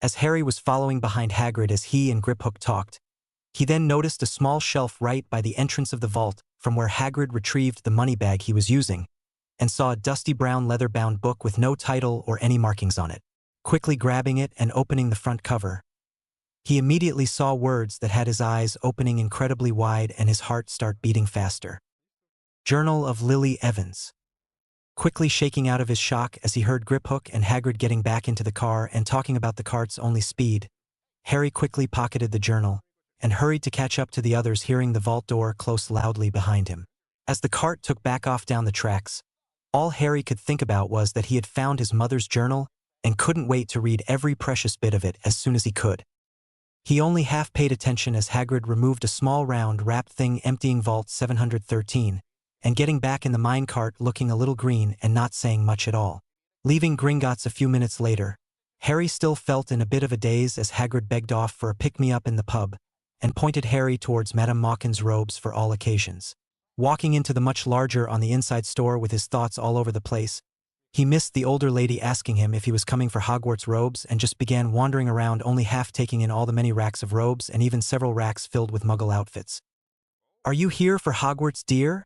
As Harry was following behind Hagrid as he and Griphook talked, he then noticed a small shelf right by the entrance of the vault from where Hagrid retrieved the money bag he was using, and saw a dusty brown leather-bound book with no title or any markings on it. Quickly grabbing it and opening the front cover, he immediately saw words that had his eyes opening incredibly wide and his heart start beating faster. Journal of Lily Evans. Quickly shaking out of his shock as he heard Griphook and Hagrid getting back into the car and talking about the cart's only speed, Harry quickly pocketed the journal and hurried to catch up to the others, hearing the vault door close loudly behind him. As the cart took back off down the tracks, all Harry could think about was that he had found his mother's journal and couldn't wait to read every precious bit of it as soon as he could. He only half paid attention as Hagrid removed a small round wrapped thing, emptying Vault 713, and getting back in the minecart looking a little green and not saying much at all. Leaving Gringotts a few minutes later, Harry still felt in a bit of a daze as Hagrid begged off for a pick-me-up in the pub and pointed Harry towards Madame Mawkin's robes for all occasions. Walking into the much larger on the inside store with his thoughts all over the place, he missed the older lady asking him if he was coming for Hogwarts robes and just began wandering around, only half taking in all the many racks of robes and even several racks filled with Muggle outfits. "Are you here for Hogwarts, dear?"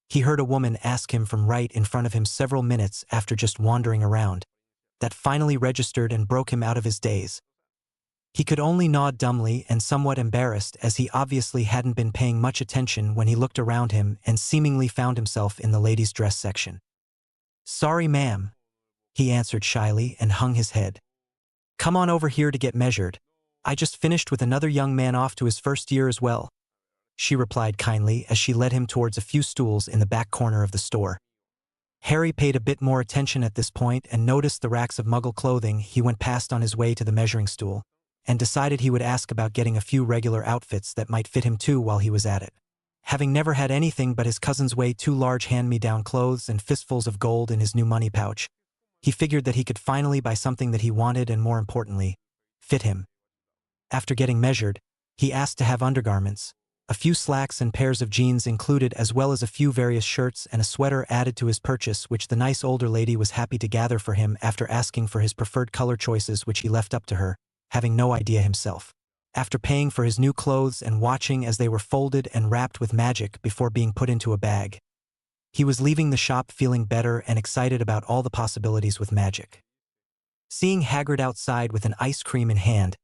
He heard a woman ask him from right in front of him several minutes after just wandering around. That finally registered and broke him out of his daze. He could only nod dumbly and somewhat embarrassed, as he obviously hadn't been paying much attention when he looked around him and seemingly found himself in the ladies' dress section. "Sorry, ma'am," he answered shyly and hung his head. "Come on over here to get measured. I just finished with another young man off to his first year as well," she replied kindly as she led him towards a few stools in the back corner of the store. Harry paid a bit more attention at this point and noticed the racks of Muggle clothing he went past on his way to the measuring stool, and decided he would ask about getting a few regular outfits that might fit him too while he was at it. Having never had anything but his cousin's way too large hand-me-down clothes and fistfuls of gold in his new money pouch, he figured that he could finally buy something that he wanted and, more importantly, fit him. After getting measured, he asked to have undergarments, a few slacks and pairs of jeans included, as well as a few various shirts and a sweater added to his purchase, which the nice older lady was happy to gather for him after asking for his preferred color choices, which he left up to her, having no idea himself. After paying for his new clothes and watching as they were folded and wrapped with magic before being put into a bag, he was leaving the shop feeling better and excited about all the possibilities with magic. Seeing Hagrid outside with an ice cream in hand,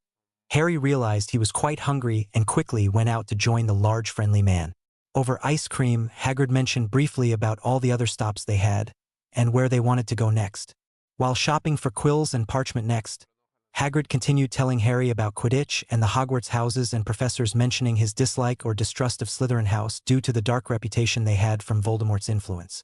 Harry realized he was quite hungry and quickly went out to join the large friendly man. Over ice cream, Hagrid mentioned briefly about all the other stops they had and where they wanted to go next. While shopping for quills and parchment next, Hagrid continued telling Harry about Quidditch and the Hogwarts houses and professors, mentioning his dislike or distrust of Slytherin House due to the dark reputation they had from Voldemort's influence.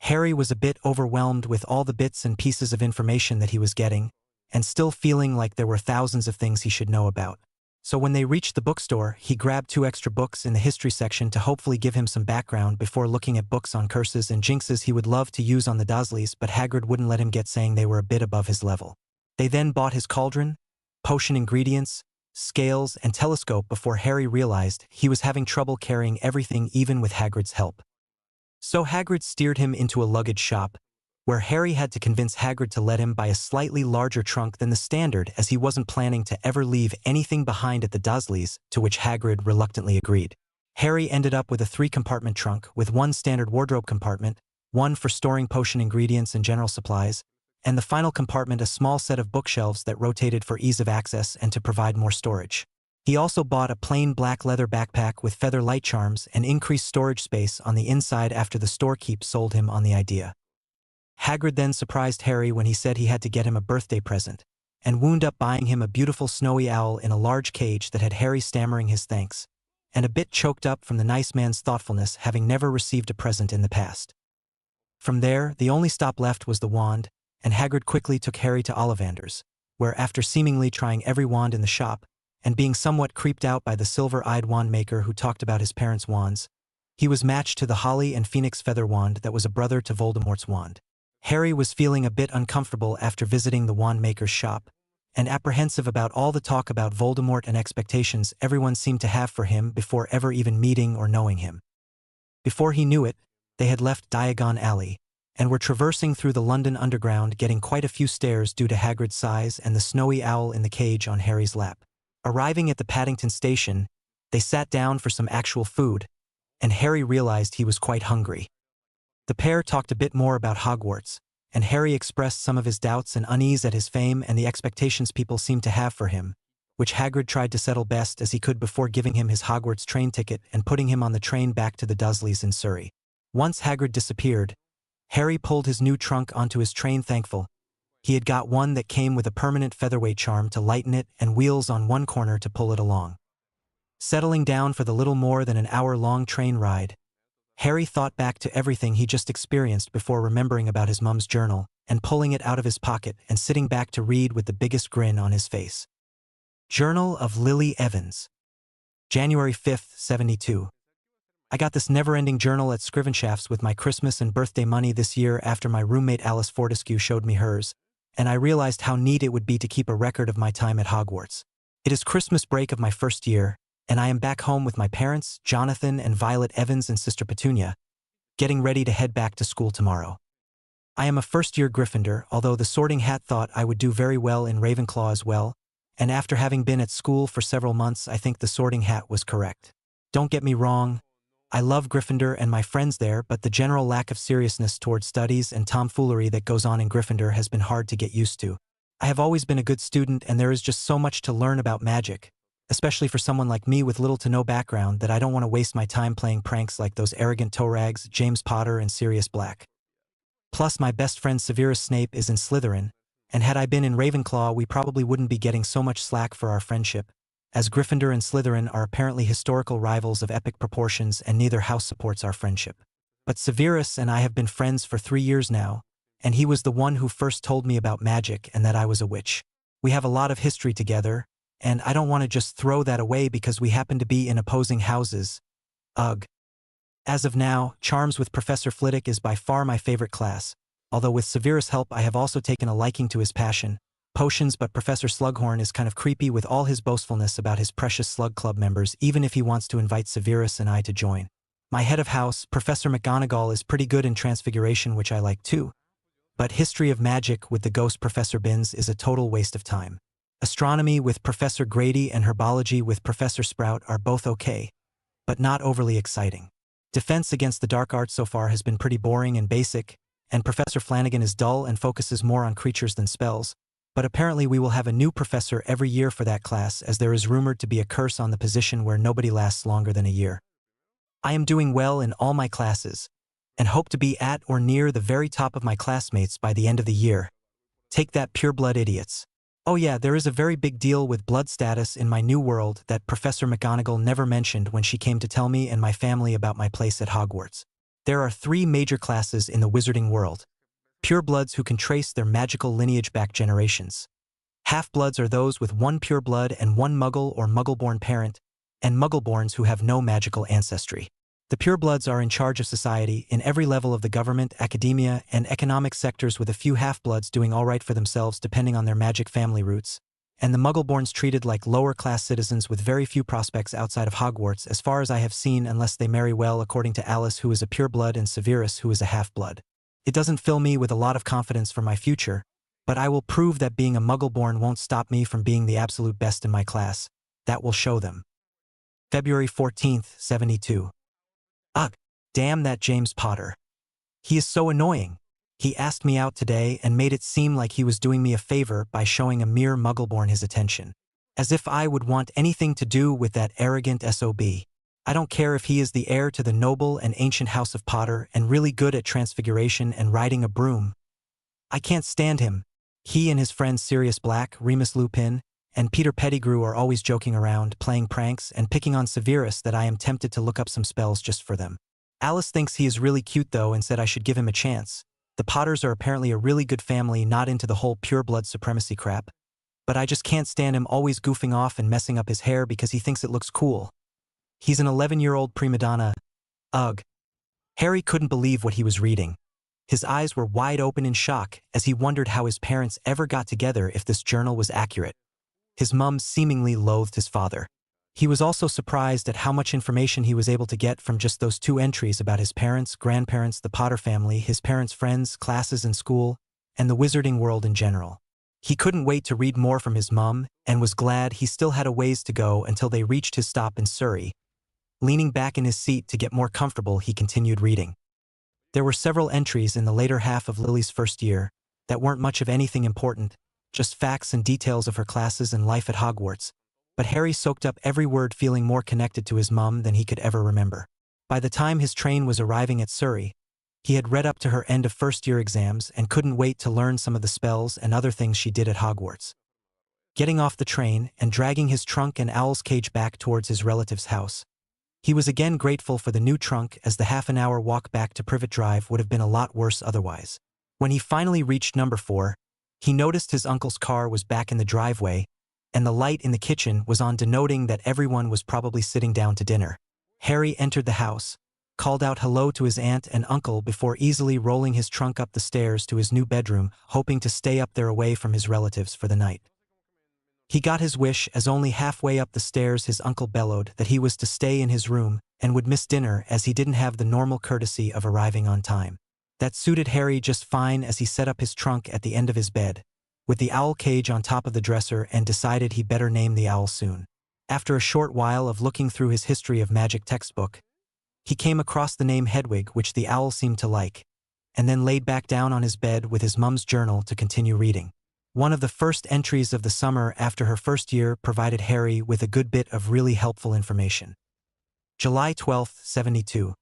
Harry was a bit overwhelmed with all the bits and pieces of information that he was getting, and still feeling like there were thousands of things he should know about. So when they reached the bookstore, he grabbed 2 extra books in the history section to hopefully give him some background before looking at books on curses and jinxes he would love to use on the Dursleys, but Hagrid wouldn't let him get, saying they were a bit above his level. They then bought his cauldron, potion ingredients, scales, and telescope before Harry realized he was having trouble carrying everything even with Hagrid's help. So Hagrid steered him into a luggage shop, where Harry had to convince Hagrid to let him buy a slightly larger trunk than the standard, as he wasn't planning to ever leave anything behind at the Dursleys, to which Hagrid reluctantly agreed. Harry ended up with a 3-compartment trunk with 1 standard wardrobe compartment, 1 for storing potion ingredients and general supplies, and the final compartment a small set of bookshelves that rotated for ease of access and to provide more storage. He also bought a plain black leather backpack with feather light charms and increased storage space on the inside after the storekeep sold him on the idea. Hagrid then surprised Harry when he said he had to get him a birthday present, and wound up buying him a beautiful snowy owl in a large cage that had Harry stammering his thanks, and a bit choked up from the nice man's thoughtfulness, having never received a present in the past. From there, the only stop left was the wand, and Hagrid quickly took Harry to Ollivander's, where after seemingly trying every wand in the shop, and being somewhat creeped out by the silver-eyed wand maker who talked about his parents' wands, he was matched to the Holly and Phoenix feather wand that was a brother to Voldemort's wand. Harry was feeling a bit uncomfortable after visiting the wand maker's shop, and apprehensive about all the talk about Voldemort and expectations everyone seemed to have for him before ever even meeting or knowing him. Before he knew it, they had left Diagon Alley, and were traversing through the London Underground, getting quite a few stares due to Hagrid's size and the snowy owl in the cage on Harry's lap. Arriving at the Paddington station, they sat down for some actual food, and Harry realized he was quite hungry. The pair talked a bit more about Hogwarts, and Harry expressed some of his doubts and unease at his fame and the expectations people seemed to have for him, which Hagrid tried to settle best as he could before giving him his Hogwarts train ticket and putting him on the train back to the Dursleys in Surrey. Once Hagrid disappeared, Harry pulled his new trunk onto his train, thankful he had got one that came with a permanent featherweight charm to lighten it and wheels on one corner to pull it along. Settling down for the little more than an hour-long train ride, Harry thought back to everything he just experienced before remembering about his mum's journal and pulling it out of his pocket and sitting back to read with the biggest grin on his face. Journal of Lily Evans. January 5th, 72. I got this never-ending journal at Scrivenshafts with my Christmas and birthday money this year after my roommate Alice Fortescue showed me hers, and I realized how neat it would be to keep a record of my time at Hogwarts. It is Christmas break of my first year, and I am back home with my parents, Jonathan and Violet Evans and Sister Petunia, getting ready to head back to school tomorrow. I am a first-year Gryffindor, although the Sorting Hat thought I would do very well in Ravenclaw as well, and after having been at school for several months, I think the Sorting Hat was correct. Don't get me wrong, I love Gryffindor and my friends there, but the general lack of seriousness towards studies and tomfoolery that goes on in Gryffindor has been hard to get used to. I have always been a good student, and there is just so much to learn about magic, especially for someone like me with little to no background, that I don't want to waste my time playing pranks like those arrogant toe-rags, James Potter and Sirius Black. Plus, my best friend Severus Snape is in Slytherin, and had I been in Ravenclaw, we probably wouldn't be getting so much slack for our friendship, as Gryffindor and Slytherin are apparently historical rivals of epic proportions and neither house supports our friendship. But Severus and I have been friends for 3 years now, and he was the one who first told me about magic and that I was a witch. We have a lot of history together, and I don't want to just throw that away because we happen to be in opposing houses. Ugh. As of now, Charms with Professor Flitwick is by far my favorite class, although with Severus' help I have also taken a liking to his passion, Potions, but Professor Slughorn is kind of creepy with all his boastfulness about his precious Slug Club members, even if he wants to invite Severus and I to join. My head of house, Professor McGonagall, is pretty good in Transfiguration, which I like too. But History of Magic with the ghost Professor Binns is a total waste of time. Astronomy with Professor Grady and Herbology with Professor Sprout are both okay, but not overly exciting. Defense against the dark arts so far has been pretty boring and basic, and Professor Flanagan is dull and focuses more on creatures than spells, but apparently we will have a new professor every year for that class, as there is rumored to be a curse on the position where nobody lasts longer than a year. I am doing well in all my classes, and hope to be at or near the very top of my classmates by the end of the year. Take that, pureblood idiots. Oh yeah, there is a very big deal with blood status in my new world that Professor McGonagall never mentioned when she came to tell me and my family about my place at Hogwarts. There are 3 major classes in the wizarding world. Purebloods who can trace their magical lineage back generations. Half-bloods are those with 1 pureblood and 1 muggle or muggle-born parent, and muggleborns who have no magical ancestry. The purebloods are in charge of society in every level of the government, academia, and economic sectors, with a few half-bloods doing all right for themselves depending on their magic family roots, and the muggleborns treated like lower-class citizens with very few prospects outside of Hogwarts as far as I have seen, unless they marry well, according to Alice, who is a pureblood, and Severus, who is a half-blood. It doesn't fill me with a lot of confidence for my future, but I will prove that being a muggleborn won't stop me from being the absolute best in my class. That will show them. February 14th, 72. Ugh, damn that James Potter. He is so annoying. He asked me out today and made it seem like he was doing me a favor by showing a mere muggleborn his attention. As if I would want anything to do with that arrogant SOB. I don't care if he is the heir to the noble and ancient house of Potter and really good at transfiguration and riding a broom. I can't stand him. He and his friends Sirius Black, Remus Lupin, and Peter Pettigrew are always joking around, playing pranks, and picking on Severus that I am tempted to look up some spells just for them. Alice thinks he is really cute though and said I should give him a chance. The Potters are apparently a really good family, not into the whole pureblood supremacy crap. But I just can't stand him always goofing off and messing up his hair because he thinks it looks cool. He's an 11-year-old prima donna. Ugh. Harry couldn't believe what he was reading. His eyes were wide open in shock as he wondered how his parents ever got together if this journal was accurate. His mum seemingly loathed his father. He was also surprised at how much information he was able to get from just those 2 entries about his parents, grandparents, the Potter family, his parents' friends, classes in school, and the wizarding world in general. He couldn't wait to read more from his mum, and was glad he still had a ways to go until they reached his stop in Surrey. Leaning back in his seat to get more comfortable, he continued reading. There were several entries in the later half of Lily's first year that weren't much of anything important, just facts and details of her classes and life at Hogwarts, but Harry soaked up every word, feeling more connected to his mum than he could ever remember. By the time his train was arriving at Surrey, he had read up to her end of first-year exams and couldn't wait to learn some of the spells and other things she did at Hogwarts. Getting off the train and dragging his trunk and owl's cage back towards his relative's house, he was again grateful for the new trunk, as the half-an-hour walk back to Privet Drive would have been a lot worse otherwise. When he finally reached number 4, he noticed his uncle's car was back in the driveway, and the light in the kitchen was on, denoting that everyone was probably sitting down to dinner. Harry entered the house, called out hello to his aunt and uncle before easily rolling his trunk up the stairs to his new bedroom, hoping to stay up there away from his relatives for the night. He got his wish, as only halfway up the stairs his uncle bellowed that he was to stay in his room and would miss dinner, as he didn't have the normal courtesy of arriving on time. That suited Harry just fine, as he set up his trunk at the end of his bed, with the owl cage on top of the dresser, and decided he better name the owl soon. After a short while of looking through his history of magic textbook, he came across the name Hedwig, which the owl seemed to like, and then laid back down on his bed with his mum's journal to continue reading. One of the first entries of the summer after her first year provided Harry with a good bit of really helpful information. July 12, 72.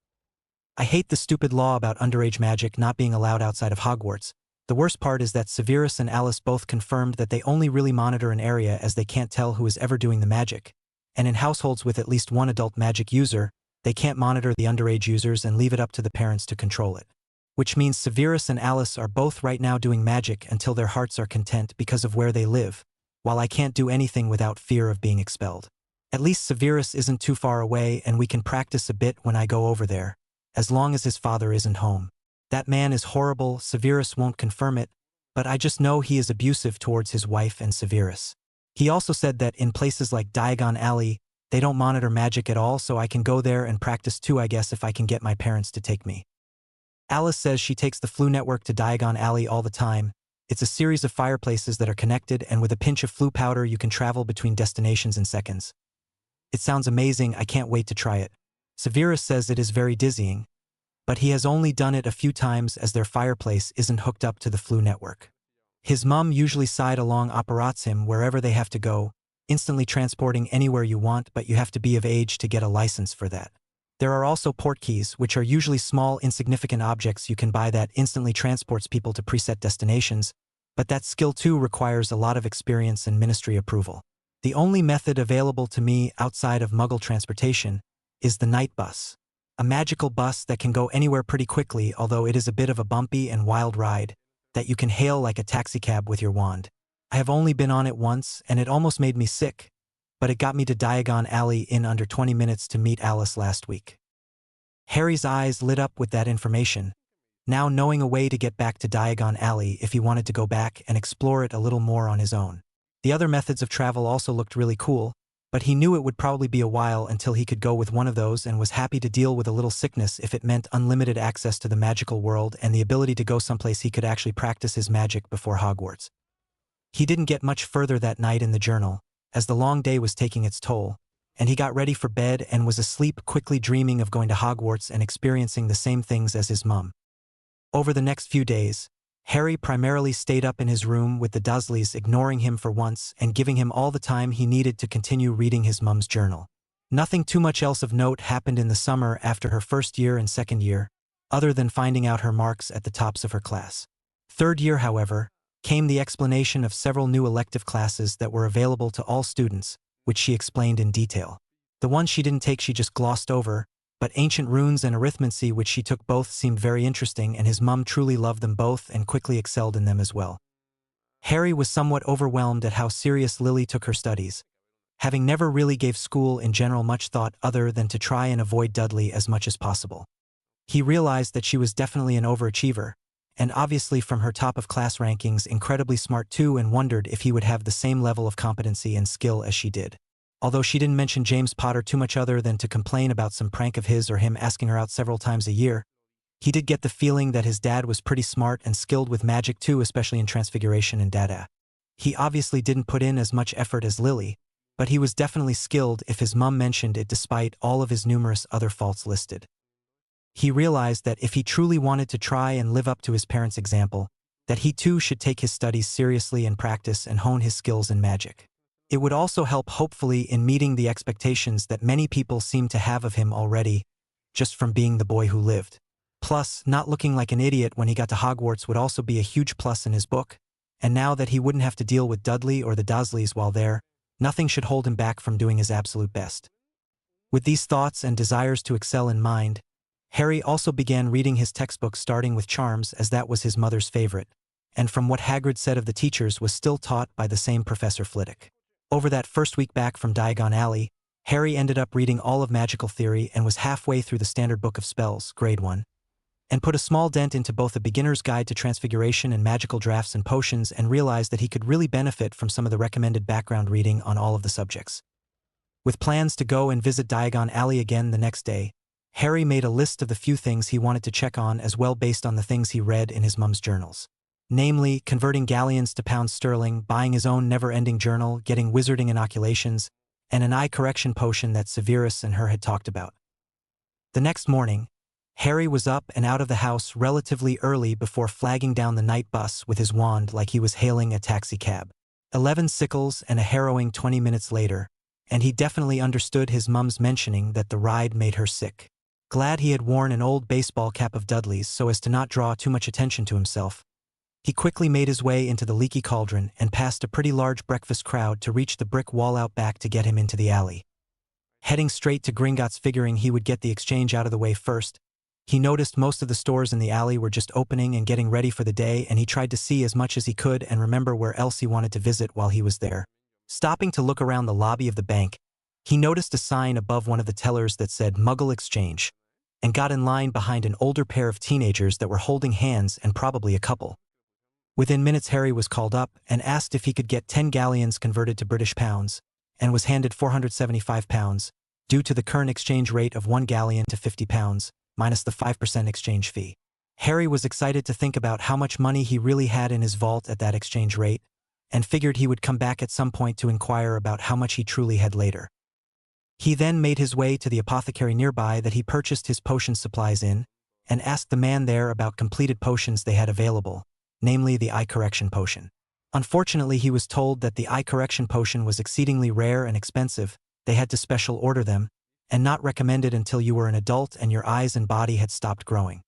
I hate the stupid law about underage magic not being allowed outside of Hogwarts. The worst part is that Severus and Alice both confirmed that they only really monitor an area, as they can't tell who is ever doing the magic. And in households with at least one adult magic user, they can't monitor the underage users and leave it up to the parents to control it. Which means Severus and Alice are both right now doing magic until their hearts are content because of where they live, while I can't do anything without fear of being expelled. At least Severus isn't too far away, and we can practice a bit when I go over there, as long as his father isn't home. That man is horrible. Severus won't confirm it, but I just know he is abusive towards his wife and Severus. He also said that in places like Diagon Alley, they don't monitor magic at all, so I can go there and practice too, I guess, if I can get my parents to take me. Alice says she takes the Flu Network to Diagon Alley all the time. It's a series of fireplaces that are connected, and with a pinch of flu powder you can travel between destinations in seconds. It sounds amazing. I can't wait to try it. Severus says it is very dizzying, but he has only done it a few times, as their fireplace isn't hooked up to the Flu Network. His mum usually side along operates him wherever they have to go, instantly transporting anywhere you want, but you have to be of age to get a license for that. There are also portkeys, which are usually small, insignificant objects you can buy that instantly transports people to preset destinations, but that skill too requires a lot of experience and ministry approval. The only method available to me outside of Muggle transportation is the night bus. A magical bus that can go anywhere pretty quickly, although it is a bit of a bumpy and wild ride that you can hail like a taxicab with your wand. I have only been on it once, and it almost made me sick, but it got me to Diagon Alley in under 20 minutes to meet Alice last week. Harry's eyes lit up with that information, now knowing a way to get back to Diagon Alley if he wanted to go back and explore it a little more on his own. The other methods of travel also looked really cool, but he knew it would probably be a while until he could go with one of those, and was happy to deal with a little sickness if it meant unlimited access to the magical world and the ability to go someplace he could actually practice his magic before Hogwarts. He didn't get much further that night in the journal, as the long day was taking its toll, and he got ready for bed and was asleep, quickly dreaming of going to Hogwarts and experiencing the same things as his mum. Over the next few days, Harry primarily stayed up in his room with the Dursleys ignoring him for once and giving him all the time he needed to continue reading his mum's journal. Nothing too much else of note happened in the summer after her first year and second year, other than finding out her marks at the tops of her class. Third year, however, came the explanation of several new elective classes that were available to all students, which she explained in detail. The ones she didn't take she just glossed over, but ancient runes and arithmancy, which she took both, seemed very interesting, and his mum truly loved them both and quickly excelled in them as well. Harry was somewhat overwhelmed at how serious Lily took her studies, having never really gave school in general much thought other than to try and avoid Dudley as much as possible. He realized that she was definitely an overachiever, and obviously from her top-of-class rankings incredibly smart too, and wondered if he would have the same level of competency and skill as she did. although she didn't mention James Potter too much other than to complain about some prank of his or him asking her out several times a year. He did get the feeling that his dad was pretty smart and skilled with magic too, especially in transfiguration and data. He obviously didn't put in as much effort as Lily, but he was definitely skilled if his mum mentioned it despite all of his numerous other faults listed. He realized that if he truly wanted to try and live up to his parents' example, that he too should take his studies seriously and practice and hone his skills in magic. It would also help hopefully in meeting the expectations that many people seem to have of him already, just from being the boy who lived. Plus, not looking like an idiot when he got to Hogwarts would also be a huge plus in his book, and now that he wouldn't have to deal with Dudley or the Dursleys while there, nothing should hold him back from doing his absolute best. With these thoughts and desires to excel in mind, Harry also began reading his textbook starting with Charms as that was his mother's favorite, and from what Hagrid said of the teachers was still taught by the same Professor Flitwick. Over that first week back from Diagon Alley, Harry ended up reading all of Magical Theory and was halfway through the Standard Book of Spells, Grade 1, and put a small dent into both a beginner's guide to transfiguration and magical drafts and potions and realized that he could really benefit from some of the recommended background reading on all of the subjects. With plans to go and visit Diagon Alley again the next day, Harry made a list of the few things he wanted to check on as well based on the things he read in his mum's journals. Namely, converting galleons to pounds sterling, buying his own never-ending journal, getting wizarding inoculations, and an eye correction potion that Severus and her had talked about. The next morning, Harry was up and out of the house relatively early before flagging down the night bus with his wand like he was hailing a taxi cab. 11 sickles and a harrowing 20 minutes later, and he definitely understood his mum's mentioning that the ride made her sick. Glad he had worn an old baseball cap of Dudley's so as to not draw too much attention to himself, he quickly made his way into the leaky cauldron and past a pretty large breakfast crowd to reach the brick wall out back to get him into the alley. Heading straight to Gringotts figuring he would get the exchange out of the way first, he noticed most of the stores in the alley were just opening and getting ready for the day and he tried to see as much as he could and remember where else he wanted to visit while he was there. Stopping to look around the lobby of the bank, he noticed a sign above one of the tellers that said Muggle Exchange, and got in line behind an older pair of teenagers that were holding hands and probably a couple. Within minutes Harry was called up and asked if he could get 10 galleons converted to British pounds, and was handed £475, due to the current exchange rate of 1 galleon to £50, minus the 5% exchange fee. Harry was excited to think about how much money he really had in his vault at that exchange rate, and figured he would come back at some point to inquire about how much he truly had later. He then made his way to the apothecary nearby that he purchased his potion supplies in, and asked the man there about completed potions they had available, namely the eye correction potion. Unfortunately, he was told that the eye correction potion was exceedingly rare and expensive, they had to special order them, and not recommended until you were an adult and your eyes and body had stopped growing.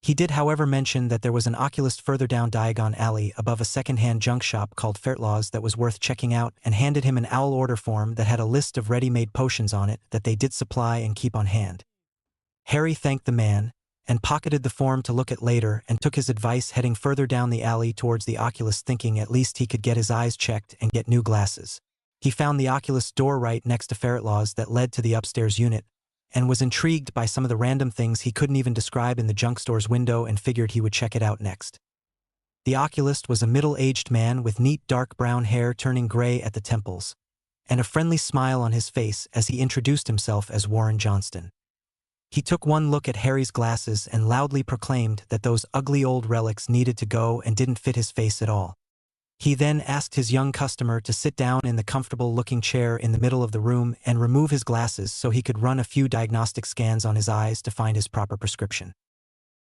He did however mention that there was an oculist further down Diagon Alley above a second-hand junk shop called Fairtlaw's that was worth checking out and handed him an owl order form that had a list of ready-made potions on it that they did supply and keep on hand. Harry thanked the man, and pocketed the form to look at later and took his advice heading further down the alley towards the oculist thinking at least he could get his eyes checked and get new glasses. He found the oculist's door right next to Fairtlaw's that led to the upstairs unit, and was intrigued by some of the random things he couldn't even describe in the junk store's window and figured he would check it out next. The oculist was a middle-aged man with neat dark brown hair turning gray at the temples, and a friendly smile on his face as he introduced himself as Warren Johnston. He took one look at Harry's glasses and loudly proclaimed that those ugly old relics needed to go and didn't fit his face at all. He then asked his young customer to sit down in the comfortable-looking chair in the middle of the room and remove his glasses so he could run a few diagnostic scans on his eyes to find his proper prescription.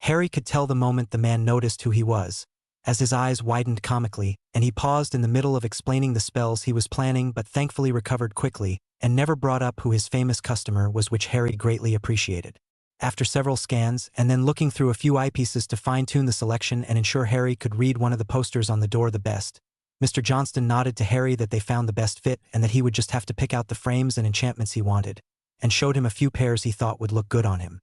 Harry could tell the moment the man noticed who he was, as his eyes widened comically, and he paused in the middle of explaining the spells he was planning but thankfully recovered quickly, and never brought up who his famous customer was, which Harry greatly appreciated. After several scans, and then looking through a few eyepieces to fine-tune the selection and ensure Harry could read one of the posters on the door the best, Mr. Johnston nodded to Harry that they found the best fit and that he would just have to pick out the frames and enchantments he wanted, and showed him a few pairs he thought would look good on him.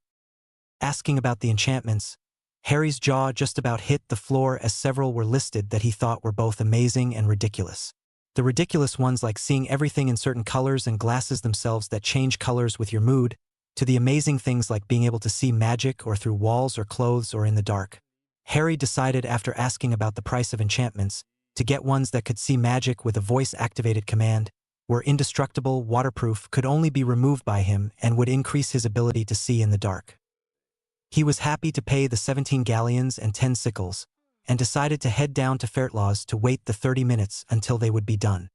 Asking about the enchantments, Harry's jaw just about hit the floor as several were listed that he thought were both amazing and ridiculous. The ridiculous ones like seeing everything in certain colors and glasses themselves that change colors with your mood, to the amazing things like being able to see magic or through walls or clothes or in the dark. Harry decided after asking about the price of enchantments, to get ones that could see magic with a voice-activated command, were indestructible, waterproof, could only be removed by him, and would increase his ability to see in the dark. He was happy to pay the 17 galleons and 10 sickles, and decided to head down to Fairtlaw's to wait the 30 minutes until they would be done.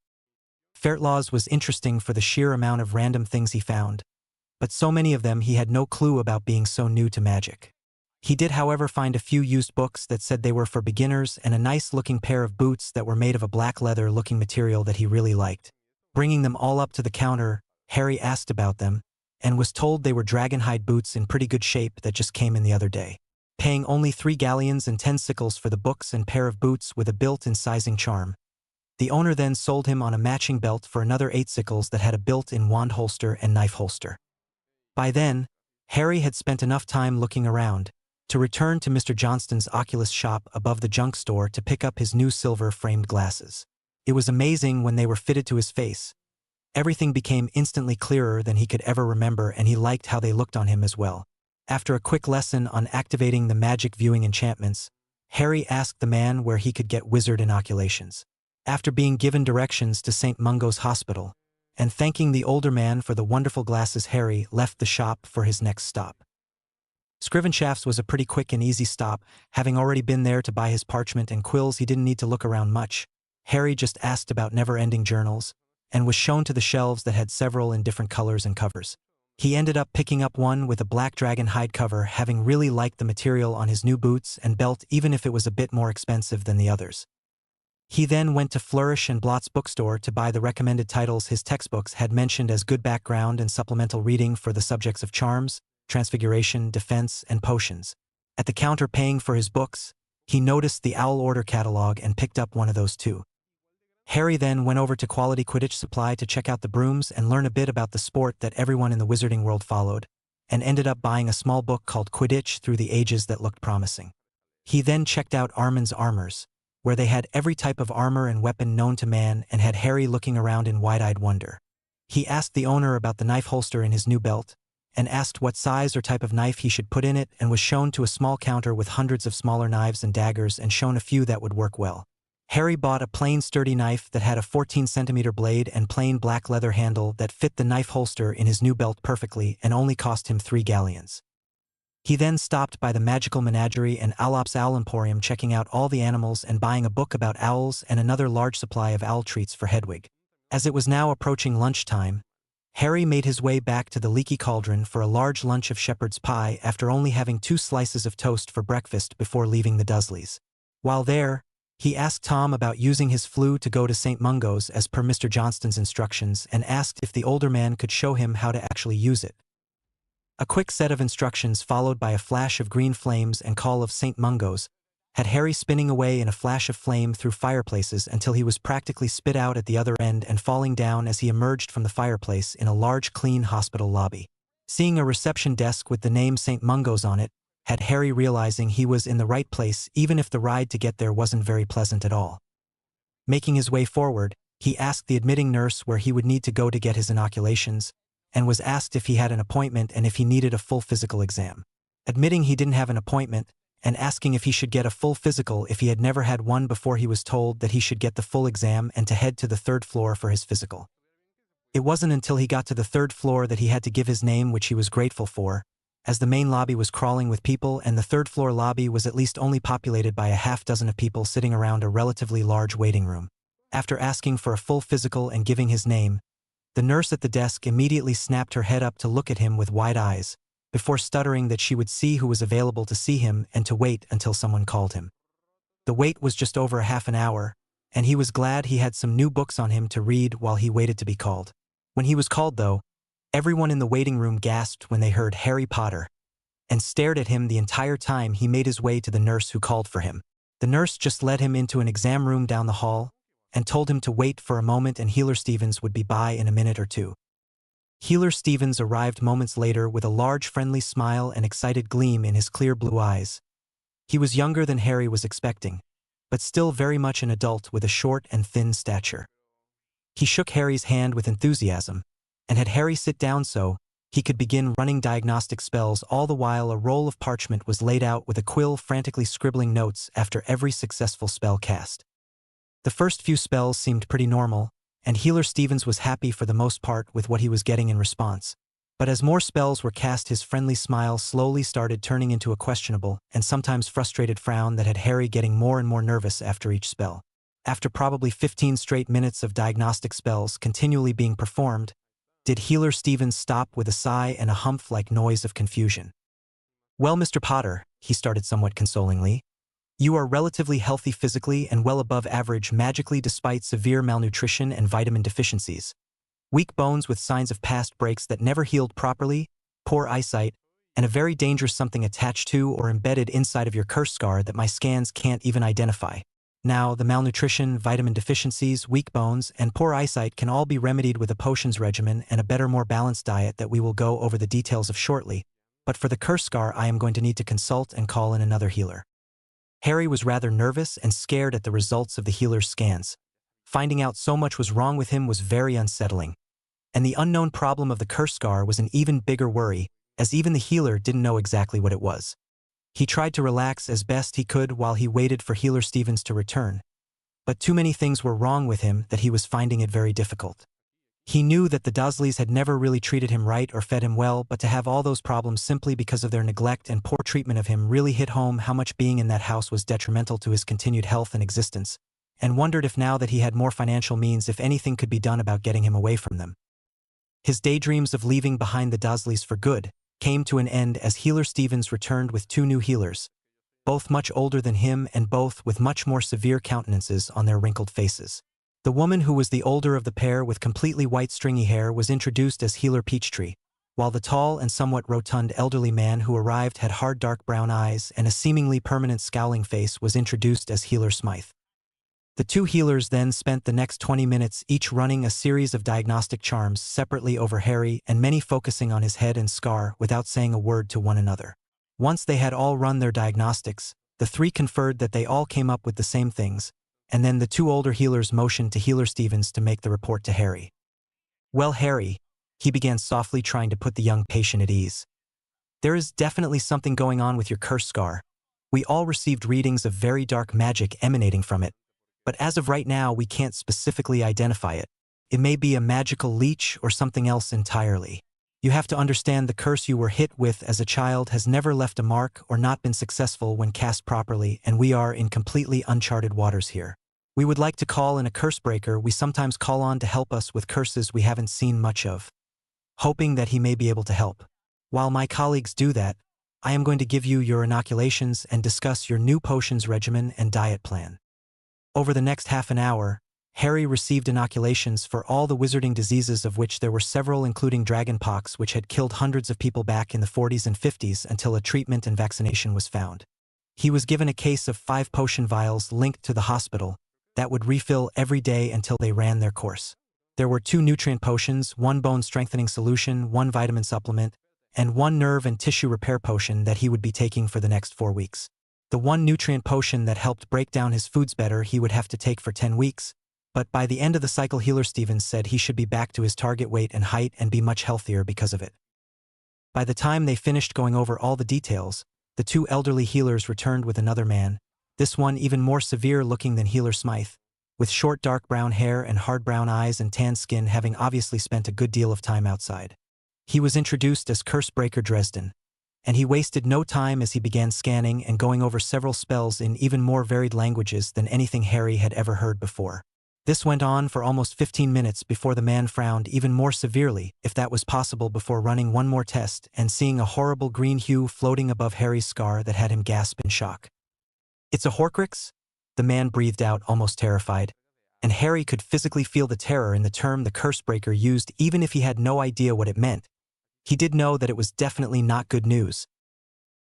Fairtlaw's was interesting for the sheer amount of random things he found, but so many of them he had no clue about being so new to magic. He did, however, find a few used books that said they were for beginners and a nice-looking pair of boots that were made of a black leather-looking material that he really liked. Bringing them all up to the counter, Harry asked about them, and was told they were dragonhide boots in pretty good shape that just came in the other day. Paying only 3 galleons and 10 sickles for the books and pair of boots with a built-in sizing charm, the owner then sold him on a matching belt for another 8 sickles that had a built-in wand holster and knife holster. By then, Harry had spent enough time looking around to return to Mr. Johnston's Oculus shop above the junk store to pick up his new silver-framed glasses. It was amazing when they were fitted to his face. Everything became instantly clearer than he could ever remember, and he liked how they looked on him as well. After a quick lesson on activating the magic viewing enchantments, Harry asked the man where he could get wizard inoculations. After being given directions to St. Mungo's Hospital, and thanking the older man for the wonderful glasses, Harry left the shop for his next stop. Scrivenshaft's was a pretty quick and easy stop. Having already been there to buy his parchment and quills, he didn't need to look around much. Harry just asked about never-ending journals, and was shown to the shelves that had several in different colors and covers. He ended up picking up one with a black dragon hide cover, having really liked the material on his new boots and belt, even if it was a bit more expensive than the others. He then went to Flourish and Blott's bookstore to buy the recommended titles his textbooks had mentioned as good background and supplemental reading for the subjects of charms, transfiguration, defense, and potions. At the counter paying for his books, he noticed the Owl Order catalog and picked up one of those too. Harry then went over to Quality Quidditch Supply to check out the brooms and learn a bit about the sport that everyone in the wizarding world followed, and ended up buying a small book called Quidditch Through the Ages that looked promising. He then checked out Armin's Armors, where they had every type of armor and weapon known to man, and had Harry looking around in wide-eyed wonder. He asked the owner about the knife holster in his new belt, and asked what size or type of knife he should put in it, and was shown to a small counter with hundreds of smaller knives and daggers and shown a few that would work well. Harry bought a plain sturdy knife that had a 14-centimeter blade and plain black leather handle that fit the knife holster in his new belt perfectly and only cost him 3 galleons. He then stopped by the Magical Menagerie and Owlop's Owl Emporium, checking out all the animals and buying a book about owls and another large supply of owl treats for Hedwig. As it was now approaching lunchtime, Harry made his way back to the Leaky Cauldron for a large lunch of shepherd's pie after only having 2 slices of toast for breakfast before leaving the Dursleys. While there, he asked Tom about using his flue to go to St. Mungo's as per Mr. Johnston's instructions, and asked if the older man could show him how to actually use it. A quick set of instructions followed by a flash of green flames and call of St. Mungo's had Harry spinning away in a flash of flame through fireplaces until he was practically spit out at the other end and falling down as he emerged from the fireplace in a large clean hospital lobby. Seeing a reception desk with the name St. Mungo's on it had Harry realizing he was in the right place, even if the ride to get there wasn't very pleasant at all. Making his way forward, he asked the admitting nurse where he would need to go to get his inoculations, and was asked if he had an appointment and if he needed a full physical exam. Admitting he didn't have an appointment, and asking if he should get a full physical if he had never had one before, he was told that he should get the full exam and to head to the 3rd floor for his physical. It wasn't until he got to the 3rd floor that he had to give his name, which he was grateful for, as the main lobby was crawling with people and the 3rd floor lobby was at least only populated by a half-dozen of people sitting around a relatively large waiting room. After asking for a full physical and giving his name, the nurse at the desk immediately snapped her head up to look at him with wide eyes, before stuttering that she would see who was available to see him and to wait until someone called him. The wait was just over a half an hour, and he was glad he had some new books on him to read while he waited to be called. When he was called, though, everyone in the waiting room gasped when they heard Harry Potter, and stared at him the entire time he made his way to the nurse who called for him. The nurse just led him into an exam room down the hall, and told him to wait for a moment and Healer Stevens would be by in a minute or two. Healer Stevens arrived moments later with a large friendly smile and excited gleam in his clear blue eyes. He was younger than Harry was expecting, but still very much an adult with a short and thin stature. He shook Harry's hand with enthusiasm, and had Harry sit down so he could begin running diagnostic spells, all the while a roll of parchment was laid out with a quill frantically scribbling notes after every successful spell cast. The first few spells seemed pretty normal, and Healer Stevens was happy for the most part with what he was getting in response. But as more spells were cast, his friendly smile slowly started turning into a questionable and sometimes frustrated frown that had Harry getting more and more nervous after each spell. After probably 15 straight minutes of diagnostic spells continually being performed, did Healer Stevens stop with a sigh and a humph-like noise of confusion. "Well, Mr. Potter," he started somewhat consolingly, "you are relatively healthy physically and well above average magically despite severe malnutrition and vitamin deficiencies. Weak bones with signs of past breaks that never healed properly, poor eyesight, and a very dangerous something attached to or embedded inside of your curse scar that my scans can't even identify. Now, the malnutrition, vitamin deficiencies, weak bones, and poor eyesight can all be remedied with a potions regimen and a better, more balanced diet that we will go over the details of shortly, but for the curse scar I am going to need to consult and call in another healer." Harry was rather nervous and scared at the results of the healer's scans. Finding out so much was wrong with him was very unsettling. And the unknown problem of the curse scar was an even bigger worry, as even the healer didn't know exactly what it was. He tried to relax as best he could while he waited for Healer Stevens to return, but too many things were wrong with him that he was finding it very difficult. He knew that the Dursleys had never really treated him right or fed him well, but to have all those problems simply because of their neglect and poor treatment of him really hit home how much being in that house was detrimental to his continued health and existence, and wondered if now that he had more financial means if anything could be done about getting him away from them. His daydreams of leaving behind the Dursleys for good came to an end as Healer Stevens returned with two new healers, both much older than him and both with much more severe countenances on their wrinkled faces. The woman who was the older of the pair with completely white stringy hair was introduced as Healer Peachtree, while the tall and somewhat rotund elderly man who arrived had hard dark brown eyes and a seemingly permanent scowling face was introduced as Healer Smythe. The two healers then spent the next 20 minutes each running a series of diagnostic charms separately over Harry and many focusing on his head and scar without saying a word to one another. Once they had all run their diagnostics, the three conferred that they all came up with the same things, and then the two older healers motioned to Healer Stevens to make the report to Harry. "Well, Harry," he began softly, trying to put the young patient at ease, "there is definitely something going on with your curse scar. We all received readings of very dark magic emanating from it, but as of right now we can't specifically identify it. It may be a magical leech or something else entirely. You have to understand the curse you were hit with as a child has never left a mark or not been successful when cast properly, and we are in completely uncharted waters here. We would like to call in a curse breaker we sometimes call on to help us with curses we haven't seen much of, hoping that he may be able to help. While my colleagues do that, I am going to give you your inoculations and discuss your new potions regimen and diet plan." Over the next half an hour, Harry received inoculations for all the wizarding diseases, of which there were several, including dragonpox, which had killed hundreds of people back in the 40s and 50s until a treatment and vaccination was found. He was given a case of 5 potion vials linked to the hospital that would refill every day until they ran their course. There were 2 nutrient potions, 1 bone-strengthening solution, 1 vitamin supplement, and 1 nerve and tissue repair potion that he would be taking for the next 4 weeks. The 1 nutrient potion that helped break down his foods better he would have to take for 10 weeks, but by the end of the cycle Healer Stevens said he should be back to his target weight and height and be much healthier because of it. By the time they finished going over all the details, the 2 elderly healers returned with another man, this one even more severe looking than Healer Smythe, with short dark brown hair and hard brown eyes and tan skin, having obviously spent a good deal of time outside. He was introduced as Cursebreaker Dresden, and he wasted no time as he began scanning and going over several spells in even more varied languages than anything Harry had ever heard before. This went on for almost 15 minutes before the man frowned even more severely, if that was possible, before running one more test and seeing a horrible green hue floating above Harry's scar that had him gasp in shock. "It's a Horcrux?" the man breathed out, almost terrified, and Harry could physically feel the terror in the term the Cursebreaker used even if he had no idea what it meant. He did know that it was definitely not good news.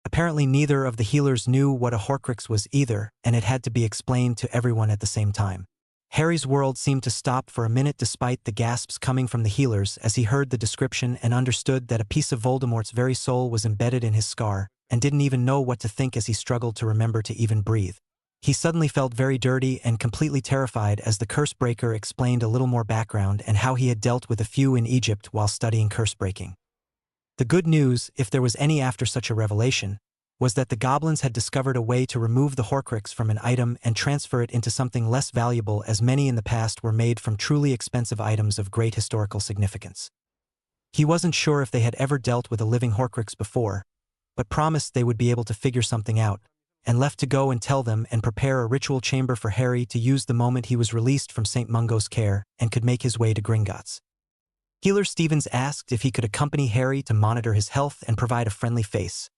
Apparently neither of the healers knew what a Horcrux was either, and it had to be explained to everyone at the same time. Harry's world seemed to stop for a minute despite the gasps coming from the healers as he heard the description and understood that a piece of Voldemort's very soul was embedded in his scar, and didn't even know what to think as he struggled to remember to even breathe. He suddenly felt very dirty and completely terrified as the Cursebreaker explained a little more background and how he had dealt with a few in Egypt while studying cursebreaking. The good news, if there was any after such a revelation, was that the goblins had discovered a way to remove the Horcrux from an item and transfer it into something less valuable, as many in the past were made from truly expensive items of great historical significance. He wasn't sure if they had ever dealt with a living Horcrux before, but promised they would be able to figure something out, and left to go and tell them and prepare a ritual chamber for Harry to use the moment he was released from St. Mungo's care and could make his way to Gringotts. Healer Stevens asked if he could accompany Harry to monitor his health and provide a friendly face,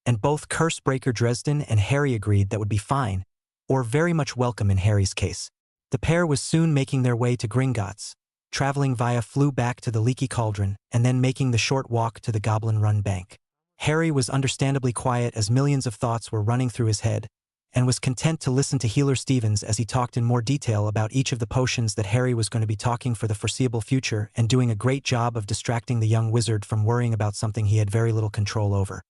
and both Cursebreaker Dresden and Harry agreed that would be fine, or very much welcome in Harry's case. The pair was soon making their way to Gringotts, traveling via Floo back to the Leaky Cauldron and then making the short walk to the Goblin Run Bank. Harry was understandably quiet as millions of thoughts were running through his head, and was content to listen to Healer Stevens as he talked in more detail about each of the potions that Harry was going to be taking for the foreseeable future, and doing a great job of distracting the young wizard from worrying about something he had very little control over.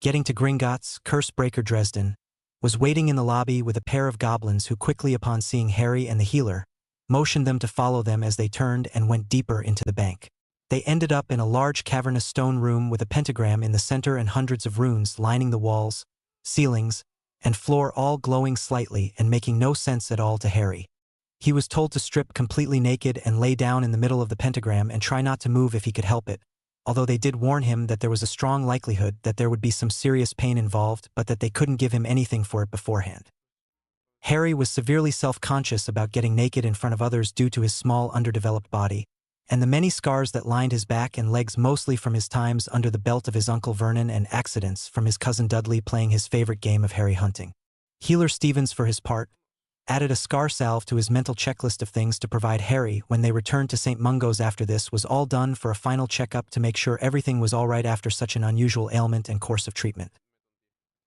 Getting to Gringotts, Cursebreaker Dresden was waiting in the lobby with a pair of goblins who quickly, upon seeing Harry and the healer, motioned them to follow them as they turned and went deeper into the bank. They ended up in a large cavernous stone room with a pentagram in the center and hundreds of runes lining the walls, ceilings, and floor, all glowing slightly and making no sense at all to Harry. He was told to strip completely naked and lay down in the middle of the pentagram and try not to move if he could help it, although they did warn him that there was a strong likelihood that there would be some serious pain involved, but that they couldn't give him anything for it beforehand. Harry was severely self-conscious about getting naked in front of others due to his small, underdeveloped body, and the many scars that lined his back and legs, mostly from his times under the belt of his Uncle Vernon and accidents from his cousin Dudley playing his favorite game of Harry hunting. Healer Stevens, for his part, added a scar salve to his mental checklist of things to provide Harry when they returned to St. Mungo's after this was all done, for a final checkup to make sure everything was all right after such an unusual ailment and course of treatment.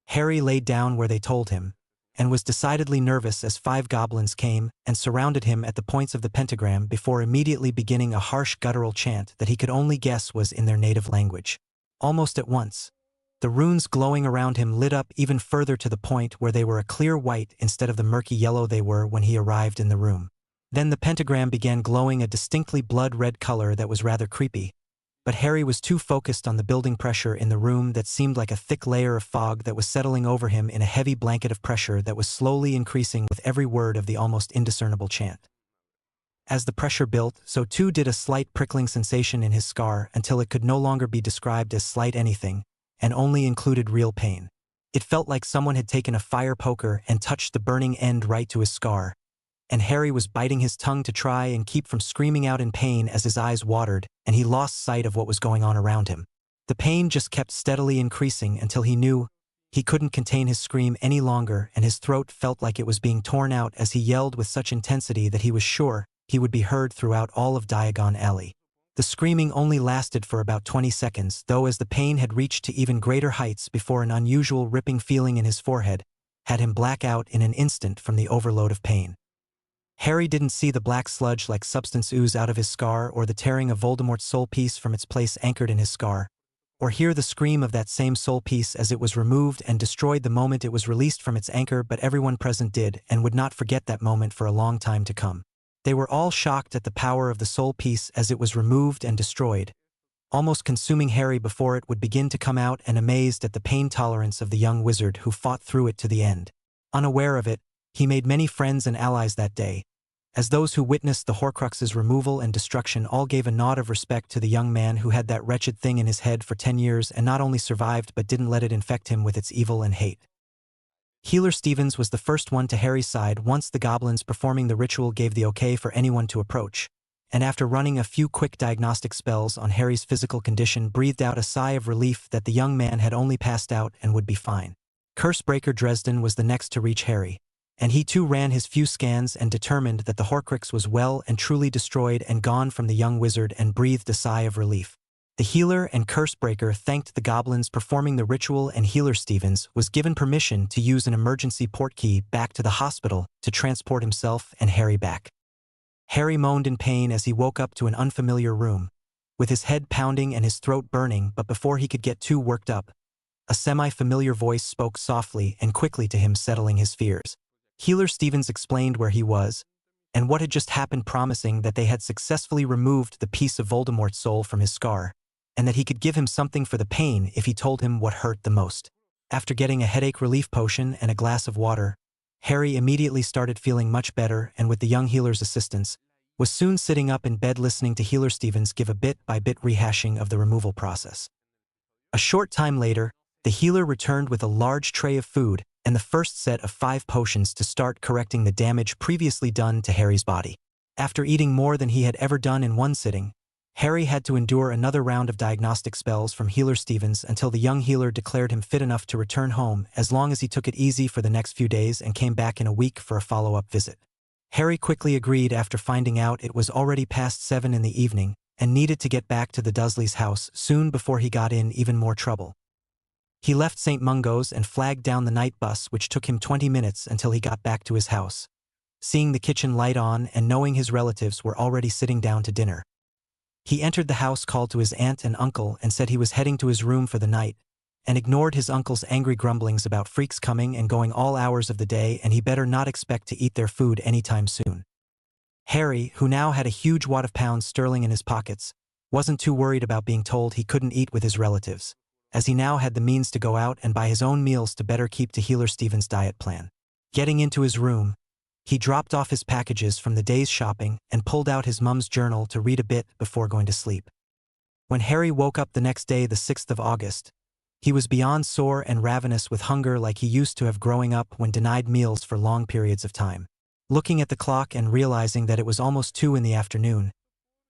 Harry laid down where they told him, and was decidedly nervous as 5 goblins came and surrounded him at the points of the pentagram before immediately beginning a harsh guttural chant that he could only guess was in their native language. Almost at once, the runes glowing around him lit up even further to the point where they were a clear white instead of the murky yellow they were when he arrived in the room. Then the pentagram began glowing a distinctly blood-red color that was rather creepy, but Harry was too focused on the building pressure in the room that seemed like a thick layer of fog that was settling over him in a heavy blanket of pressure that was slowly increasing with every word of the almost indiscernible chant. As the pressure built, so too did a slight prickling sensation in his scar until it could no longer be described as slight anything, and only included real pain. It felt like someone had taken a fire poker and touched the burning end right to his scar, and Harry was biting his tongue to try and keep from screaming out in pain as his eyes watered and he lost sight of what was going on around him. The pain just kept steadily increasing until he knew he couldn't contain his scream any longer, and his throat felt like it was being torn out as he yelled with such intensity that he was sure he would be heard throughout all of Diagon Alley. The screaming only lasted for about 20 seconds, though, as the pain had reached to even greater heights before an unusual ripping feeling in his forehead had him black out in an instant from the overload of pain. Harry didn't see the black sludge-like substance ooze out of his scar, or the tearing of Voldemort's soul piece from its place anchored in his scar, or hear the scream of that same soul piece as it was removed and destroyed the moment it was released from its anchor, but everyone present did and would not forget that moment for a long time to come. They were all shocked at the power of the soul piece as it was removed and destroyed, almost consuming Harry before it would begin to come out, and amazed at the pain tolerance of the young wizard who fought through it to the end. Unaware of it, he made many friends and allies that day, as those who witnessed the Horcrux's removal and destruction all gave a nod of respect to the young man who had that wretched thing in his head for 10 years and not only survived but didn't let it infect him with its evil and hate. Healer Stevens was the first one to Harry's side once the goblins performing the ritual gave the okay for anyone to approach, and after running a few quick diagnostic spells on Harry's physical condition, breathed out a sigh of relief that the young man had only passed out and would be fine. Cursebreaker Dresden was the next to reach Harry, and he too ran his few scans and determined that the Horcrux was well and truly destroyed and gone from the young wizard, and breathed a sigh of relief. The healer and Cursebreaker thanked the goblins performing the ritual, and Healer Stevens was given permission to use an emergency portkey back to the hospital to transport himself and Harry back. Harry moaned in pain as he woke up to an unfamiliar room, with his head pounding and his throat burning, but before he could get too worked up, a semi-familiar voice spoke softly and quickly to him, settling his fears. Healer Stevens explained where he was and what had just happened, promising that they had successfully removed the piece of Voldemort's soul from his scar, and that he could give him something for the pain if he told him what hurt the most. After getting a headache relief potion and a glass of water, Harry immediately started feeling much better and with the young healer's assistance, was soon sitting up in bed listening to Healer Stevens give a bit-by-bit rehashing of the removal process. A short time later, the healer returned with a large tray of food and the first set of 5 potions to start correcting the damage previously done to Harry's body. After eating more than he had ever done in one sitting, Harry had to endure another round of diagnostic spells from Healer Stevens until the young healer declared him fit enough to return home as long as he took it easy for the next few days and came back in a week for a follow-up visit. Harry quickly agreed after finding out it was already past 7 in the evening and needed to get back to the Dursleys' house soon before he got in even more trouble. He left St. Mungo's and flagged down the night bus, which took him 20 minutes until he got back to his house. Seeing the kitchen light on and knowing his relatives were already sitting down to dinner, he entered the house, called to his aunt and uncle, and said he was heading to his room for the night, and ignored his uncle's angry grumblings about freaks coming and going all hours of the day and he better not expect to eat their food anytime soon. Harry, who now had a huge wad of pounds sterling in his pockets, wasn't too worried about being told he couldn't eat with his relatives, as he now had the means to go out and buy his own meals to better keep to Healer Stevens' diet plan. Getting into his room, he dropped off his packages from the day's shopping and pulled out his mum's journal to read a bit before going to sleep. When Harry woke up the next day, the 6th of August, he was beyond sore and ravenous with hunger like he used to have growing up when denied meals for long periods of time. Looking at the clock and realizing that it was almost 2 in the afternoon,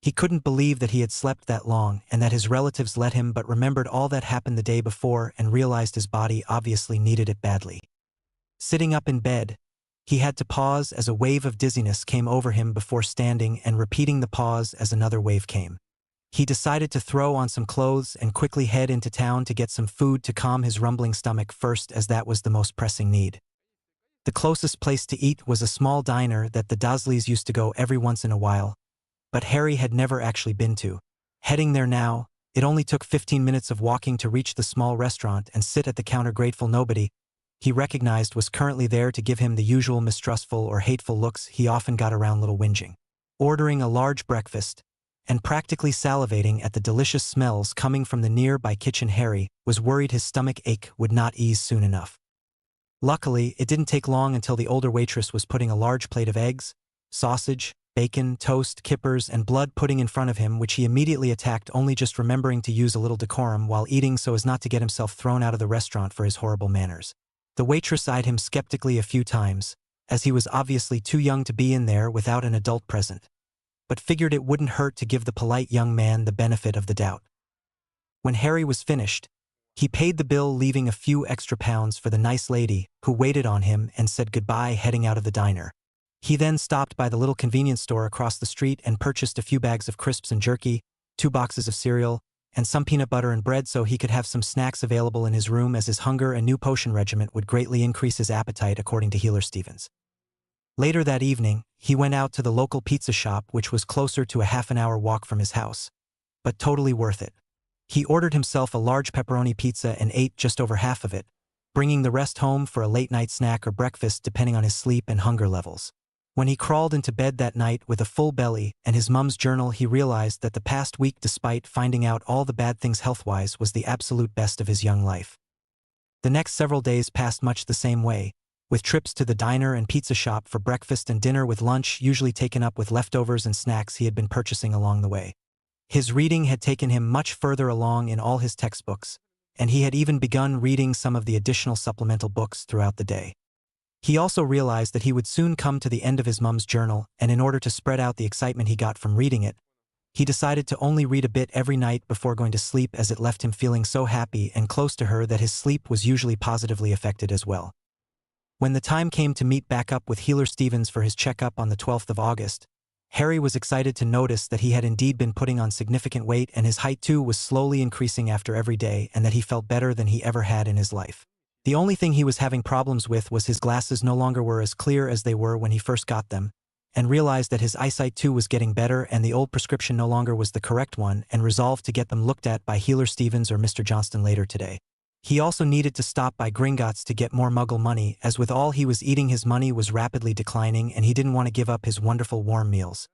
he couldn't believe that he had slept that long and that his relatives let him, but remembered all that happened the day before and realized his body obviously needed it badly. Sitting up in bed, he had to pause as a wave of dizziness came over him before standing and repeating the pause as another wave came. He decided to throw on some clothes and quickly head into town to get some food to calm his rumbling stomach first, as that was the most pressing need. The closest place to eat was a small diner that the Dursleys used to go every once in a while, but Harry had never actually been to. Heading there now, it only took 15 minutes of walking to reach the small restaurant and sit at the counter. Grateful nobody he recognized was currently there to give him the usual mistrustful or hateful looks he often got around little whinging. Ordering a large breakfast, and practically salivating at the delicious smells coming from the nearby kitchen, Harry was worried his stomach ache would not ease soon enough. Luckily, it didn't take long until the older waitress was putting a large plate of eggs, sausage, bacon, toast, kippers, and blood pudding in front of him, which he immediately attacked, only just remembering to use a little decorum while eating so as not to get himself thrown out of the restaurant for his horrible manners. The waitress eyed him skeptically a few times, as he was obviously too young to be in there without an adult present, but figured it wouldn't hurt to give the polite young man the benefit of the doubt. When Harry was finished, he paid the bill, leaving a few extra pounds for the nice lady who waited on him, and said goodbye, heading out of the diner. He then stopped by the little convenience store across the street and purchased a few bags of crisps and jerky, 2 boxes of cereal, and some peanut butter and bread so he could have some snacks available in his room, as his hunger and new potion regiment would greatly increase his appetite, according to Healer Stevens. Later that evening, he went out to the local pizza shop, which was closer to a half-an-hour walk from his house, but totally worth it. He ordered himself a large pepperoni pizza and ate just over half of it, bringing the rest home for a late-night snack or breakfast depending on his sleep and hunger levels. When he crawled into bed that night with a full belly and his mum's journal, he realized that the past week, despite finding out all the bad things health-wise, was the absolute best of his young life. The next several days passed much the same way, with trips to the diner and pizza shop for breakfast and dinner, with lunch usually taken up with leftovers and snacks he had been purchasing along the way. His reading had taken him much further along in all his textbooks, and he had even begun reading some of the additional supplemental books throughout the day. He also realized that he would soon come to the end of his mum's journal, and in order to spread out the excitement he got from reading it, he decided to only read a bit every night before going to sleep, as it left him feeling so happy and close to her that his sleep was usually positively affected as well. When the time came to meet back up with Healer Stevens for his checkup on the 12th of August, Harry was excited to notice that he had indeed been putting on significant weight, and his height too was slowly increasing after every day, and that he felt better than he ever had in his life. The only thing he was having problems with was his glasses no longer were as clear as they were when he first got them, and realized that his eyesight too was getting better and the old prescription no longer was the correct one, and resolved to get them looked at by Healer Stevens or Mr. Johnston later today. He also needed to stop by Gringotts to get more Muggle money, as with all he was eating his money was rapidly declining and he didn't want to give up his wonderful warm meals.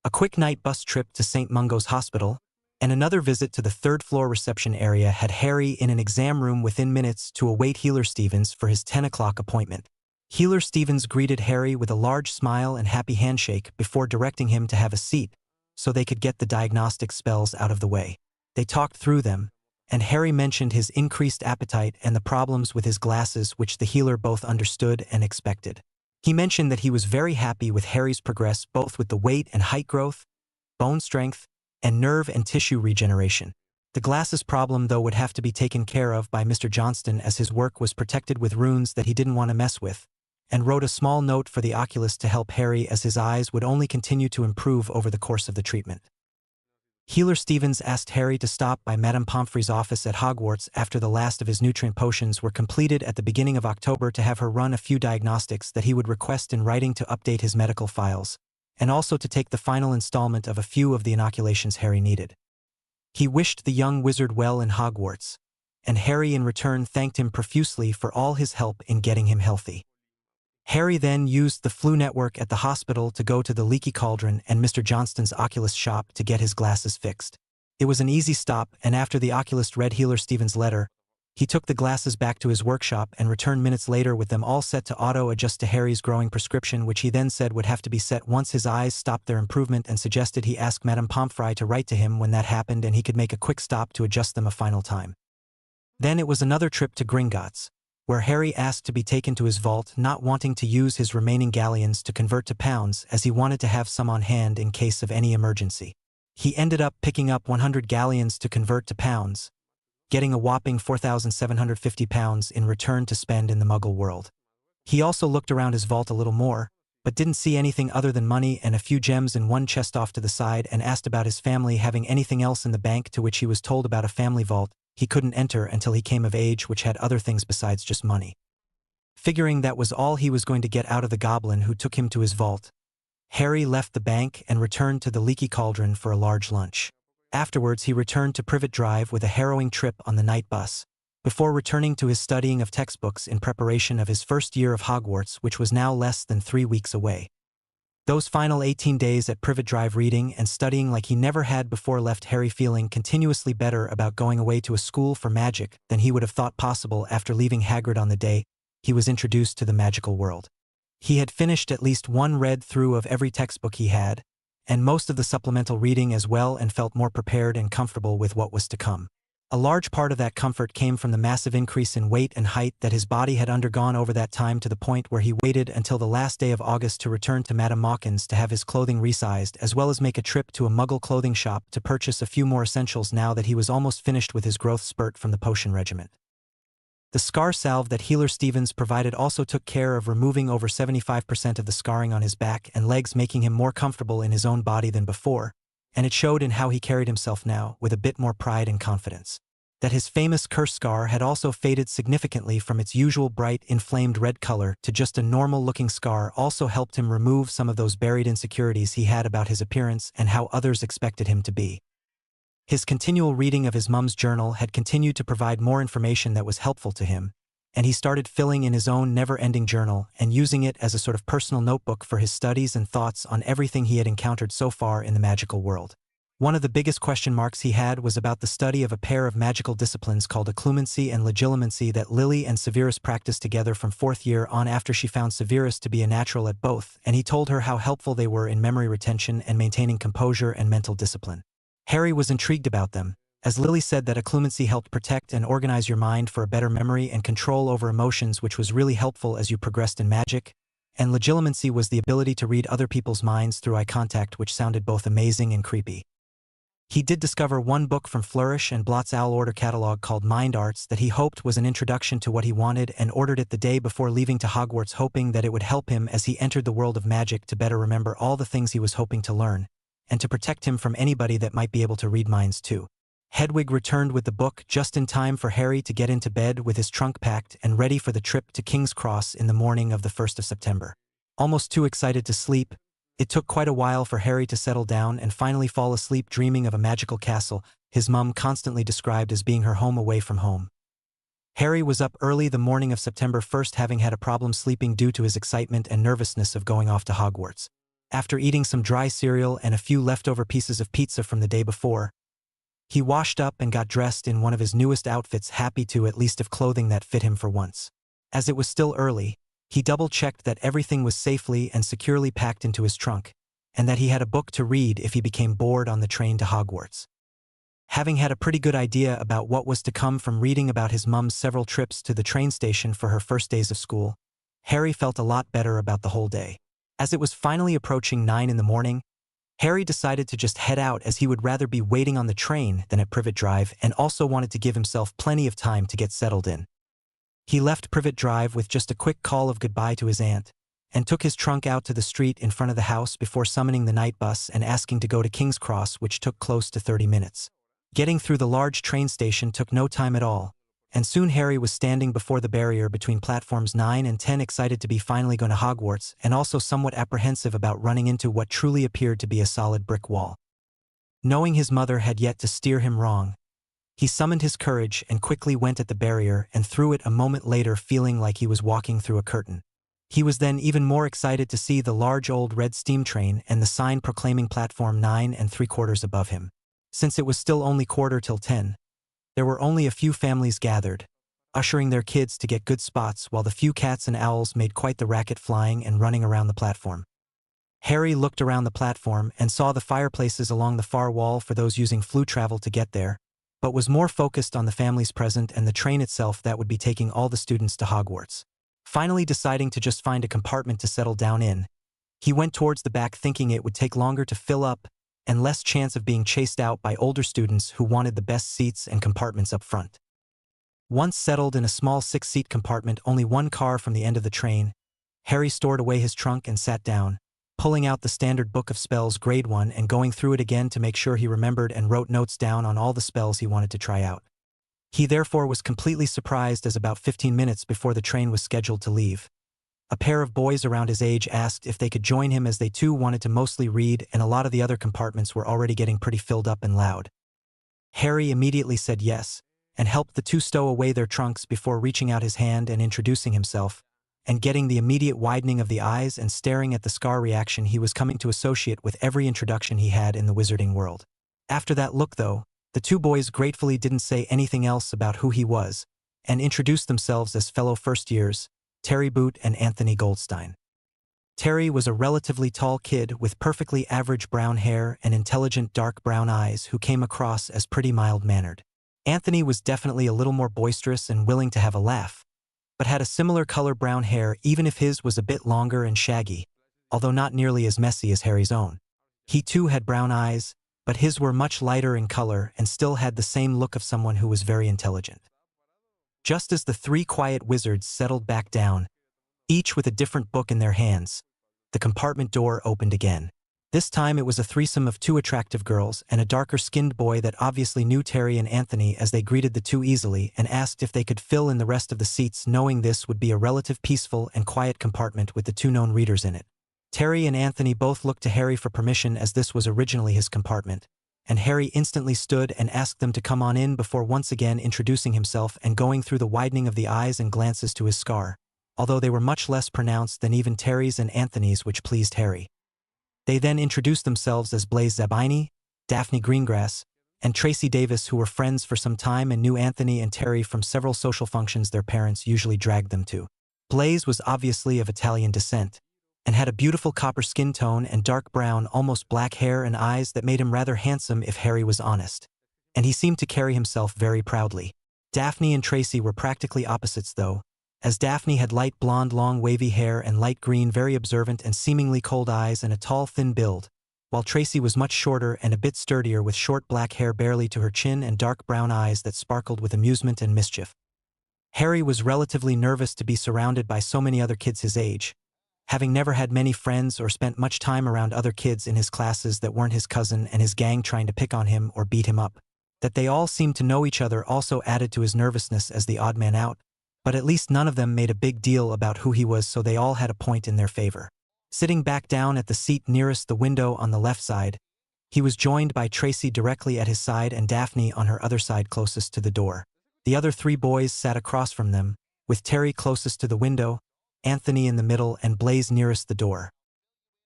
A quick night bus trip to St. Mungo's Hospital and another visit to the third-floor reception area had Harry in an exam room within minutes to await Healer Stevens for his 10 o'clock appointment. Healer Stevens greeted Harry with a large smile and happy handshake before directing him to have a seat so they could get the diagnostic spells out of the way. They talked through them, and Harry mentioned his increased appetite and the problems with his glasses, which the healer both understood and expected. He mentioned that he was very happy with Harry's progress both with the weight and height growth, bone strength, and nerve and tissue regeneration. The glasses problem, though, would have to be taken care of by Mr. Johnston, as his work was protected with runes that he didn't want to mess with, and wrote a small note for the oculist to help Harry, as his eyes would only continue to improve over the course of the treatment. Healer Stevens asked Harry to stop by Madame Pomfrey's office at Hogwarts after the last of his nutrient potions were completed at the beginning of October to have her run a few diagnostics that he would request in writing to update his medical files, and also to take the final installment of a few of the inoculations Harry needed. He wished the young wizard well in Hogwarts, and Harry in return thanked him profusely for all his help in getting him healthy. Harry then used the flu network at the hospital to go to the Leaky Cauldron and Mr. Johnston's oculist shop to get his glasses fixed. It was an easy stop, and after the oculist read Healer Stevens' letter, he took the glasses back to his workshop and returned minutes later with them all set to auto-adjust to Harry's growing prescription, which he then said would have to be set once his eyes stopped their improvement, and suggested he ask Madame Pomfrey to write to him when that happened and he could make a quick stop to adjust them a final time. Then it was another trip to Gringotts, where Harry asked to be taken to his vault, not wanting to use his remaining galleons to convert to pounds, as he wanted to have some on hand in case of any emergency. He ended up picking up 100 galleons to convert to pounds, getting a whopping 4,750 pounds in return to spend in the Muggle world. He also looked around his vault a little more, but didn't see anything other than money and a few gems in one chest off to the side, and asked about his family having anything else in the bank, to which he was told about a family vault he couldn't enter until he came of age, which had other things besides just money. Figuring that was all he was going to get out of the goblin who took him to his vault, Harry left the bank and returned to the Leaky Cauldron for a large lunch. Afterwards, he returned to Privet Drive with a harrowing trip on the night bus, before returning to his studying of textbooks in preparation of his first year of Hogwarts, which was now less than 3 weeks away. Those final 18 days at Privet Drive reading and studying like he never had before left Harry feeling continuously better about going away to a school for magic than he would have thought possible after leaving Hagrid on the day he was introduced to the magical world. He had finished at least one read-through of every textbook he had, and most of the supplemental reading as well, and felt more prepared and comfortable with what was to come. A large part of that comfort came from the massive increase in weight and height that his body had undergone over that time, to the point where he waited until the last day of August to return to Madame Mawkins to have his clothing resized, as well as make a trip to a Muggle clothing shop to purchase a few more essentials now that he was almost finished with his growth spurt from the potion regiment. The scar salve that Healer Stevens provided also took care of removing over 75% of the scarring on his back and legs, making him more comfortable in his own body than before, and it showed in how he carried himself now, with a bit more pride and confidence. That his famous curse scar had also faded significantly from its usual bright, inflamed red color to just a normal-looking scar also helped him remove some of those buried insecurities he had about his appearance and how others expected him to be. His continual reading of his mum's journal had continued to provide more information that was helpful to him, and he started filling in his own never-ending journal and using it as a sort of personal notebook for his studies and thoughts on everything he had encountered so far in the magical world. One of the biggest question marks he had was about the study of a pair of magical disciplines called occlumency and legilimency that Lily and Severus practiced together from 4th year on, after she found Severus to be a natural at both, and he told her how helpful they were in memory retention and maintaining composure and mental discipline. Harry was intrigued about them, as Lily said that occlumency helped protect and organize your mind for a better memory and control over emotions, which was really helpful as you progressed in magic, and legilimency was the ability to read other people's minds through eye contact, which sounded both amazing and creepy. He did discover one book from Flourish and Blot's Owl Order catalog called Mind Arts that he hoped was an introduction to what he wanted, and ordered it the day before leaving to Hogwarts, hoping that it would help him as he entered the world of magic to better remember all the things he was hoping to learn, and to protect him from anybody that might be able to read minds too. Hedwig returned with the book just in time for Harry to get into bed with his trunk packed and ready for the trip to King's Cross in the morning of the 1st of September. Almost too excited to sleep, it took quite a while for Harry to settle down and finally fall asleep dreaming of a magical castle his mum constantly described as being her home away from home. Harry was up early the morning of September 1st, having had a problem sleeping due to his excitement and nervousness of going off to Hogwarts. After eating some dry cereal and a few leftover pieces of pizza from the day before, He washed up and got dressed in one of his newest outfits, happy to at least have clothing that fit him for once. As it was still early, he double-checked that everything was safely and securely packed into his trunk, and that he had a book to read if he became bored on the train to Hogwarts. Having had a pretty good idea about what was to come from reading about his mum's several trips to the train station for her first days of school, Harry felt a lot better about the whole day. As it was finally approaching 9 in the morning, Harry decided to just head out as he would rather be waiting on the train than at Privet Drive and also wanted to give himself plenty of time to get settled in. He left Privet Drive with just a quick call of goodbye to his aunt, and took his trunk out to the street in front of the house before summoning the night bus and asking to go to King's Cross, which took close to 30 minutes. Getting through the large train station took no time at all, and soon Harry was standing before the barrier between platforms 9 and 10, excited to be finally going to Hogwarts and also somewhat apprehensive about running into what truly appeared to be a solid brick wall. Knowing his mother had yet to steer him wrong, he summoned his courage and quickly went at the barrier and through it a moment later, feeling like he was walking through a curtain. He was then even more excited to see the large old red steam train and the sign proclaiming platform 9 3/4 above him. Since it was still only 9:45, there were only a few families gathered, ushering their kids to get good spots while the few cats and owls made quite the racket flying and running around the platform. Harry looked around the platform and saw the fireplaces along the far wall for those using flu travel to get there, but was more focused on the families present and the train itself that would be taking all the students to Hogwarts. Finally deciding to just find a compartment to settle down in, he went towards the back, thinking it would take longer to fill up and less chance of being chased out by older students who wanted the best seats and compartments up front. Once settled in a small 6-seat compartment only one car from the end of the train, Harry stored away his trunk and sat down, pulling out the standard book of spells grade 1 and going through it again to make sure he remembered and wrote notes down on all the spells he wanted to try out. He therefore was completely surprised as about 15 minutes before the train was scheduled to leave, a pair of boys around his age asked if they could join him, as they too wanted to mostly read and a lot of the other compartments were already getting pretty filled up and loud. Harry immediately said yes, and helped the two stow away their trunks before reaching out his hand and introducing himself, and getting the immediate widening of the eyes and staring at the scar reaction he was coming to associate with every introduction he had in the wizarding world. After that look though, the two boys gratefully didn't say anything else about who he was, and introduced themselves as fellow first years, Terry Boot and Anthony Goldstein. Terry was a relatively tall kid with perfectly average brown hair and intelligent dark brown eyes who came across as pretty mild-mannered. Anthony was definitely a little more boisterous and willing to have a laugh, but had a similar color brown hair, even if his was a bit longer and shaggy, although not nearly as messy as Harry's own. He too had brown eyes, but his were much lighter in color and still had the same look of someone who was very intelligent. Just as the three quiet wizards settled back down, each with a different book in their hands, the compartment door opened again. This time it was a threesome of two attractive girls and a darker-skinned boy that obviously knew Terry and Anthony, as they greeted the two easily and asked if they could fill in the rest of the seats, knowing this would be a relative peaceful and quiet compartment with the two known readers in it. Terry and Anthony both looked to Harry for permission, as this was originally his compartment, and Harry instantly stood and asked them to come on in before once again introducing himself and going through the widening of the eyes and glances to his scar, although they were much less pronounced than even Terry's and Anthony's, which pleased Harry. They then introduced themselves as Blaise Zabini, Daphne Greengrass, and Tracy Davis, who were friends for some time and knew Anthony and Terry from several social functions their parents usually dragged them to. Blaise was obviously of Italian descent, and had a beautiful copper skin tone and dark brown, almost black hair and eyes that made him rather handsome if Harry was honest, and he seemed to carry himself very proudly. Daphne and Tracy were practically opposites though, as Daphne had light blonde long wavy hair and light green very observant and seemingly cold eyes and a tall thin build, while Tracy was much shorter and a bit sturdier with short black hair barely to her chin and dark brown eyes that sparkled with amusement and mischief. Harry was relatively nervous to be surrounded by so many other kids his age, having never had many friends or spent much time around other kids in his classes that weren't his cousin and his gang trying to pick on him or beat him up. That they all seemed to know each other also added to his nervousness as the odd man out, but at least none of them made a big deal about who he was, so they all had a point in their favor. Sitting back down at the seat nearest the window on the left side, he was joined by Tracy directly at his side and Daphne on her other side closest to the door. The other three boys sat across from them, with Terry closest to the window, Anthony in the middle and Blaise nearest the door.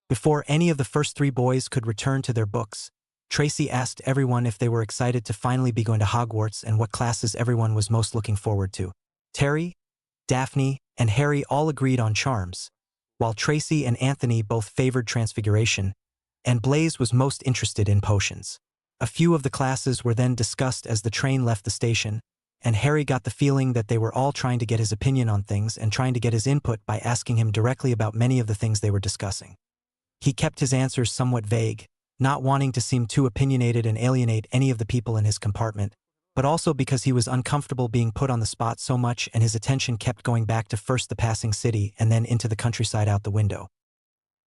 Before any of the first three boys could return to their books, Tracy asked everyone if they were excited to finally be going to Hogwarts and what classes everyone was most looking forward to. Terry, Daphne, and Harry all agreed on charms, while Tracy and Anthony both favored transfiguration, and Blaise was most interested in potions. A few of the classes were then discussed as the train left the station, and Harry got the feeling that they were all trying to get his opinion on things and trying to get his input by asking him directly about many of the things they were discussing. He kept his answers somewhat vague, not wanting to seem too opinionated and alienate any of the people in his compartment, but also because he was uncomfortable being put on the spot so much and his attention kept going back to first the passing city and then into the countryside out the window.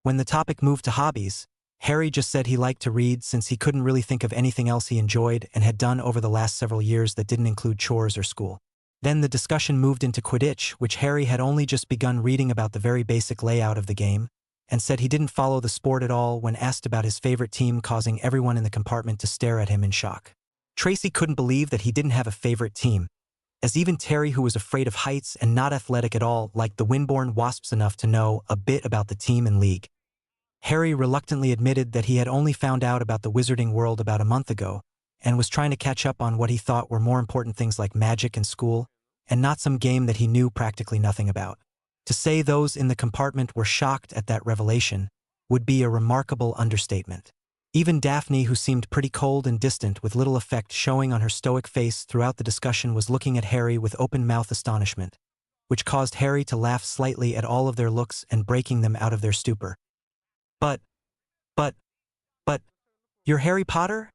When the topic moved to hobbies, Harry just said he liked to read since he couldn't really think of anything else he enjoyed and had done over the last several years that didn't include chores or school. Then the discussion moved into Quidditch, which Harry had only just begun reading about the very basic layout of the game, and said he didn't follow the sport at all when asked about his favorite team, causing everyone in the compartment to stare at him in shock. Tracy couldn't believe that he didn't have a favorite team, as even Terry, who was afraid of heights and not athletic at all, liked the Windborne Wasps enough to know a bit about the team and league. Harry reluctantly admitted that he had only found out about the Wizarding World about a month ago, and was trying to catch up on what he thought were more important things like magic and school, and not some game that he knew practically nothing about. To say those in the compartment were shocked at that revelation would be a remarkable understatement. Even Daphne, who seemed pretty cold and distant with little effect showing on her stoic face throughout the discussion, was looking at Harry with open-mouthed astonishment, which caused Harry to laugh slightly at all of their looks and breaking them out of their stupor. But, you're Harry Potter?"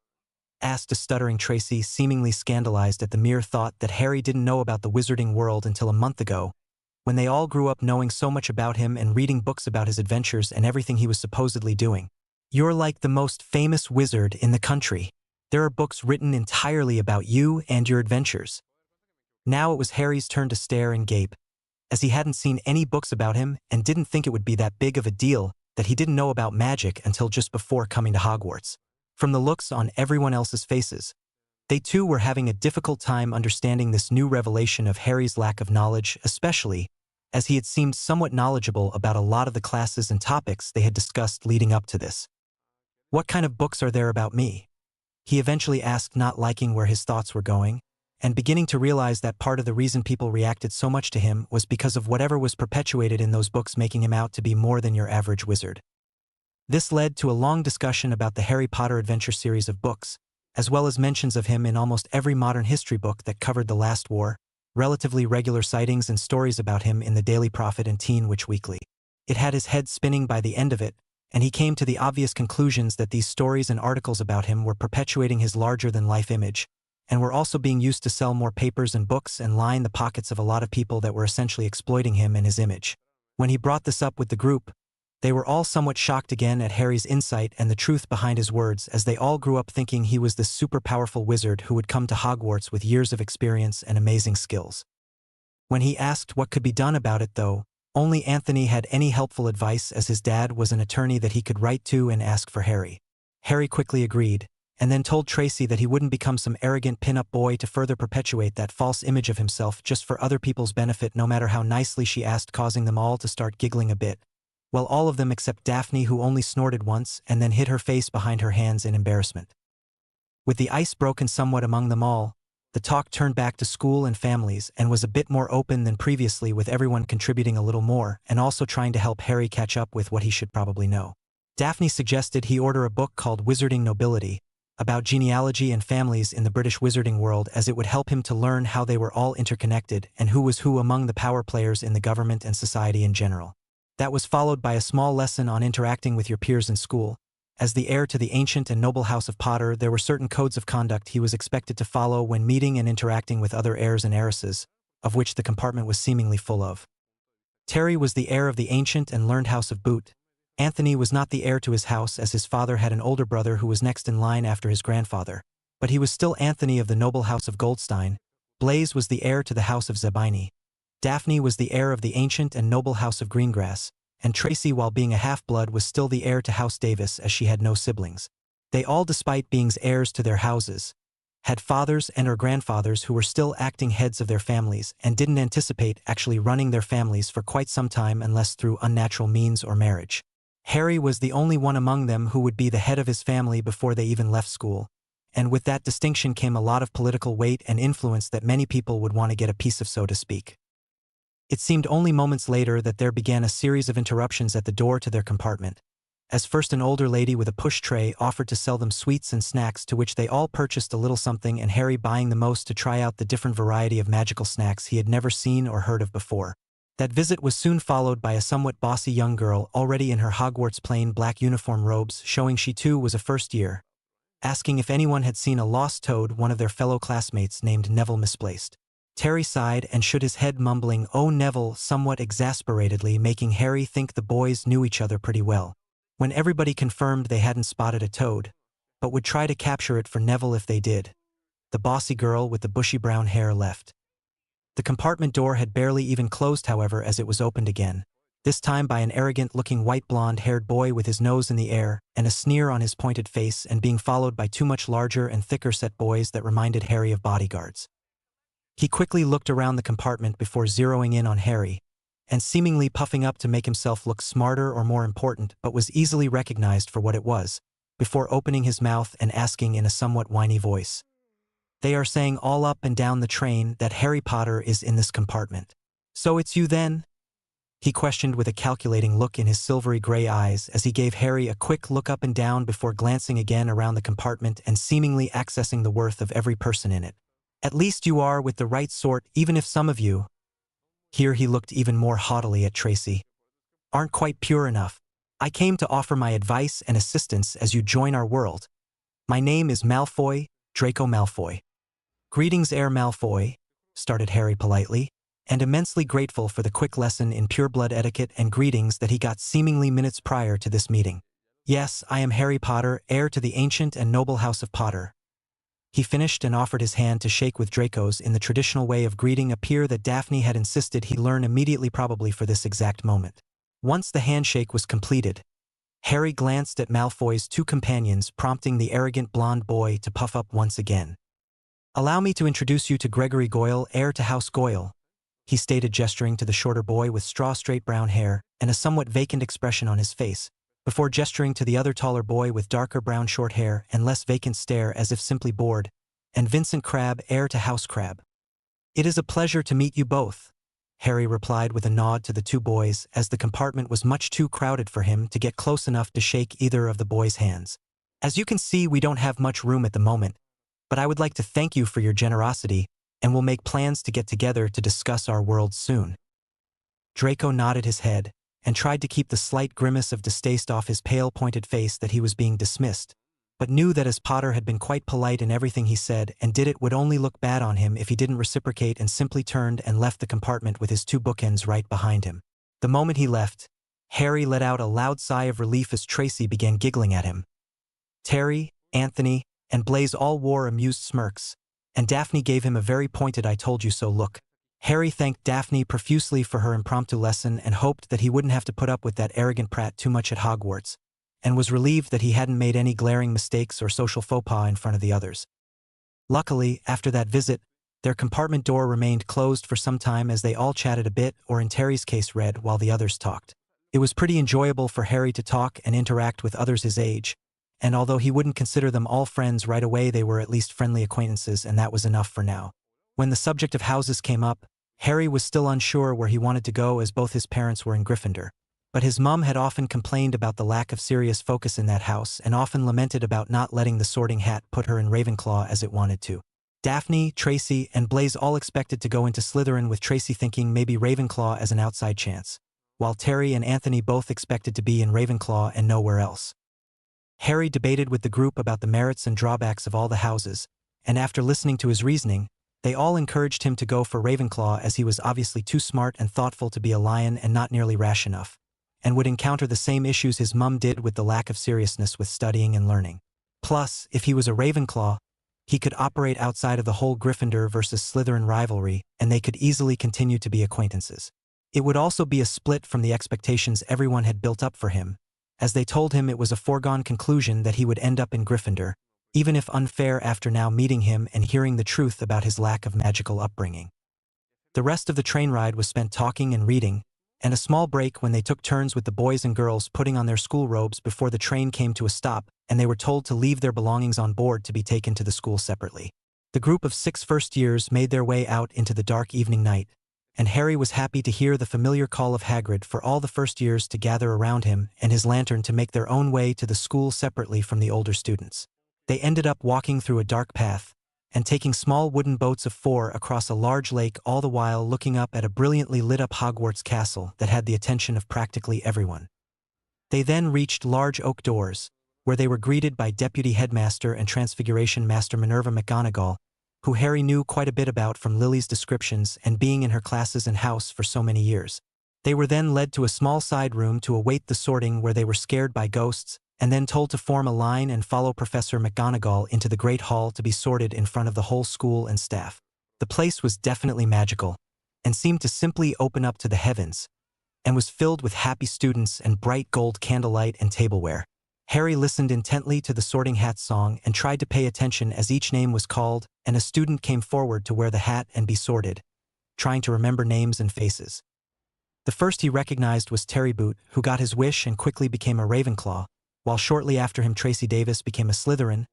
asked a stuttering Tracy, seemingly scandalized at the mere thought that Harry didn't know about the Wizarding World until a month ago, when they all grew up knowing so much about him and reading books about his adventures and everything he was supposedly doing. "You're like the most famous wizard in the country. There are books written entirely about you and your adventures." Now it was Harry's turn to stare and gape, as he hadn't seen any books about him and didn't think it would be that big of a deal that he didn't know about magic until just before coming to Hogwarts. From the looks on everyone else's faces, they too were having a difficult time understanding this new revelation of Harry's lack of knowledge, especially as he had seemed somewhat knowledgeable about a lot of the classes and topics they had discussed leading up to this. "What kind of books are there about me?" he eventually asked, not liking where his thoughts were going, and beginning to realize that part of the reason people reacted so much to him was because of whatever was perpetuated in those books, making him out to be more than your average wizard. This led to a long discussion about the Harry Potter adventure series of books, as well as mentions of him in almost every modern history book that covered the last war, relatively regular sightings and stories about him in the Daily Prophet and Teen Witch Weekly. It had his head spinning by the end of it, and he came to the obvious conclusions that these stories and articles about him were perpetuating his larger-than-life image, and were also being used to sell more papers and books and line the pockets of a lot of people that were essentially exploiting him and his image. When he brought this up with the group, they were all somewhat shocked again at Harry's insight and the truth behind his words, as they all grew up thinking he was this super powerful wizard who would come to Hogwarts with years of experience and amazing skills. When he asked what could be done about it, though, only Anthony had any helpful advice, as his dad was an attorney that he could write to and ask for Harry. Harry quickly agreed, and then told Tracy that he wouldn't become some arrogant pin-up boy to further perpetuate that false image of himself just for other people's benefit, no matter how nicely she asked, causing them all to start giggling a bit. Well, all of them except Daphne, who only snorted once and then hid her face behind her hands in embarrassment. With the ice broken somewhat among them all, the talk turned back to school and families and was a bit more open than previously, with everyone contributing a little more and also trying to help Harry catch up with what he should probably know. Daphne suggested he order a book called Wizarding Nobility, about genealogy and families in the British wizarding world, as it would help him to learn how they were all interconnected and who was who among the power players in the government and society in general. That was followed by a small lesson on interacting with your peers in school. As the heir to the ancient and noble House of Potter, there were certain codes of conduct he was expected to follow when meeting and interacting with other heirs and heiresses, of which the compartment was seemingly full of. Terry was the heir of the ancient and learned House of Boot. Anthony was not the heir to his house, as his father had an older brother who was next in line after his grandfather, but he was still Anthony of the noble House of Goldstein. Blaise was the heir to the House of Zabini. Daphne was the heir of the ancient and noble House of Greengrass, and Tracy, while being a half-blood, was still the heir to House Davis, as she had no siblings. They all, despite being heirs to their houses, had fathers and or grandfathers who were still acting heads of their families and didn't anticipate actually running their families for quite some time unless through unnatural means or marriage. Harry was the only one among them who would be the head of his family before they even left school, and with that distinction came a lot of political weight and influence that many people would want to get a piece of, so to speak. It seemed only moments later that there began a series of interruptions at the door to their compartment, as first an older lady with a push tray offered to sell them sweets and snacks, to which they all purchased a little something, and Harry buying the most to try out the different variety of magical snacks he had never seen or heard of before. That visit was soon followed by a somewhat bossy young girl already in her Hogwarts plain black uniform robes, showing she too was a first year, asking if anyone had seen a lost toad, one of their fellow classmates named Neville Misplaced. Terry sighed and shook his head, mumbling, "Oh, Neville," somewhat exasperatedly, making Harry think the boys knew each other pretty well, when everybody confirmed they hadn't spotted a toad, but would try to capture it for Neville if they did. The bossy girl with the bushy brown hair left. The compartment door had barely even closed, however, as it was opened again, this time by an arrogant-looking white blonde-haired boy with his nose in the air and a sneer on his pointed face, and being followed by two much larger and thicker-set boys that reminded Harry of bodyguards. He quickly looked around the compartment before zeroing in on Harry, and seemingly puffing up to make himself look smarter or more important, but was easily recognized for what it was, before opening his mouth and asking in a somewhat whiny voice, "They are saying all up and down the train that Harry Potter is in this compartment. So it's you then?" he questioned with a calculating look in his silvery gray eyes as he gave Harry a quick look up and down before glancing again around the compartment and seemingly accessing the worth of every person in it. "At least you are with the right sort, even if some of you," here he looked even more haughtily at Tracy, "aren't quite pure enough. I came to offer my advice and assistance as you join our world. My name is Malfoy, Draco Malfoy." "Greetings, Heir Malfoy," started Harry politely, and immensely grateful for the quick lesson in pureblood etiquette and greetings that he got seemingly minutes prior to this meeting. "Yes, I am Harry Potter, heir to the ancient and noble house of Potter," he finished, and offered his hand to shake with Draco's in the traditional way of greeting, a peer that Daphne had insisted he learn immediately, probably for this exact moment. Once the handshake was completed, Harry glanced at Malfoy's two companions, prompting the arrogant blonde boy to puff up once again. "Allow me to introduce you to Gregory Goyle, heir to House Goyle," he stated, gesturing to the shorter boy with straw-straight brown hair and a somewhat vacant expression on his face, before gesturing to the other taller boy with darker brown short hair and less vacant stare, as if simply bored, "and Vincent Crabbe, heir to House Crabbe." "It is a pleasure to meet you both," Harry replied with a nod to the two boys, as the compartment was much too crowded for him to get close enough to shake either of the boys' hands. "As you can see, we don't have much room at the moment, but I would like to thank you for your generosity, and we'll make plans to get together to discuss our world soon." Draco nodded his head, and tried to keep the slight grimace of distaste off his pale, pointed face that he was being dismissed, but knew that as Potter had been quite polite in everything he said and did, it would only look bad on him if he didn't reciprocate, and simply turned and left the compartment with his two bookends right behind him. The moment he left, Harry let out a loud sigh of relief as Tracy began giggling at him. Terry, Anthony, and Blaise all wore amused smirks, and Daphne gave him a very pointed "I told you so" look. Harry thanked Daphne profusely for her impromptu lesson and hoped that he wouldn't have to put up with that arrogant prat too much at Hogwarts, and was relieved that he hadn't made any glaring mistakes or social faux pas in front of the others. Luckily, after that visit, their compartment door remained closed for some time as they all chatted a bit, or in Terry's case read, while the others talked. It was pretty enjoyable for Harry to talk and interact with others his age, and although he wouldn't consider them all friends right away, they were at least friendly acquaintances, and that was enough for now. When the subject of houses came up, Harry was still unsure where he wanted to go, as both his parents were in Gryffindor, but his mum had often complained about the lack of serious focus in that house and often lamented about not letting the Sorting Hat put her in Ravenclaw as it wanted to. Daphne, Tracy, and Blaise all expected to go into Slytherin, with Tracy thinking maybe Ravenclaw as an outside chance, while Terry and Anthony both expected to be in Ravenclaw and nowhere else. Harry debated with the group about the merits and drawbacks of all the houses, and after listening to his reasoning, they all encouraged him to go for Ravenclaw, as he was obviously too smart and thoughtful to be a lion and not nearly rash enough, and would encounter the same issues his mum did with the lack of seriousness with studying and learning. Plus, if he was a Ravenclaw, he could operate outside of the whole Gryffindor versus Slytherin rivalry, and they could easily continue to be acquaintances. It would also be a split from the expectations everyone had built up for him, as they told him it was a foregone conclusion that he would end up in Gryffindor, even if unfair after now meeting him and hearing the truth about his lack of magical upbringing. The rest of the train ride was spent talking and reading, and a small break when they took turns with the boys and girls putting on their school robes before the train came to a stop and they were told to leave their belongings on board to be taken to the school separately. The group of 6 first-years made their way out into the dark evening night, and Harry was happy to hear the familiar call of Hagrid for all the first-years to gather around him and his lantern to make their own way to the school separately from the older students. They ended up walking through a dark path and taking small wooden boats of 4 across a large lake, all the while looking up at a brilliantly lit-up Hogwarts castle that had the attention of practically everyone. They then reached large oak doors, where they were greeted by Deputy Headmaster and Transfiguration Master Minerva McGonagall, who Harry knew quite a bit about from Lily's descriptions and being in her classes and house for so many years. They were then led to a small side room to await the sorting, where they were scared by ghosts, and then told to form a line and follow Professor McGonagall into the Great Hall to be sorted in front of the whole school and staff. The place was definitely magical, and seemed to simply open up to the heavens, and was filled with happy students and bright gold candlelight and tableware. Harry listened intently to the Sorting Hat song and tried to pay attention as each name was called, and a student came forward to wear the hat and be sorted, trying to remember names and faces. The first he recognized was Terry Boot, who got his wish and quickly became a Ravenclaw, while shortly after him Tracy Davis became a Slytherin.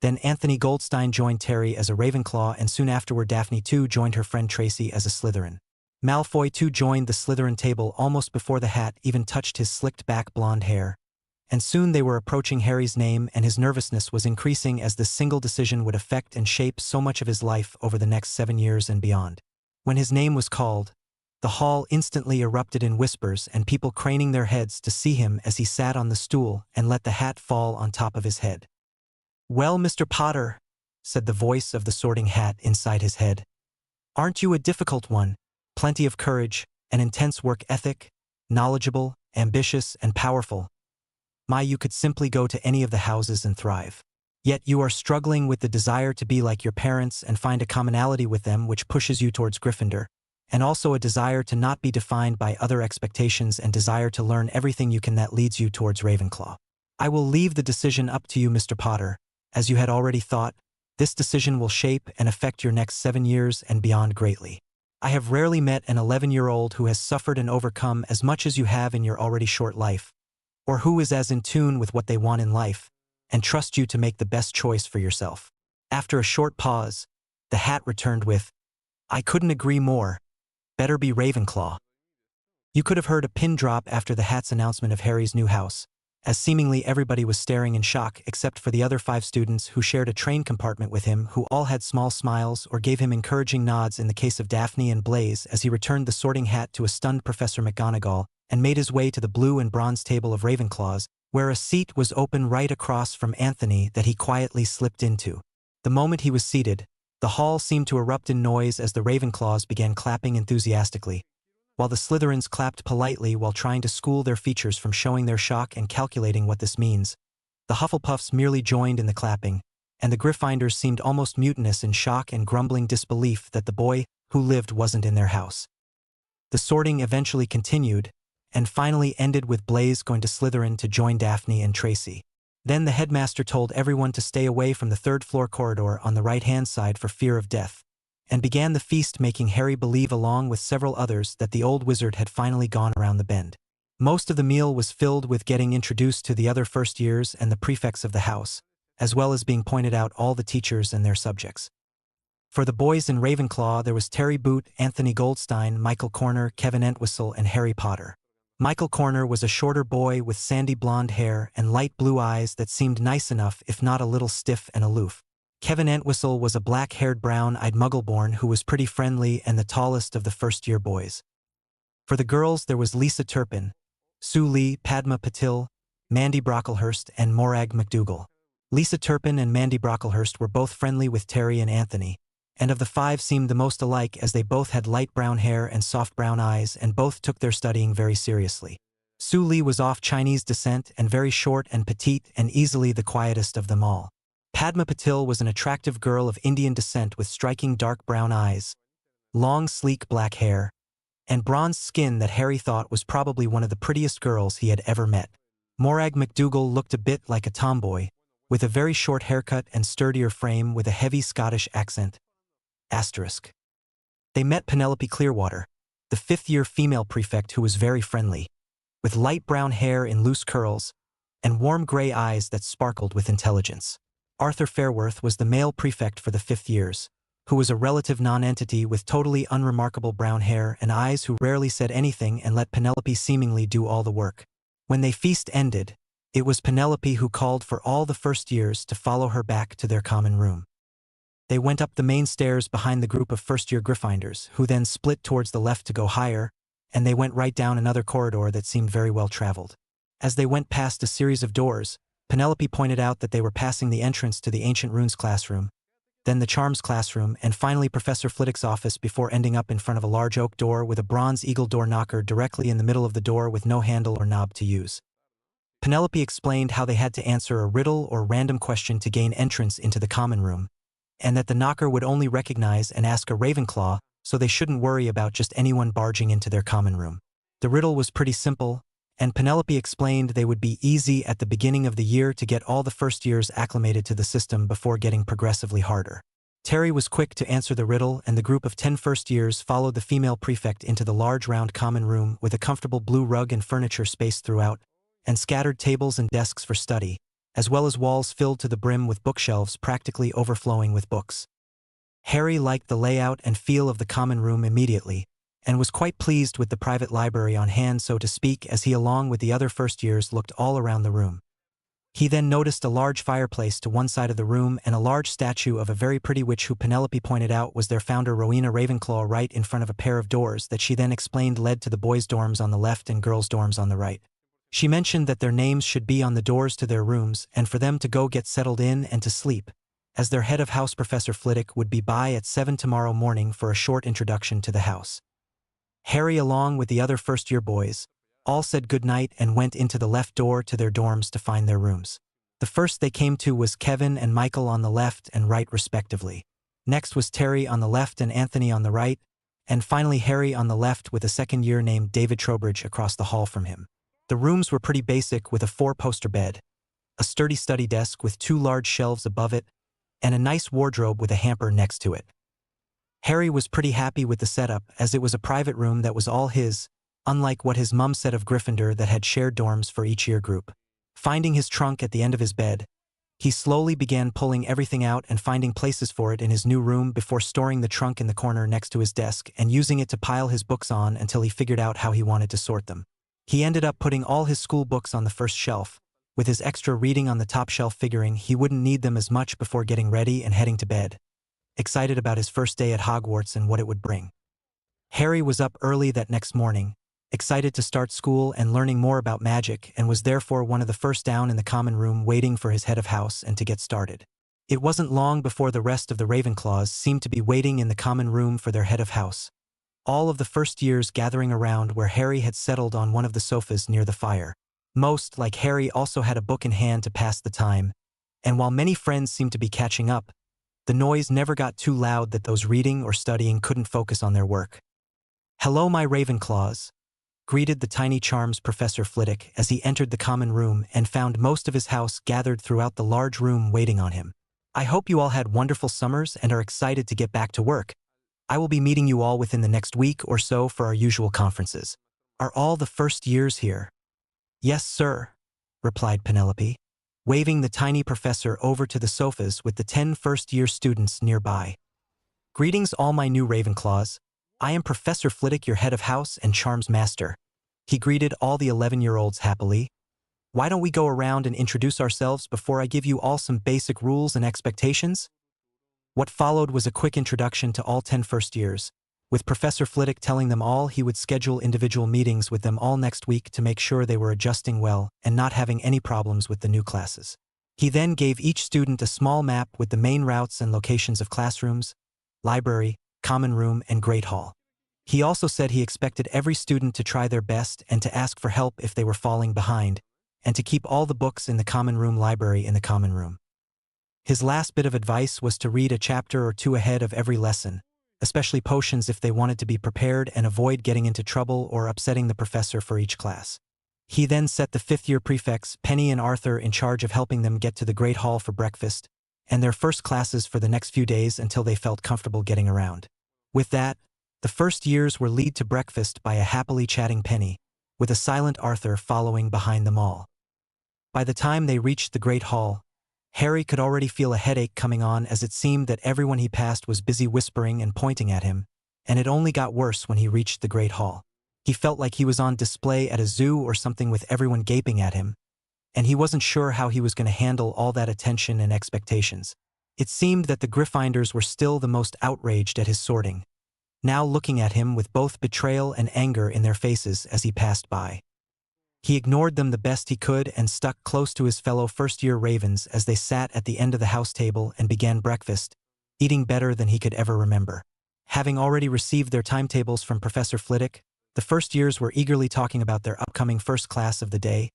Then Anthony Goldstein joined Terry as a Ravenclaw, and soon afterward Daphne too joined her friend Tracy as a Slytherin. Malfoy too joined the Slytherin table almost before the hat even touched his slicked-back blonde hair. And soon they were approaching Harry's name, and his nervousness was increasing as this single decision would affect and shape so much of his life over the next 7 years and beyond. When his name was called, the hall instantly erupted in whispers and people craning their heads to see him as he sat on the stool and let the hat fall on top of his head. "Well, Mr. Potter," said the voice of the Sorting Hat inside his head. "Aren't you a difficult one? Plenty of courage, an intense work ethic, knowledgeable, ambitious, and powerful. My, you could simply go to any of the houses and thrive. Yet you are struggling with the desire to be like your parents and find a commonality with them which pushes you towards Gryffindor, and also a desire to not be defined by other expectations and desire to learn everything you can that leads you towards Ravenclaw. I will leave the decision up to you, Mr. Potter. As you had already thought, this decision will shape and affect your next 7 years and beyond greatly. I have rarely met an 11-year-old who has suffered and overcome as much as you have in your already short life, or who is as in tune with what they want in life, and trust you to make the best choice for yourself." After a short pause, the hat returned with, "I couldn't agree more. Better be Ravenclaw." You could have heard a pin drop after the hat's announcement of Harry's new house, as seemingly everybody was staring in shock except for the other 5 students who shared a train compartment with him, who all had small smiles or gave him encouraging nods in the case of Daphne and Blaise as he returned the Sorting Hat to a stunned Professor McGonagall and made his way to the blue and bronze table of Ravenclaws, where a seat was open right across from Anthony that he quietly slipped into. The moment he was seated, the hall seemed to erupt in noise as the Ravenclaws began clapping enthusiastically, while the Slytherins clapped politely while trying to school their features from showing their shock and calculating what this means. The Hufflepuffs merely joined in the clapping, and the Gryffindors seemed almost mutinous in shock and grumbling disbelief that the boy who lived wasn't in their house. The sorting eventually continued, and finally ended with Blaise going to Slytherin to join Daphne and Tracy. Then the headmaster told everyone to stay away from the 3rd-floor corridor on the right-hand side for fear of death, and began the feast, making Harry believe along with several others that the old wizard had finally gone around the bend. Most of the meal was filled with getting introduced to the other first years and the prefects of the house, as well as being pointed out all the teachers and their subjects. For the boys in Ravenclaw there was Terry Boot, Anthony Goldstein, Michael Corner, Kevin Entwistle, and Harry Potter. Michael Corner was a shorter boy with sandy blonde hair and light blue eyes that seemed nice enough if not a little stiff and aloof. Kevin Entwistle was a black-haired brown-eyed muggle-born who was pretty friendly and the tallest of the first-year boys. For the girls there was Lisa Turpin, Sue Lee, Padma Patil, Mandy Brocklehurst, and Morag McDougal. Lisa Turpin and Mandy Brocklehurst were both friendly with Terry and Anthony, and of the 5 seemed the most alike as they both had light brown hair and soft brown eyes and both took their studying very seriously. Sue Lee was of Chinese descent and very short and petite and easily the quietest of them all. Padma Patil was an attractive girl of Indian descent with striking dark brown eyes, long sleek black hair, and bronzed skin that Harry thought was probably one of the prettiest girls he had ever met. Morag McDougal looked a bit like a tomboy, with a very short haircut and sturdier frame with a heavy Scottish accent. Asterisk. They met Penelope Clearwater, the fifth-year female prefect who was very friendly, with light brown hair in loose curls and warm gray eyes that sparkled with intelligence. Arthur Fairworth was the male prefect for the 5th years, who was a relative non-entity with totally unremarkable brown hair and eyes who rarely said anything and let Penelope seemingly do all the work. When they feast ended, it was Penelope who called for all the first years to follow her back to their common room. They went up the main stairs behind the group of first-year Gryffindors, who then split towards the left to go higher, and they went right down another corridor that seemed very well traveled. As they went past a series of doors, Penelope pointed out that they were passing the entrance to the Ancient Runes classroom, then the Charms classroom, and finally Professor Flitwick's office before ending up in front of a large oak door with a bronze eagle door knocker directly in the middle of the door with no handle or knob to use. Penelope explained how they had to answer a riddle or random question to gain entrance into the common room, and that the knocker would only recognize and ask a Ravenclaw, so they shouldn't worry about just anyone barging into their common room. The riddle was pretty simple, and Penelope explained they would be easy at the beginning of the year to get all the first years acclimated to the system before getting progressively harder. Terry was quick to answer the riddle, and the group of 10 first years followed the female prefect into the large round common room with a comfortable blue rug and furniture spaced throughout, and scattered tables and desks for study, as well as walls filled to the brim with bookshelves practically overflowing with books. Harry liked the layout and feel of the common room immediately, and was quite pleased with the private library on hand, so to speak, as he along with the other first years looked all around the room. He then noticed a large fireplace to one side of the room and a large statue of a very pretty witch who Penelope pointed out was their founder Rowena Ravenclaw right in front of a pair of doors that she then explained led to the boys' dorms on the left and girls' dorms on the right. She mentioned that their names should be on the doors to their rooms and for them to go get settled in and to sleep, as their head of house Professor Flitwick would be by at 7 tomorrow morning for a short introduction to the house. Harry, along with the other first-year boys, all said goodnight and went into the left door to their dorms to find their rooms. The first they came to was Kevin and Michael on the left and right respectively. Next was Terry on the left and Anthony on the right, and finally Harry on the left with a second-year named David Trowbridge across the hall from him. The rooms were pretty basic with a 4-poster bed, a sturdy study desk with 2 large shelves above it, and a nice wardrobe with a hamper next to it. Harry was pretty happy with the setup as it was a private room that was all his, unlike what his mum said of Gryffindor that had shared dorms for each year group. Finding his trunk at the end of his bed, he slowly began pulling everything out and finding places for it in his new room before storing the trunk in the corner next to his desk and using it to pile his books on until he figured out how he wanted to sort them. He ended up putting all his school books on the first shelf, with his extra reading on the top shelf, figuring he wouldn't need them as much before getting ready and heading to bed, excited about his first day at Hogwarts and what it would bring. Harry was up early that next morning, excited to start school and learning more about magic, and was therefore one of the first down in the common room waiting for his head of house and to get started. It wasn't long before the rest of the Ravenclaws seemed to be waiting in the common room for their head of house, all of the first years gathering around where Harry had settled on one of the sofas near the fire. Most, like Harry, also had a book in hand to pass the time, and while many friends seemed to be catching up, the noise never got too loud that those reading or studying couldn't focus on their work. "Hello, my Ravenclaws," greeted the tiny Charms Professor Flitwick as he entered the common room and found most of his house gathered throughout the large room waiting on him. "I hope you all had wonderful summers and are excited to get back to work. I will be meeting you all within the next week or so for our usual conferences. Are all the first years here?" "Yes, sir," replied Penelope, waving the tiny professor over to the sofas with the 10 first-year students nearby. "Greetings all my new Ravenclaws. I am Professor Flitwick, your head of house and charms master." He greeted all the 11-year-olds happily. "Why don't we go around and introduce ourselves before I give you all some basic rules and expectations?" What followed was a quick introduction to all 10 first years, with Professor Flitwick telling them all he would schedule individual meetings with them all next week to make sure they were adjusting well and not having any problems with the new classes. He then gave each student a small map with the main routes and locations of classrooms, library, common room, and great hall. He also said he expected every student to try their best and to ask for help if they were falling behind, and to keep all the books in the common room library in the common room. His last bit of advice was to read a chapter or 2 ahead of every lesson, especially potions if they wanted to be prepared and avoid getting into trouble or upsetting the professor for each class. He then set the 5th-year prefects, Penny and Arthur, in charge of helping them get to the Great Hall for breakfast and their first classes for the next few days until they felt comfortable getting around. With that, The first years were led to breakfast by a happily chatting Penny, with a silent Arthur following behind them all. By the time they reached the Great Hall, Harry could already feel a headache coming on, as it seemed that everyone he passed was busy whispering and pointing at him, and it only got worse when he reached the Great Hall. He felt like he was on display at a zoo or something, with everyone gaping at him, and he wasn't sure how he was going to handle all that attention and expectations. It seemed that the Gryffindors were still the most outraged at his sorting, now looking at him with both betrayal and anger in their faces as he passed by. He ignored them the best he could and stuck close to his fellow first-year Ravens as they sat at the end of the house table and began breakfast, eating better than he could ever remember. Having already received their timetables from Professor Flitwick, the first years were eagerly talking about their upcoming first class of the day,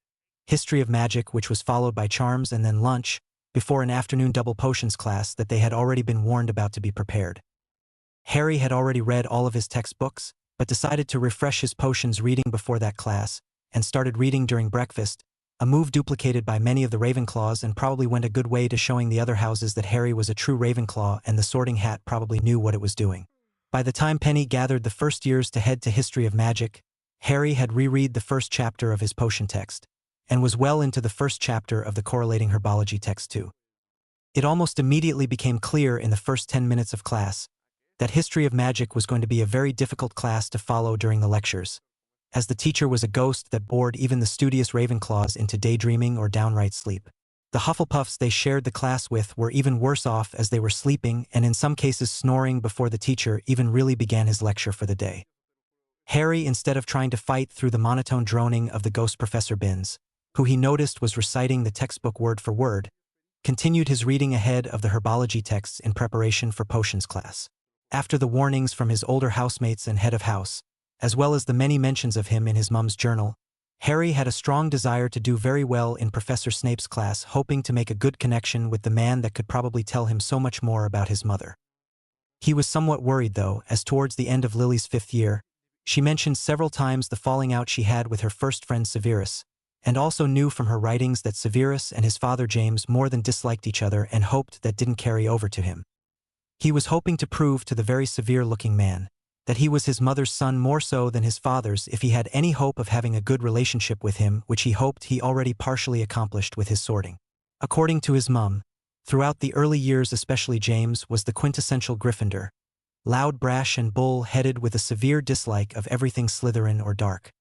History of Magic, which was followed by Charms, and then lunch, before an afternoon double potions class that they had already been warned about to be prepared. Harry had already read all of his textbooks, but decided to refresh his potions reading before that class, and started reading during breakfast, a move duplicated by many of the Ravenclaws and probably went a good way to showing the other houses that Harry was a true Ravenclaw, and the Sorting Hat probably knew what it was doing. By the time Penny gathered the first years to head to History of Magic, Harry had reread the first chapter of his potion text, and was well into the first chapter of the correlating herbology text too. It almost immediately became clear in the first 10 minutes of class that History of Magic was going to be a very difficult class to follow during the lectures, as the teacher was a ghost that bored even the studious Ravenclaws into daydreaming or downright sleep. The Hufflepuffs they shared the class with were even worse off, as they were sleeping and in some cases snoring before the teacher even really began his lecture for the day. Harry, instead of trying to fight through the monotone droning of the ghost Professor Binns, who he noticed was reciting the textbook word for word, continued his reading ahead of the herbology texts in preparation for potions class. After the warnings from his older housemates and head of house, as well as the many mentions of him in his mum's journal, Harry had a strong desire to do very well in Professor Snape's class, hoping to make a good connection with the man that could probably tell him so much more about his mother. He was somewhat worried, though, as towards the end of Lily's 5th year, she mentioned several times the falling out she had with her first friend Severus, and also knew from her writings that Severus and his father James more than disliked each other and hoped that didn't carry over to him. He was hoping to prove to the very severe-looking man that he was his mother's son more so than his father's if he had any hope of having a good relationship with him, which he hoped he already partially accomplished with his sorting. According to his mum, throughout the early years especially James was the quintessential Gryffindor, loud, brash, and bull-headed, with a severe dislike of everything Slytherin or dark.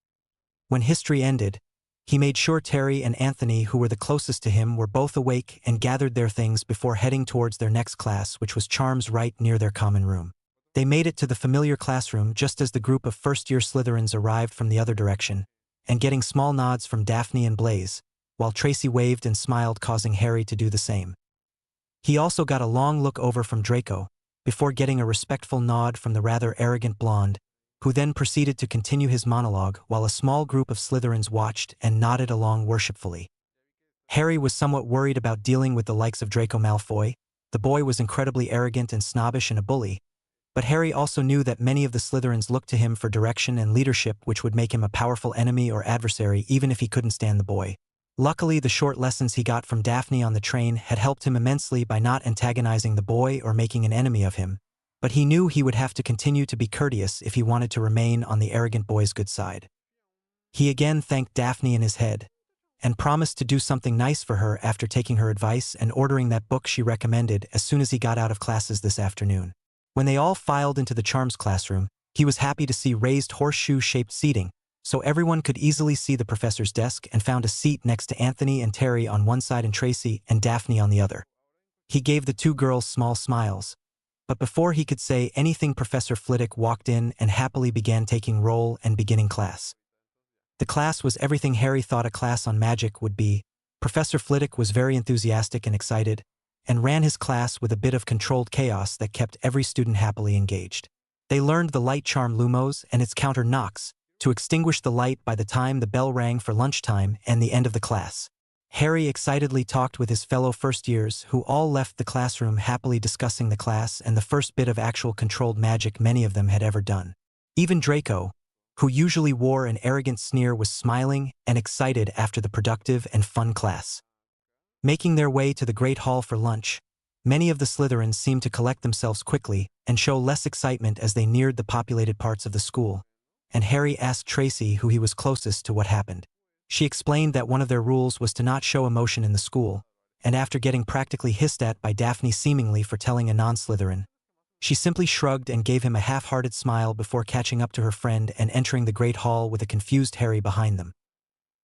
When history ended, he made sure Terry and Anthony, who were the closest to him, were both awake and gathered their things before heading towards their next class, which was Charms, right near their common room. They made it to the familiar classroom just as the group of first-year Slytherins arrived from the other direction, and getting small nods from Daphne and Blaise, while Tracy waved and smiled, causing Harry to do the same. He also got a long look over from Draco, before getting a respectful nod from the rather arrogant blonde, who then proceeded to continue his monologue while a small group of Slytherins watched and nodded along worshipfully. Harry was somewhat worried about dealing with the likes of Draco Malfoy. The boy was incredibly arrogant and snobbish and a bully, but Harry also knew that many of the Slytherins looked to him for direction and leadership, which would make him a powerful enemy or adversary even if he couldn't stand the boy. Luckily, the short lessons he got from Daphne on the train had helped him immensely by not antagonizing the boy or making an enemy of him, but he knew he would have to continue to be courteous if he wanted to remain on the arrogant boy's good side. He again thanked Daphne in his head, and promised to do something nice for her after taking her advice and ordering that book she recommended as soon as he got out of classes this afternoon. When they all filed into the Charms classroom, he was happy to see raised horseshoe-shaped seating, so everyone could easily see the professor's desk, and found a seat next to Anthony and Terry on one side and Tracy and Daphne on the other. He gave the two girls small smiles, but before he could say anything, Professor Flitwick walked in and happily began taking roll and beginning class. The class was everything Harry thought a class on magic would be. Professor Flitwick was very enthusiastic and excited, and ran his class with a bit of controlled chaos that kept every student happily engaged. They learned the light charm Lumos and its counter knocks to extinguish the light by the time the bell rang for lunchtime and the end of the class. Harry excitedly talked with his fellow first-years, who all left the classroom happily discussing the class and the first bit of actual controlled magic many of them had ever done. Even Draco, who usually wore an arrogant sneer, was smiling and excited after the productive and fun class. Making their way to the Great Hall for lunch, Many of the Slytherins seemed to collect themselves quickly and show less excitement as they neared the populated parts of the school, and Harry asked Tracy who he was closest to what happened. She explained that one of their rules was to not show emotion in the school, and after getting practically hissed at by Daphne seemingly for telling a non-Slytherin, she simply shrugged and gave him a half-hearted smile before catching up to her friend and entering the Great Hall with a confused Harry behind them.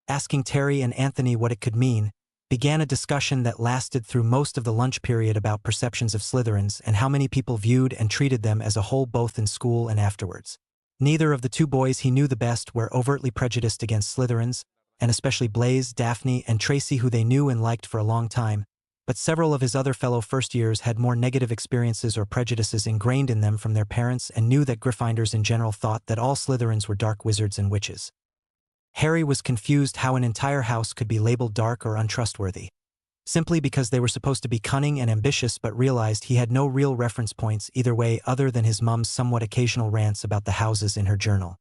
Asking Terry and Anthony what it could mean, began a discussion that lasted through most of the lunch period about perceptions of Slytherins and how many people viewed and treated them as a whole both in school and afterwards. Neither of the two boys he knew the best were overtly prejudiced against Slytherins, and especially Blaise, Daphne, and Tracy who they knew and liked for a long time, but several of his other fellow first-years had more negative experiences or prejudices ingrained in them from their parents and knew that Gryffindors in general thought that all Slytherins were dark wizards and witches. Harry was confused how an entire house could be labeled dark or untrustworthy, simply because they were supposed to be cunning and ambitious, but realized he had no real reference points either way other than his mom's somewhat occasional rants about the houses in her journal.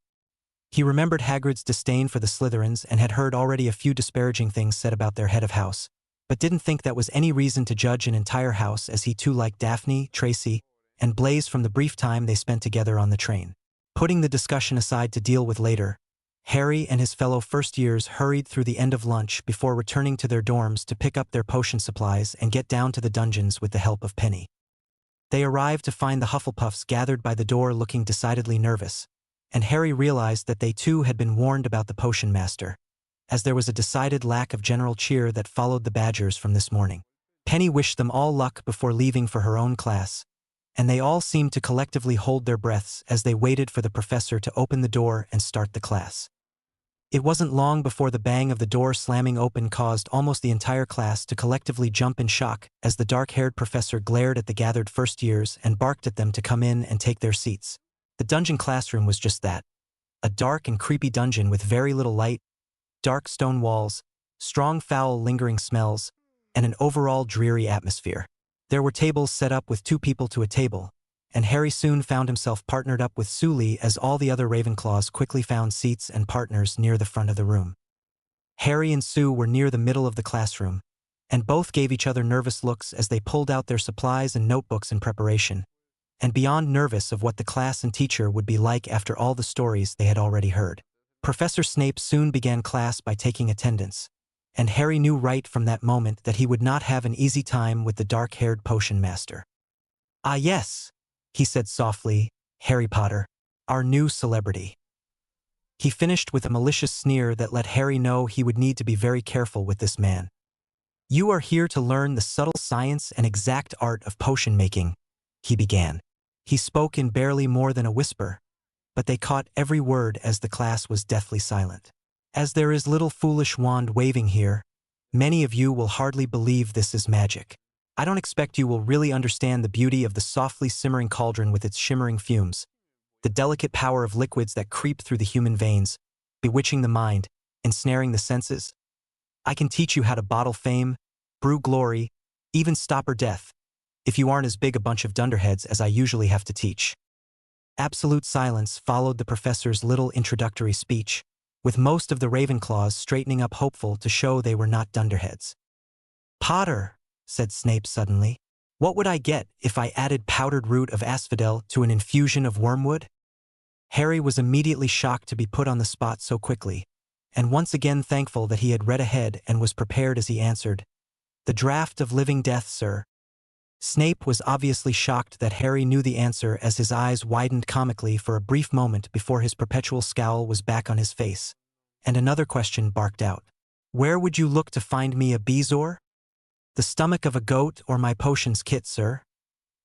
He remembered Hagrid's disdain for the Slytherins and had heard already a few disparaging things said about their head of house, but didn't think that was any reason to judge an entire house, as he too liked Daphne, Tracy, and Blaise from the brief time they spent together on the train. Putting the discussion aside to deal with later, Harry and his fellow first-years hurried through the end of lunch before returning to their dorms to pick up their potion supplies and get down to the dungeons with the help of Penny. They arrived to find the Hufflepuffs gathered by the door looking decidedly nervous, and Harry realized that they too had been warned about the potion master, as there was a decided lack of general cheer that followed the Badgers from this morning. Penny wished them all luck before leaving for her own class, and they all seemed to collectively hold their breaths as they waited for the professor to open the door and start the class. It wasn't long before the bang of the door slamming open caused almost the entire class to collectively jump in shock as the dark-haired professor glared at the gathered first-years and barked at them to come in and take their seats. The dungeon classroom was just that, a dark and creepy dungeon with very little light, dark stone walls, strong foul lingering smells, and an overall dreary atmosphere. There were tables set up with 2 people to a table, and Harry soon found himself partnered up with Sully as all the other Ravenclaws quickly found seats and partners near the front of the room. Harry and Sue were near the middle of the classroom, and both gave each other nervous looks as they pulled out their supplies and notebooks in preparation, and beyond nervous of what the class and teacher would be like after all the stories they had already heard. Professor Snape soon began class by taking attendance, and Harry knew right from that moment that he would not have an easy time with the dark-haired potion master. "Ah yes," he said softly, "Harry Potter, our new celebrity." He finished with a malicious sneer that let Harry know he would need to be very careful with this man. "You are here to learn the subtle science and exact art of potion making," he began. He spoke in barely more than a whisper, but they caught every word as the class was deathly silent. "As there is little foolish wand waving here, many of you will hardly believe this is magic. I don't expect you will really understand the beauty of the softly simmering cauldron with its shimmering fumes, the delicate power of liquids that creep through the human veins, bewitching the mind, ensnaring the senses. I can teach you how to bottle fame, brew glory, even stopper death, if you aren't as big a bunch of dunderheads as I usually have to teach." Absolute silence followed the professor's little introductory speech, with most of the Ravenclaws straightening up hopeful to show they were not dunderheads. "Potter," said Snape suddenly, "what would I get if I added powdered root of asphodel to an infusion of wormwood?" Harry was immediately shocked to be put on the spot so quickly, and once again thankful that he had read ahead and was prepared as he answered, "The draught of living death, sir." Snape was obviously shocked that Harry knew the answer as his eyes widened comically for a brief moment before his perpetual scowl was back on his face, and another question barked out. "Where would you look to find me a bezoar?" "The stomach of a goat or my potions kit, sir,"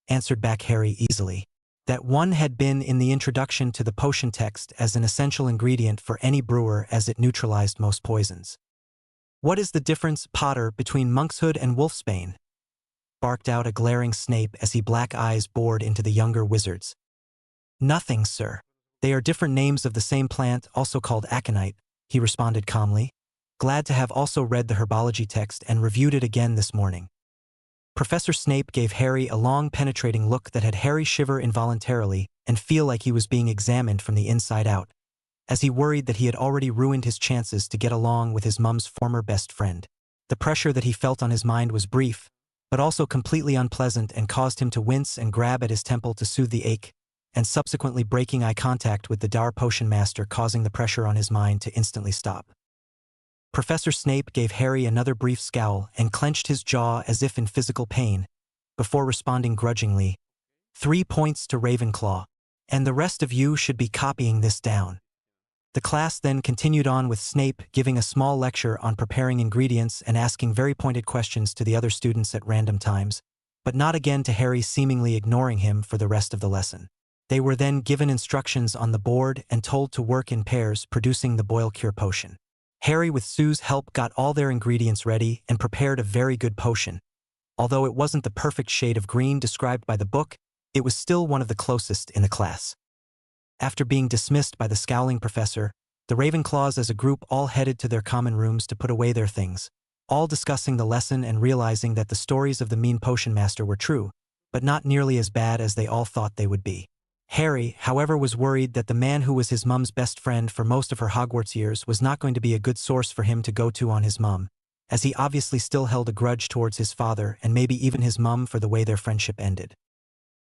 answered back Harry easily. That one had been in the introduction to the potion text as an essential ingredient for any brewer as it neutralized most poisons. "What is the difference, Potter, between monkshood and wolfsbane?" barked out a glaring Snape as he black eyes bored into the younger wizards. "Nothing, sir. They are different names of the same plant, also called aconite," he responded calmly, glad to have also read the herbology text and reviewed it again this morning. Professor Snape gave Harry a long penetrating look that had Harry shiver involuntarily and feel like he was being examined from the inside out, as he worried that he had already ruined his chances to get along with his mum's former best friend. The pressure that he felt on his mind was brief, but also completely unpleasant and caused him to wince and grab at his temple to soothe the ache, and subsequently breaking eye contact with the Dar Potion Master, causing the pressure on his mind to instantly stop. Professor Snape gave Harry another brief scowl and clenched his jaw as if in physical pain, before responding grudgingly, 3 points to Ravenclaw, and the rest of you should be copying this down. The class then continued on with Snape giving a small lecture on preparing ingredients and asking very pointed questions to the other students at random times, but not again to Harry, seemingly ignoring him for the rest of the lesson. They were then given instructions on the board and told to work in pairs producing the Boil Cure potion. Harry, with Sue's help, got all their ingredients ready and prepared a very good potion. Although it wasn't the perfect shade of green described by the book, it was still one of the closest in the class. After being dismissed by the scowling professor, the Ravenclaws as a group all headed to their common rooms to put away their things, all discussing the lesson and realizing that the stories of the mean potion master were true, but not nearly as bad as they all thought they would be. Harry, however, was worried that the man who was his mum's best friend for most of her Hogwarts years was not going to be a good source for him to go to on his mum, as he obviously still held a grudge towards his father and maybe even his mum for the way their friendship ended.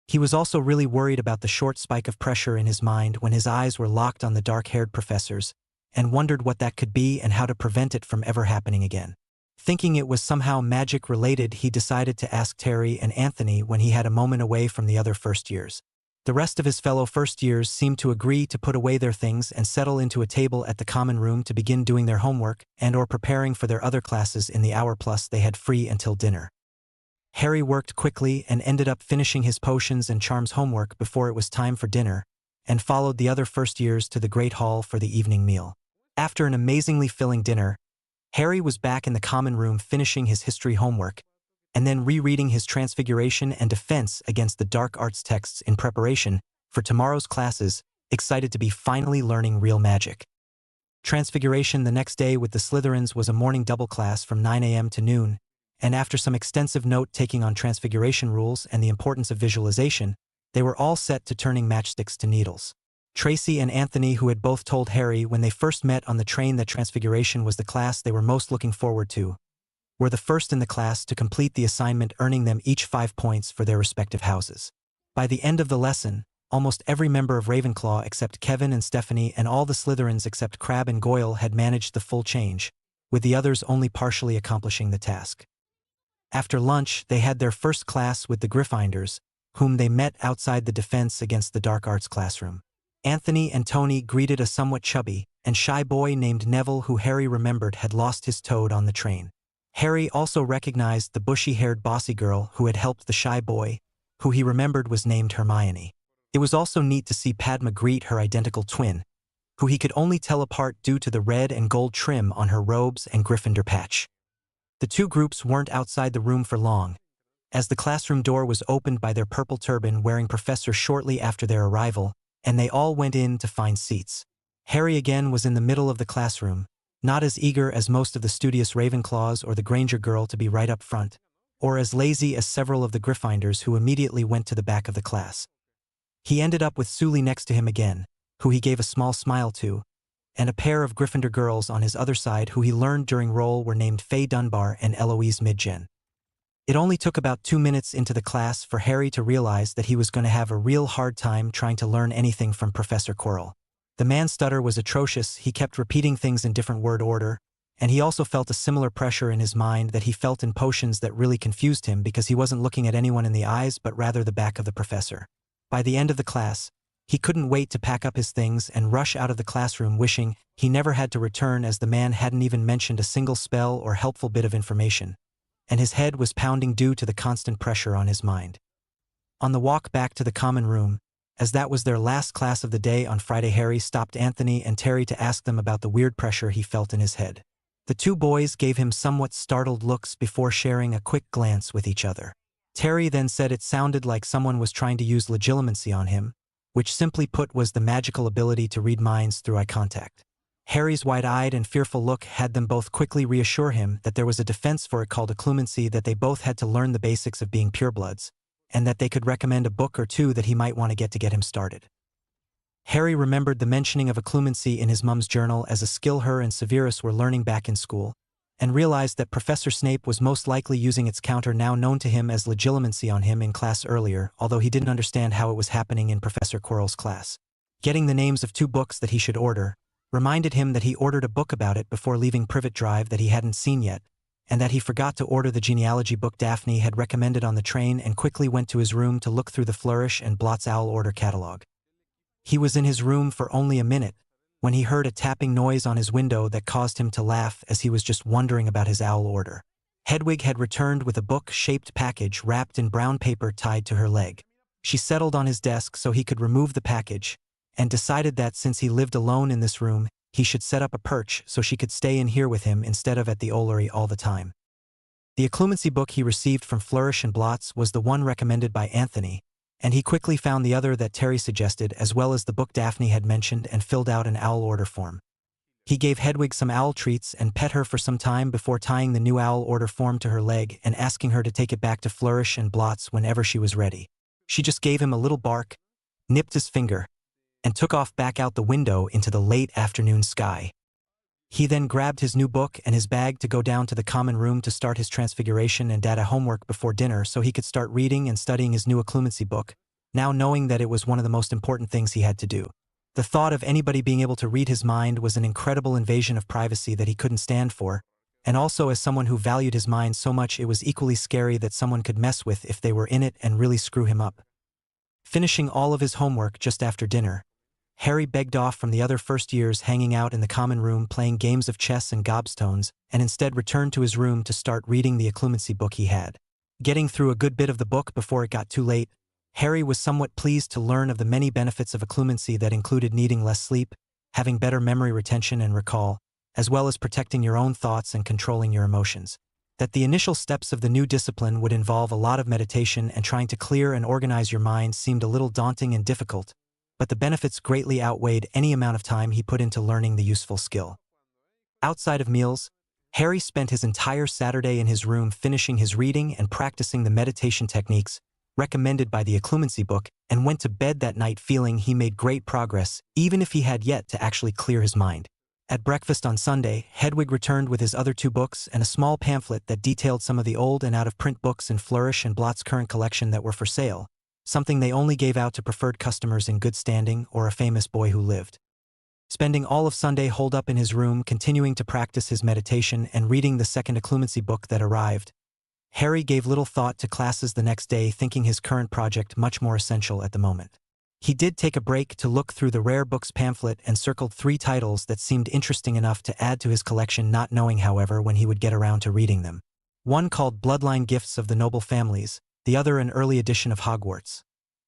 He was also really worried about the short spike of pressure in his mind when his eyes were locked on the dark-haired professors, and wondered what that could be and how to prevent it from ever happening again. Thinking it was somehow magic-related, he decided to ask Terry and Anthony when he had a moment away from the other first years. The rest of his fellow first years seemed to agree to put away their things and settle into a table at the common room to begin doing their homework and/or preparing for their other classes in the hour plus they had free until dinner. Harry worked quickly and ended up finishing his potions and charms homework before it was time for dinner, and followed the other first years to the Great Hall for the evening meal. After an amazingly filling dinner, Harry was back in the common room finishing his history homework, and then rereading his Transfiguration and Defense Against the Dark Arts texts in preparation for tomorrow's classes, excited to be finally learning real magic. Transfiguration the next day with the Slytherins was a morning double class from 9 a.m. to noon, and after some extensive note-taking on Transfiguration rules and the importance of visualization, they were all set to turning matchsticks to needles. Tracy and Anthony, who had both told Harry when they first met on the train that Transfiguration was the class they were most looking forward to, were the first in the class to complete the assignment, earning them each 5 points for their respective houses. By the end of the lesson, almost every member of Ravenclaw except Kevin and Stephanie and all the Slytherins except Crabbe and Goyle had managed the full change, with the others only partially accomplishing the task. After lunch, they had their first class with the Gryffindors, whom they met outside the Defense Against the Dark Arts classroom. Anthony and Tony greeted a somewhat chubby and shy boy named Neville, who Harry remembered had lost his toad on the train. Harry also recognized the bushy-haired bossy girl who had helped the shy boy, who he remembered was named Hermione. It was also neat to see Padma greet her identical twin, who he could only tell apart due to the red and gold trim on her robes and Gryffindor patch. The two groups weren't outside the room for long, as the classroom door was opened by their purple turban-wearing professor shortly after their arrival, and they all went in to find seats. Harry again was in the middle of the classroom, not as eager as most of the studious Ravenclaws or the Granger girl to be right up front, or as lazy as several of the Gryffindors who immediately went to the back of the class. He ended up with Sully next to him again, who he gave a small smile to, and a pair of Gryffindor girls on his other side who he learned during roll were named Faye Dunbar and Eloise Midgen. It only took about 2 minutes into the class for Harry to realize that he was going to have a real hard time trying to learn anything from Professor Quirrell. The man's stutter was atrocious, he kept repeating things in different word order, and he also felt a similar pressure in his mind that he felt in potions that really confused him because he wasn't looking at anyone in the eyes but rather the back of the professor. By the end of the class, he couldn't wait to pack up his things and rush out of the classroom, wishing he never had to return, as the man hadn't even mentioned a single spell or helpful bit of information, and his head was pounding due to the constant pressure on his mind. On the walk back to the common room, as that was their last class of the day on Friday, Harry stopped Anthony and Terry to ask them about the weird pressure he felt in his head. The two boys gave him somewhat startled looks before sharing a quick glance with each other. Terry then said it sounded like someone was trying to use legilimency on him, which simply put was the magical ability to read minds through eye contact. Harry's wide-eyed and fearful look had them both quickly reassure him that there was a defense for it called occlumency, that they both had to learn the basics of being purebloods, and that they could recommend a book or two that he might want to get him started. Harry remembered the mentioning of occlumency in his mum's journal as a skill her and Severus were learning back in school, and realized that Professor Snape was most likely using its counter now known to him as legilimency on him in class earlier, although he didn't understand how it was happening in Professor Quirrell's class. Getting the names of 2 books that he should order reminded him that he ordered a book about it before leaving Privet Drive that he hadn't seen yet, and that he forgot to order the genealogy book Daphne had recommended on the train and quickly went to his room to look through the Flourish and Blot's Owl order catalog. He was in his room for only a minute when he heard a tapping noise on his window that caused him to laugh as he was just wondering about his owl order. Hedwig had returned with a book-shaped package wrapped in brown paper tied to her leg. She settled on his desk so he could remove the package, and decided that since he lived alone in this room, he should set up a perch so she could stay in here with him instead of at the Owlery all the time. The occlumency book he received from Flourish and Blots was the one recommended by Anthony, and he quickly found the other that Terry suggested as well as the book Daphne had mentioned and filled out an owl order form. He gave Hedwig some owl treats and pet her for some time before tying the new owl order form to her leg and asking her to take it back to Flourish and Blots whenever she was ready. She just gave him a little bark, nipped his finger, and took off back out the window into the late afternoon sky. He then grabbed his new book and his bag to go down to the common room to start his transfiguration and data homework before dinner so he could start reading and studying his new occlumency book, now knowing that it was one of the most important things he had to do. The thought of anybody being able to read his mind was an incredible invasion of privacy that he couldn't stand for, and also as someone who valued his mind so much it was equally scary that someone could mess with if they were in it and really screw him up. Finishing all of his homework just after dinner, Harry begged off from the other first years hanging out in the common room playing games of chess and gobstones and instead returned to his room to start reading the occlumency book he had. Getting through a good bit of the book before it got too late, Harry was somewhat pleased to learn of the many benefits of occlumency that included needing less sleep, having better memory retention and recall, as well as protecting your own thoughts and controlling your emotions. That the initial steps of the new discipline would involve a lot of meditation and trying to clear and organize your mind seemed a little daunting and difficult, but the benefits greatly outweighed any amount of time he put into learning the useful skill. Outside of meals, Harry spent his entire Saturday in his room finishing his reading and practicing the meditation techniques recommended by the occlumency book and went to bed that night feeling he made great progress, even if he had yet to actually clear his mind. At breakfast on Sunday, Hedwig returned with his other 2 books and a small pamphlet that detailed some of the old and out-of-print books in Flourish and Blot's current collection that were for sale, something they only gave out to preferred customers in good standing or a famous boy who lived. Spending all of Sunday holed up in his room continuing to practice his meditation and reading the second occlumency book that arrived, Harry gave little thought to classes the next day, thinking his current project much more essential at the moment. He did take a break to look through the rare books pamphlet and circled 3 titles that seemed interesting enough to add to his collection, not knowing however when he would get around to reading them. One called Bloodline Gifts of the Noble Families, the other an early edition of Hogwarts,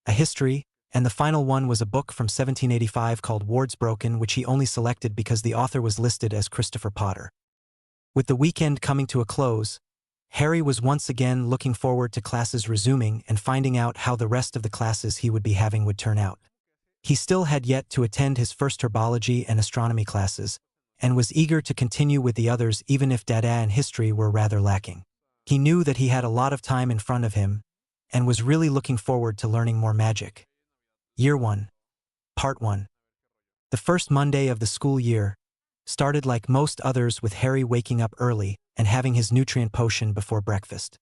a history, and the final one was a book from 1785 called Wards Broken, which he only selected because the author was listed as Christopher Potter. With the weekend coming to a close, Harry was once again looking forward to classes resuming and finding out how the rest of the classes he would be having would turn out. He still had yet to attend his first herbology and astronomy classes, and was eager to continue with the others even if data and history were rather lacking. He knew that he had a lot of time in front of him, and was really looking forward to learning more magic. Year 1. Part 1. The first Monday of the school year started like most others with Harry waking up early and having his nutrient potion before breakfast.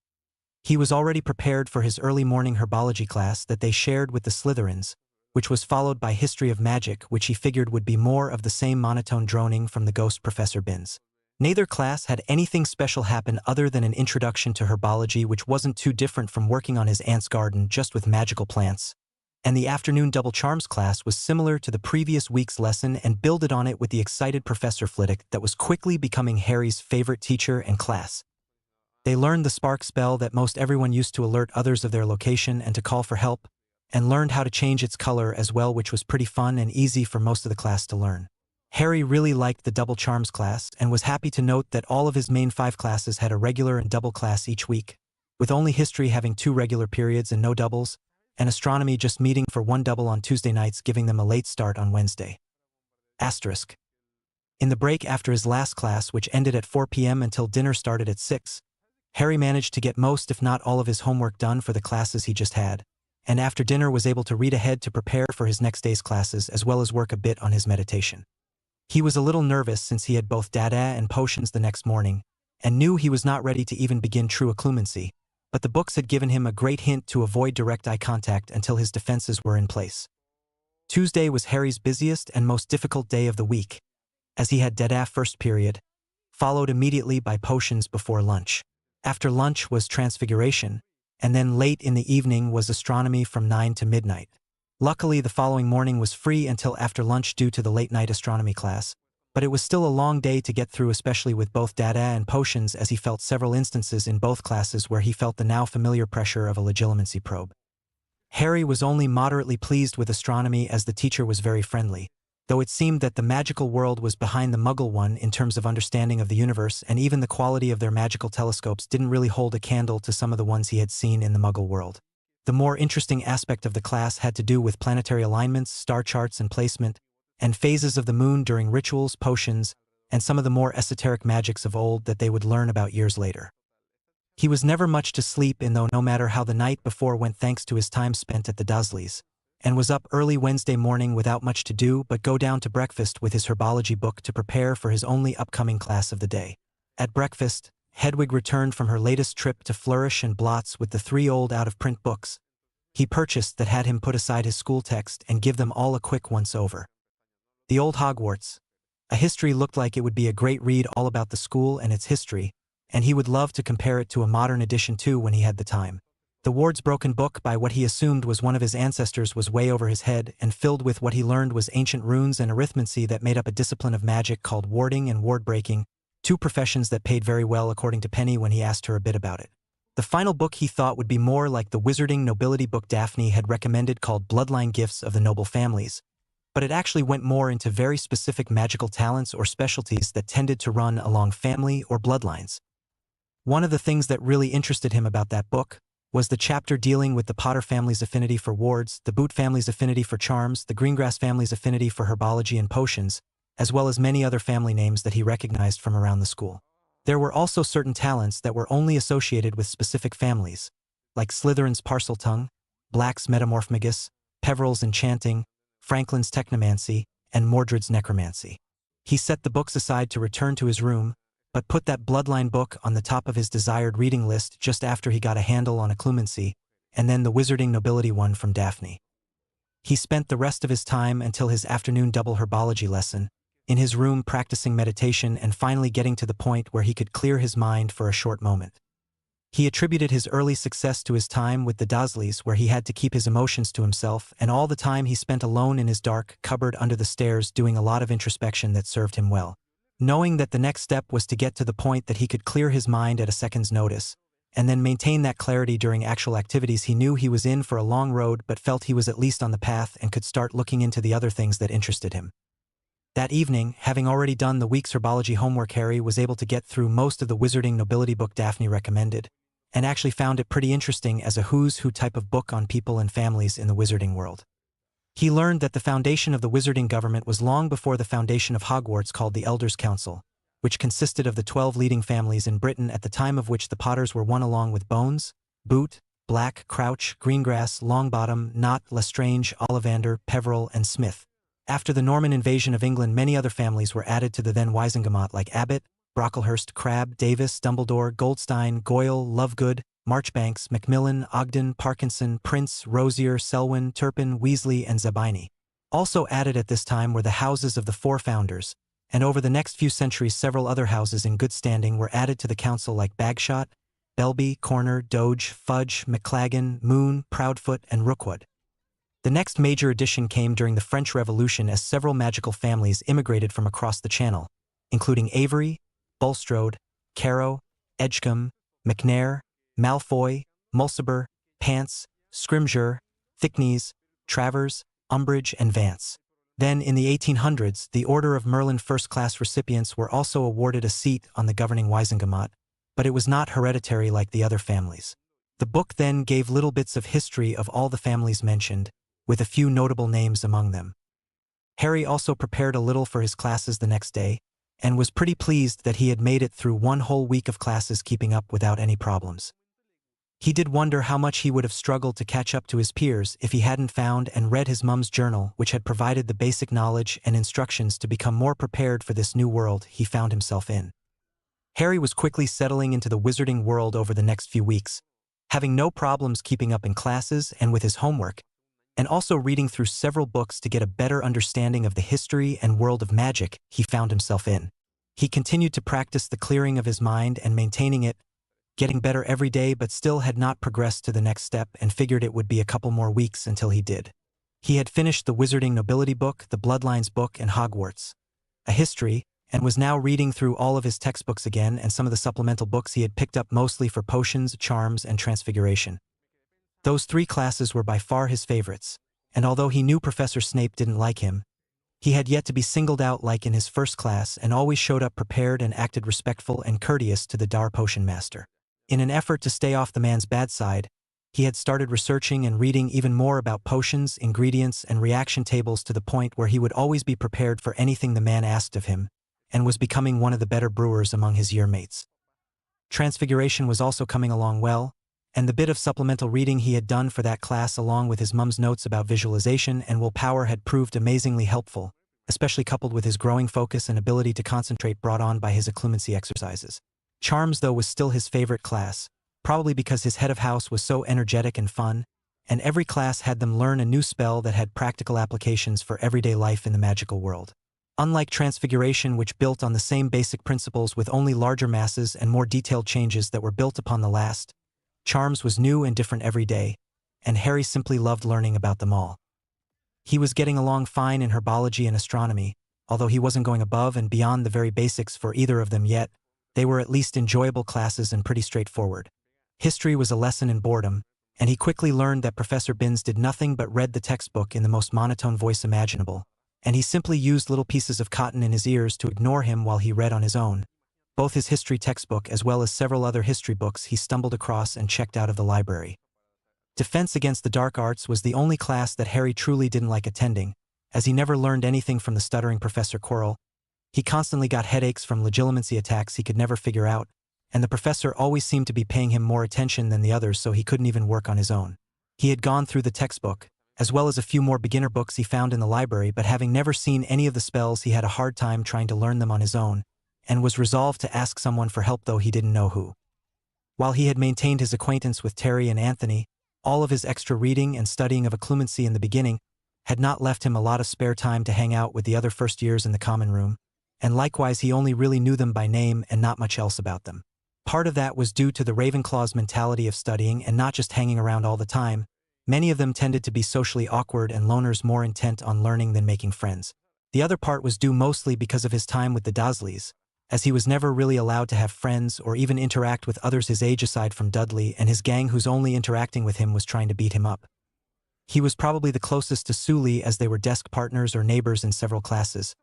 He was already prepared for his early morning herbology class that they shared with the Slytherins, which was followed by history of magic, which he figured would be more of the same monotone droning from the ghost Professor Binns. Neither class had anything special happen other than an introduction to herbology, which wasn't too different from working on his aunt's garden just with magical plants. And the afternoon double charms class was similar to the previous week's lesson and builded on it with the excited Professor Flitwick that was quickly becoming Harry's favorite teacher and class. They learned the spark spell that most everyone used to alert others of their location and to call for help, and learned how to change its color as well, which was pretty fun and easy for most of the class to learn. Harry really liked the double charms class and was happy to note that all of his main 5 classes had a regular and double class each week, with only history having 2 regular periods and no doubles, and astronomy just meeting for 1 double on Tuesday nights, giving them a late start on Wednesday. Asterisk. In the break after his last class, which ended at 4 p.m. until dinner started at 6, Harry managed to get most if not all of his homework done for the classes he just had, and after dinner was able to read ahead to prepare for his next day's classes as well as work a bit on his meditation. He was a little nervous since he had both data and potions the next morning, and knew he was not ready to even begin true occlumency, but the books had given him a great hint to avoid direct eye contact until his defenses were in place. Tuesday was Harry's busiest and most difficult day of the week, as he had dead-af first period, followed immediately by potions before lunch. After lunch was transfiguration, and then late in the evening was astronomy from 9 to midnight. Luckily, the following morning was free until after lunch due to the late-night astronomy class, but it was still a long day to get through, especially with both data and potions, as he felt several instances in both classes where he felt the now familiar pressure of a legitimacy probe. Harry was only moderately pleased with astronomy as the teacher was very friendly, though it seemed that the magical world was behind the Muggle one in terms of understanding of the universe, and even the quality of their magical telescopes didn't really hold a candle to some of the ones he had seen in the Muggle world. The more interesting aspect of the class had to do with planetary alignments, star charts and placement, and phases of the moon during rituals, potions, and some of the more esoteric magics of old that they would learn about years later. He was never much to sleep in, though, no matter how the night before went, thanks to his time spent at the Dursleys, and was up early Wednesday morning without much to do but go down to breakfast with his herbology book to prepare for his only upcoming class of the day. At breakfast, Hedwig returned from her latest trip to Flourish and Blots with the 3 old out-of-print books he purchased that had him put aside his school text and give them all a quick once-over. The Old Hogwarts. A history looked like it would be a great read, all about the school and its history, and he would love to compare it to a modern edition too when he had the time. The Ward's broken book by what he assumed was one of his ancestors was way over his head, and filled with what he learned was ancient runes and arithmancy that made up a discipline of magic called warding and ward breaking, 2 professions that paid very well according to Penny when he asked her a bit about it. The final book he thought would be more like the wizarding nobility book Daphne had recommended called Bloodline Gifts of the Noble Families, but it actually went more into very specific magical talents or specialties that tended to run along family or bloodlines. One of the things that really interested him about that book was the chapter dealing with the Potter family's affinity for wards, the Boot family's affinity for charms, the Greengrass family's affinity for herbology and potions, as well as many other family names that he recognized from around the school. There were also certain talents that were only associated with specific families, like Slytherin's Parseltongue, Black's Metamorphmagus, Peveril's Enchanting, Franklin's Technomancy, and Mordred's Necromancy. He set the books aside to return to his room, but put that Bloodline book on the top of his desired reading list just after he got a handle on occlumency, and then the Wizarding Nobility one from Daphne. He spent the rest of his time until his afternoon double herbology lesson in his room practicing meditation and finally getting to the point where he could clear his mind for a short moment. He attributed his early success to his time with the Dursleys, where he had to keep his emotions to himself, and all the time he spent alone in his dark cupboard under the stairs doing a lot of introspection that served him well. Knowing that the next step was to get to the point that he could clear his mind at a second's notice, and then maintain that clarity during actual activities, he knew he was in for a long road but felt he was at least on the path and could start looking into the other things that interested him. That evening, having already done the week's herbology homework, Harry was able to get through most of the Wizarding Nobility book Daphne recommended, and actually found it pretty interesting as a who's who type of book on people and families in the wizarding world. He learned that the foundation of the wizarding government was long before the foundation of Hogwarts, called the Elders' Council, which consisted of the 12 leading families in Britain at the time of which the Potters were one, along with Bones, Boot, Black, Crouch, Greengrass, Longbottom, Knott, Lestrange, Ollivander, Peveril, and Smith. After the Norman invasion of England, many other families were added to the then Wisengamot, like Abbott, Brocklehurst, Crabbe, Davis, Dumbledore, Goldstein, Goyle, Lovegood, Marchbanks, Macmillan, Ogden, Parkinson, Prince, Rosier, Selwyn, Turpin, Weasley, and Zabini. Also added at this time were the houses of the 4 founders, and over the next few centuries several other houses in good standing were added to the council, like Bagshot, Belby, Corner, Doge, Fudge, McLagan, Moon, Proudfoot, and Rookwood. The next major addition came during the French Revolution, as several magical families immigrated from across the Channel, including Avery, Bulstrode, Carow, Edgecombe, McNair, Malfoy, Mulciber, Pants, Scrimgeour, Thickneys, Travers, Umbridge, and Vance. Then, in the 1800s, the Order of Merlin first-class recipients were also awarded a seat on the governing Wisengamot, but it was not hereditary like the other families. The book then gave little bits of history of all the families mentioned, with a few notable names among them. Harry also prepared a little for his classes the next day, and was pretty pleased that he had made it through one whole week of classes keeping up without any problems. He did wonder how much he would have struggled to catch up to his peers if he hadn't found and read his mum's journal, which had provided the basic knowledge and instructions to become more prepared for this new world he found himself in. Harry was quickly settling into the wizarding world over the next few weeks, having no problems keeping up in classes and with his homework, and also reading through several books to get a better understanding of the history and world of magic he found himself in. He continued to practice the clearing of his mind and maintaining it, getting better every day, but still had not progressed to the next step and figured it would be a couple more weeks until he did. He had finished the Wizarding Nobility book, the Bloodlines book, and Hogwarts, a history, and was now reading through all of his textbooks again and some of the supplemental books he had picked up mostly for potions, charms, and transfiguration. Those 3 classes were by far his favorites, and although he knew Professor Snape didn't like him, he had yet to be singled out like in his first class and always showed up prepared and acted respectful and courteous to the Dar Potion Master. In an effort to stay off the man's bad side, he had started researching and reading even more about potions, ingredients, and reaction tables to the point where he would always be prepared for anything the man asked of him, and was becoming one of the better brewers among his year mates. Transfiguration was also coming along well, and the bit of supplemental reading he had done for that class along with his mum's notes about visualization and willpower had proved amazingly helpful, especially coupled with his growing focus and ability to concentrate brought on by his occlumency exercises. Charms, though, was still his favorite class, probably because his head of house was so energetic and fun, and every class had them learn a new spell that had practical applications for everyday life in the magical world. Unlike Transfiguration, which built on the same basic principles with only larger masses and more detailed changes that were built upon the last, Charms was new and different every day, and Harry simply loved learning about them all. He was getting along fine in herbology and astronomy, although he wasn't going above and beyond the very basics for either of them yet. They were at least enjoyable classes and pretty straightforward. History was a lesson in boredom, and he quickly learned that Professor Binns did nothing but read the textbook in the most monotone voice imaginable, and he simply used little pieces of cotton in his ears to ignore him while he read on his own. Both his history textbook as well as several other history books he stumbled across and checked out of the library. Defense Against the Dark Arts was the only class that Harry truly didn't like attending, as he never learned anything from the stuttering Professor Quirrell. He constantly got headaches from legilimency attacks he could never figure out, and the professor always seemed to be paying him more attention than the others, so he couldn't even work on his own. He had gone through the textbook, as well as a few more beginner books he found in the library, but having never seen any of the spells he had a hard time trying to learn them on his own, and was resolved to ask someone for help, though he didn't know who. While he had maintained his acquaintance with Terry and Anthony, all of his extra reading and studying of occlumency in the beginning had not left him a lot of spare time to hang out with the other first years in the common room, and likewise he only really knew them by name and not much else about them. Part of that was due to the Ravenclaw's mentality of studying and not just hanging around all the time. Many of them tended to be socially awkward and loners more intent on learning than making friends. The other part was due mostly because of his time with the Dursleys, as he was never really allowed to have friends or even interact with others his age aside from Dudley and his gang, whose only interacting with him was trying to beat him up. He was probably the closest to Sully, as they were desk partners or neighbors in several classes.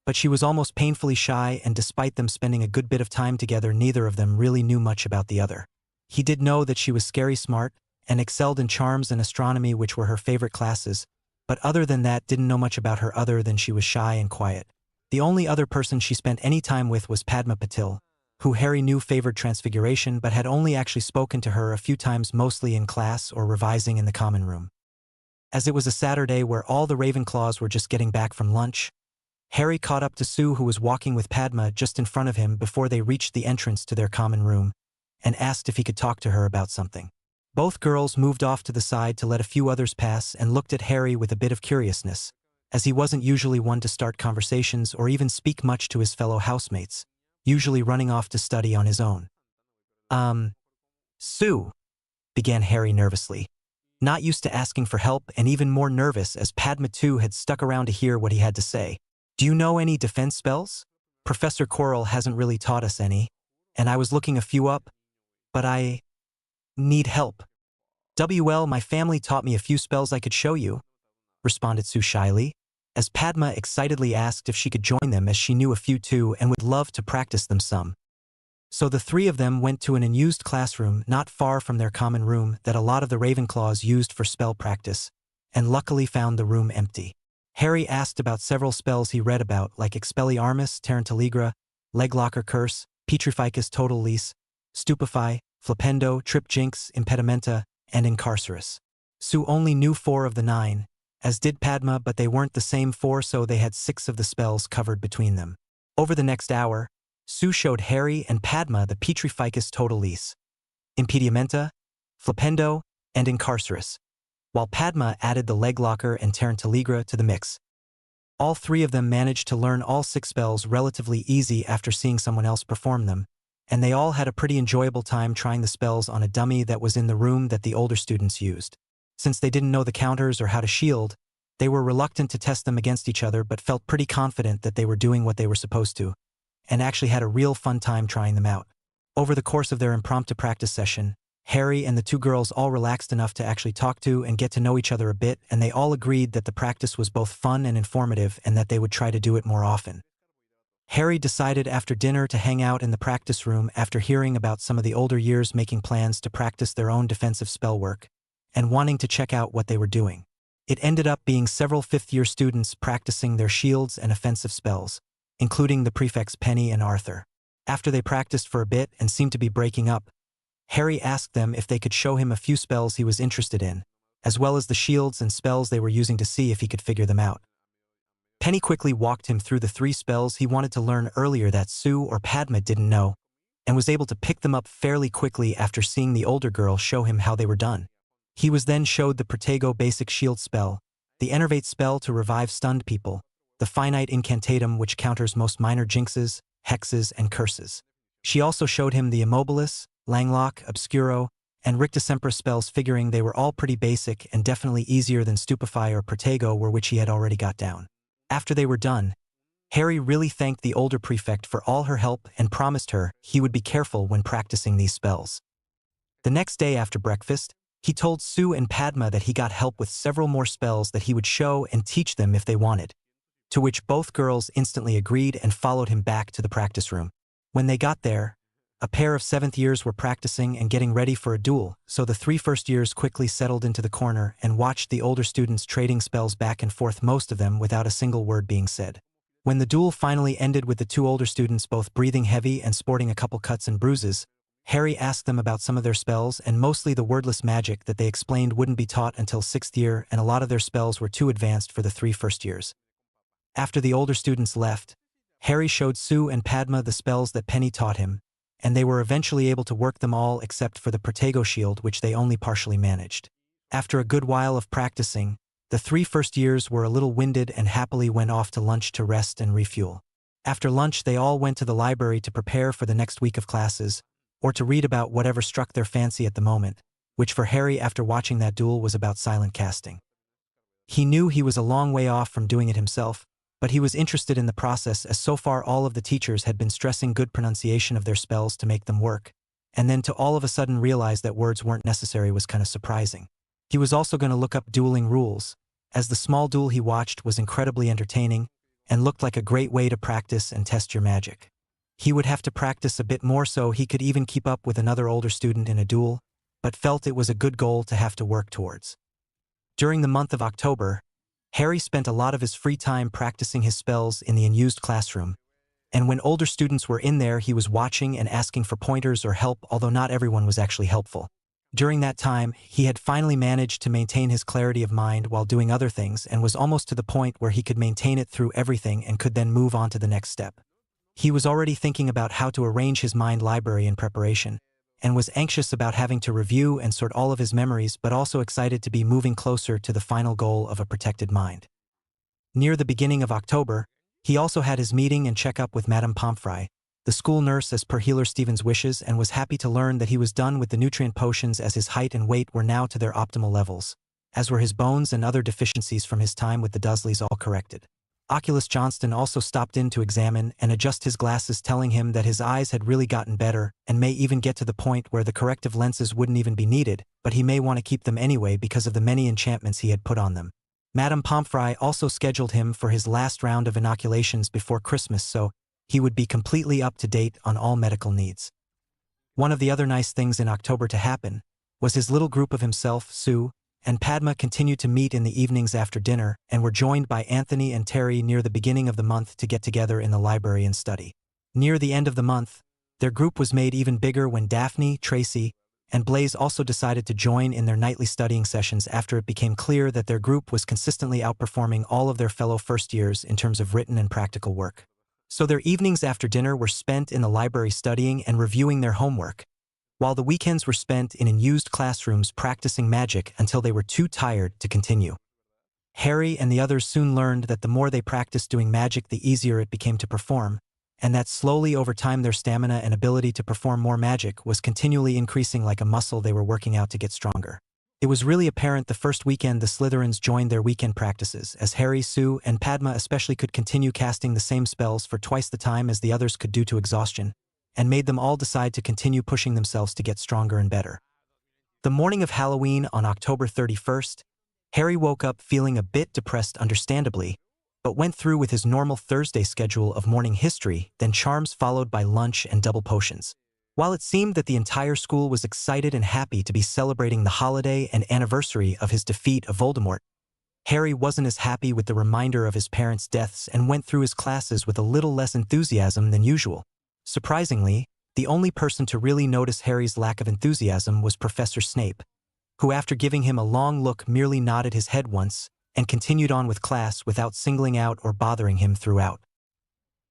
But she was almost painfully shy, and despite them spending a good bit of time together, neither of them really knew much about the other. He did know that she was scary smart and excelled in charms and astronomy, which were her favorite classes, but other than that didn't know much about her other than she was shy and quiet. The only other person she spent any time with was Padma Patil, who Harry knew favored Transfiguration but had only actually spoken to her a few times, mostly in class or revising in the common room. As it was a Saturday where all the Ravenclaws were just getting back from lunch, Harry caught up to Sue, who was walking with Padma just in front of him before they reached the entrance to their common room, and asked if he could talk to her about something. Both girls moved off to the side to let a few others pass and looked at Harry with a bit of curiousness, as he wasn't usually one to start conversations or even speak much to his fellow housemates, usually running off to study on his own. Sue, began Harry nervously, not used to asking for help and even more nervous as Padma too had stuck around to hear what he had to say. Do you know any defense spells? Professor Quirrell hasn't really taught us any, and I was looking a few up, but I need help. My family taught me a few spells I could show you, responded Sue shyly, as Padma excitedly asked if she could join them, as she knew a few too and would love to practice them some. So the three of them went to an unused classroom not far from their common room that a lot of the Ravenclaws used for spell practice, and luckily found the room empty. Harry asked about several spells he read about, like Expelliarmus, Tarantaligra, Leglocker Curse, Petrificus Total Lease, Stupefy, Flipendo, Trip Jinx, Impedimenta, and Incarcerus. Sue only knew 4 of the 9, as did Padma, but they weren't the same 4, so they had 6 of the spells covered between them. Over the next hour, Sue showed Harry and Padma the Petrificus Totalis, Impedimenta, Flipendo, and Incarcerus, while Padma added the Leglocker and Tarantaligra to the mix. All three of them managed to learn all 6 spells relatively easy after seeing someone else perform them, and they all had a pretty enjoyable time trying the spells on a dummy that was in the room that the older students used. Since they didn't know the counters or how to shield, they were reluctant to test them against each other but felt pretty confident that they were doing what they were supposed to, and actually had a real fun time trying them out. Over the course of their impromptu practice session, Harry and the 2 girls all relaxed enough to actually talk to and get to know each other a bit, and they all agreed that the practice was both fun and informative and that they would try to do it more often. Harry decided after dinner to hang out in the practice room after hearing about some of the older years making plans to practice their own defensive spell work, and wanting to check out what they were doing. It ended up being several 5th-year students practicing their shields and offensive spells, including the prefects Penny and Arthur. After they practiced for a bit and seemed to be breaking up, Harry asked them if they could show him a few spells he was interested in, as well as the shields and spells they were using to see if he could figure them out. Penny quickly walked him through the 3 spells he wanted to learn earlier that Sue or Padma didn't know, and was able to pick them up fairly quickly after seeing the older girl show him how they were done. He was then showed the Protego basic shield spell, the Enervate spell to revive stunned people, the Finite Incantatum which counters most minor jinxes, hexes, and curses. She also showed him the Immobilis, Langlock, Obscuro, and Rictusempra spells, figuring they were all pretty basic and definitely easier than Stupefy or Protego were, which he had already got down. After they were done, Harry really thanked the older prefect for all her help and promised her he would be careful when practicing these spells. The next day after breakfast, he told Sue and Padma that he got help with several more spells that he would show and teach them if they wanted, to which both girls instantly agreed and followed him back to the practice room. When they got there, a pair of 7th years were practicing and getting ready for a duel, so the 3 first years quickly settled into the corner and watched the older students trading spells back and forth, most of them without a single word being said. When the duel finally ended with the 2 older students both breathing heavy and sporting a couple cuts and bruises, Harry asked them about some of their spells, and mostly the wordless magic that they explained wouldn't be taught until 6th year, and a lot of their spells were too advanced for the 3 first years. After the older students left, Harry showed Sue and Padma the spells that Penny taught him, and they were eventually able to work them all except for the Protego shield, which they only partially managed. After a good while of practicing, the 3 first years were a little winded and happily went off to lunch to rest and refuel. After lunch they all went to the library to prepare for the next week of classes, or to read about whatever struck their fancy at the moment, which for Harry after watching that duel was about silent casting. He knew he was a long way off from doing it himself, but he was interested in the process, as so far all of the teachers had been stressing good pronunciation of their spells to make them work, and then to all of a sudden realize that words weren't necessary was kind of surprising. He was also going to look up dueling rules, as the small duel he watched was incredibly entertaining and looked like a great way to practice and test your magic. He would have to practice a bit more so he could even keep up with another older student in a duel, but felt it was a good goal to have to work towards. During the month of October, Harry spent a lot of his free time practicing his spells in the unused classroom, and when older students were in there he was watching and asking for pointers or help, although not everyone was actually helpful. During that time, he had finally managed to maintain his clarity of mind while doing other things and was almost to the point where he could maintain it through everything and could then move on to the next step. He was already thinking about how to arrange his mind library in preparation, and was anxious about having to review and sort all of his memories, but also excited to be moving closer to the final goal of a protected mind. Near the beginning of October, he also had his meeting and check-up with Madame Pomfrey, the school nurse, as per Healer Stephen's wishes, and was happy to learn that he was done with the nutrient potions, as his height and weight were now to their optimal levels, as were his bones and other deficiencies from his time with the Dursleys all corrected. Oculist Johnston also stopped in to examine and adjust his glasses, telling him that his eyes had really gotten better and may even get to the point where the corrective lenses wouldn't even be needed, but he may want to keep them anyway because of the many enchantments he had put on them. Madame Pomfrey also scheduled him for his last round of inoculations before Christmas, so he would be completely up to date on all medical needs. One of the other nice things in October to happen was his little group of himself, Sue, and Padma continued to meet in the evenings after dinner and were joined by Anthony and Terry near the beginning of the month to get together in the library and study. Near the end of the month, their group was made even bigger when Daphne, Tracy, and Blaze also decided to join in their nightly studying sessions after it became clear that their group was consistently outperforming all of their fellow first years in terms of written and practical work. So their evenings after dinner were spent in the library studying and reviewing their homework, while the weekends were spent in unused classrooms practicing magic until they were too tired to continue. Harry and the others soon learned that the more they practiced doing magic, the easier it became to perform, and that slowly over time their stamina and ability to perform more magic was continually increasing like a muscle they were working out to get stronger. It was really apparent the first weekend the Slytherins joined their weekend practices, as Harry, Sue, and Padma especially could continue casting the same spells for twice the time as the others could due to exhaustion, and made them all decide to continue pushing themselves to get stronger and better. The morning of Halloween on October 31st, Harry woke up feeling a bit depressed understandably, but went through with his normal Thursday schedule of morning history, then charms followed by lunch and double potions. While it seemed that the entire school was excited and happy to be celebrating the holiday and anniversary of his defeat of Voldemort, Harry wasn't as happy with the reminder of his parents' deaths and went through his classes with a little less enthusiasm than usual. Surprisingly, the only person to really notice Harry's lack of enthusiasm was Professor Snape, who after giving him a long look merely nodded his head once and continued on with class without singling out or bothering him throughout.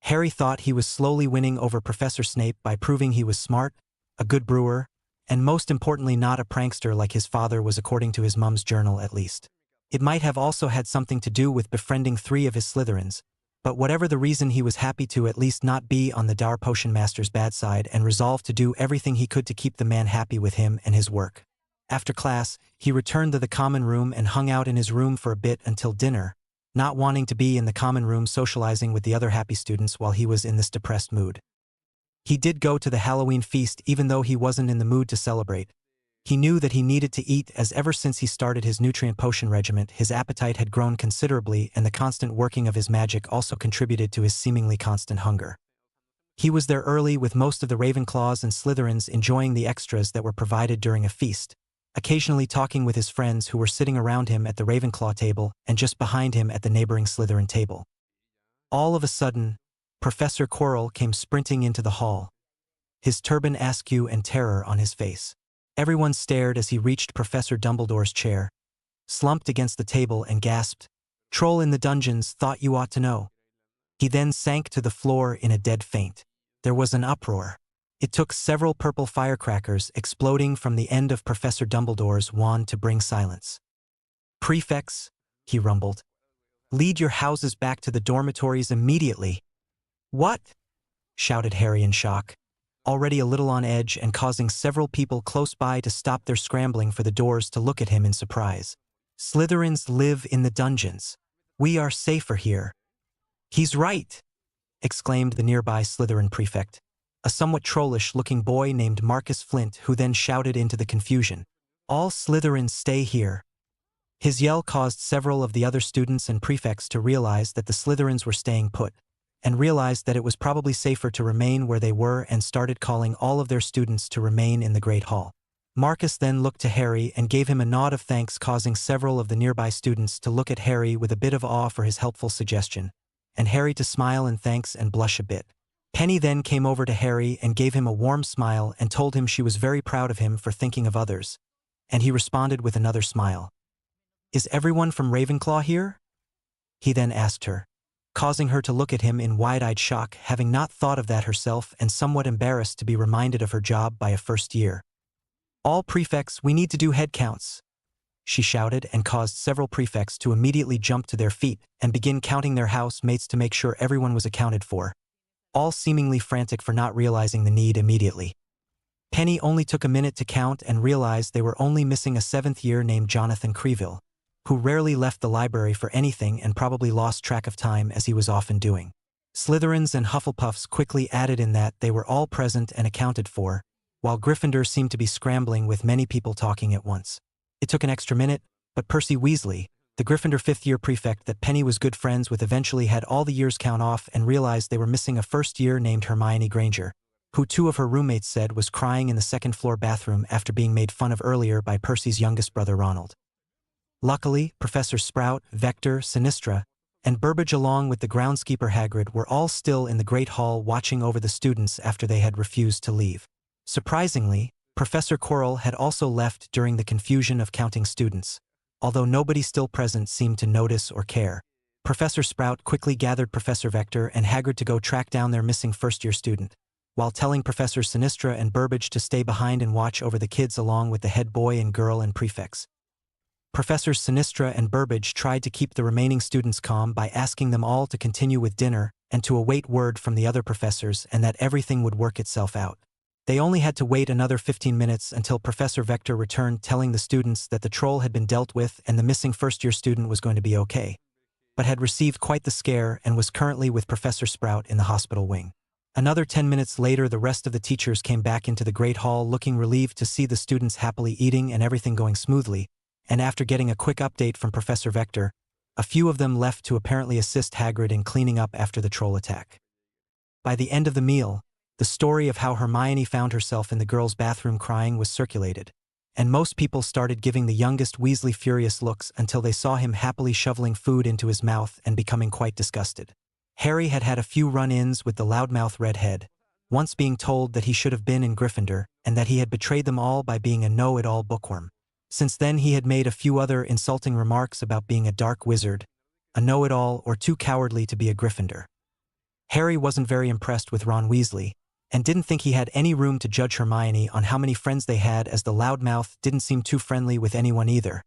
Harry thought he was slowly winning over Professor Snape by proving he was smart, a good brewer, and most importantly not a prankster like his father was according to his mum's journal at least. It might have also had something to do with befriending 3 of his Slytherins, but whatever the reason he was happy to at least not be on the Dar Potion Master's bad side and resolved to do everything he could to keep the man happy with him and his work. After class, he returned to the common room and hung out in his room for a bit until dinner, not wanting to be in the common room socializing with the other happy students while he was in this depressed mood. He did go to the Halloween feast even though he wasn't in the mood to celebrate. He knew that he needed to eat as ever since he started his nutrient potion regimen his appetite had grown considerably and the constant working of his magic also contributed to his seemingly constant hunger. He was there early with most of the Ravenclaws and Slytherins enjoying the extras that were provided during a feast, occasionally talking with his friends who were sitting around him at the Ravenclaw table and just behind him at the neighboring Slytherin table. All of a sudden, Professor Quirrell came sprinting into the hall, his turban askew and terror on his face. Everyone stared as he reached Professor Dumbledore's chair, slumped against the table and gasped, "Troll in the dungeons, thought you ought to know." He then sank to the floor in a dead faint. There was an uproar. It took several purple firecrackers exploding from the end of Professor Dumbledore's wand to bring silence. "Prefects," he rumbled, "lead your houses back to the dormitories immediately." "What?" shouted Harry in shock, already a little on edge and causing several people close by to stop their scrambling for the doors to look at him in surprise. "Slytherins live in the dungeons. We are safer here." "He's right," exclaimed the nearby Slytherin prefect, a somewhat trollish-looking boy named Marcus Flint, who then shouted into the confusion, "All Slytherins stay here." His yell caused several of the other students and prefects to realize that the Slytherins were staying put, and realized that it was probably safer to remain where they were and started calling all of their students to remain in the Great Hall. Marcus then looked to Harry and gave him a nod of thanks, causing several of the nearby students to look at Harry with a bit of awe for his helpful suggestion, and Harry to smile in thanks and blush a bit. Penny then came over to Harry and gave him a warm smile and told him she was very proud of him for thinking of others, and he responded with another smile. "Is everyone from Ravenclaw here?" he then asked her, causing her to look at him in wide-eyed shock, having not thought of that herself and somewhat embarrassed to be reminded of her job by a first year. "All prefects, we need to do head counts," she shouted and caused several prefects to immediately jump to their feet and begin counting their housemates to make sure everyone was accounted for, all seemingly frantic for not realizing the need immediately. Penny only took a minute to count and realized they were only missing a 7th year named Jonathan Creville, who rarely left the library for anything and probably lost track of time as he was often doing. Slytherins and Hufflepuffs quickly added in that they were all present and accounted for, while Gryffindor seemed to be scrambling with many people talking at once. It took an extra minute, but Percy Weasley, the Gryffindor 5th-year prefect that Penny was good friends with, eventually had all the years count off and realized they were missing a first year named Hermione Granger, who 2 of her roommates said was crying in the second-floor bathroom after being made fun of earlier by Percy's youngest brother Ronald. Luckily, Professor Sprout, Vector, Sinistra, and Burbage along with the groundskeeper Hagrid were all still in the Great Hall watching over the students after they had refused to leave. Surprisingly, Professor Quirrell had also left during the confusion of counting students, although nobody still present seemed to notice or care. Professor Sprout quickly gathered Professor Vector and Hagrid to go track down their missing first-year student, while telling Professors Sinistra and Burbage to stay behind and watch over the kids along with the head boy and girl and prefects. Professors Sinistra and Burbage tried to keep the remaining students calm by asking them all to continue with dinner and to await word from the other professors and that everything would work itself out. They only had to wait another 15 minutes until Professor Vector returned telling the students that the troll had been dealt with and the missing first-year student was going to be okay, but had received quite the scare and was currently with Professor Sprout in the hospital wing. Another 10 minutes later, the rest of the teachers came back into the Great Hall looking relieved to see the students happily eating and everything going smoothly, and after getting a quick update from Professor Vector, a few of them left to apparently assist Hagrid in cleaning up after the troll attack. By the end of the meal, the story of how Hermione found herself in the girls' bathroom crying was circulated, and most people started giving the youngest Weasley furious looks until they saw him happily shoveling food into his mouth and becoming quite disgusted. Harry had had a few run-ins with the loudmouth redhead, once being told that he should have been in Gryffindor and that he had betrayed them all by being a know-it-all bookworm. Since then he had made a few other insulting remarks about being a dark wizard, a know-it-all, or too cowardly to be a Gryffindor. Harry wasn't very impressed with Ron Weasley, and didn't think he had any room to judge Hermione on how many friends they had, as the loudmouth didn't seem too friendly with anyone either,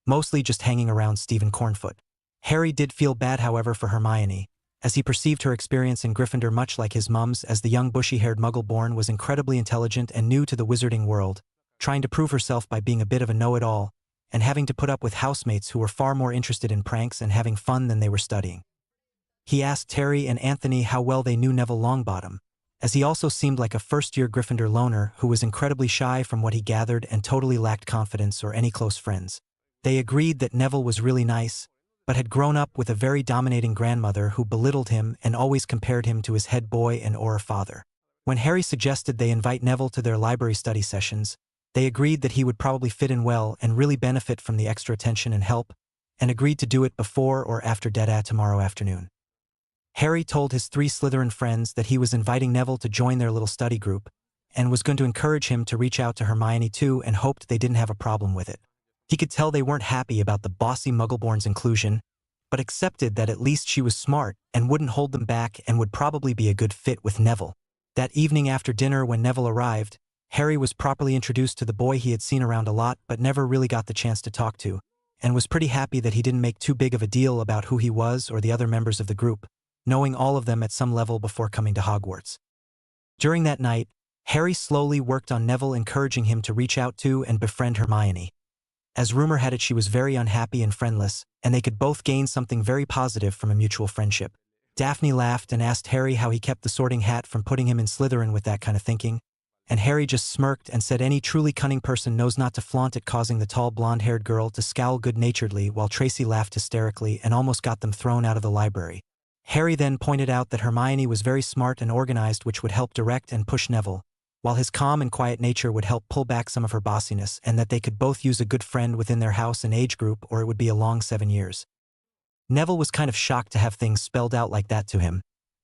mostly just hanging around Stephen Cornfoot. Harry did feel bad, however, for Hermione, as he perceived her experience in Gryffindor much like his mum's, as the young bushy-haired muggle-born was incredibly intelligent and new to the wizarding world, trying to prove herself by being a bit of a know-it-all, and having to put up with housemates who were far more interested in pranks and having fun than they were studying. He asked Terry and Anthony how well they knew Neville Longbottom, as he also seemed like a first-year Gryffindor loner who was incredibly shy from what he gathered and totally lacked confidence or any close friends. They agreed that Neville was really nice, but had grown up with a very dominating grandmother who belittled him and always compared him to his head boy and or father. When Harry suggested they invite Neville to their library study sessions, they agreed that he would probably fit in well and really benefit from the extra attention and help, and agreed to do it before or after Dead tomorrow afternoon. Harry told his 3 Slytherin friends that he was inviting Neville to join their little study group, and was going to encourage him to reach out to Hermione too, and hoped they didn't have a problem with it. He could tell they weren't happy about the bossy Muggleborn's inclusion, but accepted that at least she was smart and wouldn't hold them back and would probably be a good fit with Neville. That evening after dinner, when Neville arrived, Harry was properly introduced to the boy he had seen around a lot but never really got the chance to talk to, and was pretty happy that he didn't make too big of a deal about who he was or the other members of the group, knowing all of them at some level before coming to Hogwarts. During that night, Harry slowly worked on Neville, encouraging him to reach out to and befriend Hermione, as rumor had it she was very unhappy and friendless, and they could both gain something very positive from a mutual friendship. Daphne laughed and asked Harry how he kept the Sorting Hat from putting him in Slytherin with that kind of thinking, and Harry just smirked and said any truly cunning person knows not to flaunt it, causing the tall blonde-haired girl to scowl good-naturedly, while Tracy laughed hysterically and almost got them thrown out of the library. Harry then pointed out that Hermione was very smart and organized, which would help direct and push Neville, while his calm and quiet nature would help pull back some of her bossiness, and that they could both use a good friend within their house and age group, or it would be a long 7 years. Neville was kind of shocked to have things spelled out like that to him,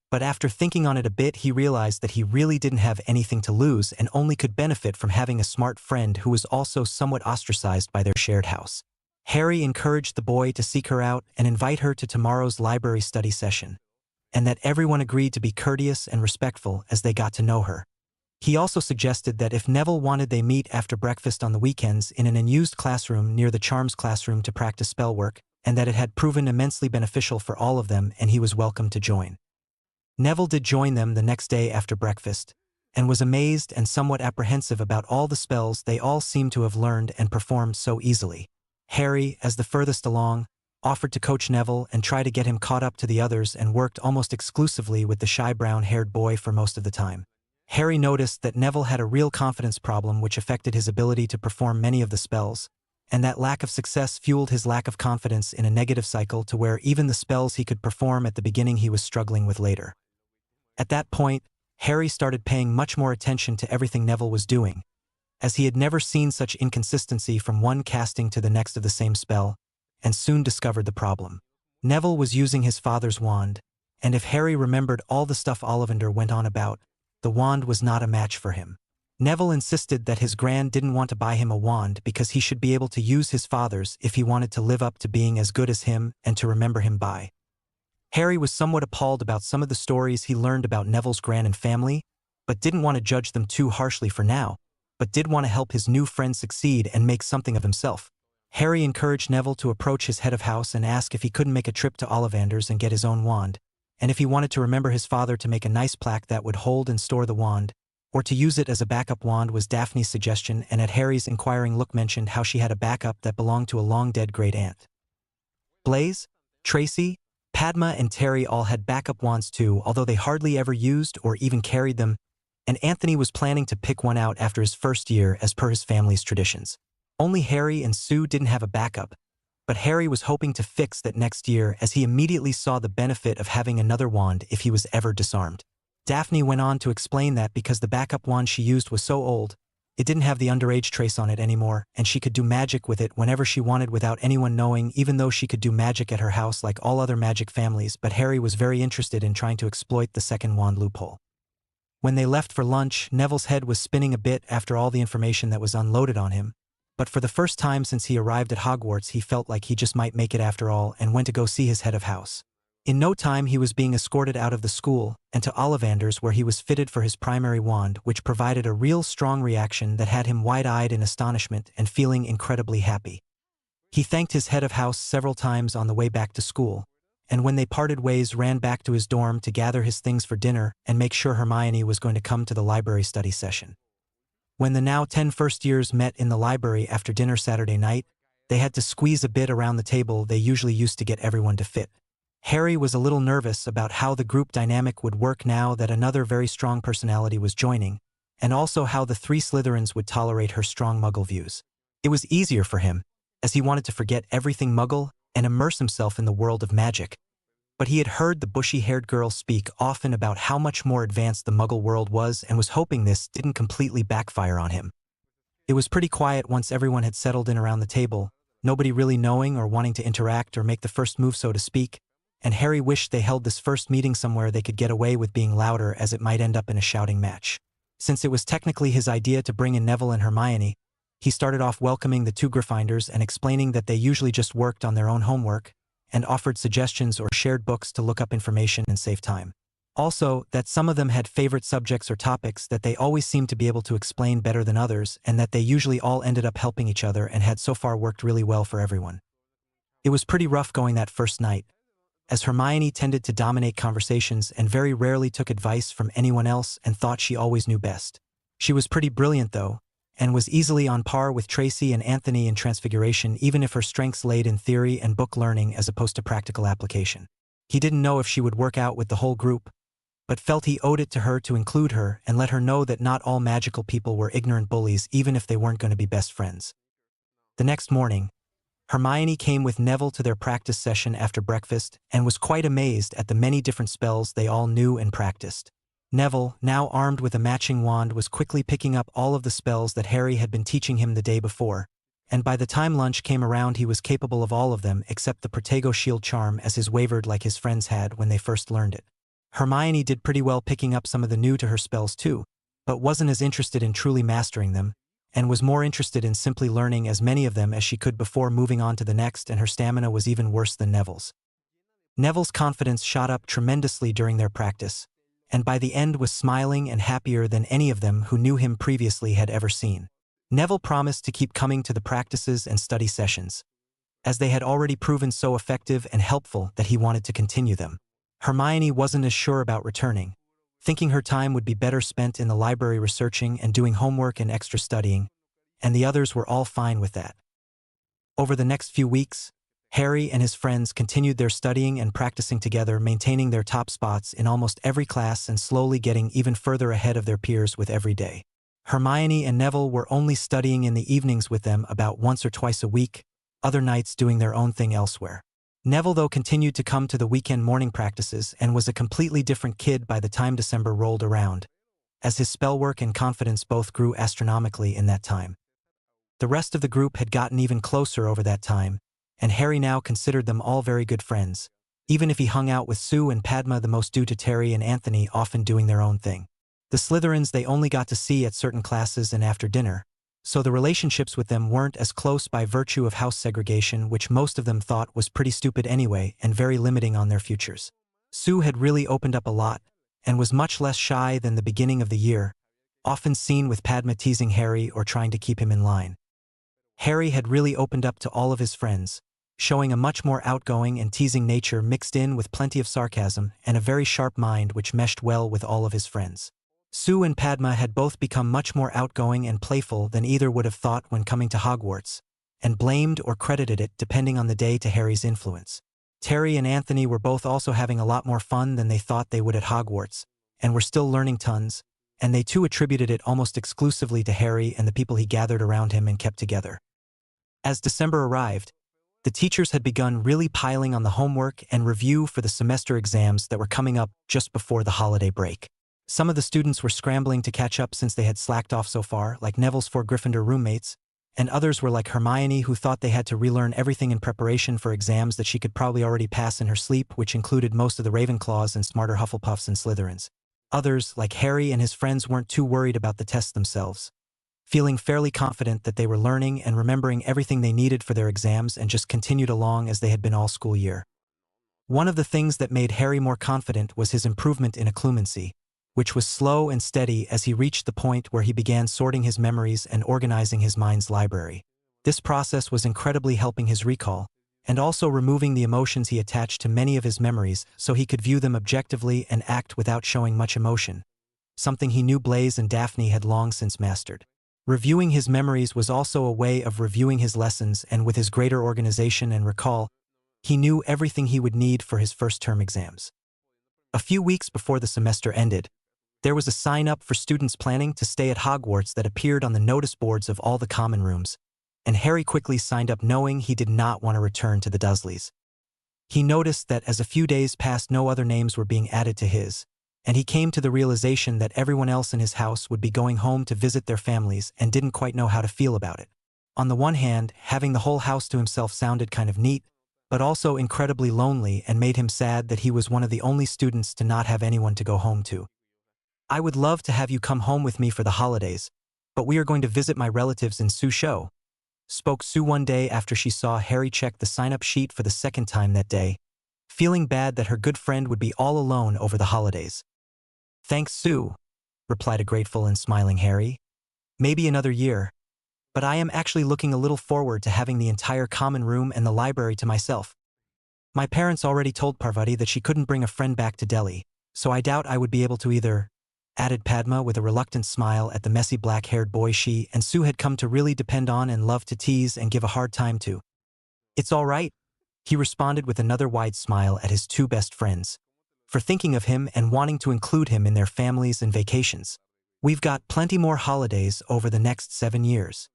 but after thinking on it a bit, he realized that he really didn't have anything to lose and only could benefit from having a smart friend who was also somewhat ostracized by their shared house. Harry encouraged the boy to seek her out and invite her to tomorrow's library study session, and that everyone agreed to be courteous and respectful as they got to know her. He also suggested that if Neville wanted, they meet after breakfast on the weekends in an unused classroom near the Charms classroom to practice spell work, and that it had proven immensely beneficial for all of them and he was welcome to join. Neville did join them the next day after breakfast, and was amazed and somewhat apprehensive about all the spells they all seemed to have learned and performed so easily. Harry, as the furthest along, offered to coach Neville and try to get him caught up to the others, and worked almost exclusively with the shy brown-haired boy for most of the time. Harry noticed that Neville had a real confidence problem which affected his ability to perform many of the spells, and that lack of success fueled his lack of confidence in a negative cycle to where even the spells he could perform at the beginning he was struggling with later. At that point, Harry started paying much more attention to everything Neville was doing, as he had never seen such inconsistency from one casting to the next of the same spell, and soon discovered the problem. Neville was using his father's wand, and if Harry remembered all the stuff Ollivander went on about, the wand was not a match for him. Neville insisted that his Gran didn't want to buy him a wand because he should be able to use his father's if he wanted to live up to being as good as him and to remember him by. Harry was somewhat appalled about some of the stories he learned about Neville's gran and family, but didn't want to judge them too harshly for now, but did want to help his new friend succeed and make something of himself. Harry encouraged Neville to approach his head of house and ask if he couldn't make a trip to Ollivander's and get his own wand, and if he wanted to remember his father to make a nice plaque that would hold and store the wand, or to use it as a backup wand was Daphne's suggestion, and at Harry's inquiring look mentioned how she had a backup that belonged to a long-dead great-aunt. Blaise, Tracy, Padma and Terry all had backup wands too, although they hardly ever used or even carried them, and Anthony was planning to pick one out after his first year as per his family's traditions. Only Harry and Sue didn't have a backup, but Harry was hoping to fix that next year as he immediately saw the benefit of having another wand if he was ever disarmed. Daphne went on to explain that because the backup wand she used was so old, it didn't have the underage trace on it anymore, and she could do magic with it whenever she wanted without anyone knowing, even though she could do magic at her house like all other magic families, but Harry was very interested in trying to exploit the second wand loophole. When they left for lunch, Neville's head was spinning a bit after all the information that was unloaded on him, but for the first time since he arrived at Hogwarts he felt like he just might make it after all and went to go see his head of house. In no time he was being escorted out of the school and to Ollivander's, where he was fitted for his primary wand, which provided a real strong reaction that had him wide-eyed in astonishment and feeling incredibly happy. He thanked his head of house several times on the way back to school, and when they parted ways ran back to his dorm to gather his things for dinner and make sure Hermione was going to come to the library study session. When the now 10 first years met in the library after dinner Saturday night, they had to squeeze a bit around the table they usually used to get everyone to fit. Harry was a little nervous about how the group dynamic would work now that another very strong personality was joining, and also how the three Slytherins would tolerate her strong Muggle views. It was easier for him, as he wanted to forget everything Muggle and immerse himself in the world of magic. But he had heard the bushy-haired girl speak often about how much more advanced the Muggle world was and was hoping this didn't completely backfire on him. It was pretty quiet once everyone had settled in around the table, nobody really knowing or wanting to interact or make the first move, so to speak, and Harry wished they held this first meeting somewhere they could get away with being louder, as it might end up in a shouting match. Since it was technically his idea to bring in Neville and Hermione, he started off welcoming the two Gryffindors and explaining that they usually just worked on their own homework, and offered suggestions or shared books to look up information and save time. Also, that some of them had favorite subjects or topics that they always seemed to be able to explain better than others, and that they usually all ended up helping each other and had so far worked really well for everyone. It was pretty rough going that first night, as Hermione tended to dominate conversations and very rarely took advice from anyone else and thought she always knew best. She was pretty brilliant though, and was easily on par with Tracy and Anthony in Transfiguration, even if her strengths laid in theory and book learning as opposed to practical application. He didn't know if she would work out with the whole group, but felt he owed it to her to include her and let her know that not all magical people were ignorant bullies, even if they weren't going to be best friends. The next morning, Hermione came with Neville to their practice session after breakfast and was quite amazed at the many different spells they all knew and practiced. Neville, now armed with a matching wand, was quickly picking up all of the spells that Harry had been teaching him the day before, and by the time lunch came around he was capable of all of them except the Protego Shield charm, as his wavered like his friends had when they first learned it. Hermione did pretty well picking up some of the new to her spells too, but wasn't as interested in truly mastering them, and was more interested in simply learning as many of them as she could before moving on to the next, and her stamina was even worse than Neville's. Neville's confidence shot up tremendously during their practice, and by the end was smiling and happier than any of them who knew him previously had ever seen. Neville promised to keep coming to the practices and study sessions, as they had already proven so effective and helpful that he wanted to continue them. Hermione wasn't as sure about returning, thinking her time would be better spent in the library researching and doing homework and extra studying, and the others were all fine with that. Over the next few weeks, Harry and his friends continued their studying and practicing together, maintaining their top spots in almost every class and slowly getting even further ahead of their peers with every day. Hermione and Neville were only studying in the evenings with them about once or twice a week, other nights doing their own thing elsewhere. Neville, though, continued to come to the weekend morning practices and was a completely different kid by the time December rolled around, as his spellwork and confidence both grew astronomically in that time. The rest of the group had gotten even closer over that time, and Harry now considered them all very good friends, even if he hung out with Sue and Padma the most due to Terry and Anthony often doing their own thing. The Slytherins they only got to see at certain classes and after dinner, so the relationships with them weren't as close by virtue of house segregation, which most of them thought was pretty stupid anyway and very limiting on their futures. Sue had really opened up a lot, and was much less shy than the beginning of the year, often seen with Padma teasing Harry or trying to keep him in line. Harry had really opened up to all of his friends, showing a much more outgoing and teasing nature mixed in with plenty of sarcasm and a very sharp mind which meshed well with all of his friends. Sue and Padma had both become much more outgoing and playful than either would have thought when coming to Hogwarts, and blamed or credited it depending on the day to Harry's influence. Terry and Anthony were both also having a lot more fun than they thought they would at Hogwarts, and were still learning tons, and they too attributed it almost exclusively to Harry and the people he gathered around him and kept together. As December arrived, the teachers had begun really piling on the homework and review for the semester exams that were coming up just before the holiday break. Some of the students were scrambling to catch up since they had slacked off so far, like Neville's 4 Gryffindor roommates, and others were like Hermione, who thought they had to relearn everything in preparation for exams that she could probably already pass in her sleep, which included most of the Ravenclaws and smarter Hufflepuffs and Slytherins. Others, like Harry and his friends, weren't too worried about the tests themselves, feeling fairly confident that they were learning and remembering everything they needed for their exams and just continued along as they had been all school year. One of the things that made Harry more confident was his improvement in occlumency, which was slow and steady as he reached the point where he began sorting his memories and organizing his mind's library. This process was incredibly helping his recall, and also removing the emotions he attached to many of his memories so he could view them objectively and act without showing much emotion, something he knew Blaise and Daphne had long since mastered. Reviewing his memories was also a way of reviewing his lessons, and with his greater organization and recall, he knew everything he would need for his first term exams. A few weeks before the semester ended, there was a sign-up for students planning to stay at Hogwarts that appeared on the notice boards of all the common rooms, and Harry quickly signed up knowing he did not want to return to the Dursleys. He noticed that as a few days passed, no other names were being added to his, and he came to the realization that everyone else in his house would be going home to visit their families and didn't quite know how to feel about it. On the one hand, having the whole house to himself sounded kind of neat, but also incredibly lonely and made him sad that he was one of the only students to not have anyone to go home to. "I would love to have you come home with me for the holidays, but we are going to visit my relatives in Suzhou," spoke Sue one day after she saw Harry check the sign-up sheet for the second time that day, feeling bad that her good friend would be all alone over the holidays. "Thanks, Sue," replied a grateful and smiling Harry. "Maybe another year, but I am actually looking a little forward to having the entire common room and the library to myself. My parents already told Parvati that she couldn't bring a friend back to Delhi, so I doubt I would be able to either," added Padma with a reluctant smile at the messy black-haired boy she and Sue had come to really depend on and love to tease and give a hard time to. "It's all right," he responded with another wide smile at his two best friends, for thinking of him and wanting to include him in their families and vacations. "We've got plenty more holidays over the next 7 years.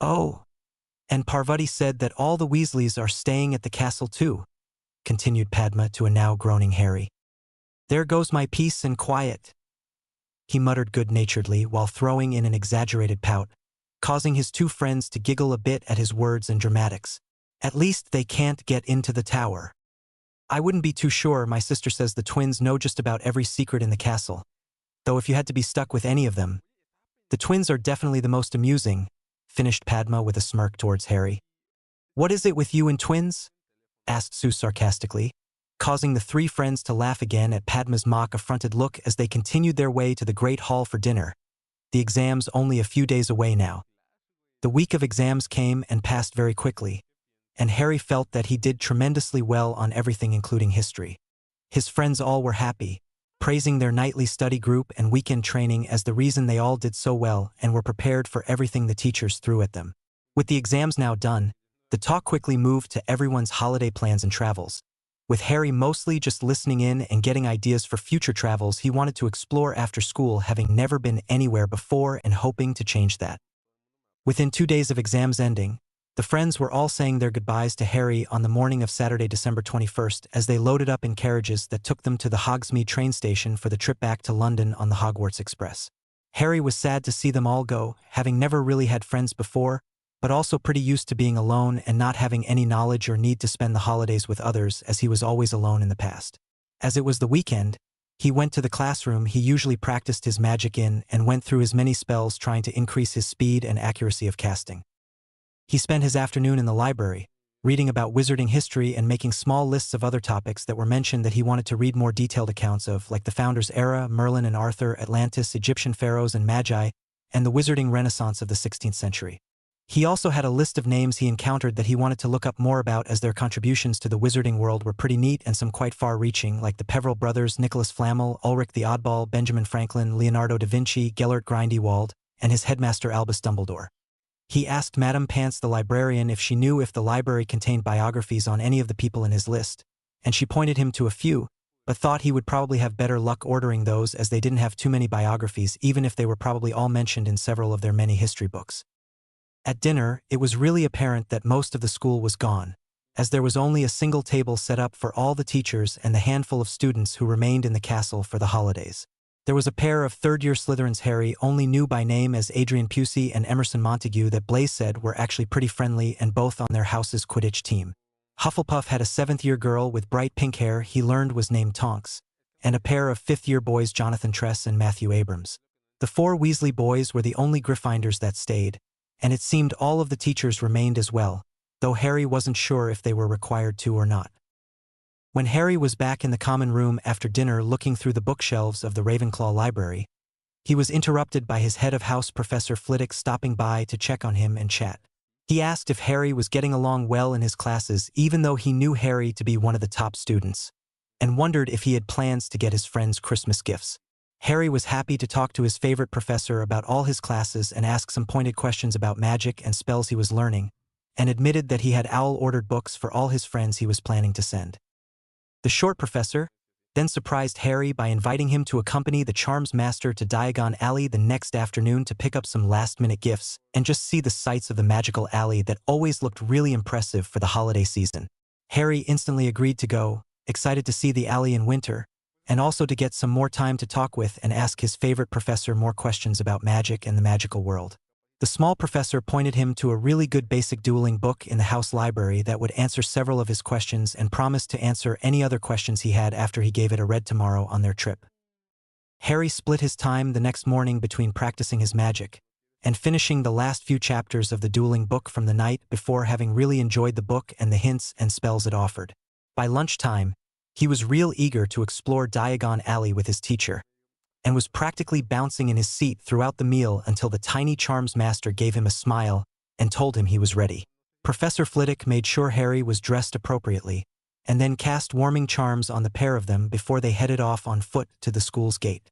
Oh, and Parvati said that all the Weasleys are staying at the castle too," continued Padma to a now groaning Harry. "There goes my peace and quiet," he muttered good-naturedly while throwing in an exaggerated pout, causing his two friends to giggle a bit at his words and dramatics. "At least they can't get into the tower. I wouldn't be too sure. My sister says the twins know just about every secret in the castle, though if you had to be stuck with any of them, the twins are definitely the most amusing," finished Padma with a smirk towards Harry. "What is it with you and twins?" asked Sue sarcastically, causing the three friends to laugh again at Padma's mock-affronted look as they continued their way to the Great Hall for dinner, the exams only a few days away now. The week of exams came and passed very quickly, and Harry felt that he did tremendously well on everything including history. His friends all were happy, praising their nightly study group and weekend training as the reason they all did so well and were prepared for everything the teachers threw at them. With the exams now done, the talk quickly moved to everyone's holiday plans and travels, with Harry mostly just listening in and getting ideas for future travels he wanted to explore after school, having never been anywhere before and hoping to change that. Within 2 days of exams ending, the friends were all saying their goodbyes to Harry on the morning of Saturday, December 21st, as they loaded up in carriages that took them to the Hogsmeade train station for the trip back to London on the Hogwarts Express. Harry was sad to see them all go, having never really had friends before, but also pretty used to being alone and not having any knowledge or need to spend the holidays with others, as he was always alone in the past. As it was the weekend, he went to the classroom he usually practiced his magic in and went through his many spells trying to increase his speed and accuracy of casting. He spent his afternoon in the library, reading about wizarding history and making small lists of other topics that were mentioned that he wanted to read more detailed accounts of, like the Founders' Era, Merlin and Arthur, Atlantis, Egyptian pharaohs and magi, and the wizarding renaissance of the 16th century. He also had a list of names he encountered that he wanted to look up more about, as their contributions to the wizarding world were pretty neat and some quite far-reaching, like the Peveril brothers, Nicholas Flamel, Ulrich the Oddball, Benjamin Franklin, Leonardo da Vinci, Gellert Grindelwald, and his headmaster Albus Dumbledore. He asked Madame Pants the librarian if she knew if the library contained biographies on any of the people in his list, and she pointed him to a few, but thought he would probably have better luck ordering those, as they didn't have too many biographies, even if they were probably all mentioned in several of their many history books. At dinner, it was really apparent that most of the school was gone, as there was only a single table set up for all the teachers and the handful of students who remained in the castle for the holidays. There was a pair of third-year Slytherins Harry only knew by name as Adrian Pusey and Emerson Montague that Blaise said were actually pretty friendly and both on their house's Quidditch team. Hufflepuff had a seventh-year girl with bright pink hair he learned was named Tonks, and a pair of fifth-year boys Jonathan Tress and Matthew Abrams. The four Weasley boys were the only Gryffindors that stayed, and it seemed all of the teachers remained as well, though Harry wasn't sure if they were required to or not. When Harry was back in the common room after dinner looking through the bookshelves of the Ravenclaw library, he was interrupted by his head of house Professor Flitwick stopping by to check on him and chat. He asked if Harry was getting along well in his classes, even though he knew Harry to be one of the top students, and wondered if he had plans to get his friends Christmas gifts. Harry was happy to talk to his favorite professor about all his classes and ask some pointed questions about magic and spells he was learning, and admitted that he had owl-ordered books for all his friends he was planning to send. The short professor then surprised Harry by inviting him to accompany the Charms Master to Diagon Alley the next afternoon to pick up some last-minute gifts and just see the sights of the magical alley that always looked really impressive for the holiday season. Harry instantly agreed to go, excited to see the alley in winter, and also to get some more time to talk with and ask his favorite professor more questions about magic and the magical world. The small professor pointed him to a really good basic dueling book in the house library that would answer several of his questions and promised to answer any other questions he had after he gave it a read tomorrow on their trip. Harry split his time the next morning between practicing his magic and finishing the last few chapters of the dueling book from the night before, having really enjoyed the book and the hints and spells it offered. By lunchtime, he was real eager to explore Diagon Alley with his teacher, and was practically bouncing in his seat throughout the meal until the tiny Charms Master gave him a smile and told him he was ready. Professor Flitwick made sure Harry was dressed appropriately, and then cast warming charms on the pair of them before they headed off on foot to the school's gate.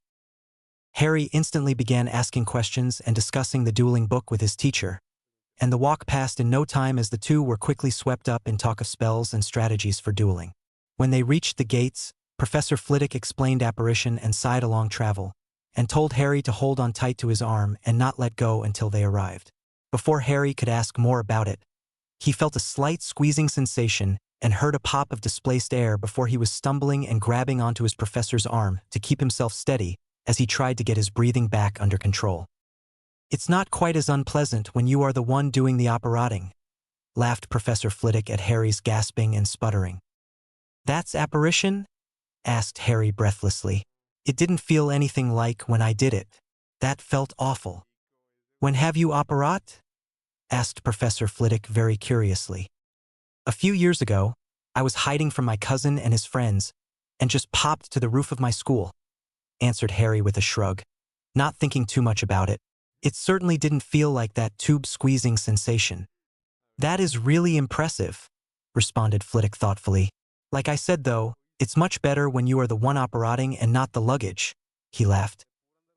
Harry instantly began asking questions and discussing the dueling book with his teacher, and the walk passed in no time as the two were quickly swept up in talk of spells and strategies for dueling. When they reached the gates, Professor Flitwick explained apparition and side-along travel, and told Harry to hold on tight to his arm and not let go until they arrived. Before Harry could ask more about it, he felt a slight squeezing sensation and heard a pop of displaced air before he was stumbling and grabbing onto his professor's arm to keep himself steady as he tried to get his breathing back under control. "It's not quite as unpleasant when you are the one doing the operating," laughed Professor Flitwick at Harry's gasping and sputtering. "That's apparition?" asked Harry breathlessly. "It didn't feel anything like when I did it. That felt awful." "When have you operat?" asked Professor Flitwick very curiously. "A few years ago, I was hiding from my cousin and his friends, and just popped to the roof of my school," answered Harry with a shrug, not thinking too much about it. "It certainly didn't feel like that tube-squeezing sensation." "That is really impressive," responded Flitwick thoughtfully. "Like I said, though, it's much better when you are the one operating and not the luggage," he laughed.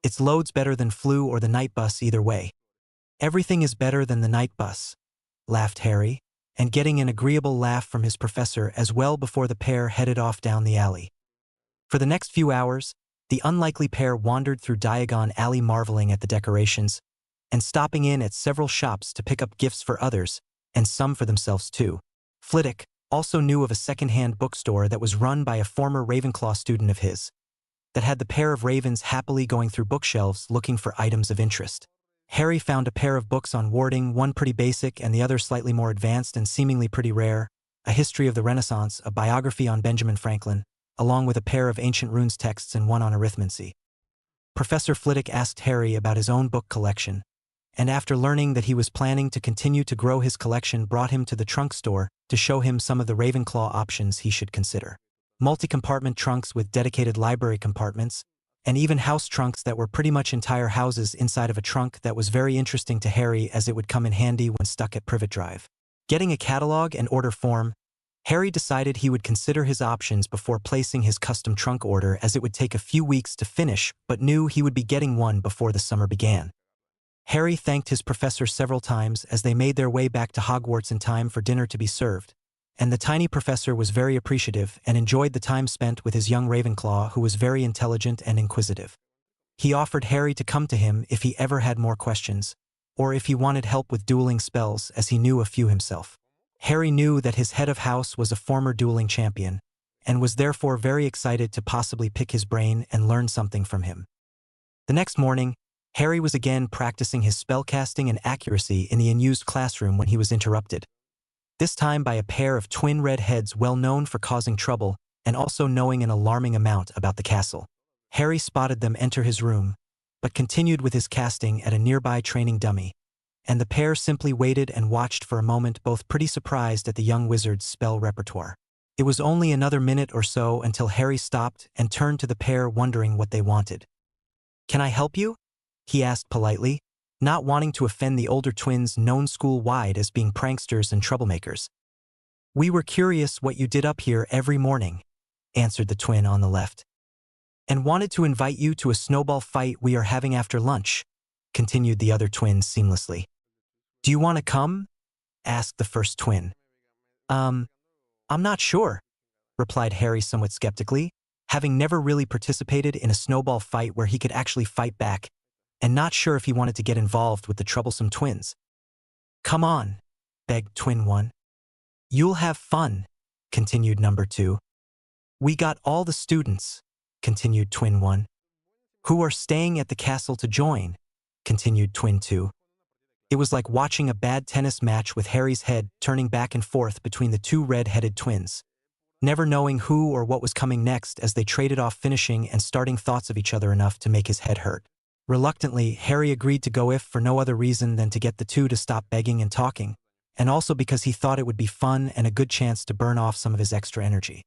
"It's loads better than flu or the night bus either way." "Everything is better than the night bus," laughed Harry, and getting an agreeable laugh from his professor as well before the pair headed off down the alley. For the next few hours, the unlikely pair wandered through Diagon Alley marveling at the decorations and stopping in at several shops to pick up gifts for others, and some for themselves too. Flitwick also knew of a second-hand bookstore that was run by a former Ravenclaw student of his, that had the pair of ravens happily going through bookshelves looking for items of interest. Harry found a pair of books on warding, one pretty basic and the other slightly more advanced and seemingly pretty rare, a history of the Renaissance, a biography on Benjamin Franklin, along with a pair of ancient runes texts and one on arithmancy. Professor Flitwick asked Harry about his own book collection, and after learning that he was planning to continue to grow his collection, brought him to the trunk store to show him some of the Ravenclaw options he should consider. Multi-compartment trunks with dedicated library compartments, and even house trunks that were pretty much entire houses inside of a trunk that was very interesting to Harry as it would come in handy when stuck at Privet Drive. Getting a catalog and order form, Harry decided he would consider his options before placing his custom trunk order as it would take a few weeks to finish, but knew he would be getting one before the summer began. Harry thanked his professor several times as they made their way back to Hogwarts in time for dinner to be served, and the tiny professor was very appreciative and enjoyed the time spent with his young Ravenclaw who was very intelligent and inquisitive. He offered Harry to come to him if he ever had more questions, or if he wanted help with dueling spells as he knew a few himself. Harry knew that his head of house was a former dueling champion, and was therefore very excited to possibly pick his brain and learn something from him. The next morning, Harry was again practicing his spellcasting and accuracy in the unused classroom when he was interrupted. This time by a pair of twin red heads well known for causing trouble and also knowing an alarming amount about the castle. Harry spotted them enter his room, but continued with his casting at a nearby training dummy, and the pair simply waited and watched for a moment, both pretty surprised at the young wizard's spell repertoire. It was only another minute or so until Harry stopped and turned to the pair wondering what they wanted. "Can I help you?" he asked politely, not wanting to offend the older twins known school-wide as being pranksters and troublemakers. "We were curious what you did up here every morning," answered the twin on the left. "And wanted to invite you to a snowball fight we are having after lunch," continued the other twin seamlessly. "Do you want to come?" asked the first twin. I'm not sure," replied Harry somewhat skeptically, having never really participated in a snowball fight where he could actually fight back, and not sure if he wanted to get involved with the troublesome twins. "Come on," begged Twin 1. "You'll have fun," continued number 2. "We got all the students," continued Twin 1. "Who are staying at the castle to join," continued Twin 2. It was like watching a bad tennis match with Harry's head turning back and forth between the two red-headed twins, never knowing who or what was coming next as they traded off finishing and starting thoughts of each other enough to make his head hurt. Reluctantly, Harry agreed to go if for no other reason than to get the two to stop begging and talking, and also because he thought it would be fun and a good chance to burn off some of his extra energy.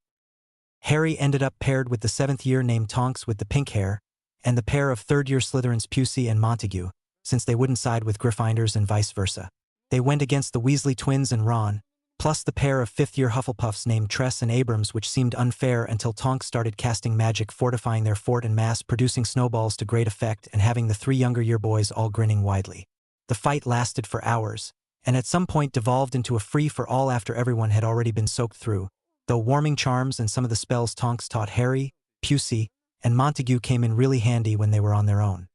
Harry ended up paired with the 7th year named Tonks with the pink hair, and the pair of 3rd year Slytherins Pusey and Montague, since they wouldn't side with Gryffindors and vice versa. They went against the Weasley twins and Ron, plus the pair of 5th year Hufflepuffs named Tress and Abrams, which seemed unfair until Tonks started casting magic fortifying their fort en masse, producing snowballs to great effect and having the 3 younger year boys all grinning widely. The fight lasted for hours, and at some point devolved into a free-for-all after everyone had already been soaked through, though warming charms and some of the spells Tonks taught Harry, Pusey, and Montague came in really handy when they were on their own.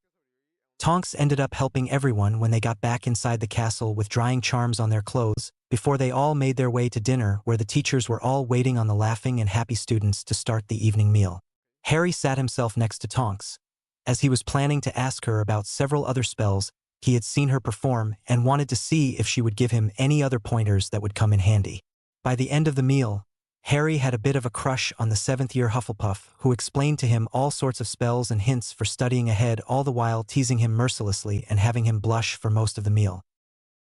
Tonks ended up helping everyone when they got back inside the castle with drying charms on their clothes, before they all made their way to dinner where the teachers were all waiting on the laughing and happy students to start the evening meal. Harry sat himself next to Tonks, as he was planning to ask her about several other spells he had seen her perform and wanted to see if she would give him any other pointers that would come in handy. By the end of the meal, Harry had a bit of a crush on the 7th year Hufflepuff, who explained to him all sorts of spells and hints for studying ahead, all the while teasing him mercilessly and having him blush for most of the meal.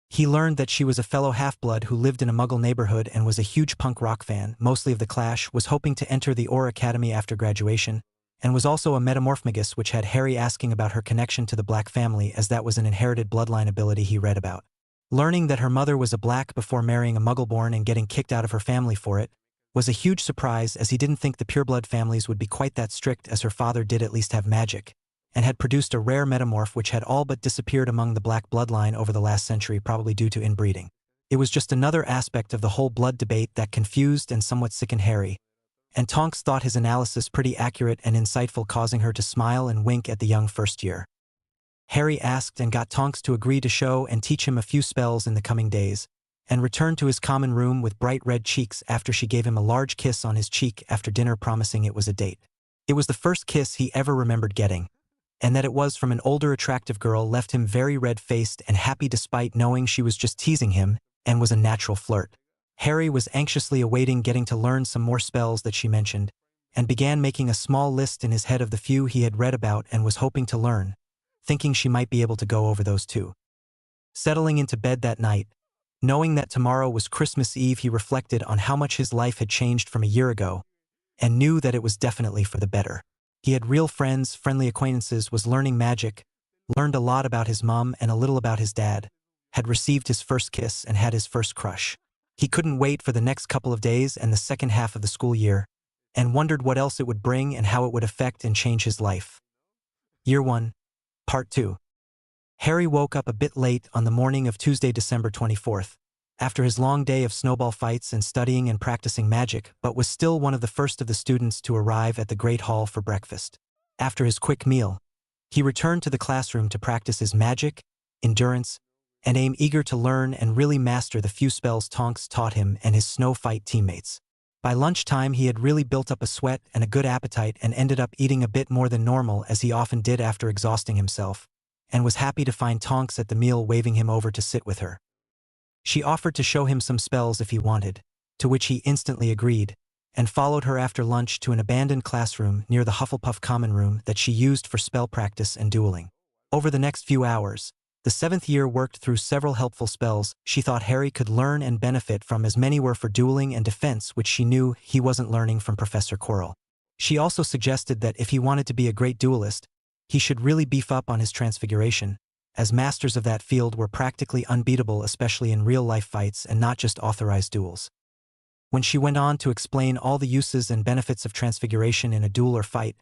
He learned that she was a fellow half-blood who lived in a Muggle neighborhood and was a huge punk rock fan, mostly of The Clash, was hoping to enter the Auror Academy after graduation, and was also a metamorphmagus, which had Harry asking about her connection to the Black family as that was an inherited bloodline ability he read about. Learning that her mother was a Black before marrying a Muggleborn and getting kicked out of her family for it was a huge surprise, as he didn't think the pureblood families would be quite that strict, as her father did at least have magic, and had produced a rare metamorph which had all but disappeared among the Black bloodline over the last century, probably due to inbreeding. It was just another aspect of the whole blood debate that confused and somewhat sickened Harry, and Tonks thought his analysis pretty accurate and insightful, causing her to smile and wink at the young first year. Harry asked and got Tonks to agree to show and teach him a few spells in the coming days, and returned to his common room with bright red cheeks after she gave him a large kiss on his cheek after dinner, promising it was a date. It was the first kiss he ever remembered getting, and that it was from an older attractive girl left him very red-faced and happy despite knowing she was just teasing him and was a natural flirt. Harry was anxiously awaiting getting to learn some more spells that she mentioned, and began making a small list in his head of the few he had read about and was hoping to learn, thinking she might be able to go over those too. Settling into bed that night, Knowing that tomorrow was Christmas Eve, he reflected on how much his life had changed from a year ago, and knew that it was definitely for the better. He had real friends, friendly acquaintances, was learning magic, learned a lot about his mom and a little about his dad, had received his first kiss and had his first crush. He couldn't wait for the next couple of days and the second half of the school year, and wondered what else it would bring and how it would affect and change his life. Year 1, Part 2. Harry woke up a bit late on the morning of Tuesday, December 24th, after his long day of snowball fights and studying and practicing magic, but was still one of the first of the students to arrive at the Great Hall for breakfast. After his quick meal, he returned to the classroom to practice his magic, endurance, and aim, eager to learn and really master the few spells Tonks taught him and his snow fight teammates. By lunchtime, he had really built up a sweat and a good appetite and ended up eating a bit more than normal, as he often did after exhausting himself, and was happy to find Tonks at the meal, waving him over to sit with her. She offered to show him some spells if he wanted, to which he instantly agreed, and followed her after lunch to an abandoned classroom near the Hufflepuff common room that she used for spell practice and dueling. Over the next few hours, the 7th year worked through several helpful spells she thought Harry could learn and benefit from, as many were for dueling and defense, which she knew he wasn't learning from Professor Quirrell. She also suggested that if he wanted to be a great duelist, he should really beef up on his transfiguration, as masters of that field were practically unbeatable, especially in real-life fights and not just authorized duels. When she went on to explain all the uses and benefits of transfiguration in a duel or fight,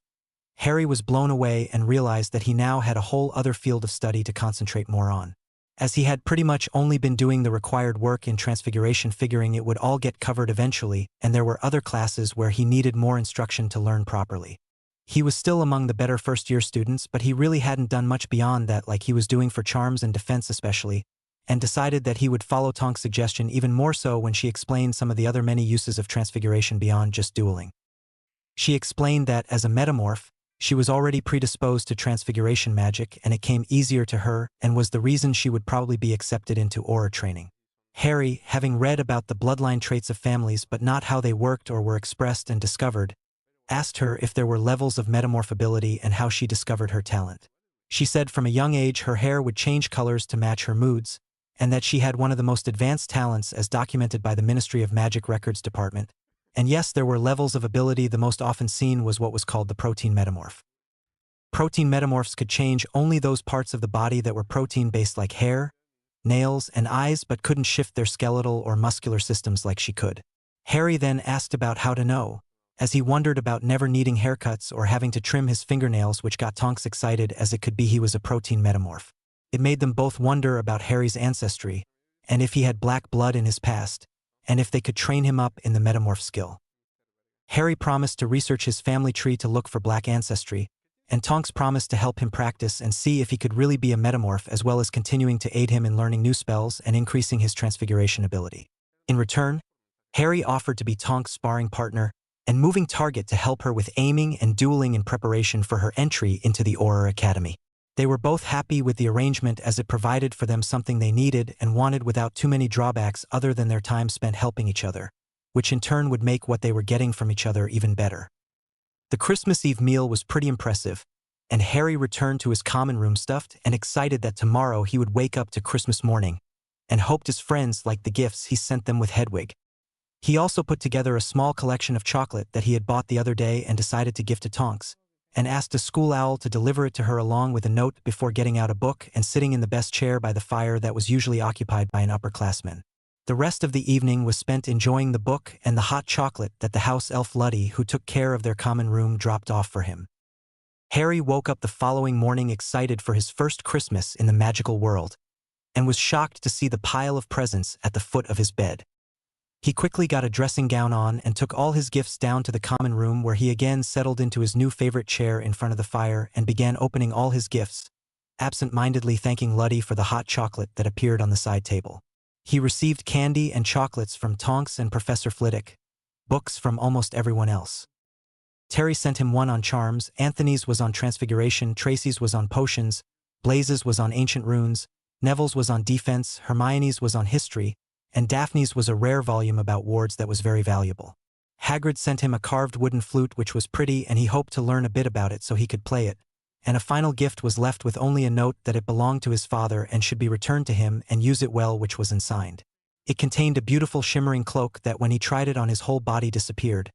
Harry was blown away and realized that he now had a whole other field of study to concentrate more on. As he had pretty much only been doing the required work in transfiguration, figuring it would all get covered eventually, and there were other classes where he needed more instruction to learn properly. He was still among the better first-year students, but he really hadn't done much beyond that, like he was doing for charms and defense especially, and decided that he would follow Tonk's suggestion even more so when she explained some of the other many uses of transfiguration beyond just dueling. She explained that, as a metamorph, she was already predisposed to transfiguration magic, and it came easier to her and was the reason she would probably be accepted into aura training. Harry, having read about the bloodline traits of families but not how they worked or were expressed and discovered, asked her if there were levels of metamorphability and how she discovered her talent. She said from a young age her hair would change colors to match her moods, and that she had one of the most advanced talents as documented by the Ministry of Magic Records Department. And yes, there were levels of ability. The most often seen was what was called the protein metamorph. Protein metamorphs could change only those parts of the body that were protein-based, like hair, nails, and eyes, but couldn't shift their skeletal or muscular systems like she could. Harry then asked about how to know, as he wondered about never needing haircuts or having to trim his fingernails, which got Tonks excited, as it could be he was a protein metamorph. It made them both wonder about Harry's ancestry, and if he had black blood in his past, and if they could train him up in the metamorph skill. Harry promised to research his family tree to look for black ancestry, and Tonks promised to help him practice and see if he could really be a metamorph, as well as continuing to aid him in learning new spells and increasing his transfiguration ability. In return, Harry offered to be Tonks' sparring partner and moving target to help her with aiming and dueling in preparation for her entry into the Auror Academy. They were both happy with the arrangement, as it provided for them something they needed and wanted without too many drawbacks other than their time spent helping each other, which in turn would make what they were getting from each other even better. The Christmas Eve meal was pretty impressive, and Harry returned to his common room stuffed and excited that tomorrow he would wake up to Christmas morning, and hoped his friends liked the gifts he sent them with Hedwig. He also put together a small collection of chocolate that he had bought the other day and decided to gift to Tonks, and asked a school owl to deliver it to her along with a note before getting out a book and sitting in the best chair by the fire that was usually occupied by an upperclassman. The rest of the evening was spent enjoying the book and the hot chocolate that the house elf Luddy, who took care of their common room, dropped off for him. Harry woke up the following morning excited for his first Christmas in the magical world, and was shocked to see the pile of presents at the foot of his bed. He quickly got a dressing gown on and took all his gifts down to the common room, where he again settled into his new favorite chair in front of the fire and began opening all his gifts, absent-mindedly thanking Luddy for the hot chocolate that appeared on the side table. He received candy and chocolates from Tonks and Professor Flitwick, books from almost everyone else. Terry sent him one on charms, Anthony's was on transfiguration, Tracy's was on potions, Blaze's was on ancient runes, Neville's was on defense, Hermione's was on history, and Daphne's was a rare volume about wards that was very valuable. Hagrid sent him a carved wooden flute which was pretty, and he hoped to learn a bit about it so he could play it, and a final gift was left with only a note that it belonged to his father and should be returned to him and use it well, which was unsigned. It contained a beautiful shimmering cloak that when he tried it on his whole body disappeared,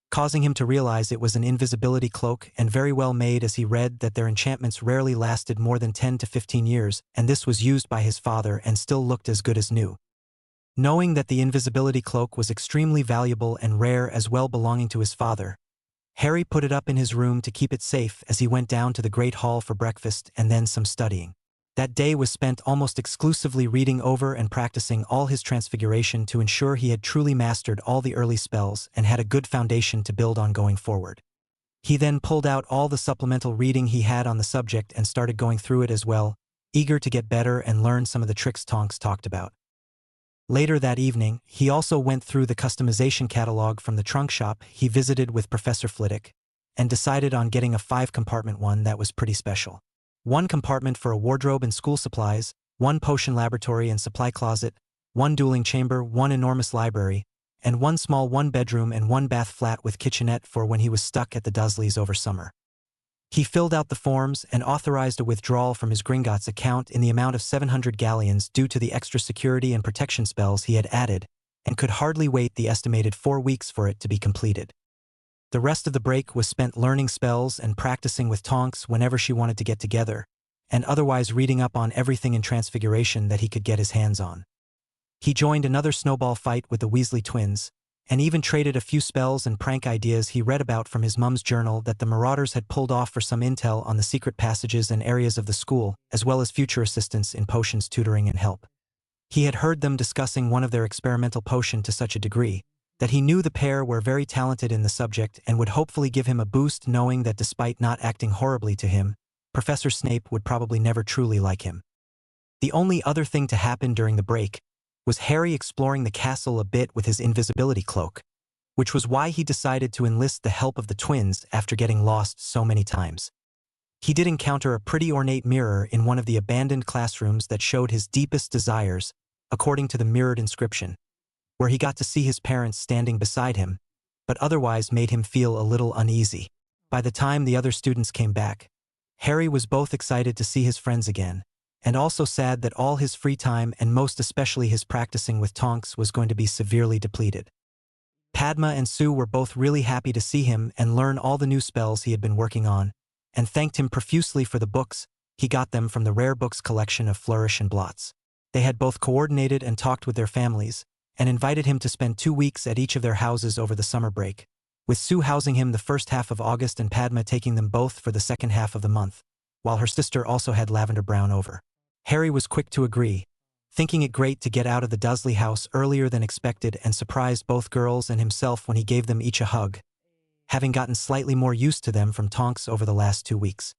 causing him to realize it was an invisibility cloak and very well made, as he read that their enchantments rarely lasted more than 10 to 15 years, and this was used by his father and still looked as good as new. Knowing that the invisibility cloak was extremely valuable and rare as well belonging to his father, Harry put it up in his room to keep it safe as he went down to the Great Hall for breakfast and then some studying. That day was spent almost exclusively reading over and practicing all his transfiguration to ensure he had truly mastered all the early spells and had a good foundation to build on going forward. He then pulled out all the supplemental reading he had on the subject and started going through it as well, eager to get better and learn some of the tricks Tonks talked about. Later that evening, he also went through the customization catalog from the trunk shop he visited with Professor Flitwick and decided on getting a 5-compartment one that was pretty special. 1 compartment for a wardrobe and school supplies, 1 potion laboratory and supply closet, 1 dueling chamber, 1 enormous library, and 1 small 1-bedroom and 1-bath flat with kitchenette for when he was stuck at the Dursleys over summer. He filled out the forms and authorized a withdrawal from his Gringotts account in the amount of 700 galleons due to the extra security and protection spells he had added, and could hardly wait the estimated 4 weeks for it to be completed. The rest of the break was spent learning spells and practicing with Tonks whenever she wanted to get together, and otherwise reading up on everything in Transfiguration that he could get his hands on. He joined another snowball fight with the Weasley twins, and even traded a few spells and prank ideas he read about from his mum's journal that the Marauders had pulled off for some intel on the secret passages and areas of the school, as well as future assistance in potions tutoring and help. He had heard them discussing one of their experimental potion to such a degree that he knew the pair were very talented in the subject and would hopefully give him a boost, knowing that despite not acting horribly to him, Professor Snape would probably never truly like him. The only other thing to happen during the break was Harry exploring the castle a bit with his invisibility cloak, which was why he decided to enlist the help of the twins after getting lost so many times. He did encounter a pretty ornate mirror in one of the abandoned classrooms that showed his deepest desires, according to the mirrored inscription, where he got to see his parents standing beside him, but otherwise made him feel a little uneasy. By the time the other students came back, Harry was both excited to see his friends again, and also sad that all his free time and most especially his practicing with Tonks was going to be severely depleted. Padma and Sue were both really happy to see him and learn all the new spells he had been working on, and thanked him profusely for the books he got them from the rare books collection of Flourish and Blots. They had both coordinated and talked with their families, and invited him to spend 2 weeks at each of their houses over the summer break, with Sue housing him the first half of August and Padma taking them both for the second half of the month, while her sister also had Lavender Brown over. Harry was quick to agree, thinking it great to get out of the Dursley house earlier than expected, and surprised both girls and himself when he gave them each a hug, having gotten slightly more used to them from Tonks over the last 2 weeks.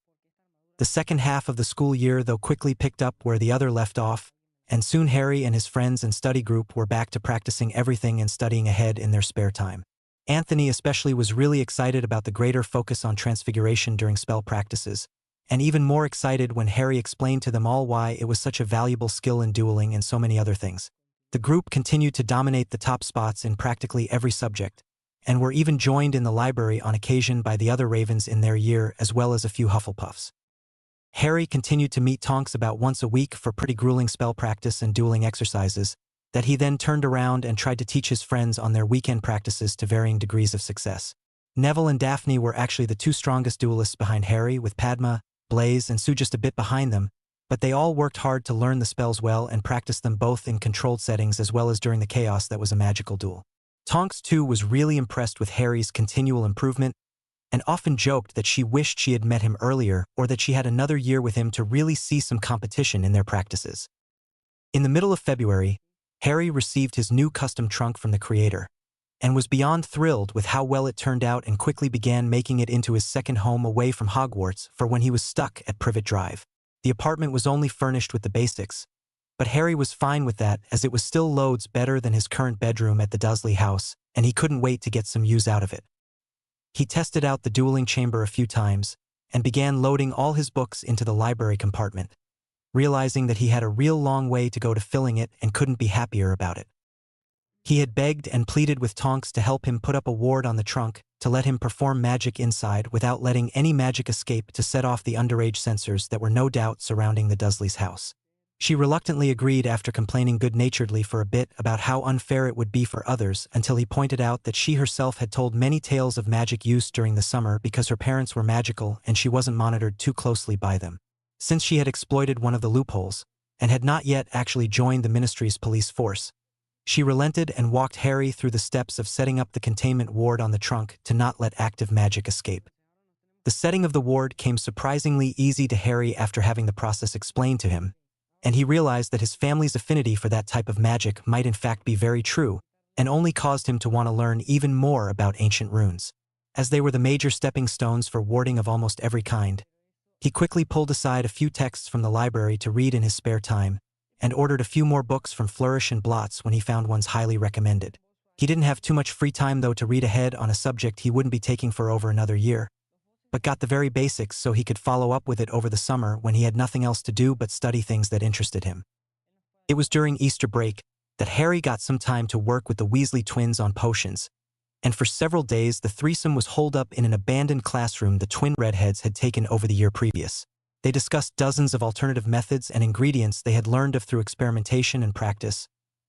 The second half of the school year, though, quickly picked up where the other left off, and soon Harry and his friends and study group were back to practicing everything and studying ahead in their spare time. Anthony especially was really excited about the greater focus on transfiguration during spell practices, and even more excited when Harry explained to them all why it was such a valuable skill in dueling and so many other things. The group continued to dominate the top spots in practically every subject, and were even joined in the library on occasion by the other Ravens in their year as well as a few Hufflepuffs. Harry continued to meet Tonks about once a week for pretty grueling spell practice and dueling exercises, that he then turned around and tried to teach his friends on their weekend practices to varying degrees of success. Neville and Daphne were actually the 2 strongest duelists behind Harry, with Padma, Blaise, and Sue just a bit behind them, but they all worked hard to learn the spells well and practiced them both in controlled settings as well as during the chaos that was a magical duel. Tonks, too, was really impressed with Harry's continual improvement, and often joked that she wished she had met him earlier or that she had another year with him to really see some competition in their practices. In the middle of February, Harry received his new custom trunk from the creator, and was beyond thrilled with how well it turned out and quickly began making it into his second home away from Hogwarts for when he was stuck at Privet Drive. The apartment was only furnished with the basics, but Harry was fine with that as it was still loads better than his current bedroom at the Dursley house, and he couldn't wait to get some use out of it. He tested out the dueling chamber a few times, and began loading all his books into the library compartment, realizing that he had a real long way to go to filling it and couldn't be happier about it. He had begged and pleaded with Tonks to help him put up a ward on the trunk to let him perform magic inside without letting any magic escape to set off the underage sensors that were no doubt surrounding the Dursleys' house. She reluctantly agreed after complaining good-naturedly for a bit about how unfair it would be for others until he pointed out that she herself had told many tales of magic use during the summer because her parents were magical and she wasn't monitored too closely by them. Since she had exploited one of the loopholes, and had not yet actually joined the Ministry's police force, she relented and walked Harry through the steps of setting up the containment ward on the trunk to not let active magic escape. The setting of the ward came surprisingly easy to Harry after having the process explained to him, and he realized that his family's affinity for that type of magic might in fact be very true, and only caused him to want to learn even more about ancient runes. As they were the major stepping stones for warding of almost every kind, he quickly pulled aside a few texts from the library to read in his spare time, and ordered a few more books from Flourish and Blots when he found ones highly recommended. He didn't have too much free time though to read ahead on a subject he wouldn't be taking for over another year, but got the very basics so he could follow up with it over the summer when he had nothing else to do but study things that interested him. It was during Easter break that Harry got some time to work with the Weasley twins on potions, and for several days the threesome was holed up in an abandoned classroom the twin redheads had taken over the year previous. They discussed dozens of alternative methods and ingredients they had learned of through experimentation and practice,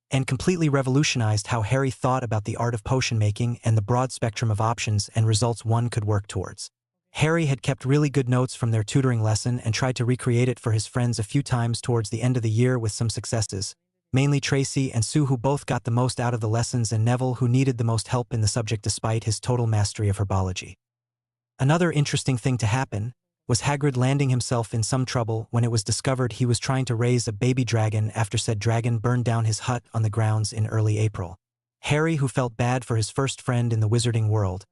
and completely revolutionized how Harry thought about the art of potion making and the broad spectrum of options and results one could work towards. Harry had kept really good notes from their tutoring lesson and tried to recreate it for his friends a few times towards the end of the year with some successes, mainly Tracy and Sue, who both got the most out of the lessons, and Neville, who needed the most help in the subject despite his total mastery of herbology. Another interesting thing to happen was Hagrid landing himself in some trouble when it was discovered he was trying to raise a baby dragon after said dragon burned down his hut on the grounds in early April. Harry, who felt bad for his first friend in the wizarding world,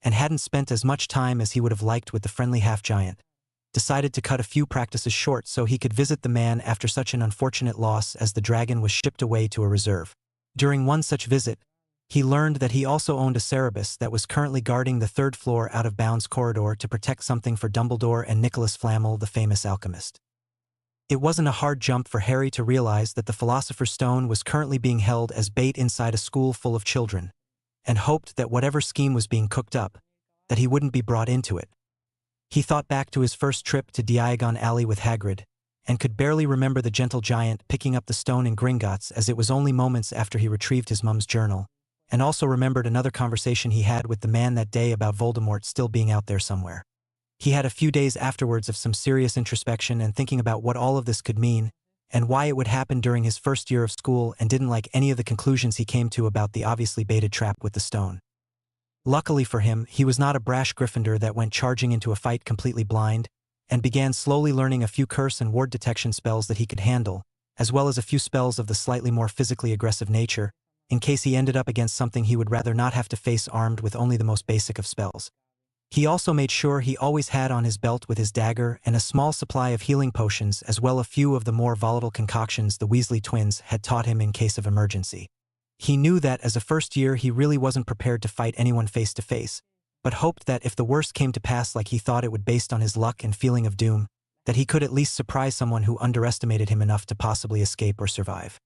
and hadn't spent as much time as he would have liked with the friendly half-giant, decided to cut a few practices short so he could visit the man after such an unfortunate loss as the dragon was shipped away to a reserve. During one such visit, he learned that he also owned a Cerberus that was currently guarding the third-floor out-of-bounds corridor to protect something for Dumbledore and Nicholas Flamel, the famous alchemist. It wasn't a hard jump for Harry to realize that the Philosopher's Stone was currently being held as bait inside a school full of children, and hoped that whatever scheme was being cooked up, that he wouldn't be brought into it. He thought back to his first trip to Diagon Alley with Hagrid, and could barely remember the gentle giant picking up the stone in Gringotts, as it was only moments after he retrieved his mum's journal, and also remembered another conversation he had with the man that day about Voldemort still being out there somewhere. He had a few days afterwards of some serious introspection and thinking about what all of this could mean, and why it would happen during his first year of school, and didn't like any of the conclusions he came to about the obviously baited trap with the stone. Luckily for him, he was not a brash Gryffindor that went charging into a fight completely blind, and began slowly learning a few curse and ward detection spells that he could handle, as well as a few spells of the slightly more physically aggressive nature, in case he ended up against something he would rather not have to face armed with only the most basic of spells. He also made sure he always had on his belt with his dagger and a small supply of healing potions, as well a few of the more volatile concoctions the Weasley twins had taught him in case of emergency. He knew that as a first year he really wasn't prepared to fight anyone face to face, but hoped that if the worst came to pass like he thought it would based on his luck and feeling of doom, that he could at least surprise someone who underestimated him enough to possibly escape or survive.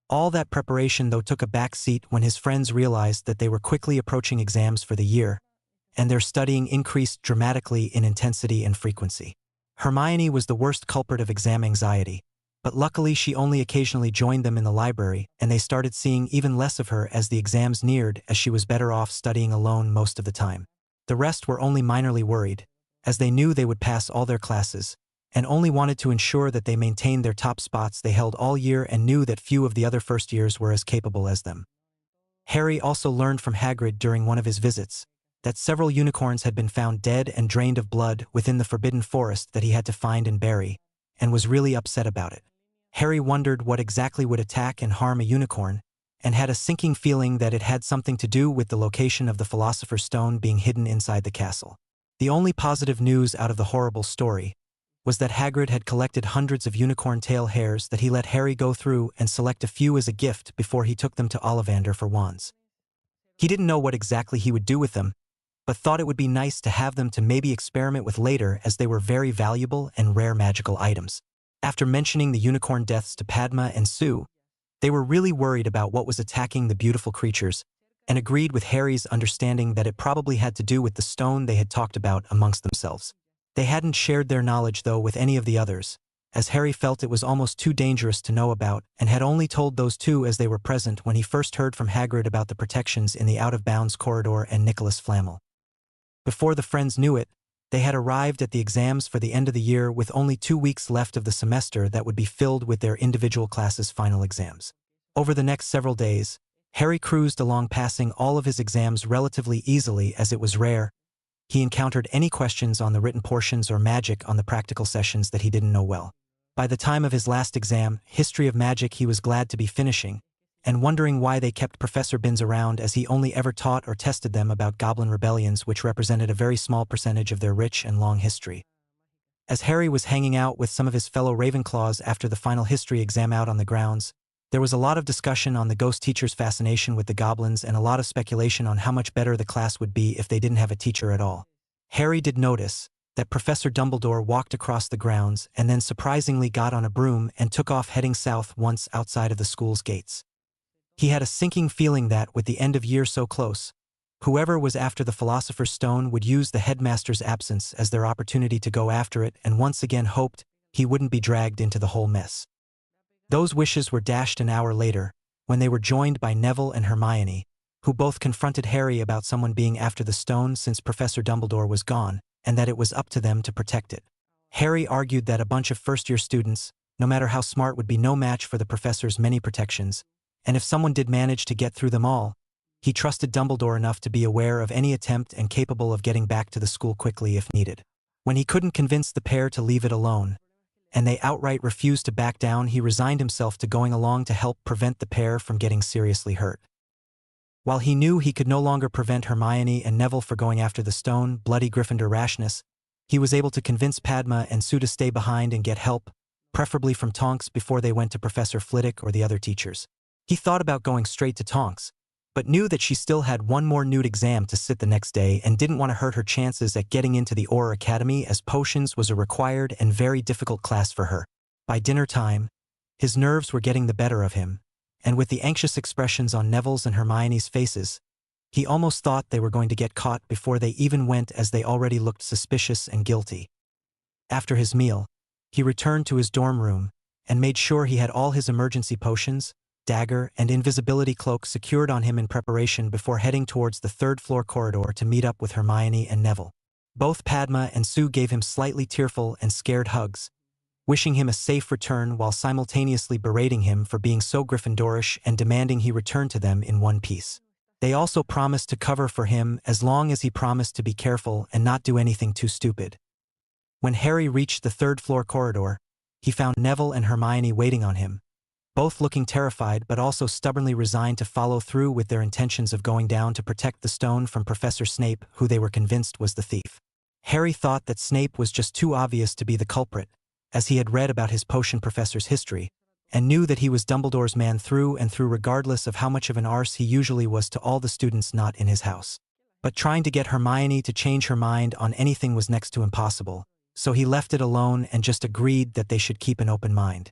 All that preparation though took a back seat when his friends realized that they were quickly approaching exams for the year, and their studying increased dramatically in intensity and frequency. Hermione was the worst culprit of exam anxiety, but luckily she only occasionally joined them in the library, and they started seeing even less of her as the exams neared, as she was better off studying alone most of the time. The rest were only minorly worried, as they knew they would pass all their classes, and only wanted to ensure that they maintained their top spots they held all year, and knew that few of the other first years were as capable as them. Harry also learned from Hagrid during one of his visits that several unicorns had been found dead and drained of blood within the Forbidden Forest that he had to find and bury, and was really upset about it. Harry wondered what exactly would attack and harm a unicorn, and had a sinking feeling that it had something to do with the location of the Philosopher's Stone being hidden inside the castle. The only positive news out of the horrible story was that Hagrid had collected hundreds of unicorn tail hairs that he let Harry go through and select a few as a gift before he took them to Ollivander for wands. He didn't know what exactly he would do with them, but thought it would be nice to have them to maybe experiment with later, as they were very valuable and rare magical items. After mentioning the unicorn deaths to Padma and Sue, they were really worried about what was attacking the beautiful creatures, and agreed with Harry's understanding that it probably had to do with the stone they had talked about amongst themselves. They hadn't shared their knowledge though with any of the others, as Harry felt it was almost too dangerous to know about, and had only told those two as they were present when he first heard from Hagrid about the protections in the out-of-bounds corridor and Nicholas Flamel. Before the friends knew it, they had arrived at the exams for the end of the year with only 2 weeks left of the semester that would be filled with their individual classes' final exams. Over the next several days, Harry cruised along, passing all of his exams relatively easily, as it was rare he encountered any questions on the written portions or magic on the practical sessions that he didn't know well. By the time of his last exam, History of Magic, he was glad to be finishing, and wondering why they kept Professor Binns around, as he only ever taught or tested them about goblin rebellions, which represented a very small percentage of their rich and long history. As Harry was hanging out with some of his fellow Ravenclaws after the final history exam out on the grounds, there was a lot of discussion on the ghost teacher's fascination with the goblins and a lot of speculation on how much better the class would be if they didn't have a teacher at all. Harry did notice that Professor Dumbledore walked across the grounds and then surprisingly got on a broom and took off, heading south once outside of the school's gates. He had a sinking feeling that, with the end of year so close, whoever was after the Philosopher's Stone would use the headmaster's absence as their opportunity to go after it, and once again hoped he wouldn't be dragged into the whole mess. Those wishes were dashed an hour later, when they were joined by Neville and Hermione, who both confronted Harry about someone being after the stone since Professor Dumbledore was gone, and that it was up to them to protect it. Harry argued that a bunch of first-year students, no matter how smart, would be no match for the professor's many protections, and if someone did manage to get through them all, he trusted Dumbledore enough to be aware of any attempt and capable of getting back to the school quickly if needed. When he couldn't convince the pair to leave it alone, and they outright refused to back down, he resigned himself to going along to help prevent the pair from getting seriously hurt. While he knew he could no longer prevent Hermione and Neville from going after the stone, bloody Gryffindor rashness, he was able to convince Padma and Sue to stay behind and get help, preferably from Tonks, before they went to Professor Flitwick or the other teachers. He thought about going straight to Tonks, but knew that she still had one more nude exam to sit the next day and didn't want to hurt her chances at getting into the Auror Academy, as potions was a required and very difficult class for her. By dinner time, his nerves were getting the better of him, and with the anxious expressions on Neville's and Hermione's faces, he almost thought they were going to get caught before they even went, as they already looked suspicious and guilty. After his meal, he returned to his dorm room and made sure he had all his emergency potions, dagger, and invisibility cloak secured on him in preparation before heading towards the third-floor corridor to meet up with Hermione and Neville. Both Padma and Sue gave him slightly tearful and scared hugs, wishing him a safe return while simultaneously berating him for being so Gryffindorish and demanding he return to them in one piece. They also promised to cover for him as long as he promised to be careful and not do anything too stupid. When Harry reached the third-floor corridor, he found Neville and Hermione waiting on him, both looking terrified but also stubbornly resigned to follow through with their intentions of going down to protect the stone from Professor Snape, who they were convinced was the thief. Harry thought that Snape was just too obvious to be the culprit, as he had read about his potion professor's history, and knew that he was Dumbledore's man through and through, regardless of how much of an arse he usually was to all the students not in his house. But trying to get Hermione to change her mind on anything was next to impossible, so he left it alone and just agreed that they should keep an open mind.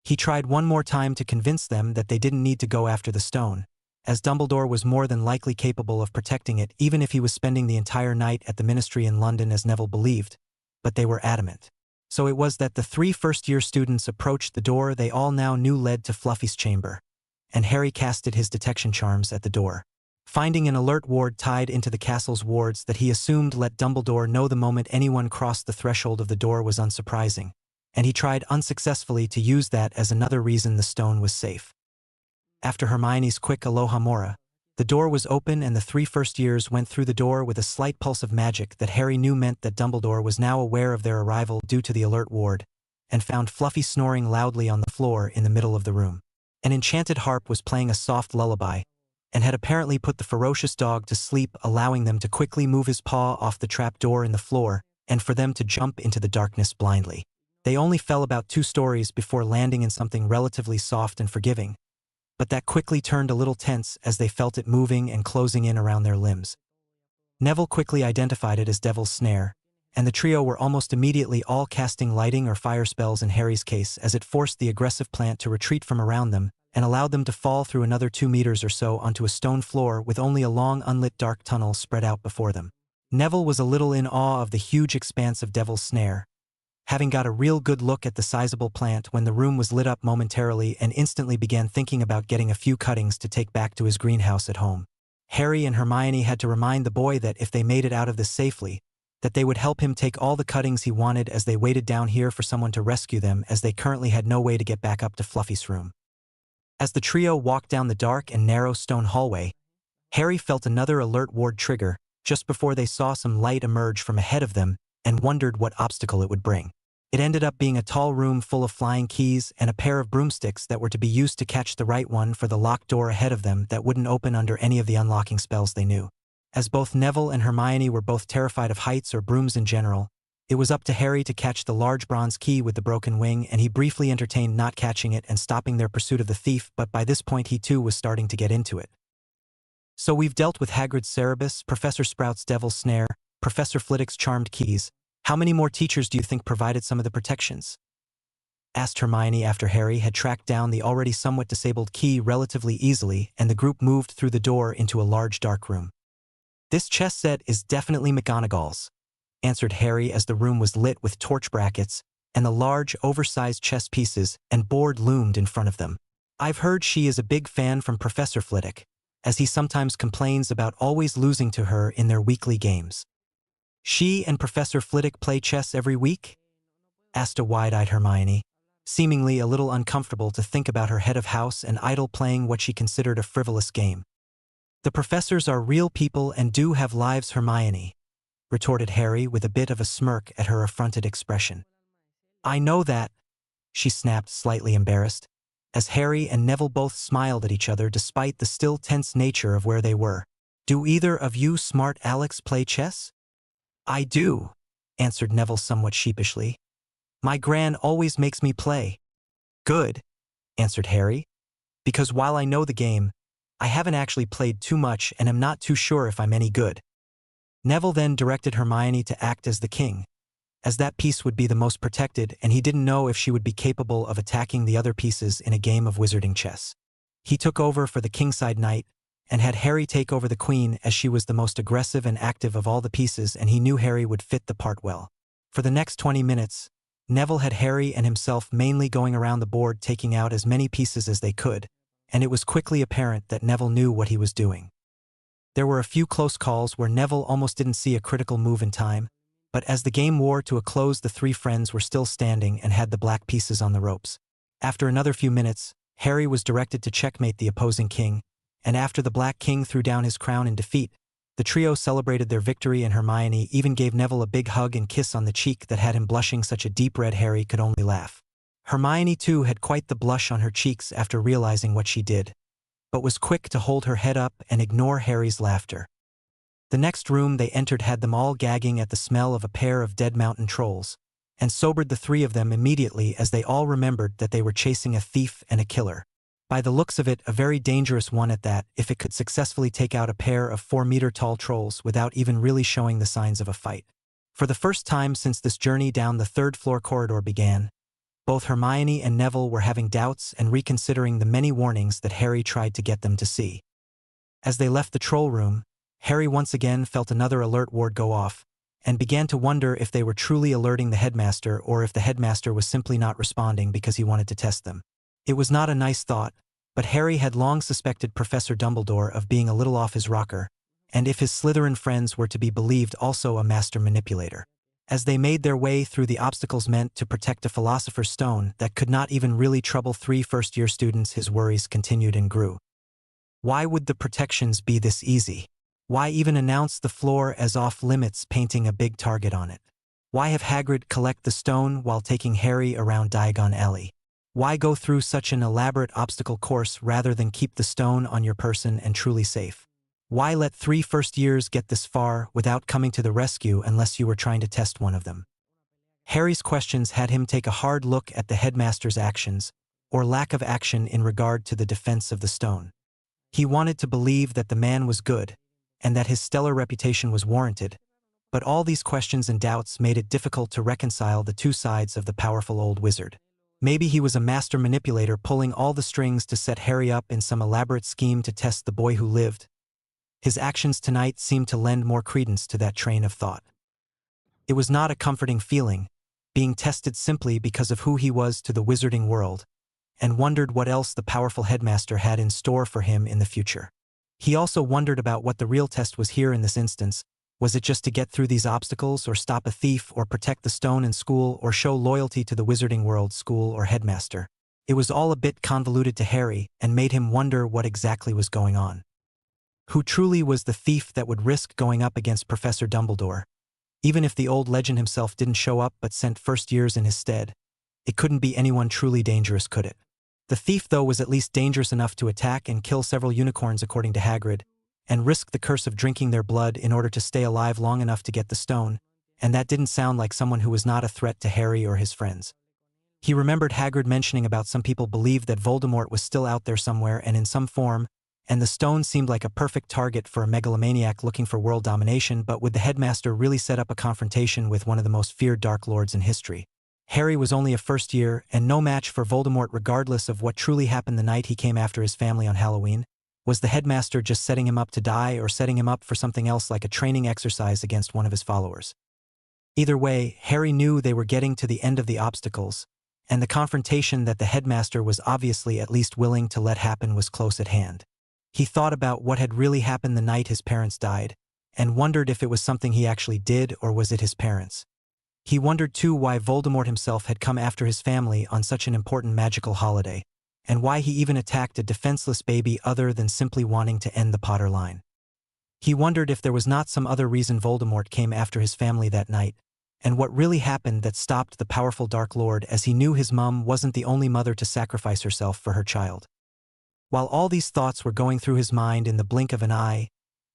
He tried one more time to convince them that they didn't need to go after the stone, as Dumbledore was more than likely capable of protecting it even if he was spending the entire night at the Ministry in London, as Neville believed, but they were adamant. So it was that the 3 first-year students approached the door they all now knew led to Fluffy's chamber, and Harry casted his detection charms at the door, finding an alert ward tied into the castle's wards that he assumed let Dumbledore know the moment anyone crossed the threshold of the door was unsurprising, and he tried unsuccessfully to use that as another reason the stone was safe. After Hermione's quick Aloha Mora, the door was open and the 3 first-years went through the door with a slight pulse of magic that Harry knew meant that Dumbledore was now aware of their arrival due to the alert ward, and found Fluffy snoring loudly on the floor in the middle of the room. An enchanted harp was playing a soft lullaby, and had apparently put the ferocious dog to sleep, allowing them to quickly move his paw off the trap door in the floor and for them to jump into the darkness blindly. They only fell about 2 stories before landing in something relatively soft and forgiving, but that quickly turned a little tense as they felt it moving and closing in around their limbs. Neville quickly identified it as Devil's Snare, and the trio were almost immediately all casting lighting or fire spells in Harry's case, as it forced the aggressive plant to retreat from around them and allowed them to fall through another 2 meters or so onto a stone floor with only a long unlit dark tunnel spread out before them. Neville was a little in awe of the huge expanse of Devil's Snare, having got a real good look at the sizable plant when the room was lit up momentarily, and instantly began thinking about getting a few cuttings to take back to his greenhouse at home. Harry and Hermione had to remind the boy that if they made it out of this safely, that they would help him take all the cuttings he wanted as they waited down here for someone to rescue them, as they currently had no way to get back up to Fluffy's room. As the trio walked down the dark and narrow stone hallway, Harry felt another alert ward trigger just before they saw some light emerge from ahead of them and wondered what obstacle it would bring. It ended up being a tall room full of flying keys and a pair of broomsticks that were to be used to catch the right one for the locked door ahead of them that wouldn't open under any of the unlocking spells they knew. As both Neville and Hermione were both terrified of heights or brooms in general, it was up to Harry to catch the large bronze key with the broken wing, and he briefly entertained not catching it and stopping their pursuit of the thief, but by this point he too was starting to get into it. So we've dealt with Hagrid's Cerebus, Professor Sprout's Devil's Snare, Professor Flitwick's Charmed Keys. How many more teachers do you think provided some of the protections? Asked Hermione after Harry had tracked down the already somewhat disabled key relatively easily, and the group moved through the door into a large dark room. This chess set is definitely McGonagall's, answered Harry as the room was lit with torch brackets, and the large, oversized chess pieces and board loomed in front of them. I've heard she is a big fan from Professor Flitwick, as he sometimes complains about always losing to her in their weekly games. She and Professor Flitwick play chess every week? Asked a wide-eyed Hermione, seemingly a little uncomfortable to think about her head of house and idol playing what she considered a frivolous game. The professors are real people and do have lives, Hermione, retorted Harry with a bit of a smirk at her affronted expression. I know that, she snapped, slightly embarrassed, as Harry and Neville both smiled at each other despite the still tense nature of where they were. Do either of you smart Alex play chess? I do, answered Neville somewhat sheepishly. My gran always makes me play. Good, answered Harry, because while I know the game, I haven't actually played too much and am not too sure if I'm any good. Neville then directed Hermione to act as the king, as that piece would be the most protected, and he didn't know if she would be capable of attacking the other pieces in a game of wizarding chess. He took over for the kingside knight, and had Harry take over the queen, as she was the most aggressive and active of all the pieces, and he knew Harry would fit the part well. For the next 20 minutes, Neville had Harry and himself mainly going around the board taking out as many pieces as they could, and it was quickly apparent that Neville knew what he was doing. There were a few close calls where Neville almost didn't see a critical move in time, but as the game wore to a close, the three friends were still standing and had the black pieces on the ropes. After another few minutes, Harry was directed to checkmate the opposing king, and after the Black King threw down his crown in defeat, the trio celebrated their victory, and Hermione even gave Neville a big hug and kiss on the cheek that had him blushing such a deep red Harry could only laugh. Hermione too had quite the blush on her cheeks after realizing what she did, but was quick to hold her head up and ignore Harry's laughter. The next room they entered had them all gagging at the smell of a pair of dead mountain trolls, and sobered the three of them immediately as they all remembered that they were chasing a thief and a killer. By the looks of it, a very dangerous one at that, if it could successfully take out a pair of 4-meter-tall trolls without even really showing the signs of a fight. For the first time since this journey down the third-floor corridor began, both Hermione and Neville were having doubts and reconsidering the many warnings that Harry tried to get them to see. As they left the troll room, Harry once again felt another alert ward go off, and began to wonder if they were truly alerting the headmaster or if the headmaster was simply not responding because he wanted to test them. It was not a nice thought, but Harry had long suspected Professor Dumbledore of being a little off his rocker, and if his Slytherin friends were to be believed, also a master manipulator. As they made their way through the obstacles meant to protect a Philosopher's Stone that could not even really trouble 3 first-year students, his worries continued and grew. Why would the protections be this easy? Why even announce the floor as off-limits, painting a big target on it? Why have Hagrid collect the stone while taking Harry around Diagon Alley? Why go through such an elaborate obstacle course rather than keep the stone on your person and truly safe? Why let 3 first years get this far without coming to the rescue unless you were trying to test one of them? Harry's questions had him take a hard look at the headmaster's actions, or lack of action, in regard to the defense of the stone. He wanted to believe that the man was good, and that his stellar reputation was warranted, but all these questions and doubts made it difficult to reconcile the two sides of the powerful old wizard. Maybe he was a master manipulator pulling all the strings to set Harry up in some elaborate scheme to test the boy who lived. His actions tonight seemed to lend more credence to that train of thought. It was not a comforting feeling, being tested simply because of who he was to the wizarding world, and wondered what else the powerful headmaster had in store for him in the future. He also wondered about what the real test was here in this instance. Was it just to get through these obstacles, or stop a thief, or protect the stone in school, or show loyalty to the wizarding world, school, or headmaster? It was all a bit convoluted to Harry, and made him wonder what exactly was going on. Who truly was the thief that would risk going up against Professor Dumbledore? Even if the old legend himself didn't show up but sent first years in his stead, it couldn't be anyone truly dangerous, could it? The thief, though, was at least dangerous enough to attack and kill several unicorns according to Hagrid, and risk the curse of drinking their blood in order to stay alive long enough to get the stone, and that didn't sound like someone who was not a threat to Harry or his friends. He remembered Hagrid mentioning about some people believed that Voldemort was still out there somewhere and in some form, and the stone seemed like a perfect target for a megalomaniac looking for world domination. But would the headmaster really set up a confrontation with one of the most feared Dark Lords in history? Harry was only a first year and no match for Voldemort, regardless of what truly happened the night he came after his family on Halloween. Was the headmaster just setting him up to die, or setting him up for something else, like a training exercise against one of his followers? Either way, Harry knew they were getting to the end of the obstacles, and the confrontation that the headmaster was obviously at least willing to let happen was close at hand. He thought about what had really happened the night his parents died, and wondered if it was something he actually did, or was it his parents. He wondered too why Voldemort himself had come after his family on such an important magical holiday, and why he even attacked a defenseless baby other than simply wanting to end the Potter line. He wondered if there was not some other reason Voldemort came after his family that night, and what really happened that stopped the powerful Dark Lord, as he knew his mom wasn't the only mother to sacrifice herself for her child. While all these thoughts were going through his mind in the blink of an eye,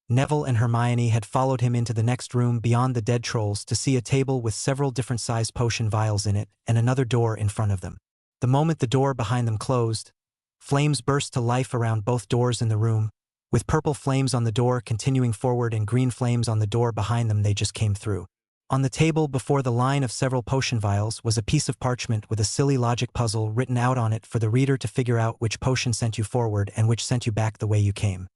Neville and Hermione had followed him into the next room beyond the dead trolls to see a table with several different sized potion vials in it and another door in front of them. The moment the door behind them closed, flames burst to life around both doors in the room, with purple flames on the door continuing forward and green flames on the door behind them they just came through. On the table before the line of several potion vials was a piece of parchment with a silly logic puzzle written out on it for the reader to figure out which potion sent you forward and which sent you back the way you came.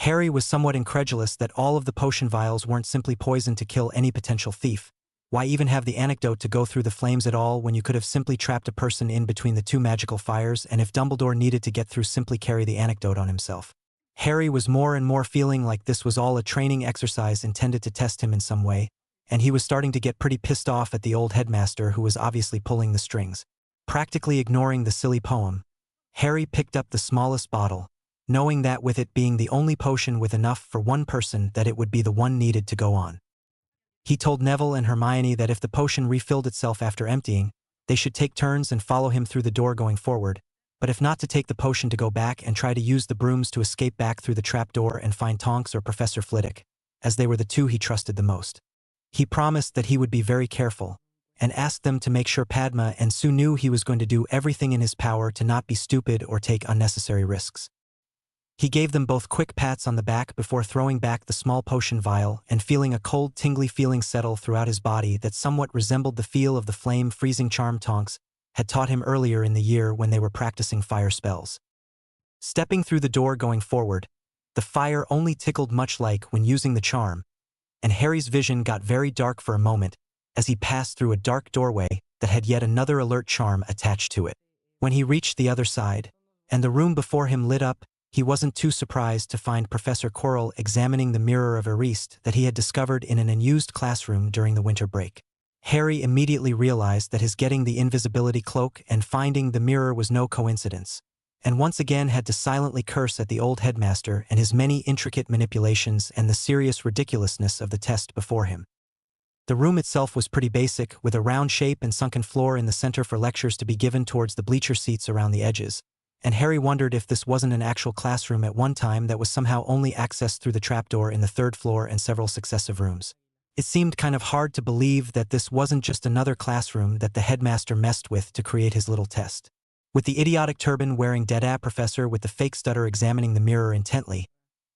Harry was somewhat incredulous that all of the potion vials weren't simply poisoned to kill any potential thief. Why even have the antidote to go through the flames at all when you could have simply trapped a person in between the two magical fires, and if Dumbledore needed to get through, simply carry the antidote on himself? Harry was more and more feeling like this was all a training exercise intended to test him in some way, and he was starting to get pretty pissed off at the old headmaster, who was obviously pulling the strings. Practically ignoring the silly poem, Harry picked up the smallest bottle, knowing that with it being the only potion with enough for one person, that it would be the one needed to go on. He told Neville and Hermione that if the potion refilled itself after emptying, they should take turns and follow him through the door going forward, but if not, to take the potion to go back and try to use the brooms to escape back through the trapdoor and find Tonks or Professor Flitwick, as they were the two he trusted the most. He promised that he would be very careful, and asked them to make sure Padma and Sue knew he was going to do everything in his power to not be stupid or take unnecessary risks. He gave them both quick pats on the back before throwing back the small potion vial and feeling a cold, tingly feeling settle throughout his body that somewhat resembled the feel of the flame-freezing charm Tonks had taught him earlier in the year when they were practicing fire spells. Stepping through the door going forward, the fire only tickled much like when using the charm, and Harry's vision got very dark for a moment as he passed through a dark doorway that had yet another alert charm attached to it. When he reached the other side, and the room before him lit up, he wasn't too surprised to find Professor Quirrell examining the mirror of Eriste that he had discovered in an unused classroom during the winter break. Harry immediately realized that his getting the invisibility cloak and finding the mirror was no coincidence, and once again had to silently curse at the old headmaster and his many intricate manipulations and the serious ridiculousness of the test before him. The room itself was pretty basic, with a round shape and sunken floor in the center for lectures to be given towards the bleacher seats around the edges, and Harry wondered if this wasn't an actual classroom at one time that was somehow only accessed through the trapdoor in the third floor and several successive rooms. It seemed kind of hard to believe that this wasn't just another classroom that the headmaster messed with to create his little test. With the idiotic turban-wearing dead-ass professor with the fake stutter examining the mirror intently,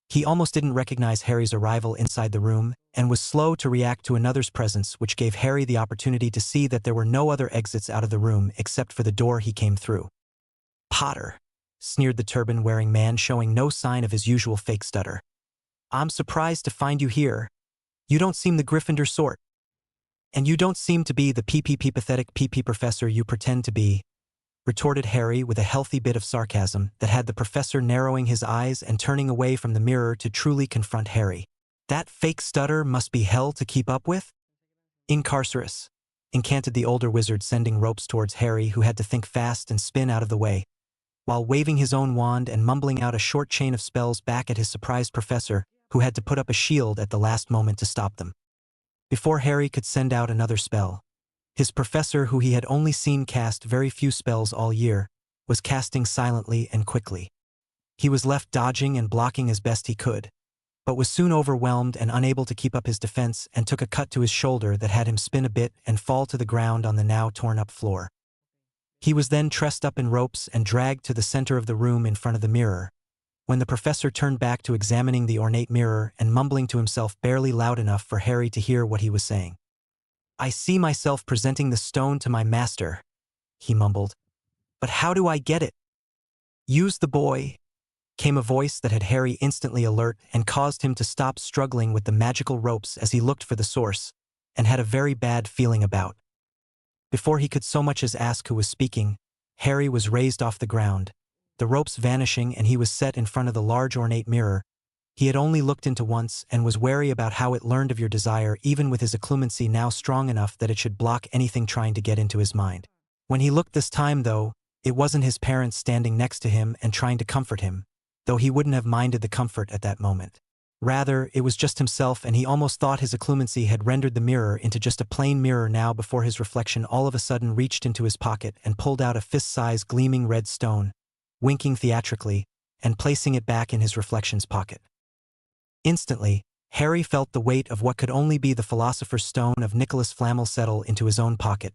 he almost didn't recognize Harry's arrival inside the room and was slow to react to another's presence, which gave Harry the opportunity to see that there were no other exits out of the room except for the door he came through. "Potter," sneered the turban-wearing man, showing no sign of his usual fake stutter. "I'm surprised to find you here. You don't seem the Gryffindor sort." And you don't seem to be the PPP pathetic PP professor you pretend to be, retorted Harry with a healthy bit of sarcasm that had the professor narrowing his eyes and turning away from the mirror to truly confront Harry. That fake stutter must be hell to keep up with? Incarcerus, incanted the older wizard, sending ropes towards Harry, who had to think fast and spin out of the way, while waving his own wand and mumbling out a short chain of spells back at his surprised professor, who had to put up a shield at the last moment to stop them. Before Harry could send out another spell, his professor, who he had only seen cast very few spells all year, was casting silently and quickly. He was left dodging and blocking as best he could, but was soon overwhelmed and unable to keep up his defense and took a cut to his shoulder that had him spin a bit and fall to the ground on the now torn-up floor. He was then trussed up in ropes and dragged to the center of the room in front of the mirror, when the professor turned back to examining the ornate mirror and mumbling to himself barely loud enough for Harry to hear what he was saying. "I see myself presenting the stone to my master," he mumbled. "But how do I get it?" "Use the boy," came a voice that had Harry instantly alert and caused him to stop struggling with the magical ropes as he looked for the source, and had a very bad feeling about. Before he could so much as ask who was speaking, Harry was raised off the ground, the ropes vanishing, and he was set in front of the large ornate mirror he had only looked into once and was wary about how it learned of your desire, even with his occlumency now strong enough that it should block anything trying to get into his mind. When he looked this time, though, it wasn't his parents standing next to him and trying to comfort him, though he wouldn't have minded the comfort at that moment. Rather, it was just himself, and he almost thought his occlumency had rendered the mirror into just a plain mirror now before his reflection all of a sudden reached into his pocket and pulled out a fist-sized gleaming red stone, winking theatrically, and placing it back in his reflection's pocket. Instantly, Harry felt the weight of what could only be the Philosopher's Stone of Nicholas Flamel settle into his own pocket,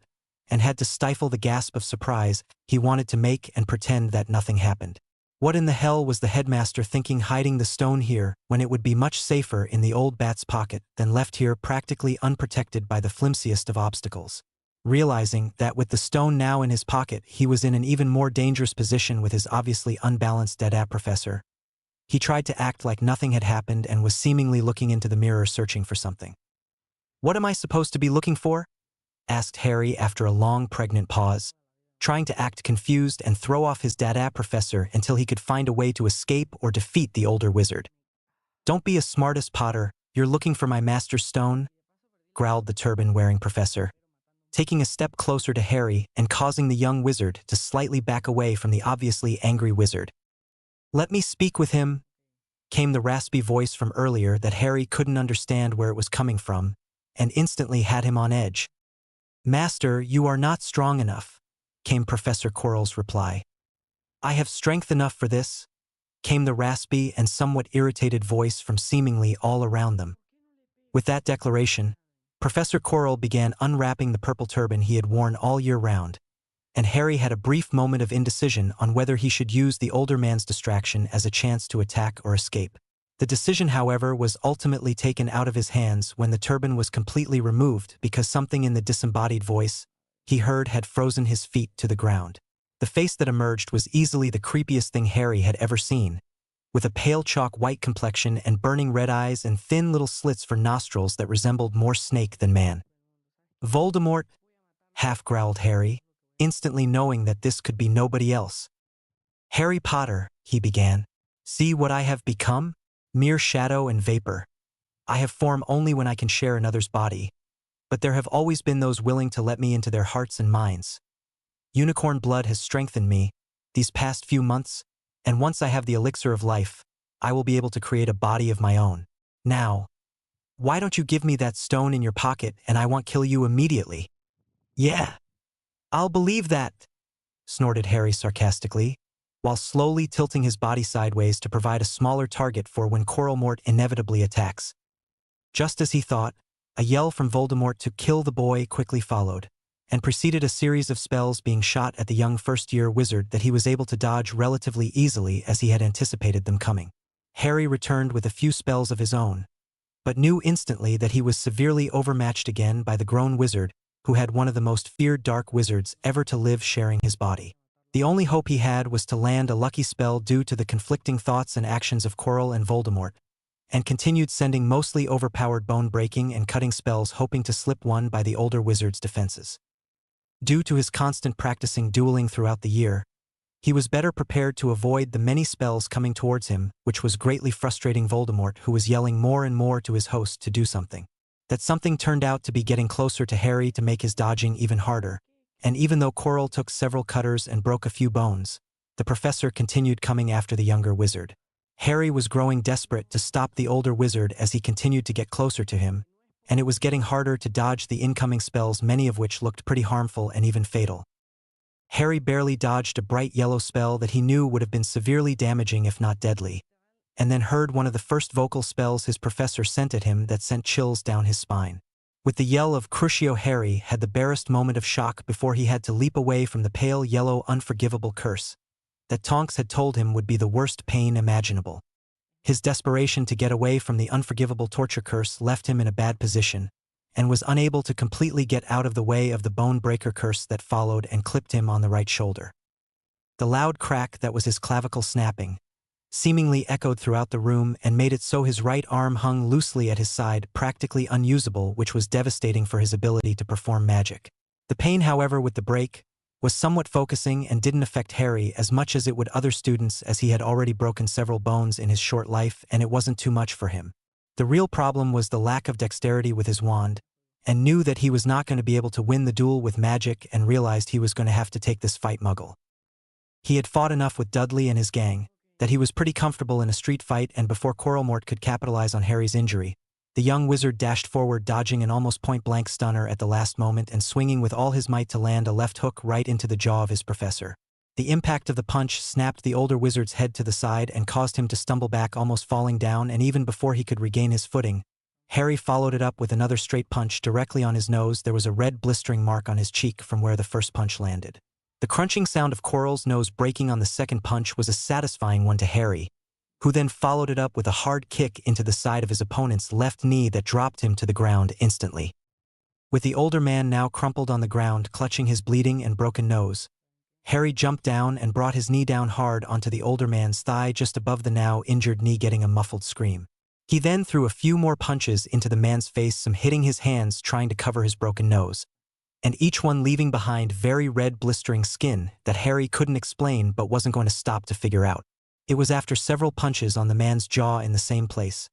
and had to stifle the gasp of surprise he wanted to make and pretend that nothing happened. What in the hell was the headmaster thinking hiding the stone here when it would be much safer in the old bat's pocket than left here practically unprotected by the flimsiest of obstacles? Realizing that with the stone now in his pocket he was in an even more dangerous position with his obviously unbalanced dead-ass professor, he tried to act like nothing had happened and was seemingly looking into the mirror searching for something. "What am I supposed to be looking for?" asked Harry after a long pregnant pause, trying to act confused and throw off his dada professor until he could find a way to escape or defeat the older wizard. "Don't be a smartass, Potter, you're looking for my master's stone," growled the turban-wearing professor, taking a step closer to Harry and causing the young wizard to slightly back away from the obviously angry wizard. "Let me speak with him," came the raspy voice from earlier that Harry couldn't understand where it was coming from, and instantly had him on edge. "Master, you are not strong enough," came Professor Quirrell's reply. "I have strength enough for this," came the raspy and somewhat irritated voice from seemingly all around them. With that declaration, Professor Quirrell began unwrapping the purple turban he had worn all year round, and Harry had a brief moment of indecision on whether he should use the older man's distraction as a chance to attack or escape. The decision, however, was ultimately taken out of his hands when the turban was completely removed because something in the disembodied voice he heard had frozen his feet to the ground. The face that emerged was easily the creepiest thing Harry had ever seen, with a pale chalk white complexion and burning red eyes and thin little slits for nostrils that resembled more snake than man. "Voldemort," half-growled Harry, instantly knowing that this could be nobody else. "Harry Potter," he began. "See what I have become? Mere shadow and vapor. I have form only when I can share another's body, but there have always been those willing to let me into their hearts and minds. Unicorn blood has strengthened me these past few months, and once I have the elixir of life, I will be able to create a body of my own. Now, why don't you give me that stone in your pocket and I won't kill you immediately?" "Yeah, I'll believe that," snorted Harry sarcastically, while slowly tilting his body sideways to provide a smaller target for when Voldemort inevitably attacks. Just as he thought, a yell from Voldemort to kill the boy quickly followed, and preceded a series of spells being shot at the young first-year wizard that he was able to dodge relatively easily as he had anticipated them coming. Harry returned with a few spells of his own, but knew instantly that he was severely overmatched again by the grown wizard who had one of the most feared dark wizards ever to live sharing his body. The only hope he had was to land a lucky spell due to the conflicting thoughts and actions of Quirrell and Voldemort, and continued sending mostly overpowered bone-breaking and cutting spells hoping to slip one by the older wizard's defenses. Due to his constant practicing dueling throughout the year, he was better prepared to avoid the many spells coming towards him, which was greatly frustrating Voldemort, who was yelling more and more to his host to do something. That something turned out to be getting closer to Harry to make his dodging even harder, and even though Quirrell took several cutters and broke a few bones, the professor continued coming after the younger wizard. Harry was growing desperate to stop the older wizard as he continued to get closer to him, and it was getting harder to dodge the incoming spells, many of which looked pretty harmful and even fatal. Harry barely dodged a bright yellow spell that he knew would have been severely damaging if not deadly, and then heard one of the first vocal spells his professor sent at him that sent chills down his spine. With the yell of Crucio, Harry had the barest moment of shock before he had to leap away from the pale yellow unforgivable curse that Tonks had told him would be the worst pain imaginable. His desperation to get away from the unforgivable torture curse left him in a bad position, and was unable to completely get out of the way of the bone breaker curse that followed and clipped him on the right shoulder. The loud crack that was his clavicle snapping seemingly echoed throughout the room and made it so his right arm hung loosely at his side, practically unusable, which was devastating for his ability to perform magic. The pain, however, with the break was somewhat focusing and didn't affect Harry as much as it would other students, as he had already broken several bones in his short life and it wasn't too much for him. The real problem was the lack of dexterity with his wand, and knew that he was not going to be able to win the duel with magic and realized he was going to have to take this fight Muggle. He had fought enough with Dudley and his gang that he was pretty comfortable in a street fight, and before Voldemort could capitalize on Harry's injury, the young wizard dashed forward, dodging an almost point-blank stunner at the last moment and swinging with all his might to land a left hook right into the jaw of his professor. The impact of the punch snapped the older wizard's head to the side and caused him to stumble back, almost falling down, and even before he could regain his footing, Harry followed it up with another straight punch directly on his nose. There was a red blistering mark on his cheek from where the first punch landed. The crunching sound of Quirrell's nose breaking on the second punch was a satisfying one to Harry, who then followed it up with a hard kick into the side of his opponent's left knee that dropped him to the ground instantly. With the older man now crumpled on the ground, clutching his bleeding and broken nose, Harry jumped down and brought his knee down hard onto the older man's thigh just above the now injured knee, getting a muffled scream. He then threw a few more punches into the man's face, some hitting his hands trying to cover his broken nose, and each one leaving behind very red blistering skin that Harry couldn't explain but wasn't going to stop to figure out. It was after several punches on the man's jaw in the same place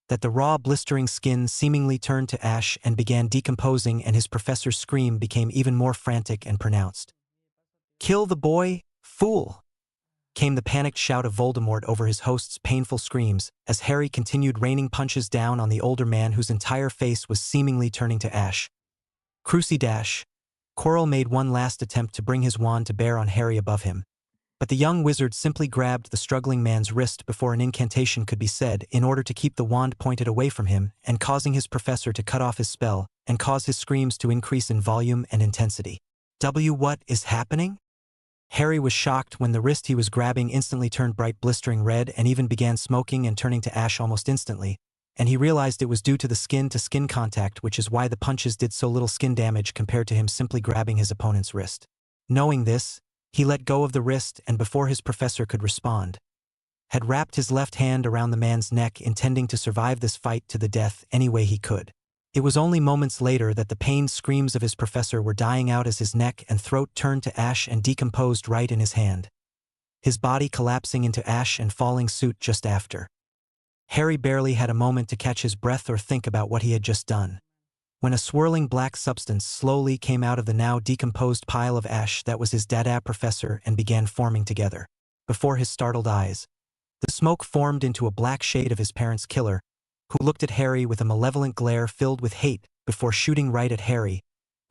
that the raw blistering skin seemingly turned to ash and began decomposing, and his professor's scream became even more frantic and pronounced. "Kill the boy, fool!" came the panicked shout of Voldemort over his host's painful screams as Harry continued raining punches down on the older man, whose entire face was seemingly turning to ash. Cruci dash! Quirrell made one last attempt to bring his wand to bear on Harry above him, but the young wizard simply grabbed the struggling man's wrist before an incantation could be said in order to keep the wand pointed away from him and causing his professor to cut off his spell and cause his screams to increase in volume and intensity. What is happening? Harry was shocked when the wrist he was grabbing instantly turned bright blistering red and even began smoking and turning to ash almost instantly, and he realized it was due to the skin-to-skin contact, which is why the punches did so little skin damage compared to him simply grabbing his opponent's wrist. Knowing this, he let go of the wrist and before his professor could respond, had wrapped his left hand around the man's neck, intending to survive this fight to the death any way he could. It was only moments later that the pained screams of his professor were dying out as his neck and throat turned to ash and decomposed right in his hand, his body collapsing into ash and falling suit just after. Harry barely had a moment to catch his breath or think about what he had just done, when a swirling black substance slowly came out of the now decomposed pile of ash that was his dada professor and began forming together before his startled eyes. The smoke formed into a black shade of his parents' killer, who looked at Harry with a malevolent glare filled with hate before shooting right at Harry,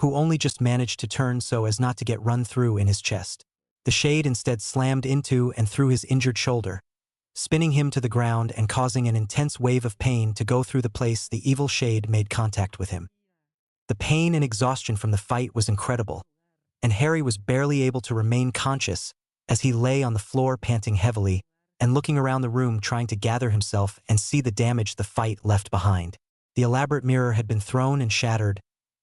who only just managed to turn so as not to get run through in his chest. The shade instead slammed into and through his injured shoulder, spinning him to the ground and causing an intense wave of pain to go through the place the evil shade made contact with him. The pain and exhaustion from the fight was incredible, and Harry was barely able to remain conscious as he lay on the floor panting heavily and looking around the room trying to gather himself and see the damage the fight left behind. The elaborate mirror had been thrown and shattered,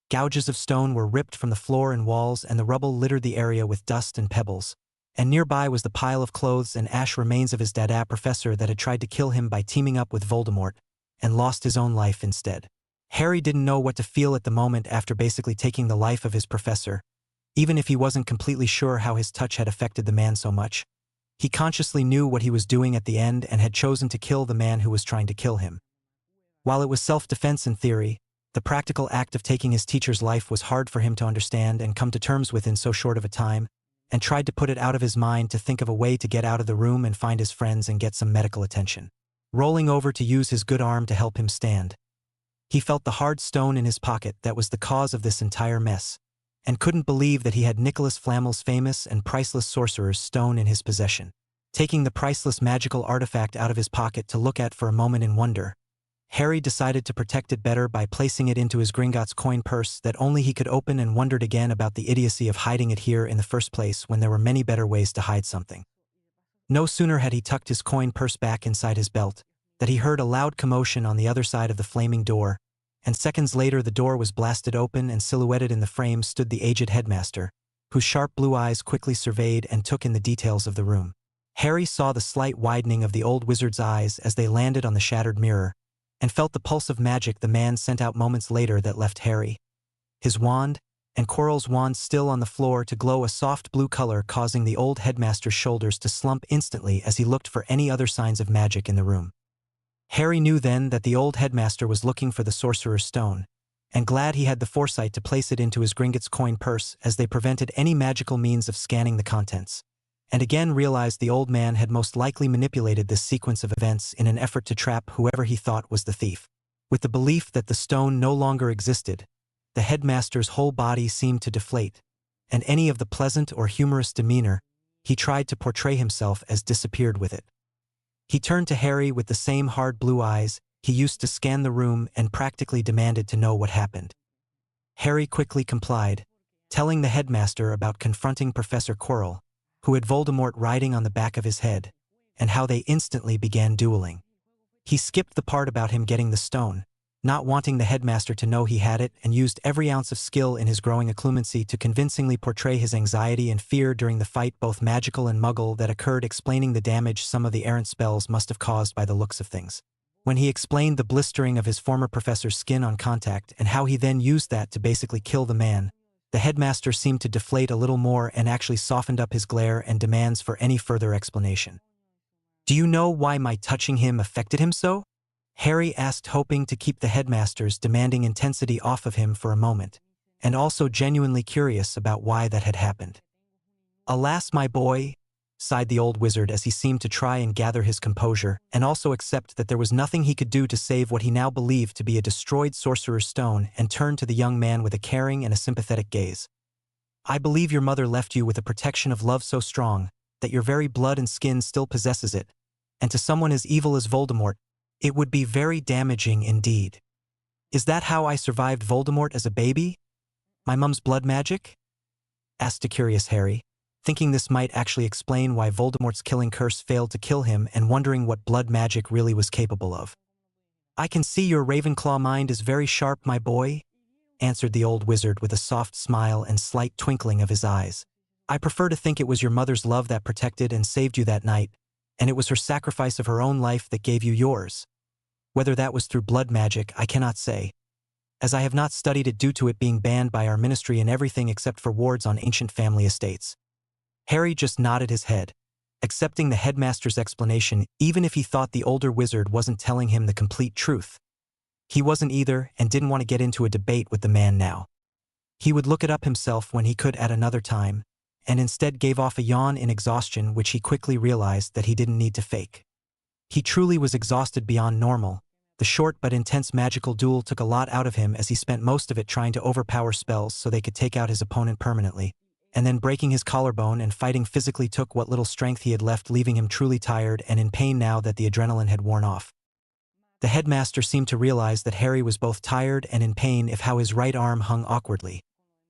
gouges of stone were ripped from the floor and walls, and the rubble littered the area with dust and pebbles, and nearby was the pile of clothes and ash remains of his dada professor that had tried to kill him by teaming up with Voldemort, and lost his own life instead. Harry didn't know what to feel at the moment after basically taking the life of his professor. Even if he wasn't completely sure how his touch had affected the man so much, he consciously knew what he was doing at the end and had chosen to kill the man who was trying to kill him. While it was self-defense in theory, the practical act of taking his teacher's life was hard for him to understand and come to terms with in so short of a time, and tried to put it out of his mind to think of a way to get out of the room and find his friends and get some medical attention. Rolling over to use his good arm to help him stand. He felt the hard stone in his pocket that was the cause of this entire mess, and couldn't believe that he had Nicholas Flamel's famous and priceless sorcerer's stone in his possession. Taking the priceless magical artifact out of his pocket to look at for a moment in wonder, Harry decided to protect it better by placing it into his Gringotts coin purse that only he could open, and wondered again about the idiocy of hiding it here in the first place when there were many better ways to hide something. No sooner had he tucked his coin purse back inside his belt that he heard a loud commotion on the other side of the flaming door, and seconds later the door was blasted open and silhouetted in the frame stood the aged headmaster, whose sharp blue eyes quickly surveyed and took in the details of the room. Harry saw the slight widening of the old wizard's eyes as they landed on the shattered mirror, and felt the pulse of magic the man sent out moments later that left Harry, his wand, and Quirrell's wand still on the floor to glow a soft blue color, causing the old headmaster's shoulders to slump instantly as he looked for any other signs of magic in the room. Harry knew then that the old headmaster was looking for the sorcerer's stone, and glad he had the foresight to place it into his Gringotts coin purse as they prevented any magical means of scanning the contents, and again realized the old man had most likely manipulated this sequence of events in an effort to trap whoever he thought was the thief. With the belief that the stone no longer existed, the headmaster's whole body seemed to deflate, and any of the pleasant or humorous demeanor he tried to portray himself as disappeared with it. He turned to Harry with the same hard blue eyes he used to scan the room and practically demanded to know what happened. Harry quickly complied, telling the headmaster about confronting Professor Quirrell, who had Voldemort riding on the back of his head, and how they instantly began dueling. He skipped the part about him getting the stone, not wanting the headmaster to know he had it, and used every ounce of skill in his growing occlumency to convincingly portray his anxiety and fear during the fight, both magical and muggle, that occurred, explaining the damage some of the errant spells must have caused by the looks of things. When he explained the blistering of his former professor's skin on contact and how he then used that to basically kill the man, the headmaster seemed to deflate a little more and actually softened up his glare and demands for any further explanation. "Do you know why my touching him affected him so?" Harry asked, hoping to keep the headmaster's demanding intensity off of him for a moment, and also genuinely curious about why that had happened. "Alas, my boy," sighed the old wizard as he seemed to try and gather his composure and also accept that there was nothing he could do to save what he now believed to be a destroyed sorcerer's stone, and turned to the young man with a caring and a sympathetic gaze. "I believe your mother left you with a protection of love so strong that your very blood and skin still possesses it, and to someone as evil as Voldemort, it would be very damaging indeed. Is that how I survived Voldemort as a baby? My mum's blood magic?" asked a curious Harry, thinking this might actually explain why Voldemort's killing curse failed to kill him and wondering what blood magic really was capable of. "I can see your Ravenclaw mind is very sharp, my boy," answered the old wizard with a soft smile and slight twinkling of his eyes. "I prefer to think it was your mother's love that protected and saved you that night, and it was her sacrifice of her own life that gave you yours. Whether that was through blood magic, I cannot say, as I have not studied it due to it being banned by our ministry and everything except for wards on ancient family estates." Harry just nodded his head, accepting the headmaster's explanation even if he thought the older wizard wasn't telling him the complete truth. He wasn't either, and didn't want to get into a debate with the man now. He would look it up himself when he could at another time, and instead gave off a yawn in exhaustion, which he quickly realized that he didn't need to fake. He truly was exhausted beyond normal. The short but intense magical duel took a lot out of him as he spent most of it trying to overpower spells so they could take out his opponent permanently, and then breaking his collarbone and fighting physically took what little strength he had left, leaving him truly tired and in pain now that the adrenaline had worn off. The headmaster seemed to realize that Harry was both tired and in pain if how his right arm hung awkwardly,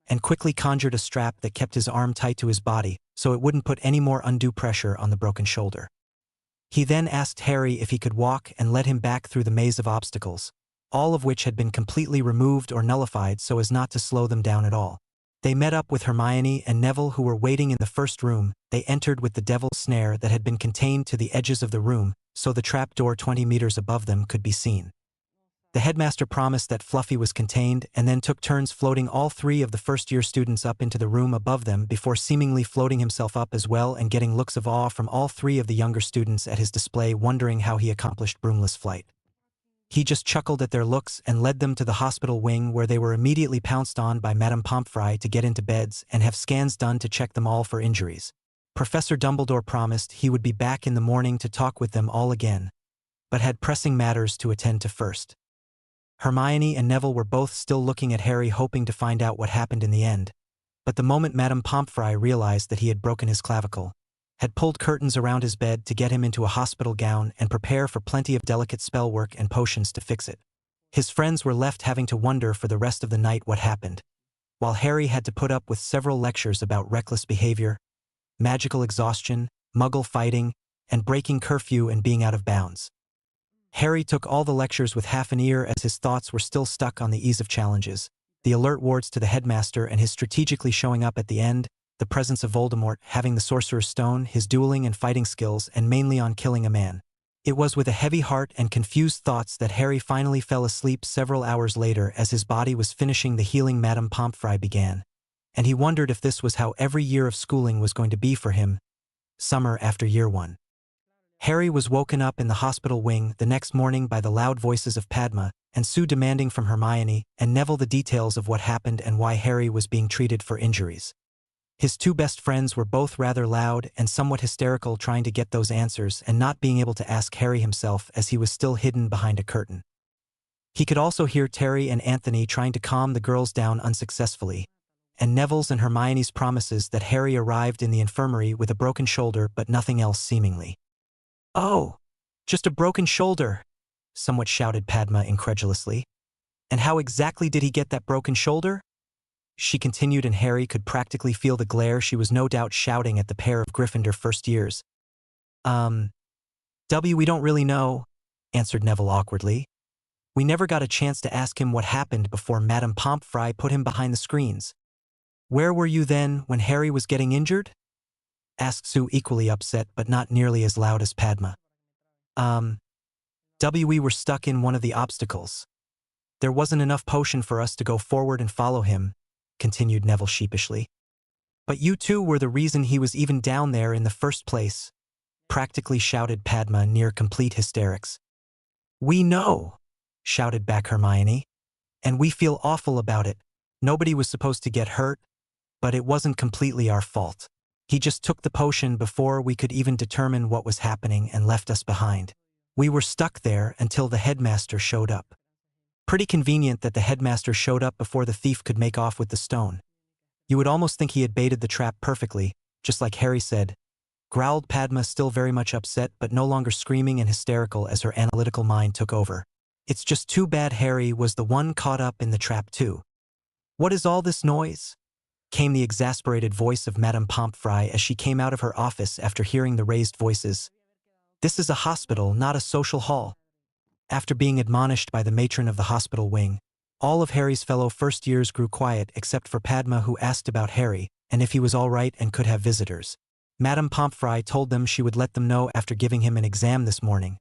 and quickly conjured a strap that kept his arm tight to his body so it wouldn't put any more undue pressure on the broken shoulder. He then asked Harry if he could walk and led him back through the maze of obstacles, all of which had been completely removed or nullified so as not to slow them down at all. They met up with Hermione and Neville, who were waiting in the first room. They entered with the devil's snare that had been contained to the edges of the room, so the trapdoor 20 meters above them could be seen. The headmaster promised that Fluffy was contained and then took turns floating all 3 of the first-year students up into the room above them before seemingly floating himself up as well and getting looks of awe from all 3 of the younger students at his display, wondering how he accomplished broomless flight. He just chuckled at their looks and led them to the hospital wing, where they were immediately pounced on by Madame Pomfrey to get into beds and have scans done to check them all for injuries. Professor Dumbledore promised he would be back in the morning to talk with them all again, but had pressing matters to attend to first. Hermione and Neville were both still looking at Harry, hoping to find out what happened in the end, but the moment Madame Pomfrey realized that he had broken his clavicle, had pulled curtains around his bed to get him into a hospital gown and prepare for plenty of delicate spell work and potions to fix it. His friends were left having to wonder for the rest of the night what happened, while Harry had to put up with several lectures about reckless behavior, magical exhaustion, muggle fighting, and breaking curfew and being out of bounds. Harry took all the lectures with half an ear as his thoughts were still stuck on the ease of challenges, the alert wards to the headmaster and his strategically showing up at the end, the presence of Voldemort, having the Sorcerer's Stone, his dueling and fighting skills, and mainly on killing a man. It was with a heavy heart and confused thoughts that Harry finally fell asleep several hours later as his body was finishing the healing Madame Pomfrey began, and he wondered if this was how every year of schooling was going to be for him, summer after year 1. Harry was woken up in the hospital wing the next morning by the loud voices of Padma and Sue demanding from Hermione and Neville the details of what happened and why Harry was being treated for injuries. His 2 best friends were both rather loud and somewhat hysterical, trying to get those answers and not being able to ask Harry himself as he was still hidden behind a curtain. He could also hear Terry and Anthony trying to calm the girls down unsuccessfully, and Neville's and Hermione's promises that Harry arrived in the infirmary with a broken shoulder but nothing else seemingly. "Oh, just a broken shoulder," somewhat shouted Padma incredulously. "And how exactly did he get that broken shoulder?" she continued, and Harry could practically feel the glare she was no doubt shouting at the pair of Gryffindor first years. We don't really know," answered Neville awkwardly. "We never got a chance to ask him what happened before Madame Pomfrey put him behind the screens." "Where were you then when Harry was getting injured?" asked Sue, equally upset but not nearly as loud as Padma. We were stuck in one of the obstacles. There wasn't enough potion for us to go forward and follow him," continued Neville sheepishly. "But you 2 were the reason he was even down there in the first place," practically shouted Padma, near complete hysterics. "We know," shouted back Hermione. "And we feel awful about it. Nobody was supposed to get hurt, but it wasn't completely our fault. He just took the potion before we could even determine what was happening and left us behind. We were stuck there until the headmaster showed up." Pretty convenient that the headmaster showed up before the thief could make off with the stone. You would almost think he had baited the trap perfectly, just like Harry said, growled Padma, still very much upset but no longer screaming and hysterical as her analytical mind took over. "It's just too bad Harry was the one caught up in the trap too." "What is all this noise?" came the exasperated voice of Madame Pomfrey as she came out of her office after hearing the raised voices. "This is a hospital, not a social hall." After being admonished by the matron of the hospital wing, all of Harry's fellow first years grew quiet except for Padma, who asked about Harry and if he was all right and could have visitors. Madame Pomfrey told them she would let them know after giving him an exam this morning,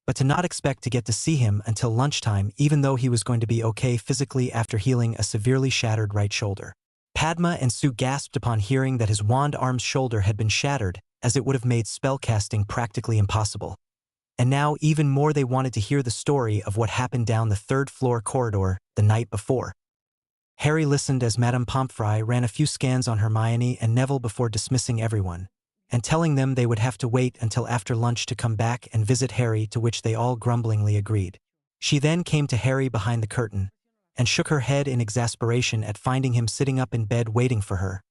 but to not expect to get to see him until lunchtime, even though he was going to be okay physically after healing a severely shattered right shoulder. Padma and Sue gasped upon hearing that his wand arm's shoulder had been shattered, as it would have made spellcasting practically impossible. And now even more they wanted to hear the story of what happened down the 3rd-floor corridor the night before. Harry listened as Madame Pomfrey ran a few scans on Hermione and Neville before dismissing everyone, and telling them they would have to wait until after lunch to come back and visit Harry, to which they all grumblingly agreed. She then came to Harry behind the curtain, and shook her head in exasperation at finding him sitting up in bed waiting for her,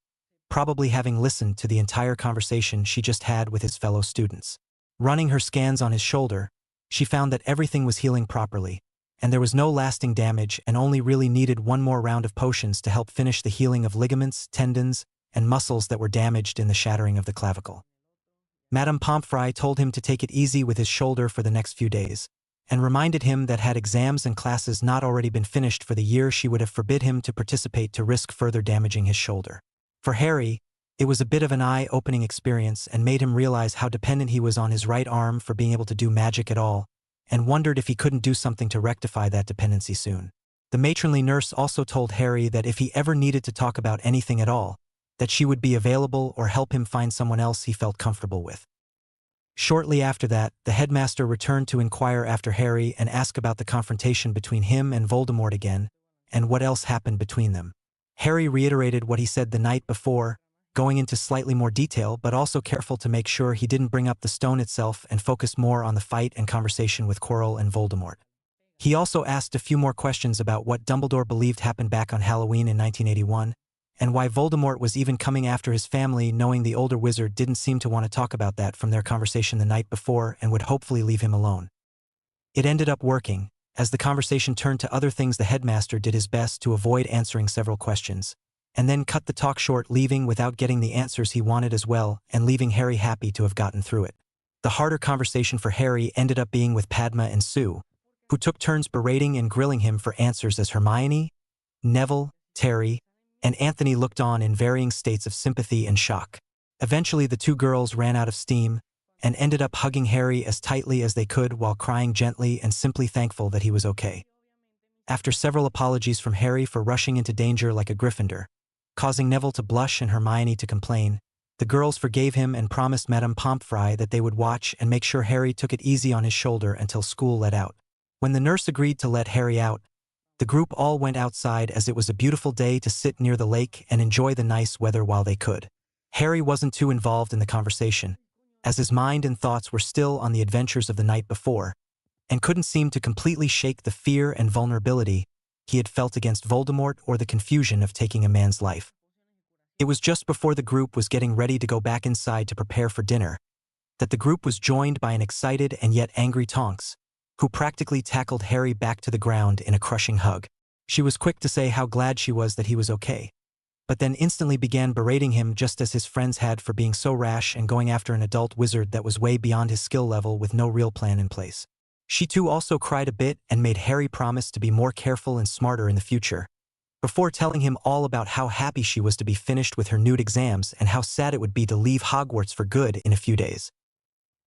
probably having listened to the entire conversation she just had with his fellow students. Running her scans on his shoulder, she found that everything was healing properly, and there was no lasting damage and only really needed one more round of potions to help finish the healing of ligaments, tendons, and muscles that were damaged in the shattering of the clavicle. Madame Pomfrey told him to take it easy with his shoulder for the next few days, and reminded him that had exams and classes not already been finished for the year, she would have forbid him to participate to risk further damaging his shoulder. For Harry, it was a bit of an eye-opening experience and made him realize how dependent he was on his right arm for being able to do magic at all, and wondered if he couldn't do something to rectify that dependency soon. The matronly nurse also told Harry that if he ever needed to talk about anything at all, that she would be available or help him find someone else he felt comfortable with. Shortly after that, the headmaster returned to inquire after Harry and ask about the confrontation between him and Voldemort again, and what else happened between them. Harry reiterated what he said the night before, going into slightly more detail but also careful to make sure he didn't bring up the stone itself and focus more on the fight and conversation with Quirrell and Voldemort. He also asked a few more questions about what Dumbledore believed happened back on Halloween in 1981, and why Voldemort was even coming after his family, knowing the older wizard didn't seem to want to talk about that from their conversation the night before and would hopefully leave him alone. It ended up working. As the conversation turned to other things, the headmaster did his best to avoid answering several questions, and then cut the talk short, leaving without getting the answers he wanted as well, and leaving Harry happy to have gotten through it. The harder conversation for Harry ended up being with Padma and Sue, who took turns berating and grilling him for answers as Hermione, Neville, Terry, and Anthony looked on in varying states of sympathy and shock. Eventually the two girls ran out of steam and ended up hugging Harry as tightly as they could while crying gently and simply thankful that he was okay. After several apologies from Harry for rushing into danger like a Gryffindor, causing Neville to blush and Hermione to complain, the girls forgave him and promised Madame Pomfrey that they would watch and make sure Harry took it easy on his shoulder until school let out. When the nurse agreed to let Harry out, the group all went outside as it was a beautiful day to sit near the lake and enjoy the nice weather while they could. Harry wasn't too involved in the conversation, as his mind and thoughts were still on the adventures of the night before, and couldn't seem to completely shake the fear and vulnerability he had felt against Voldemort or the confusion of taking a man's life. It was just before the group was getting ready to go back inside to prepare for dinner that the group was joined by an excited and yet angry Tonks, who practically tackled Harry back to the ground in a crushing hug. She was quick to say how glad she was that he was okay, but then instantly began berating him just as his friends had for being so rash and going after an adult wizard that was way beyond his skill level with no real plan in place. She too also cried a bit and made Harry promise to be more careful and smarter in the future, before telling him all about how happy she was to be finished with her nude exams and how sad it would be to leave Hogwarts for good in a few days.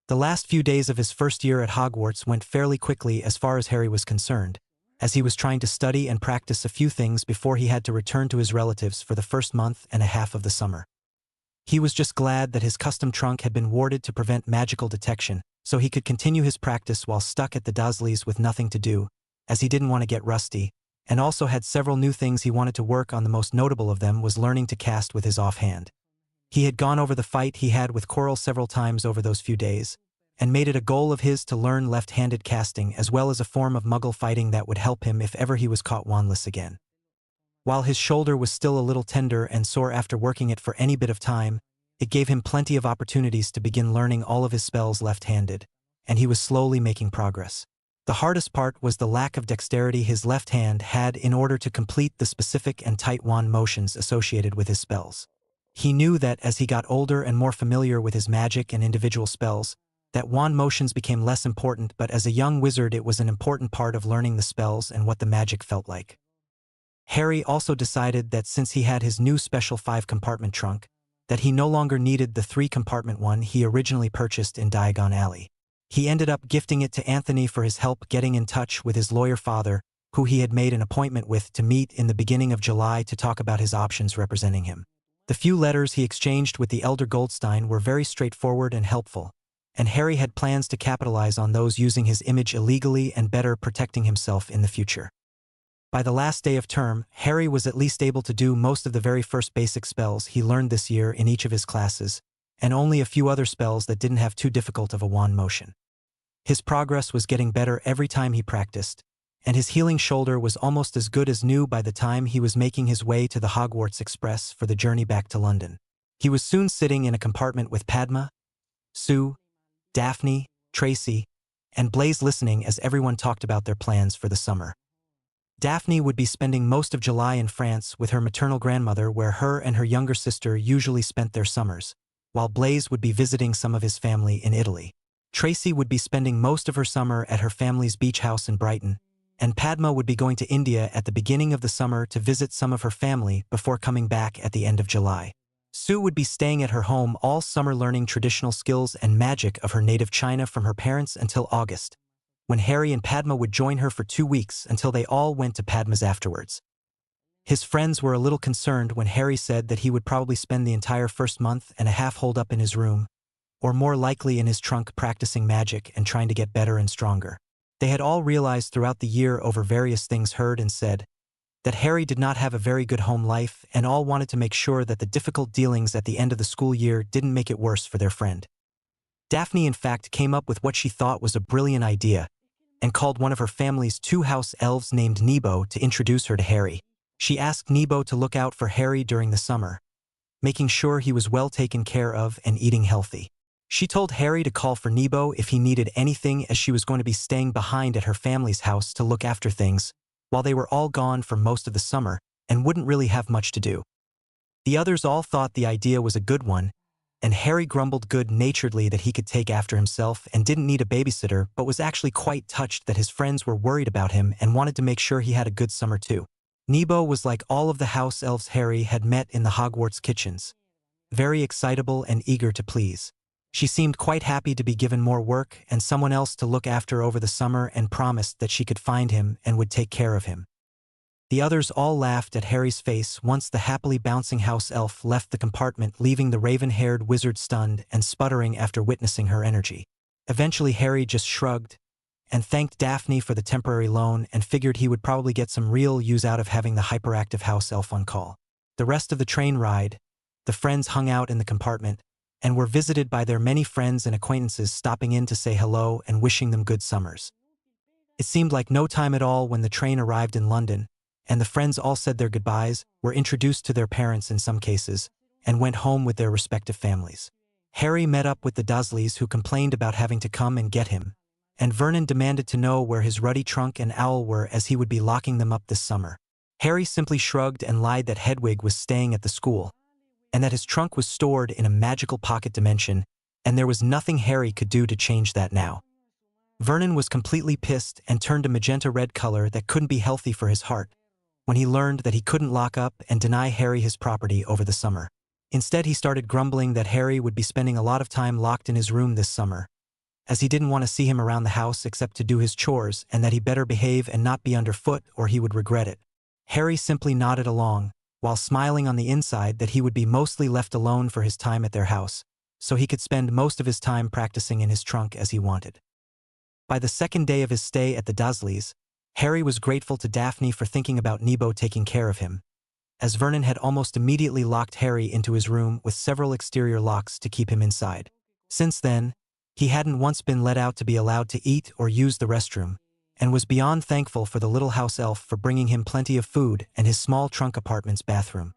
The last few days of his first year at Hogwarts went fairly quickly as far as Harry was concerned, as he was trying to study and practice a few things before he had to return to his relatives for the first month and a half of the summer. He was just glad that his custom trunk had been warded to prevent magical detection, so he could continue his practice while stuck at the Dursleys with nothing to do, as he didn't want to get rusty, and also had several new things he wanted to work on. The most notable of them was learning to cast with his offhand. He had gone over the fight he had with Quirrell several times over those few days, and made it a goal of his to learn left-handed casting as well as a form of muggle fighting that would help him if ever he was caught wandless again. While his shoulder was still a little tender and sore after working it for any bit of time, it gave him plenty of opportunities to begin learning all of his spells left-handed, and he was slowly making progress. The hardest part was the lack of dexterity his left hand had in order to complete the specific and tight wand motions associated with his spells. He knew that as he got older and more familiar with his magic and individual spells, that wand motions became less important, but as a young wizard it was an important part of learning the spells and what the magic felt like. Harry also decided that since he had his new special 5-compartment trunk, that he no longer needed the 3-compartment one he originally purchased in Diagon Alley. He ended up gifting it to Anthony for his help getting in touch with his lawyer father, who he had made an appointment with to meet in the beginning of July to talk about his options representing him. The few letters he exchanged with the elder Goldstein were very straightforward and helpful, and Harry had plans to capitalize on those using his image illegally and better protecting himself in the future. By the last day of term, Harry was at least able to do most of the very first basic spells he learned this year in each of his classes, and only a few other spells that didn't have too difficult of a wand motion. His progress was getting better every time he practiced, and his healing shoulder was almost as good as new by the time he was making his way to the Hogwarts Express for the journey back to London. He was soon sitting in a compartment with Padma, Sue, Daphne, Tracy, and Blaise, listening as everyone talked about their plans for the summer. Daphne would be spending most of July in France with her maternal grandmother, where her and her younger sister usually spent their summers, while Blaise would be visiting some of his family in Italy. Tracy would be spending most of her summer at her family's beach house in Brighton, and Padma would be going to India at the beginning of the summer to visit some of her family before coming back at the end of July. Sue would be staying at her home all summer learning traditional skills and magic of her native China from her parents until August, when Harry and Padma would join her for 2 weeks until they all went to Padma's afterwards. His friends were a little concerned when Harry said that he would probably spend the entire first month and a half holed up in his room, or more likely in his trunk practicing magic and trying to get better and stronger. They had all realized throughout the year over various things heard and said that Harry did not have a very good home life, and all wanted to make sure that the difficult dealings at the end of the school year didn't make it worse for their friend. Daphne in fact came up with what she thought was a brilliant idea and called one of her family's 2 house elves named Nebo to introduce her to Harry. She asked Nebo to look out for Harry during the summer, making sure he was well taken care of and eating healthy. She told Harry to call for Nebo if he needed anything, as she was going to be staying behind at her family's house to look after things while they were all gone for most of the summer and wouldn't really have much to do. The others all thought the idea was a good one, and Harry grumbled good-naturedly that he could take after himself and didn't need a babysitter, but was actually quite touched that his friends were worried about him and wanted to make sure he had a good summer too. Nebo was like all of the house elves Harry had met in the Hogwarts kitchens, very excitable and eager to please. She seemed quite happy to be given more work and someone else to look after over the summer, and promised that she could find him and would take care of him. The others all laughed at Harry's face once the happily bouncing house elf left the compartment, leaving the raven-haired wizard stunned and sputtering after witnessing her energy. Eventually Harry just shrugged and thanked Daphne for the temporary loan and figured he would probably get some real use out of having the hyperactive house elf on call. The rest of the train ride, the friends hung out in the compartment and were visited by their many friends and acquaintances stopping in to say hello and wishing them good summers. It seemed like no time at all when the train arrived in London, and the friends all said their goodbyes, were introduced to their parents in some cases, and went home with their respective families. Harry met up with the Dursleys, who complained about having to come and get him, and Vernon demanded to know where his ruddy trunk and owl were, as he would be locking them up this summer. Harry simply shrugged and lied that Hedwig was staying at the school, and that his trunk was stored in a magical pocket dimension, and there was nothing Harry could do to change that now. Vernon was completely pissed and turned a magenta-red color that couldn't be healthy for his heart when he learned that he couldn't lock up and deny Harry his property over the summer. Instead, he started grumbling that Harry would be spending a lot of time locked in his room this summer, as he didn't want to see him around the house except to do his chores, and that he better behave and not be underfoot or he would regret it. Harry simply nodded along, while smiling on the inside that he would be mostly left alone for his time at their house, so he could spend most of his time practicing in his trunk as he wanted. By the second day of his stay at the Dursleys, Harry was grateful to Daphne for thinking about Nebo taking care of him, as Vernon had almost immediately locked Harry into his room with several exterior locks to keep him inside. Since then, he hadn't once been let out to be allowed to eat or use the restroom, and was beyond thankful for the little house elf for bringing him plenty of food and his small trunk apartment's bathroom.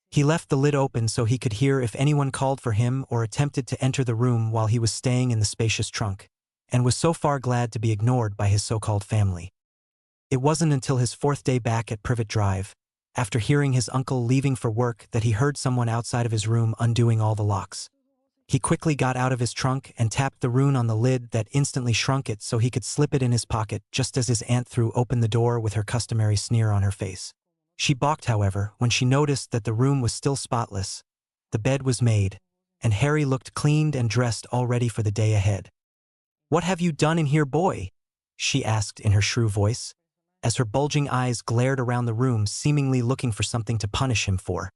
He left the lid open so he could hear if anyone called for him or attempted to enter the room while he was staying in the spacious trunk, and was so far glad to be ignored by his so-called family. It wasn't until his 4th day back at Privet Drive, after hearing his uncle leaving for work, that he heard someone outside of his room undoing all the locks. He quickly got out of his trunk and tapped the rune on the lid that instantly shrunk it so he could slip it in his pocket just as his aunt threw open the door with her customary sneer on her face. She balked, however, when she noticed that the room was still spotless, the bed was made, and Harry looked cleaned and dressed all ready for the day ahead. "What have you done in here, boy?" she asked in her shrew voice, as her bulging eyes glared around the room, seemingly looking for something to punish him for.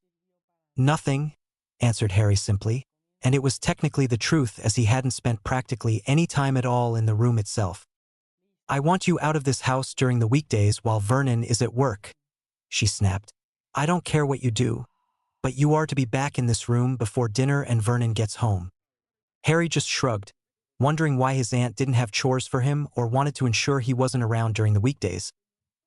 "Nothing," answered Harry simply, and it was technically the truth, as he hadn't spent practically any time at all in the room itself. "I want you out of this house during the weekdays while Vernon is at work," she snapped. "I don't care what you do, but you are to be back in this room before dinner and Vernon gets home." Harry just shrugged, wondering why his aunt didn't have chores for him or wanted to ensure he wasn't around during the weekdays.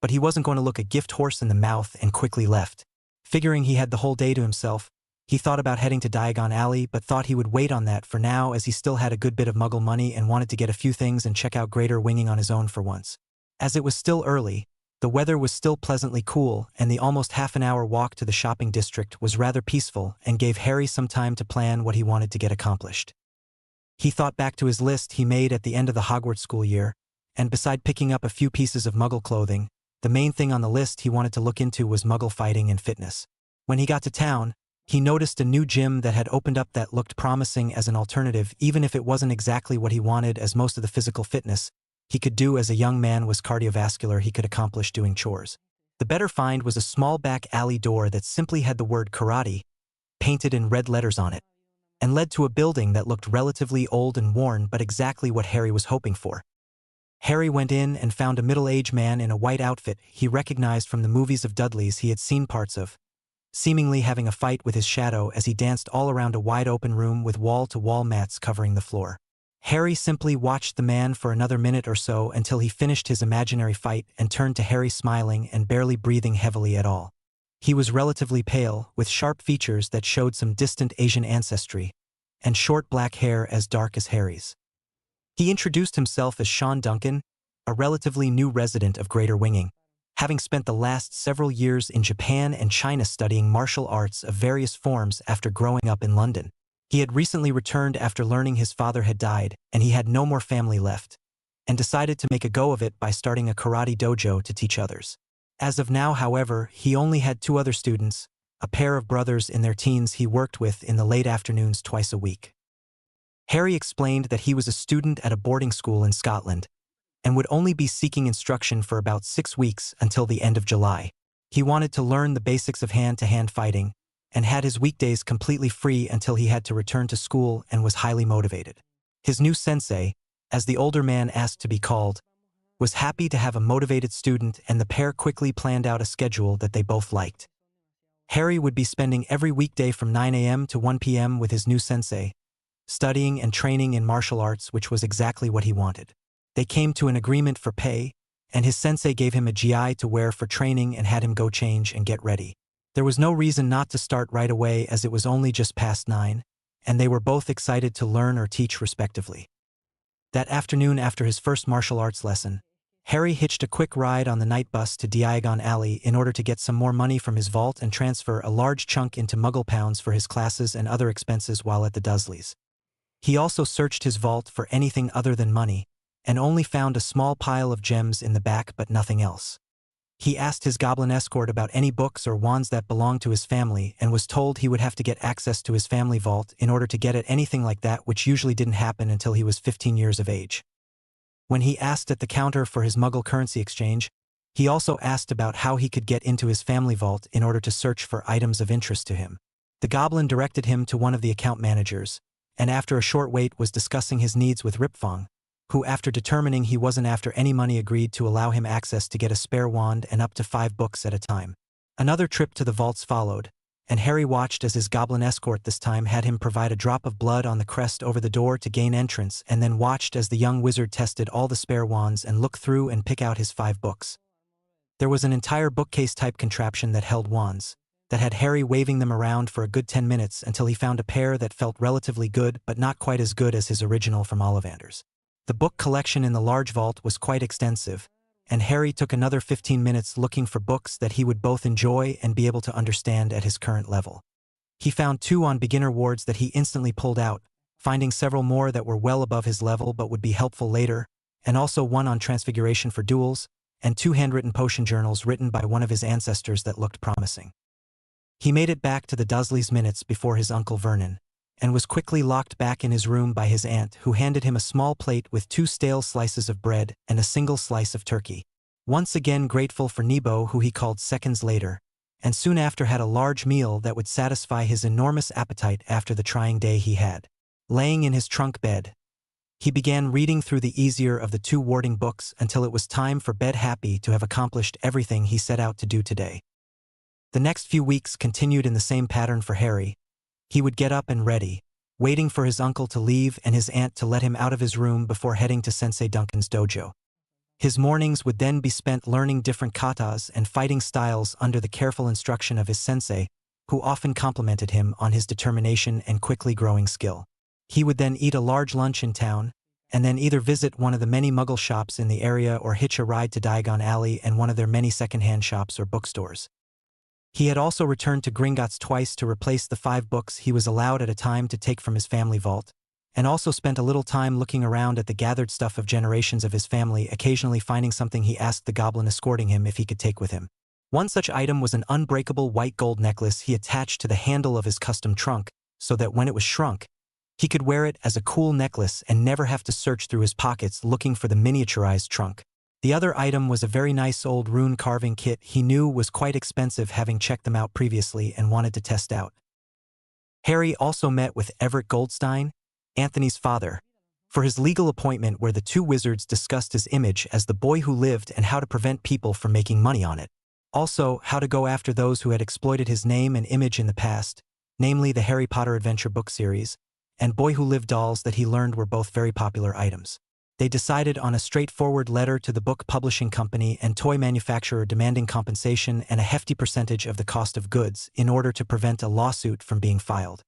But he wasn't going to look a gift horse in the mouth and quickly left. Figuring he had the whole day to himself, he thought about heading to Diagon Alley, but thought he would wait on that for now, as he still had a good bit of Muggle money and wanted to get a few things and check out Greater Winging on his own for once. As it was still early, the weather was still pleasantly cool, and the almost half-an-hour walk to the shopping district was rather peaceful and gave Harry some time to plan what he wanted to get accomplished. He thought back to his list he made at the end of the Hogwarts school year, and beside picking up a few pieces of Muggle clothing, the main thing on the list he wanted to look into was Muggle fighting and fitness. When he got to town, he noticed a new gym that had opened up that looked promising as an alternative, even if it wasn't exactly what he wanted, as most of the physical fitness he could do as a young man was cardiovascular he could accomplish doing chores. The better find was a small back alley door that simply had the word karate painted in red letters on it, and led to a building that looked relatively old and worn but exactly what Harry was hoping for. Harry went in and found a middle-aged man in a white outfit he recognized from the movies of Dudley's he had seen parts of, seemingly having a fight with his shadow as he danced all around a wide-open room with wall-to-wall mats covering the floor. Harry simply watched the man for another minute or so until he finished his imaginary fight and turned to Harry smiling and barely breathing heavily at all. He was relatively pale, with sharp features that showed some distant Asian ancestry, and short black hair as dark as Harry's. He introduced himself as Sean Duncan, a relatively new resident of Greater Winging, having spent the last several years in Japan and China studying martial arts of various forms after growing up in London. He had recently returned after learning his father had died and he had no more family left, and decided to make a go of it by starting a karate dojo to teach others. As of now, however, he only had 2 other students, a pair of brothers in their teens he worked with in the late afternoons twice a week. Harry explained that he was a student at a boarding school in Scotland, and would only be seeking instruction for about 6 weeks until the end of July. He wanted to learn the basics of hand-to-hand fighting, and had his weekdays completely free until he had to return to school and was highly motivated. His new sensei, as the older man asked to be called, was happy to have a motivated student, and the pair quickly planned out a schedule that they both liked. Harry would be spending every weekday from 9 a.m. to 1 p.m. with his new sensei, studying and training in martial arts, which was exactly what he wanted. They came to an agreement for pay, and his sensei gave him a GI to wear for training and had him go change and get ready. There was no reason not to start right away as it was only just past 9, and they were both excited to learn or teach respectively. That afternoon after his first martial arts lesson, Harry hitched a quick ride on the night bus to Diagon Alley in order to get some more money from his vault and transfer a large chunk into Muggle pounds for his classes and other expenses while at the Dursleys. He also searched his vault for anything other than money, and only found a small pile of gems in the back but nothing else. He asked his goblin escort about any books or wands that belonged to his family and was told he would have to get access to his family vault in order to get at anything like that, which usually didn't happen until he was 15 years of age. When he asked at the counter for his Muggle currency exchange, he also asked about how he could get into his family vault in order to search for items of interest to him. The goblin directed him to one of the account managers, and after a short wait was discussing his needs with Ripfong, who, after determining he wasn't after any money, agreed to allow him access to get a spare wand and up to 5 books at a time. Another trip to the vaults followed, and Harry watched as his goblin escort this time had him provide a drop of blood on the crest over the door to gain entrance, and then watched as the young wizard tested all the spare wands and looked through and pick out his 5 books. There was an entire bookcase-type contraption that held wands, that had Harry waving them around for a good 10 minutes until he found a pair that felt relatively good but not quite as good as his original from Ollivander's. The book collection in the large vault was quite extensive, and Harry took another 15 minutes looking for books that he would both enjoy and be able to understand at his current level. He found 2 on beginner wards that he instantly pulled out, finding several more that were well above his level but would be helpful later, and also 1 on transfiguration for duels, and 2 handwritten potion journals written by one of his ancestors that looked promising. He made it back to the Dursleys minutes before his Uncle Vernon, and was quickly locked back in his room by his aunt, who handed him a small plate with 2 stale slices of bread and a single slice of turkey. Once again grateful for Nebo, who he called seconds later, and soon after had a large meal that would satisfy his enormous appetite after the trying day he had. Laying in his trunk bed, he began reading through the easier of the 2 warding books until it was time for bed, happy to have accomplished everything he set out to do today. The next few weeks continued in the same pattern for Harry. He would get up and ready, waiting for his uncle to leave and his aunt to let him out of his room before heading to Sensei Duncan's dojo. His mornings would then be spent learning different katas and fighting styles under the careful instruction of his sensei, who often complimented him on his determination and quickly growing skill. He would then eat a large lunch in town, and then either visit one of the many Muggle shops in the area or hitch a ride to Diagon Alley and one of their many second-hand shops or bookstores. He had also returned to Gringotts twice to replace the 5 books he was allowed at a time to take from his family vault, and also spent a little time looking around at the gathered stuff of generations of his family, occasionally finding something he asked the goblin escorting him if he could take with him. One such item was an unbreakable white gold necklace he attached to the handle of his custom trunk, so that when it was shrunk, He could wear it as a cool necklace and never have to search through his pockets looking for the miniaturized trunk. The other item was a very nice old rune carving kit he knew was quite expensive, having checked them out previously and wanted to test out. Harry also met with Everett Goldstein, Anthony's father, for his legal appointment where the two wizards discussed his image as the boy who lived and how to prevent people from making money on it. Also, how to go after those who had exploited his name and image in the past, namely the Harry Potter Adventure book series, and Boy Who Lived dolls that he learned were both very popular items. They decided on a straightforward letter to the book publishing company and toy manufacturer demanding compensation and a hefty percentage of the cost of goods in order to prevent a lawsuit from being filed.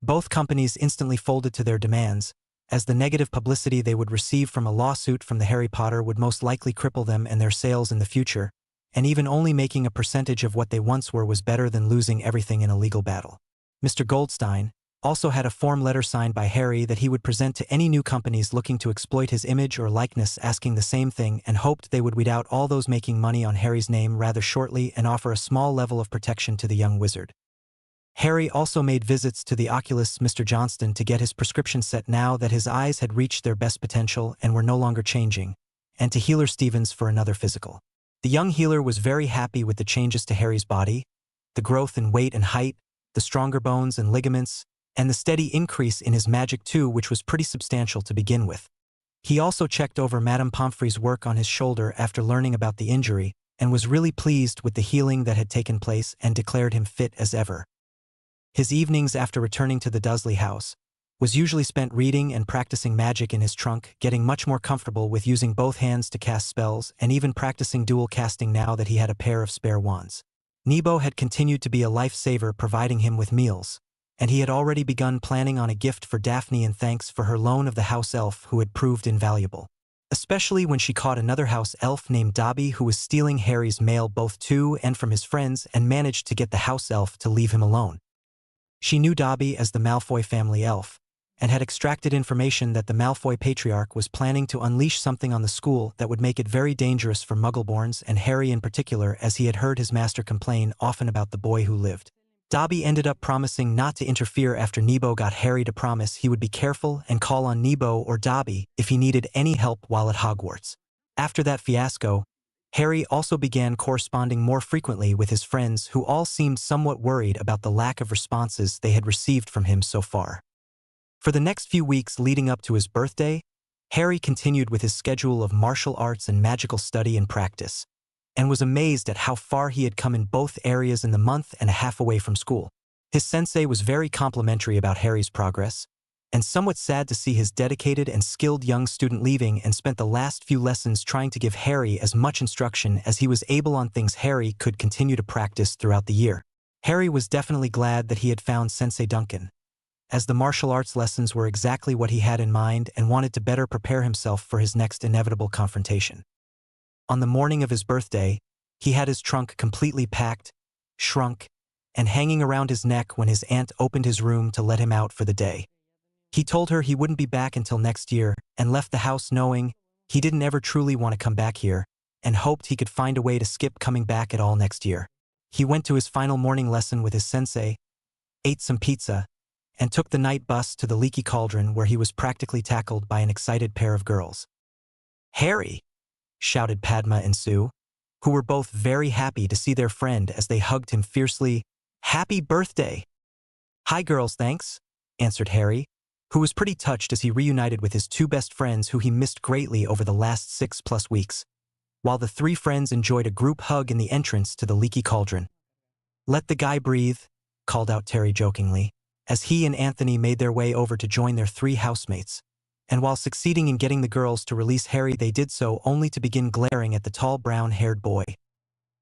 Both companies instantly folded to their demands, as the negative publicity they would receive from a lawsuit from the Harry Potter would most likely cripple them and their sales in the future, and even only making a percentage of what they once were was better than losing everything in a legal battle. Mr. Goldstein also had a form letter signed by Harry that he would present to any new companies looking to exploit his image or likeness, asking the same thing, and hoped they would weed out all those making money on Harry's name rather shortly and offer a small level of protection to the young wizard. Harry also made visits to the oculist Mr. Johnston to get his prescription set now that his eyes had reached their best potential and were no longer changing, and to Healer Stevens for another physical. The young healer was very happy with the changes to Harry's body, the growth in weight and height, the stronger bones and ligaments, and the steady increase in his magic too, which was pretty substantial to begin with. He also checked over Madame Pomfrey's work on his shoulder after learning about the injury, and was really pleased with the healing that had taken place and declared him fit as ever. His evenings after returning to the Dursley house was usually spent reading and practicing magic in his trunk, getting much more comfortable with using both hands to cast spells and even practicing dual casting now that he had a pair of spare wands. Nebo had continued to be a lifesaver, providing him with meals, and he had already begun planning on a gift for Daphne in thanks for her loan of the house elf who had proved invaluable. Especially when she caught another house elf named Dobby who was stealing Harry's mail both to and from his friends and managed to get the house elf to leave him alone. She knew Dobby as the Malfoy family elf, and had extracted information that the Malfoy patriarch was planning to unleash something on the school that would make it very dangerous for Muggleborns and Harry in particular, as he had heard his master complain often about the boy who lived. Dobby ended up promising not to interfere after Nebo got Harry to promise he would be careful and call on Nebo or Dobby if he needed any help while at Hogwarts. After that fiasco, Harry also began corresponding more frequently with his friends who all seemed somewhat worried about the lack of responses they had received from him so far. For the next few weeks leading up to his birthday, Harry continued with his schedule of martial arts and magical study and practice, and was amazed at how far he had come in both areas in the month and a half away from school. His sensei was very complimentary about Harry's progress, and somewhat sad to see his dedicated and skilled young student leaving, and spent the last few lessons trying to give Harry as much instruction as he was able on things Harry could continue to practice throughout the year. Harry was definitely glad that he had found Sensei Duncan, as the martial arts lessons were exactly what he had in mind and wanted to better prepare himself for his next inevitable confrontation. On the morning of his birthday, he had his trunk completely packed, shrunk, and hanging around his neck when his aunt opened his room to let him out for the day. He told her he wouldn't be back until next year and left the house knowing he didn't ever truly want to come back here and hoped he could find a way to skip coming back at all next year. He went to his final morning lesson with his sensei, ate some pizza, and took the night bus to the Leaky Cauldron where he was practically tackled by an excited pair of girls. "Harry!" shouted Padma and Sue, who were both very happy to see their friend as they hugged him fiercely. "Happy birthday!" "Hi girls, thanks," answered Harry, who was pretty touched as he reunited with his two best friends who he missed greatly over the last 6+ weeks, while the three friends enjoyed a group hug in the entrance to the Leaky Cauldron. "Let the guy breathe," called out Terry jokingly, as he and Anthony made their way over to join their three housemates. And while succeeding in getting the girls to release Harry, they did so only to begin glaring at the tall brown-haired boy.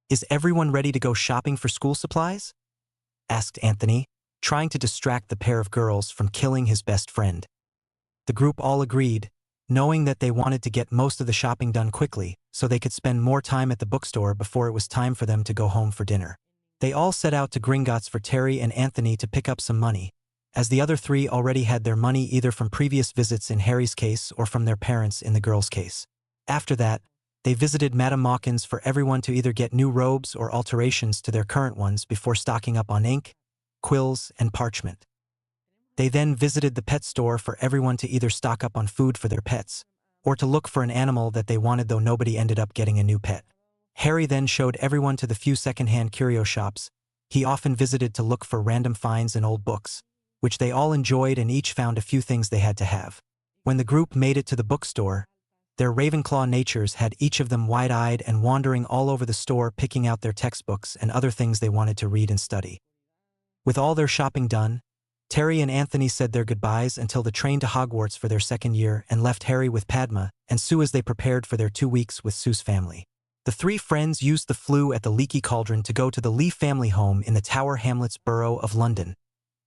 "Is everyone ready to go shopping for school supplies?" asked Anthony, trying to distract the pair of girls from killing his best friend. The group all agreed, knowing that they wanted to get most of the shopping done quickly so they could spend more time at the bookstore before it was time for them to go home for dinner. They all set out to Gringotts for Terry and Anthony to pick up some money, as the other three already had their money either from previous visits in Harry's case or from their parents in the girls' case. After that, they visited Madame Mawkins for everyone to either get new robes or alterations to their current ones before stocking up on ink, quills, and parchment. They then visited the pet store for everyone to either stock up on food for their pets, or to look for an animal that they wanted, though nobody ended up getting a new pet. Harry then showed everyone to the few second-hand curio shops he often visited to look for random finds in old books, which they all enjoyed and each found a few things they had to have. When the group made it to the bookstore, their Ravenclaw natures had each of them wide-eyed and wandering all over the store picking out their textbooks and other things they wanted to read and study. With all their shopping done, Terry and Anthony said their goodbyes until the train to Hogwarts for their second year and left Harry with Padma and Sue as they prepared for their 2 weeks with Sue's family. The 3 friends used the flue at the Leaky Cauldron to go to the Lee family home in the Tower Hamlets borough of London,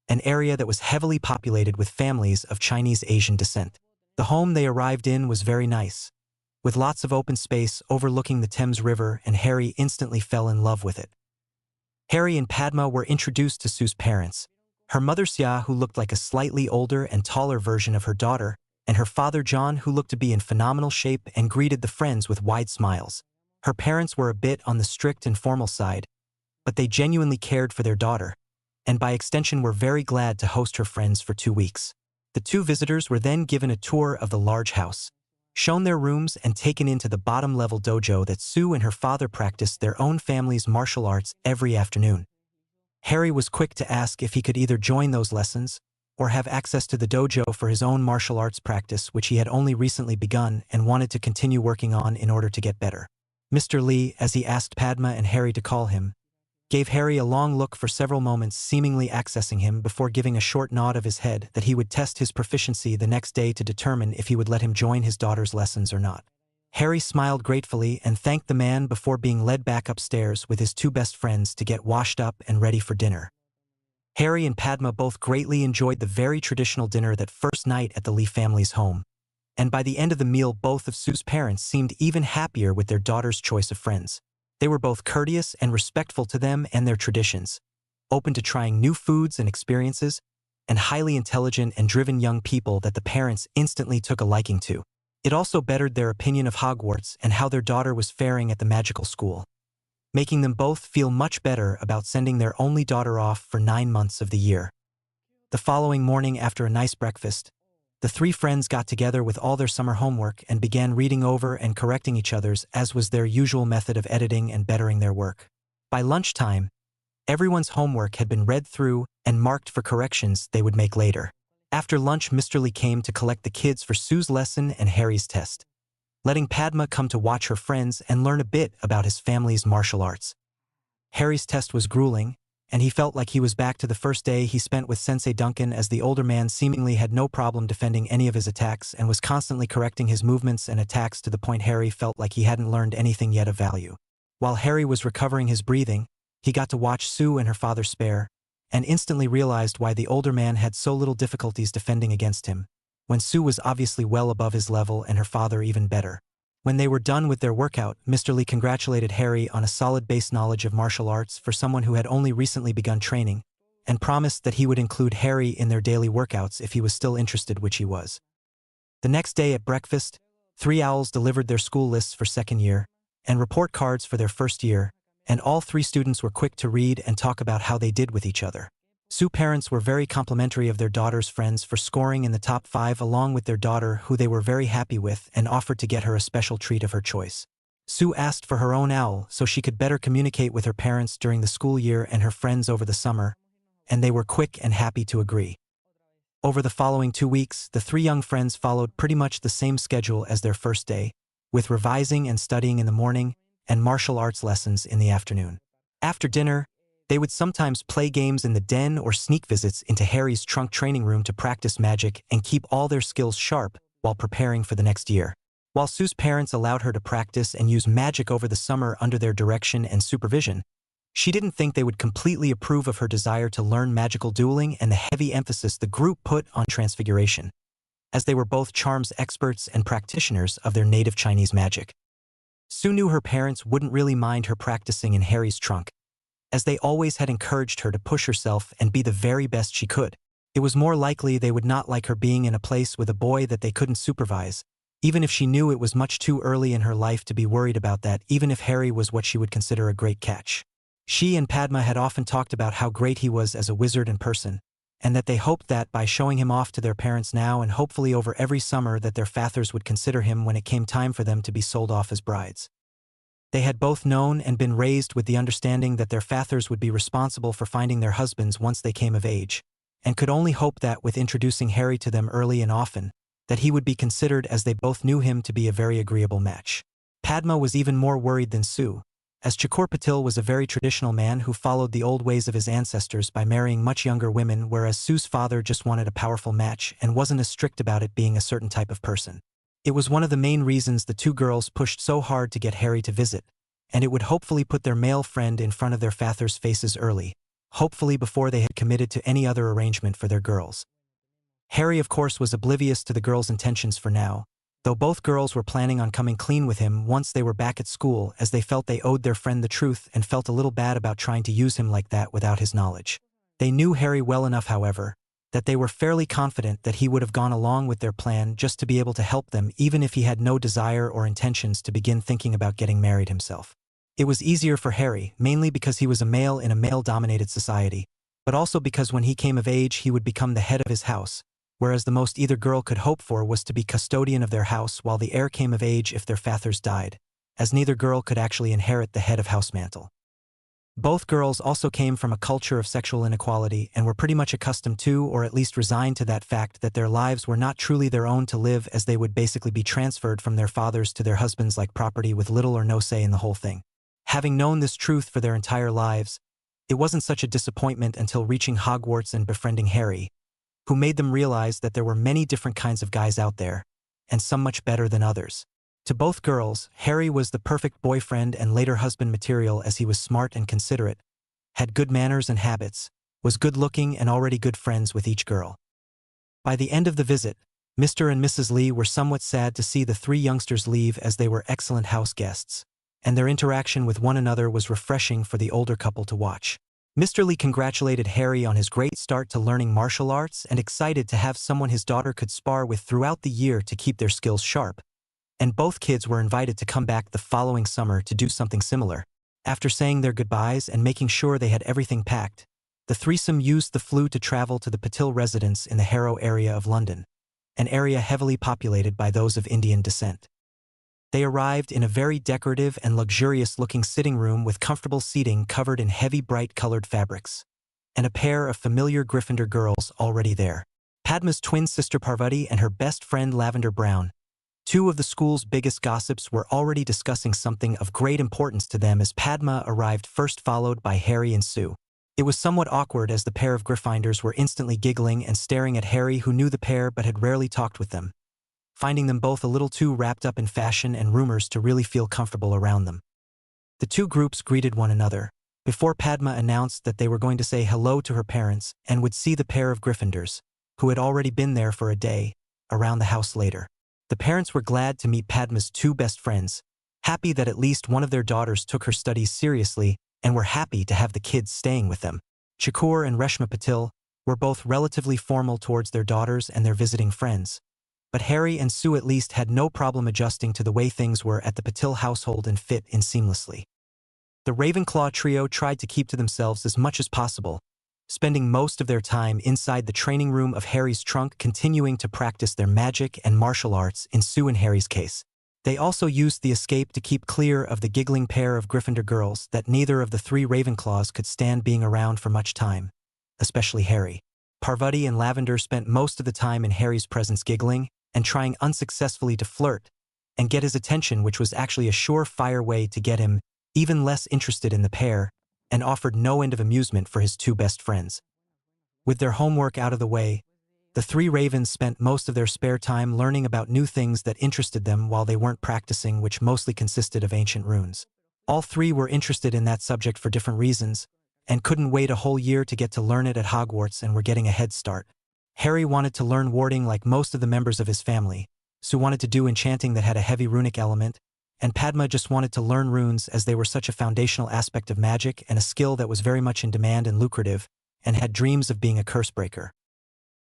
an area that was heavily populated with families of Chinese Asian descent. The home they arrived in was very nice, with lots of open space overlooking the Thames River, and Harry instantly fell in love with it. Harry and Padma were introduced to Sue's parents, her mother Xia, who looked like a slightly older and taller version of her daughter, and her father John, who looked to be in phenomenal shape and greeted the friends with wide smiles. Her parents were a bit on the strict and formal side, but they genuinely cared for their daughter, and by extension were very glad to host her friends for 2 weeks. The 2 visitors were then given a tour of the large house, shown their rooms, and taken into the bottom-level dojo that Sue and her father practiced their own family's martial arts every afternoon. Harry was quick to ask if he could either join those lessons or have access to the dojo for his own martial arts practice, which he had only recently begun and wanted to continue working on in order to get better. Mr. Lee, as he asked Padma and Harry to call him, gave Harry a long look for several moments, seemingly accessing him before giving a short nod of his head that he would test his proficiency the next day to determine if he would let him join his daughter's lessons or not. Harry smiled gratefully and thanked the man before being led back upstairs with his 2 best friends to get washed up and ready for dinner. Harry and Padma both greatly enjoyed the very traditional dinner that first night at the Lee family's home, and by the end of the meal both of Sue's parents seemed even happier with their daughter's choice of friends. They were both courteous and respectful to them and their traditions, open to trying new foods and experiences, and highly intelligent and driven young people that the parents instantly took a liking to. It also bettered their opinion of Hogwarts and how their daughter was faring at the magical school, making them both feel much better about sending their only daughter off for 9 months of the year. The following morning, after a nice breakfast, the 3 friends got together with all their summer homework and began reading over and correcting each other's, as was their usual method of editing and bettering their work. By lunchtime, everyone's homework had been read through and marked for corrections they would make later. After lunch, Mr. Lee came to collect the kids for Sue's lesson and Harry's test, letting Padma come to watch her friends and learn a bit about his family's martial arts. Harry's test was grueling, and he felt like he was back to the first day he spent with Sensei Duncan, as the older man seemingly had no problem defending any of his attacks and was constantly correcting his movements and attacks to the point Harry felt like he hadn't learned anything yet of value. While Harry was recovering his breathing, he got to watch Sue and her father spar, and instantly realized why the older man had so little difficulties defending against him, when Sue was obviously well above his level and her father even better. When they were done with their workout, Mr. Lee congratulated Harry on a solid base knowledge of martial arts for someone who had only recently begun training, and promised that he would include Harry in their daily workouts if he was still interested, which he was. The next day at breakfast, 3 owls delivered their school lists for second year and report cards for their first year, and all 3 students were quick to read and talk about how they did with each other. Sue's parents were very complimentary of their daughter's friends for scoring in the top 5 along with their daughter, who they were very happy with, and offered to get her a special treat of her choice. Sue asked for her own owl so she could better communicate with her parents during the school year and her friends over the summer, and they were quick and happy to agree. Over the following 2 weeks, the 3 young friends followed pretty much the same schedule as their first day, with revising and studying in the morning and martial arts lessons in the afternoon. After dinner, they would sometimes play games in the den or sneak visits into Harry's trunk training room to practice magic and keep all their skills sharp while preparing for the next year. While Sue's parents allowed her to practice and use magic over the summer under their direction and supervision, she didn't think they would completely approve of her desire to learn magical dueling and the heavy emphasis the group put on transfiguration, as they were both charms experts and practitioners of their native Chinese magic. Sue knew her parents wouldn't really mind her practicing in Harry's trunk, as they always had encouraged her to push herself and be the very best she could. It was more likely they would not like her being in a place with a boy that they couldn't supervise, even if she knew it was much too early in her life to be worried about that, even if Harry was what she would consider a great catch. She and Padma had often talked about how great he was as a wizard in person, and that they hoped that by showing him off to their parents now and hopefully over every summer that their fathers would consider him when it came time for them to be sold off as brides. They had both known and been raised with the understanding that their fathers would be responsible for finding their husbands once they came of age, and could only hope that with introducing Harry to them early and often, that he would be considered as they both knew him to be a very agreeable match. Padma was even more worried than Sue, as Chakur Patil was a very traditional man who followed the old ways of his ancestors by marrying much younger women, whereas Sue's father just wanted a powerful match and wasn't as strict about it being a certain type of person. It was one of the main reasons the two girls pushed so hard to get Harry to visit, and it would hopefully put their male friend in front of their fathers' faces early, hopefully before they had committed to any other arrangement for their girls. Harry, of course, was oblivious to the girls' intentions for now, though both girls were planning on coming clean with him once they were back at school, as they felt they owed their friend the truth and felt a little bad about trying to use him like that without his knowledge. They knew Harry well enough, however, that they were fairly confident that he would have gone along with their plan just to be able to help them, even if he had no desire or intentions to begin thinking about getting married himself. It was easier for Harry, mainly because he was a male in a male-dominated society, but also because when he came of age he would become the head of his house, whereas the most either girl could hope for was to be custodian of their house while the heir came of age if their fathers died, as neither girl could actually inherit the head of house mantle. Both girls also came from a culture of sexual inequality and were pretty much accustomed to, or at least resigned to, that fact that their lives were not truly their own to live, as they would basically be transferred from their fathers to their husbands like property with little or no say in the whole thing. Having known this truth for their entire lives, it wasn't such a disappointment until reaching Hogwarts and befriending Harry, who made them realize that there were many different kinds of guys out there, and some much better than others. To both girls, Harry was the perfect boyfriend and later husband material, as he was smart and considerate, had good manners and habits, was good-looking and already good friends with each girl. By the end of the visit, Mr. and Mrs. Lee were somewhat sad to see the three youngsters leave, as they were excellent house guests, and their interaction with one another was refreshing for the older couple to watch. Mr. Lee congratulated Harry on his great start to learning martial arts and excited to have someone his daughter could spar with throughout the year to keep their skills sharp, and both kids were invited to come back the following summer to do something similar. After saying their goodbyes and making sure they had everything packed, the threesome used the flu to travel to the Patil residence in the Harrow area of London, an area heavily populated by those of Indian descent. They arrived in a very decorative and luxurious-looking sitting room with comfortable seating covered in heavy bright-colored fabrics, and a pair of familiar Gryffindor girls already there. Padma's twin sister Parvati and her best friend Lavender Brown, two of the school's biggest gossips, were already discussing something of great importance to them as Padma arrived first, followed by Harry and Sue. It was somewhat awkward, as the pair of Gryffindors were instantly giggling and staring at Harry, who knew the pair but had rarely talked with them, finding them both a little too wrapped up in fashion and rumors to really feel comfortable around them. The two groups greeted one another, before Padma announced that they were going to say hello to her parents and would see the pair of Gryffindors, who had already been there for a day, around the house later. The parents were glad to meet Padma's two best friends, happy that at least one of their daughters took her studies seriously, and were happy to have the kids staying with them. Chakur and Reshma Patil were both relatively formal towards their daughters and their visiting friends, but Harry and Sue at least had no problem adjusting to the way things were at the Patil household and fit in seamlessly. The Ravenclaw trio tried to keep to themselves as much as possible, spending most of their time inside the training room of Harry's trunk, continuing to practice their magic and martial arts in Sue and Harry's case. They also used the escape to keep clear of the giggling pair of Gryffindor girls that neither of the three Ravenclaws could stand being around for much time, especially Harry. Parvati and Lavender spent most of the time in Harry's presence giggling and trying unsuccessfully to flirt and get his attention, which was actually a surefire way to get him even less interested in the pair, and offered no end of amusement for his two best friends. With their homework out of the way, the three Ravens spent most of their spare time learning about new things that interested them while they weren't practicing, which mostly consisted of ancient runes. All three were interested in that subject for different reasons, and couldn't wait a whole year to get to learn it at Hogwarts, and were getting a head start. Harry wanted to learn warding like most of the members of his family, Sue wanted to do enchanting that had a heavy runic element, and Padma just wanted to learn runes, as they were such a foundational aspect of magic and a skill that was very much in demand and lucrative, and had dreams of being a curse breaker.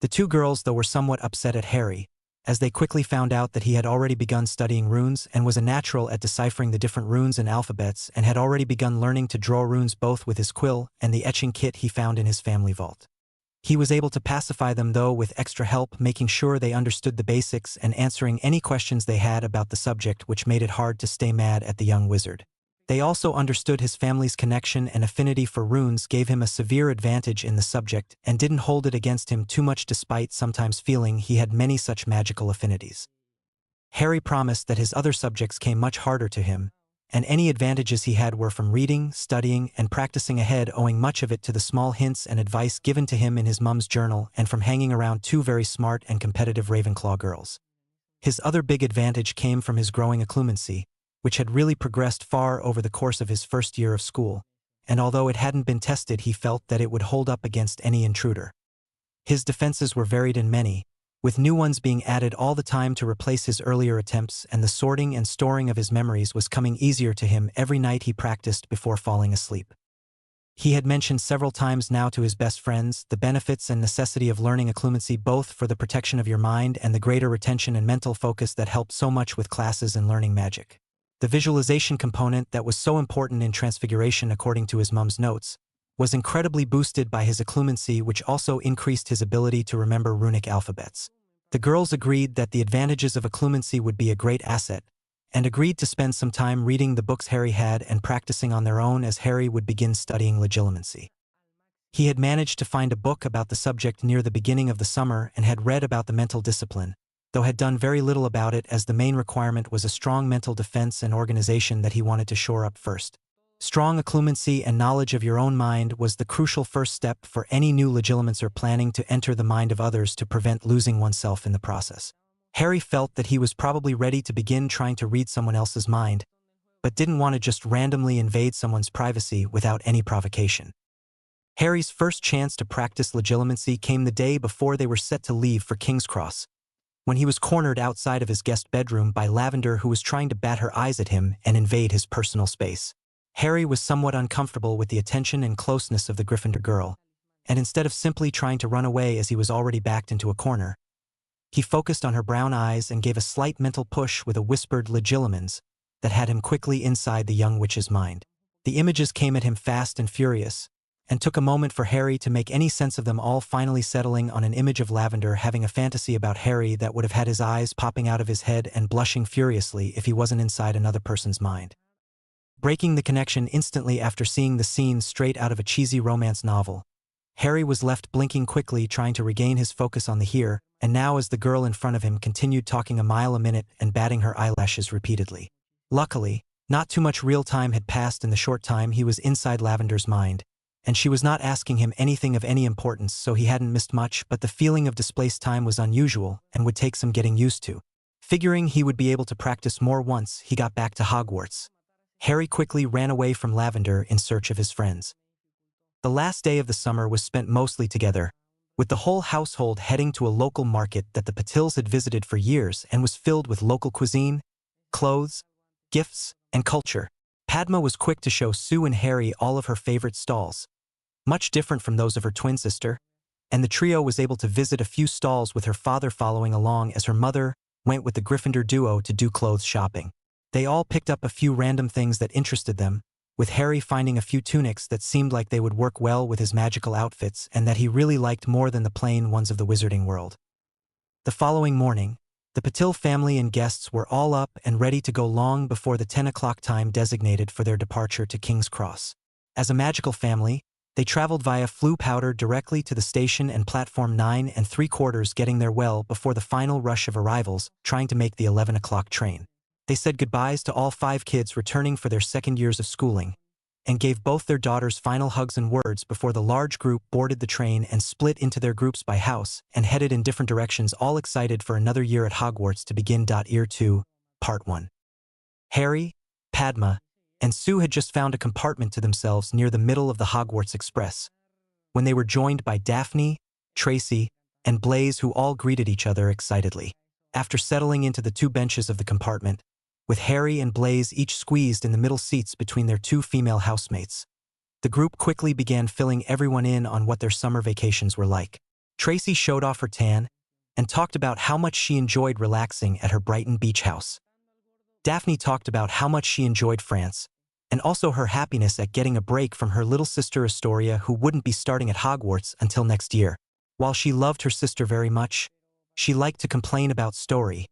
The two girls, though, were somewhat upset at Harry, as they quickly found out that he had already begun studying runes and was a natural at deciphering the different runes and alphabets, and had already begun learning to draw runes both with his quill and the etching kit he found in his family vault. He was able to pacify them though with extra help, making sure they understood the basics and answering any questions they had about the subject, which made it hard to stay mad at the young wizard. They also understood his family's connection and affinity for runes gave him a severe advantage in the subject and didn't hold it against him too much despite sometimes feeling he had many such magical affinities. Harry promised that his other subjects came much harder to him, and any advantages he had were from reading, studying, and practicing ahead, owing much of it to the small hints and advice given to him in his mum's journal and from hanging around two very smart and competitive Ravenclaw girls. His other big advantage came from his growing occlumency, which had really progressed far over the course of his first year of school, and although it hadn't been tested, he felt that it would hold up against any intruder. His defenses were varied and many, with new ones being added all the time to replace his earlier attempts, and the sorting and storing of his memories was coming easier to him every night he practiced before falling asleep. He had mentioned several times now to his best friends the benefits and necessity of learning occlumency, both for the protection of your mind and the greater retention and mental focus that helped so much with classes and learning magic. The visualization component that was so important in Transfiguration, according to his mum's notes, was incredibly boosted by his occlumency, which also increased his ability to remember runic alphabets. The girls agreed that the advantages of occlumency would be a great asset, and agreed to spend some time reading the books Harry had and practicing on their own as Harry would begin studying legilimency. He had managed to find a book about the subject near the beginning of the summer and had read about the mental discipline, though had done very little about it as the main requirement was a strong mental defense and organization that he wanted to shore up first. Strong occlumency and knowledge of your own mind was the crucial first step for any new legilimencer planning to enter the mind of others to prevent losing oneself in the process. Harry felt that he was probably ready to begin trying to read someone else's mind, but didn't want to just randomly invade someone's privacy without any provocation. Harry's first chance to practice legilimency came the day before they were set to leave for King's Cross, when he was cornered outside of his guest bedroom by Lavender, who was trying to bat her eyes at him and invade his personal space. Harry was somewhat uncomfortable with the attention and closeness of the Gryffindor girl, and instead of simply trying to run away as he was already backed into a corner, he focused on her brown eyes and gave a slight mental push with a whispered legilimens that had him quickly inside the young witch's mind. The images came at him fast and furious, and took a moment for Harry to make any sense of them all, finally settling on an image of Lavender having a fantasy about Harry that would have had his eyes popping out of his head and blushing furiously if he wasn't inside another person's mind. Breaking the connection instantly after seeing the scene straight out of a cheesy romance novel, Harry was left blinking quickly, trying to regain his focus on the here and now as the girl in front of him continued talking a mile a minute and batting her eyelashes repeatedly. Luckily, not too much real time had passed in the short time he was inside Lavender's mind, and she was not asking him anything of any importance, so he hadn't missed much, but the feeling of displaced time was unusual and would take some getting used to. Figuring he would be able to practice more once he got back to Hogwarts, Harry quickly ran away from Lavender in search of his friends. The last day of the summer was spent mostly together, with the whole household heading to a local market that the Patils had visited for years and was filled with local cuisine, clothes, gifts, and culture. Padma was quick to show Sue and Harry all of her favorite stalls, much different from those of her twin sister, and the trio was able to visit a few stalls with her father following along as her mother went with the Gryffindor duo to do clothes shopping. They all picked up a few random things that interested them, with Harry finding a few tunics that seemed like they would work well with his magical outfits and that he really liked more than the plain ones of the wizarding world. The following morning, the Patil family and guests were all up and ready to go long before the 10 o'clock time designated for their departure to King's Cross. As a magical family, they traveled via Floo Powder directly to the station and platform 9 3/4, getting there well before the final rush of arrivals, trying to make the 11 o'clock train. They said goodbyes to all 5 kids returning for their second years of schooling, and gave both their daughters final hugs and words before the large group boarded the train and split into their groups by house and headed in different directions, all excited for another year at Hogwarts to begin. Year 2, Part 1. Harry, Padma, and Sue had just found a compartment to themselves near the middle of the Hogwarts Express, when they were joined by Daphne, Tracy, and Blaise, who all greeted each other excitedly. After settling into the 2 benches of the compartment, with Harry and Blaise each squeezed in the middle seats between their 2 female housemates, the group quickly began filling everyone in on what their summer vacations were like. Tracy showed off her tan and talked about how much she enjoyed relaxing at her Brighton beach house. Daphne talked about how much she enjoyed France, and also her happiness at getting a break from her little sister Astoria, who wouldn't be starting at Hogwarts until next year. While she loved her sister very much, she liked to complain about Story,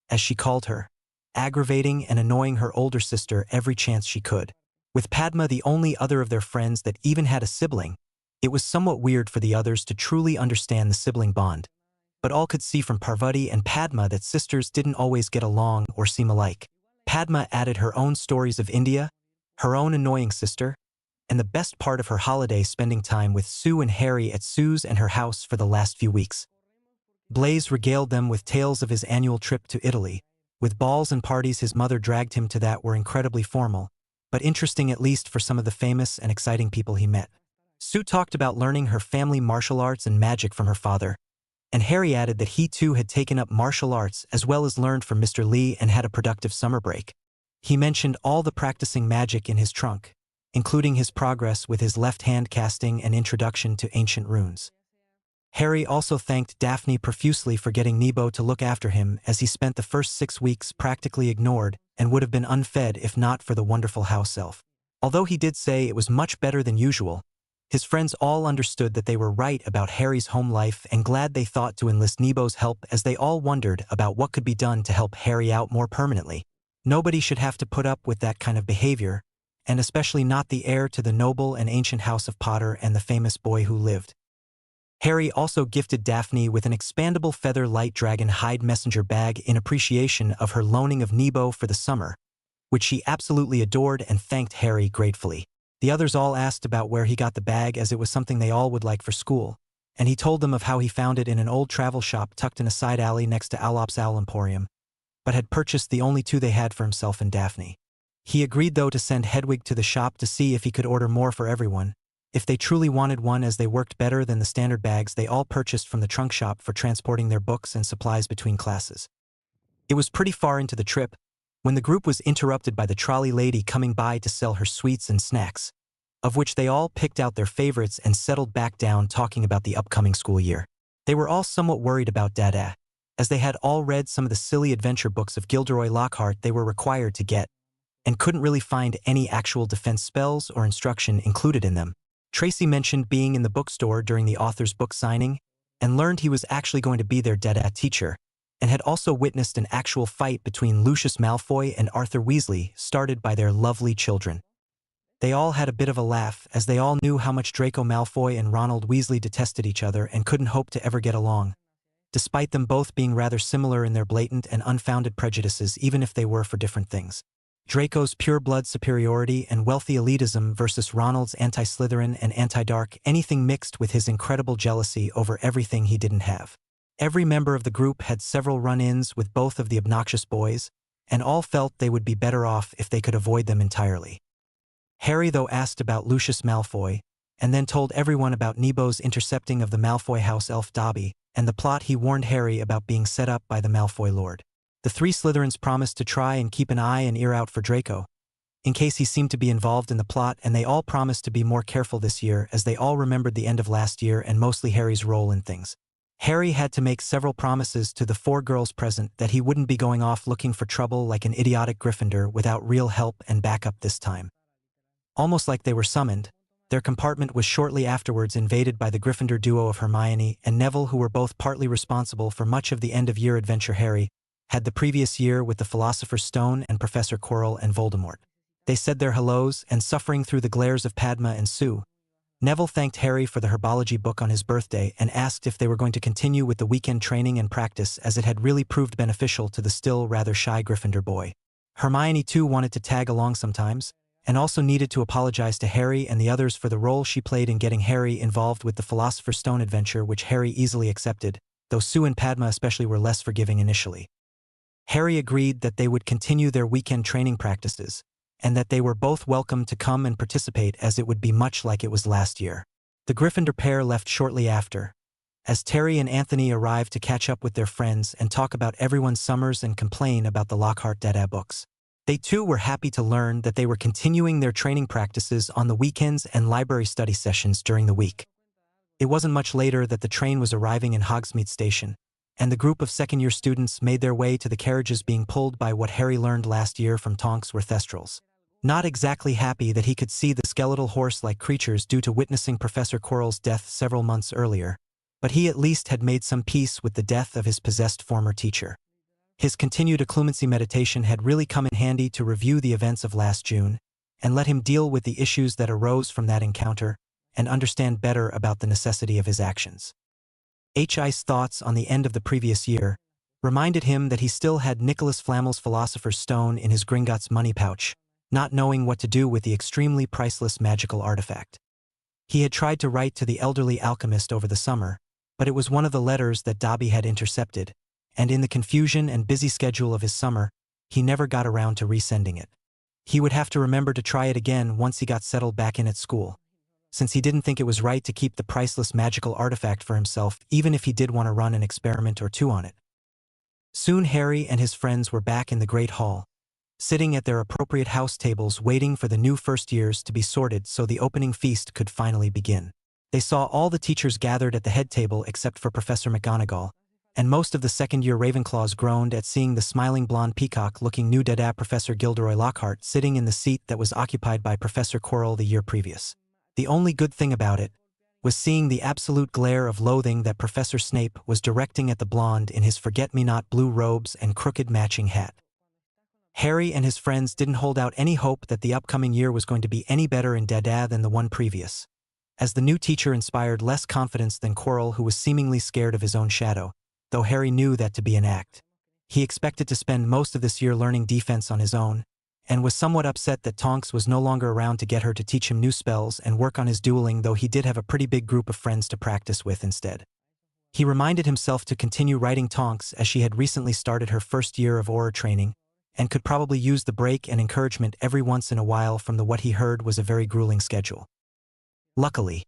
as she called her, aggravating and annoying her older sister every chance she could. With Padma the only other of their friends that even had a sibling, it was somewhat weird for the others to truly understand the sibling bond. But all could see from Parvati and Padma that sisters didn't always get along or seem alike. Padma added her own stories of India, her own annoying sister, and the best part of her holiday spending time with Sue and Harry at Sue's and her house for the last few weeks. Blaze regaled them with tales of his annual trip to Italy, with balls and parties his mother dragged him to that were incredibly formal, but interesting at least for some of the famous and exciting people he met. Sue talked about learning her family martial arts and magic from her father, and Harry added that he too had taken up martial arts as well as learned from Mr. Lee and had a productive summer break. He mentioned all the practicing magic in his trunk, including his progress with his left-hand casting and introduction to ancient runes. Harry also thanked Daphne profusely for getting Nebo to look after him, as he spent the first 6 weeks practically ignored and would have been unfed if not for the wonderful house elf. Although he did say it was much better than usual, his friends all understood that they were right about Harry's home life and glad they thought to enlist Nebo's help, as they all wondered about what could be done to help Harry out more permanently. Nobody should have to put up with that kind of behavior, and especially not the heir to the noble and ancient house of Potter and the famous boy who lived. Harry also gifted Daphne with an expandable feather light dragon hide messenger bag in appreciation of her loaning of Nebo for the summer, which she absolutely adored and thanked Harry gratefully. The others all asked about where he got the bag, as it was something they all would like for school, and he told them of how he found it in an old travel shop tucked in a side alley next to Alop's Owl Emporium, but had purchased the only 2 they had for himself and Daphne. He agreed though to send Hedwig to the shop to see if he could order more for everyone, if they truly wanted one, as they worked better than the standard bags they all purchased from the trunk shop for transporting their books and supplies between classes. It was pretty far into the trip when the group was interrupted by the trolley lady coming by to sell her sweets and snacks, of which they all picked out their favorites and settled back down talking about the upcoming school year. They were all somewhat worried about Dada, as they had all read some of the silly adventure books of Gilderoy Lockhart they were required to get, and couldn't really find any actual defense spells or instruction included in them. Tracy mentioned being in the bookstore during the author's book signing, and learned he was actually going to be their Dada teacher, and had also witnessed an actual fight between Lucius Malfoy and Arthur Weasley started by their lovely children. They all had a bit of a laugh, as they all knew how much Draco Malfoy and Ronald Weasley detested each other and couldn't hope to ever get along, despite them both being rather similar in their blatant and unfounded prejudices, even if they were for different things. Draco's pure-blood superiority and wealthy elitism versus Ronald's anti-Slytherin and anti-dark anything mixed with his incredible jealousy over everything he didn't have. Every member of the group had several run-ins with both of the obnoxious boys, and all felt they would be better off if they could avoid them entirely. Harry though asked about Lucius Malfoy, and then told everyone about Nebo's intercepting of the Malfoy house elf Dobby, and the plot he warned Harry about being set up by the Malfoy Lord. The 3 Slytherins promised to try and keep an eye and ear out for Draco, in case he seemed to be involved in the plot, and they all promised to be more careful this year, as they all remembered the end of last year and mostly Harry's role in things. Harry had to make several promises to the 4 girls present that he wouldn't be going off looking for trouble like an idiotic Gryffindor without real help and backup this time. Almost like they were summoned, their compartment was shortly afterwards invaded by the Gryffindor duo of Hermione and Neville, who were both partly responsible for much of the end-of-year adventure Harry had the previous year with the Philosopher's Stone and Professor Quirrell and Voldemort. They said their hellos, and suffering through the glares of Padma and Sue, Neville thanked Harry for the herbology book on his birthday and asked if they were going to continue with the weekend training and practice, as it had really proved beneficial to the still rather shy Gryffindor boy. Hermione too wanted to tag along sometimes, and also needed to apologize to Harry and the others for the role she played in getting Harry involved with the Philosopher's Stone adventure, which Harry easily accepted, though Sue and Padma especially were less forgiving initially. Harry agreed that they would continue their weekend training practices, and that they were both welcome to come and participate, as it would be much like it was last year. The Gryffindor pair left shortly after, as Terry and Anthony arrived to catch up with their friends and talk about everyone's summers and complain about the Lockhart Dada books. They too were happy to learn that they were continuing their training practices on the weekends and library study sessions during the week. It wasn't much later that the train was arriving in Hogsmeade Station, and the group of second-year students made their way to the carriages being pulled by what Harry learned last year from Tonks were Thestrals. Not exactly happy that he could see the skeletal horse-like creatures due to witnessing Professor Quirrell's death several months earlier, but he at least had made some peace with the death of his possessed former teacher. His continued occlumency meditation had really come in handy to review the events of last June and let him deal with the issues that arose from that encounter and understand better about the necessity of his actions. H.I.'s thoughts on the end of the previous year reminded him that he still had Nicholas Flamel's Philosopher's Stone in his Gringotts money pouch, not knowing what to do with the extremely priceless magical artifact. He had tried to write to the elderly alchemist over the summer, but it was one of the letters that Dobby had intercepted, and in the confusion and busy schedule of his summer, he never got around to resending it. He would have to remember to try it again once he got settled back in at school, since he didn't think it was right to keep the priceless magical artifact for himself even if he did want to run an experiment or two on it. Soon Harry and his friends were back in the Great Hall, sitting at their appropriate house tables waiting for the new first years to be sorted so the opening feast could finally begin. They saw all the teachers gathered at the head table except for Professor McGonagall, and most of the second-year Ravenclaws groaned at seeing the smiling blonde peacock-looking new dada Professor Gilderoy Lockhart sitting in the seat that was occupied by Professor Quirrell the year previous. The only good thing about it was seeing the absolute glare of loathing that Professor Snape was directing at the blonde in his forget-me-not blue robes and crooked matching hat. Harry and his friends didn't hold out any hope that the upcoming year was going to be any better in dada than the one previous, as the new teacher inspired less confidence than Quirrell, who was seemingly scared of his own shadow, though Harry knew that to be an act. He expected to spend most of this year learning defense on his own, and was somewhat upset that Tonks was no longer around to get her to teach him new spells and work on his dueling, though he did have a pretty big group of friends to practice with instead. He reminded himself to continue writing Tonks as she had recently started her first year of aura training, and could probably use the break and encouragement every once in a while from what he heard was a very grueling schedule. Luckily,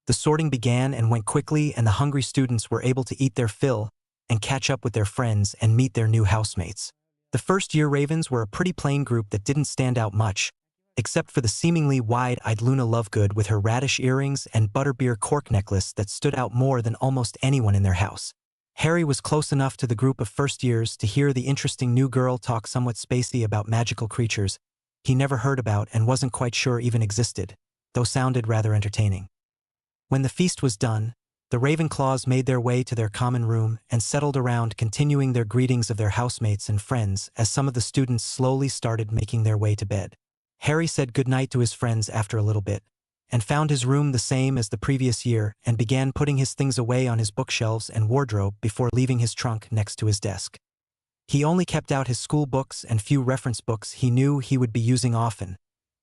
the sorting began and went quickly, and the hungry students were able to eat their fill and catch up with their friends and meet their new housemates. The first-year Ravens were a pretty plain group that didn't stand out much, except for the seemingly wide-eyed Luna Lovegood with her radish earrings and butterbeer cork necklace that stood out more than almost anyone in their house. Harry was close enough to the group of first-years to hear the interesting new girl talk somewhat spacey about magical creatures he never heard about and wasn't quite sure even existed, though sounded rather entertaining. When the feast was done, the Ravenclaws made their way to their common room and settled around continuing their greetings of their housemates and friends as some of the students slowly started making their way to bed. Harry said goodnight to his friends after a little bit, and found his room the same as the previous year and began putting his things away on his bookshelves and wardrobe before leaving his trunk next to his desk. He only kept out his school books and few reference books he knew he would be using often,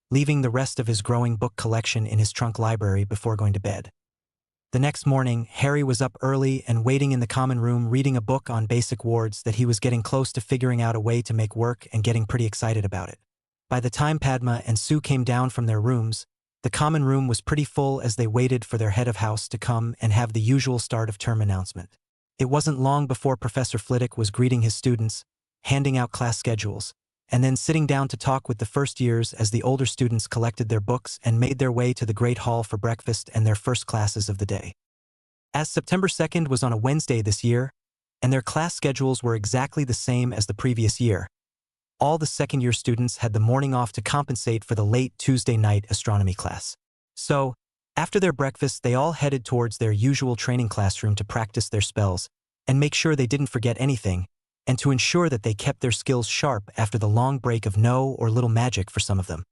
leaving the rest of his growing book collection in his trunk library before going to bed. The next morning, Harry was up early and waiting in the common room reading a book on basic wards that he was getting close to figuring out a way to make work and getting pretty excited about it. By the time Padma and Sue came down from their rooms, the common room was pretty full as they waited for their head of house to come and have the usual start of term announcement. It wasn't long before Professor Flitwick was greeting his students, handing out class schedules, and then sitting down to talk with the first years as the older students collected their books and made their way to the Great Hall for breakfast and their first classes of the day. As September 2nd was on a Wednesday this year, and their class schedules were exactly the same as the previous year, all the second-year students had the morning off to compensate for the late Tuesday night astronomy class. So, after their breakfast, they all headed towards their usual training classroom to practice their spells and make sure they didn't forget anything, and to ensure that they kept their skills sharp after the long break of no or little magic for some of them.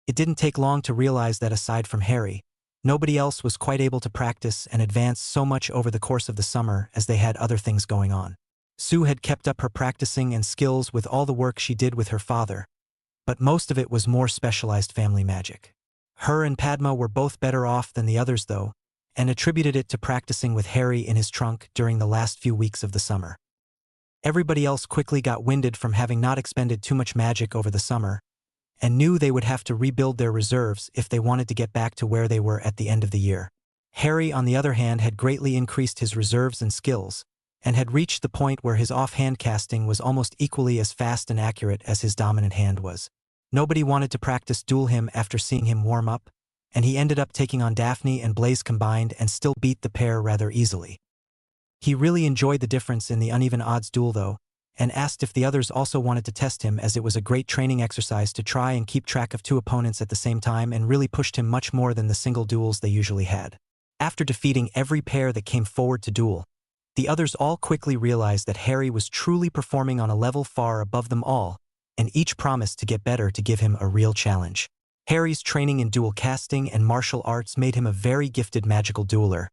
It didn't take long to realize that aside from Harry, nobody else was quite able to practice and advance so much over the course of the summer as they had other things going on. Sue had kept up her practicing and skills with all the work she did with her father, but most of it was more specialized family magic. Her and Padma were both better off than the others though, and attributed it to practicing with Harry in his trunk during the last few weeks of the summer. Everybody else quickly got winded from having not expended too much magic over the summer, and knew they would have to rebuild their reserves if they wanted to get back to where they were at the end of the year. Harry, on the other hand, had greatly increased his reserves and skills, and had reached the point where his offhand casting was almost equally as fast and accurate as his dominant hand was. Nobody wanted to practice duel him after seeing him warm up, and he ended up taking on Daphne and Blaise combined and still beat the pair rather easily. He really enjoyed the difference in the uneven odds duel though, and asked if the others also wanted to test him, as it was a great training exercise to try and keep track of two opponents at the same time and really pushed him much more than the single duels they usually had. After defeating every pair that came forward to duel, the others all quickly realized that Harry was truly performing on a level far above them all, and each promised to get better to give him a real challenge. Harry's training in dual casting and martial arts made him a very gifted magical dueler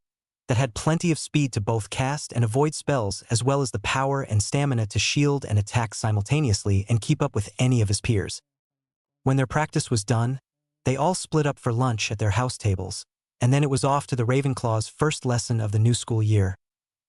that had plenty of speed to both cast and avoid spells, as well as the power and stamina to shield and attack simultaneously and keep up with any of his peers. When their practice was done, they all split up for lunch at their house tables, and then it was off to the Ravenclaw's first lesson of the new school year,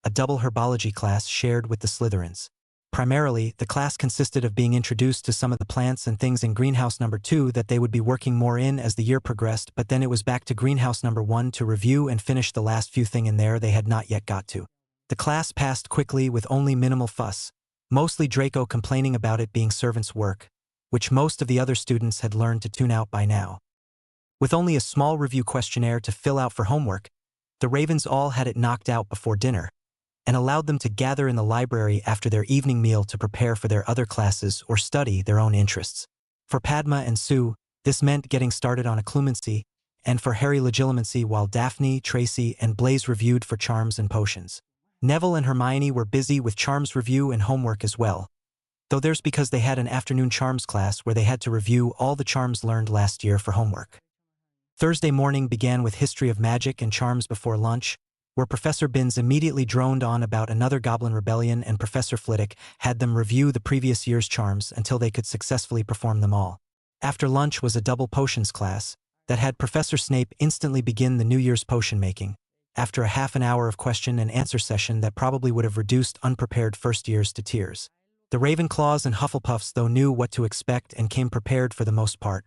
a double herbology class shared with the Slytherins. Primarily, the class consisted of being introduced to some of the plants and things in Greenhouse Number 2 that they would be working more in as the year progressed, but then it was back to Greenhouse Number 1 to review and finish the last few things in there they had not yet got to. The class passed quickly with only minimal fuss, mostly Draco complaining about it being servants' work, which most of the other students had learned to tune out by now. With only a small review questionnaire to fill out for homework, the Ravens all had it knocked out before dinner, and allowed them to gather in the library after their evening meal to prepare for their other classes or study their own interests. For Padma and Sue, this meant getting started on occlumency, and for Harry legilimency, while Daphne, Tracy, and Blaise reviewed for charms and potions. Neville and Hermione were busy with charms review and homework as well, though there's because they had an afternoon charms class where they had to review all the charms learned last year for homework. Thursday morning began with history of magic and charms before lunch, where Professor Binns immediately droned on about another goblin rebellion, and Professor Flitwick had them review the previous year's charms until they could successfully perform them all. After lunch was a double potions class that had Professor Snape instantly begin the New Year's potion making, after a half an hour of question and answer session that probably would have reduced unprepared first years to tears. The Ravenclaws and Hufflepuffs though knew what to expect and came prepared for the most part.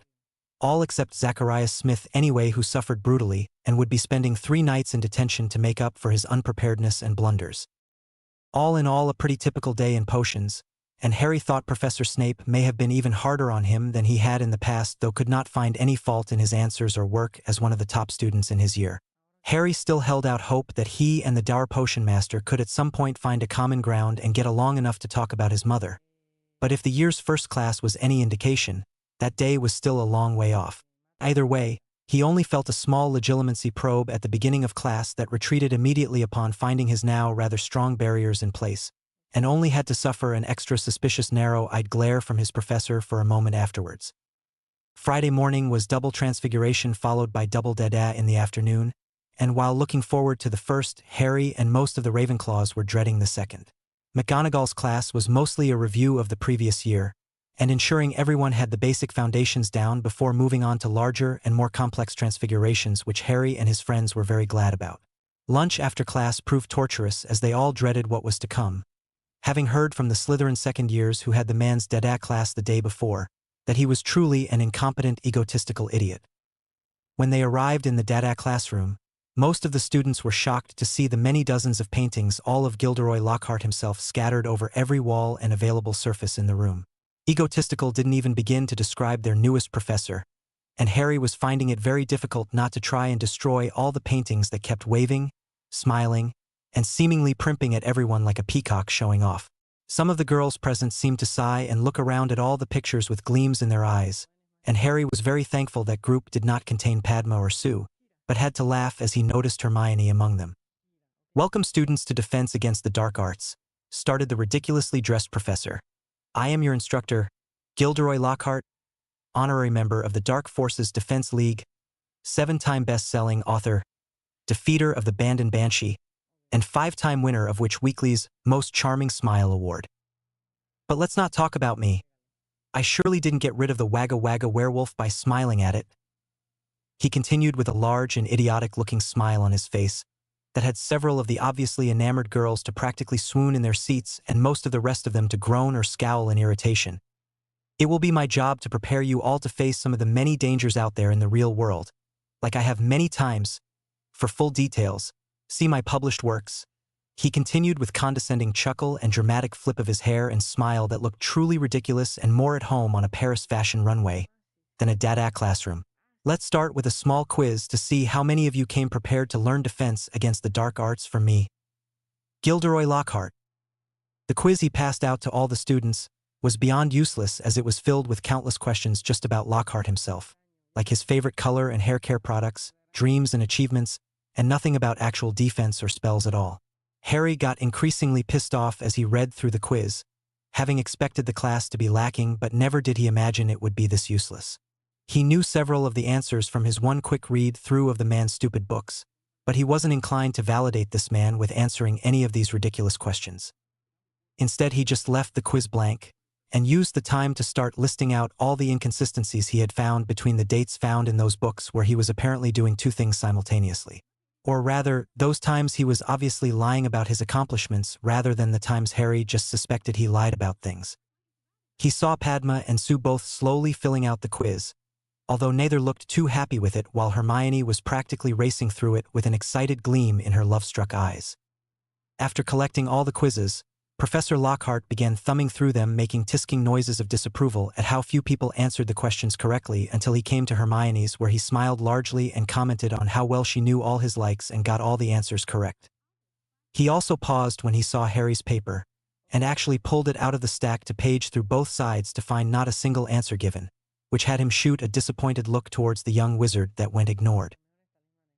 All except Zacharias Smith anyway, who suffered brutally and would be spending 3 nights in detention to make up for his unpreparedness and blunders. All in all, a pretty typical day in potions, and Harry thought Professor Snape may have been even harder on him than he had in the past, though could not find any fault in his answers or work as one of the top students in his year. Harry still held out hope that he and the dour potion master could at some point find a common ground and get along enough to talk about his mother. But if the year's first class was any indication, that day was still a long way off. Either way, he only felt a small legilimency probe at the beginning of class that retreated immediately upon finding his now rather strong barriers in place, and only had to suffer an extra suspicious narrow-eyed glare from his professor for a moment afterwards. Friday morning was double transfiguration followed by double dada in the afternoon, and while looking forward to the first, Harry and most of the Ravenclaws were dreading the second. McGonagall's class was mostly a review of the previous year, and ensuring everyone had the basic foundations down before moving on to larger and more complex transfigurations, which Harry and his friends were very glad about. Lunch after class proved torturous as they all dreaded what was to come, having heard from the Slytherin second years who had the man's Dada class the day before, that he was truly an incompetent, egotistical idiot. When they arrived in the Dada classroom, most of the students were shocked to see the many dozens of paintings, all of Gilderoy Lockhart himself, scattered over every wall and available surface in the room. Egotistical didn't even begin to describe their newest professor, and Harry was finding it very difficult not to try and destroy all the paintings that kept waving, smiling, and seemingly primping at everyone like a peacock showing off. Some of the girls present seemed to sigh and look around at all the pictures with gleams in their eyes, and Harry was very thankful that group did not contain Padma or Sue, but had to laugh as he noticed Hermione among them. "Welcome, students, to Defense Against the Dark Arts," started the ridiculously dressed professor. "I am your instructor, Gilderoy Lockhart, honorary member of the Dark Forces Defense League, 7-time best-selling author, defeater of the Band and Banshee, and 5-time winner of Witch Weekly's Most Charming Smile Award. But let's not talk about me. I surely didn't get rid of the Wagga Wagga werewolf by smiling at it," he continued with a large and idiotic-looking smile on his face that had several of the obviously enamored girls to practically swoon in their seats and most of the rest of them to groan or scowl in irritation. "It will be my job to prepare you all to face some of the many dangers out there in the real world, like I have many times. For full details, see my published works," he continued with condescending chuckle and dramatic flip of his hair and smile that looked truly ridiculous and more at home on a Paris fashion runway than a Dada classroom. "Let's start with a small quiz to see how many of you came prepared to learn defense against the dark arts from me. Gilderoy Lockhart." The quiz he passed out to all the students was beyond useless, as it was filled with countless questions just about Lockhart himself, like his favorite color and hair care products, dreams and achievements, and nothing about actual defense or spells at all. Harry got increasingly pissed off as he read through the quiz, having expected the class to be lacking, but never did he imagine it would be this useless. He knew several of the answers from his one quick read-through of the man's stupid books, but he wasn't inclined to validate this man with answering any of these ridiculous questions. Instead, he just left the quiz blank and used the time to start listing out all the inconsistencies he had found between the dates found in those books where he was apparently doing two things simultaneously. Or rather, those times he was obviously lying about his accomplishments rather than the times Harry just suspected he lied about things. He saw Padma and Sue both slowly filling out the quiz, although neither looked too happy with it, while Hermione was practically racing through it with an excited gleam in her love-struck eyes. After collecting all the quizzes, Professor Lockhart began thumbing through them, making tisking noises of disapproval at how few people answered the questions correctly, until he came to Hermione's, where he smiled largely and commented on how well she knew all his likes and got all the answers correct. He also paused when he saw Harry's paper, and actually pulled it out of the stack to page through both sides to find not a single answer given, which had him shoot a disappointed look towards the young wizard that went ignored.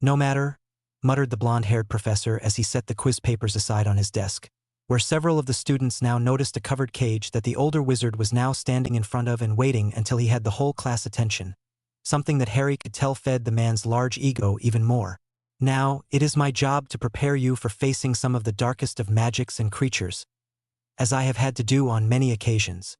"No matter," muttered the blonde-haired professor as he set the quiz papers aside on his desk, where several of the students now noticed a covered cage that the older wizard was now standing in front of and waiting until he had the whole class' attention, something that Harry could tell fed the man's large ego even more. "Now, it is my job to prepare you for facing some of the darkest of magics and creatures, as I have had to do on many occasions."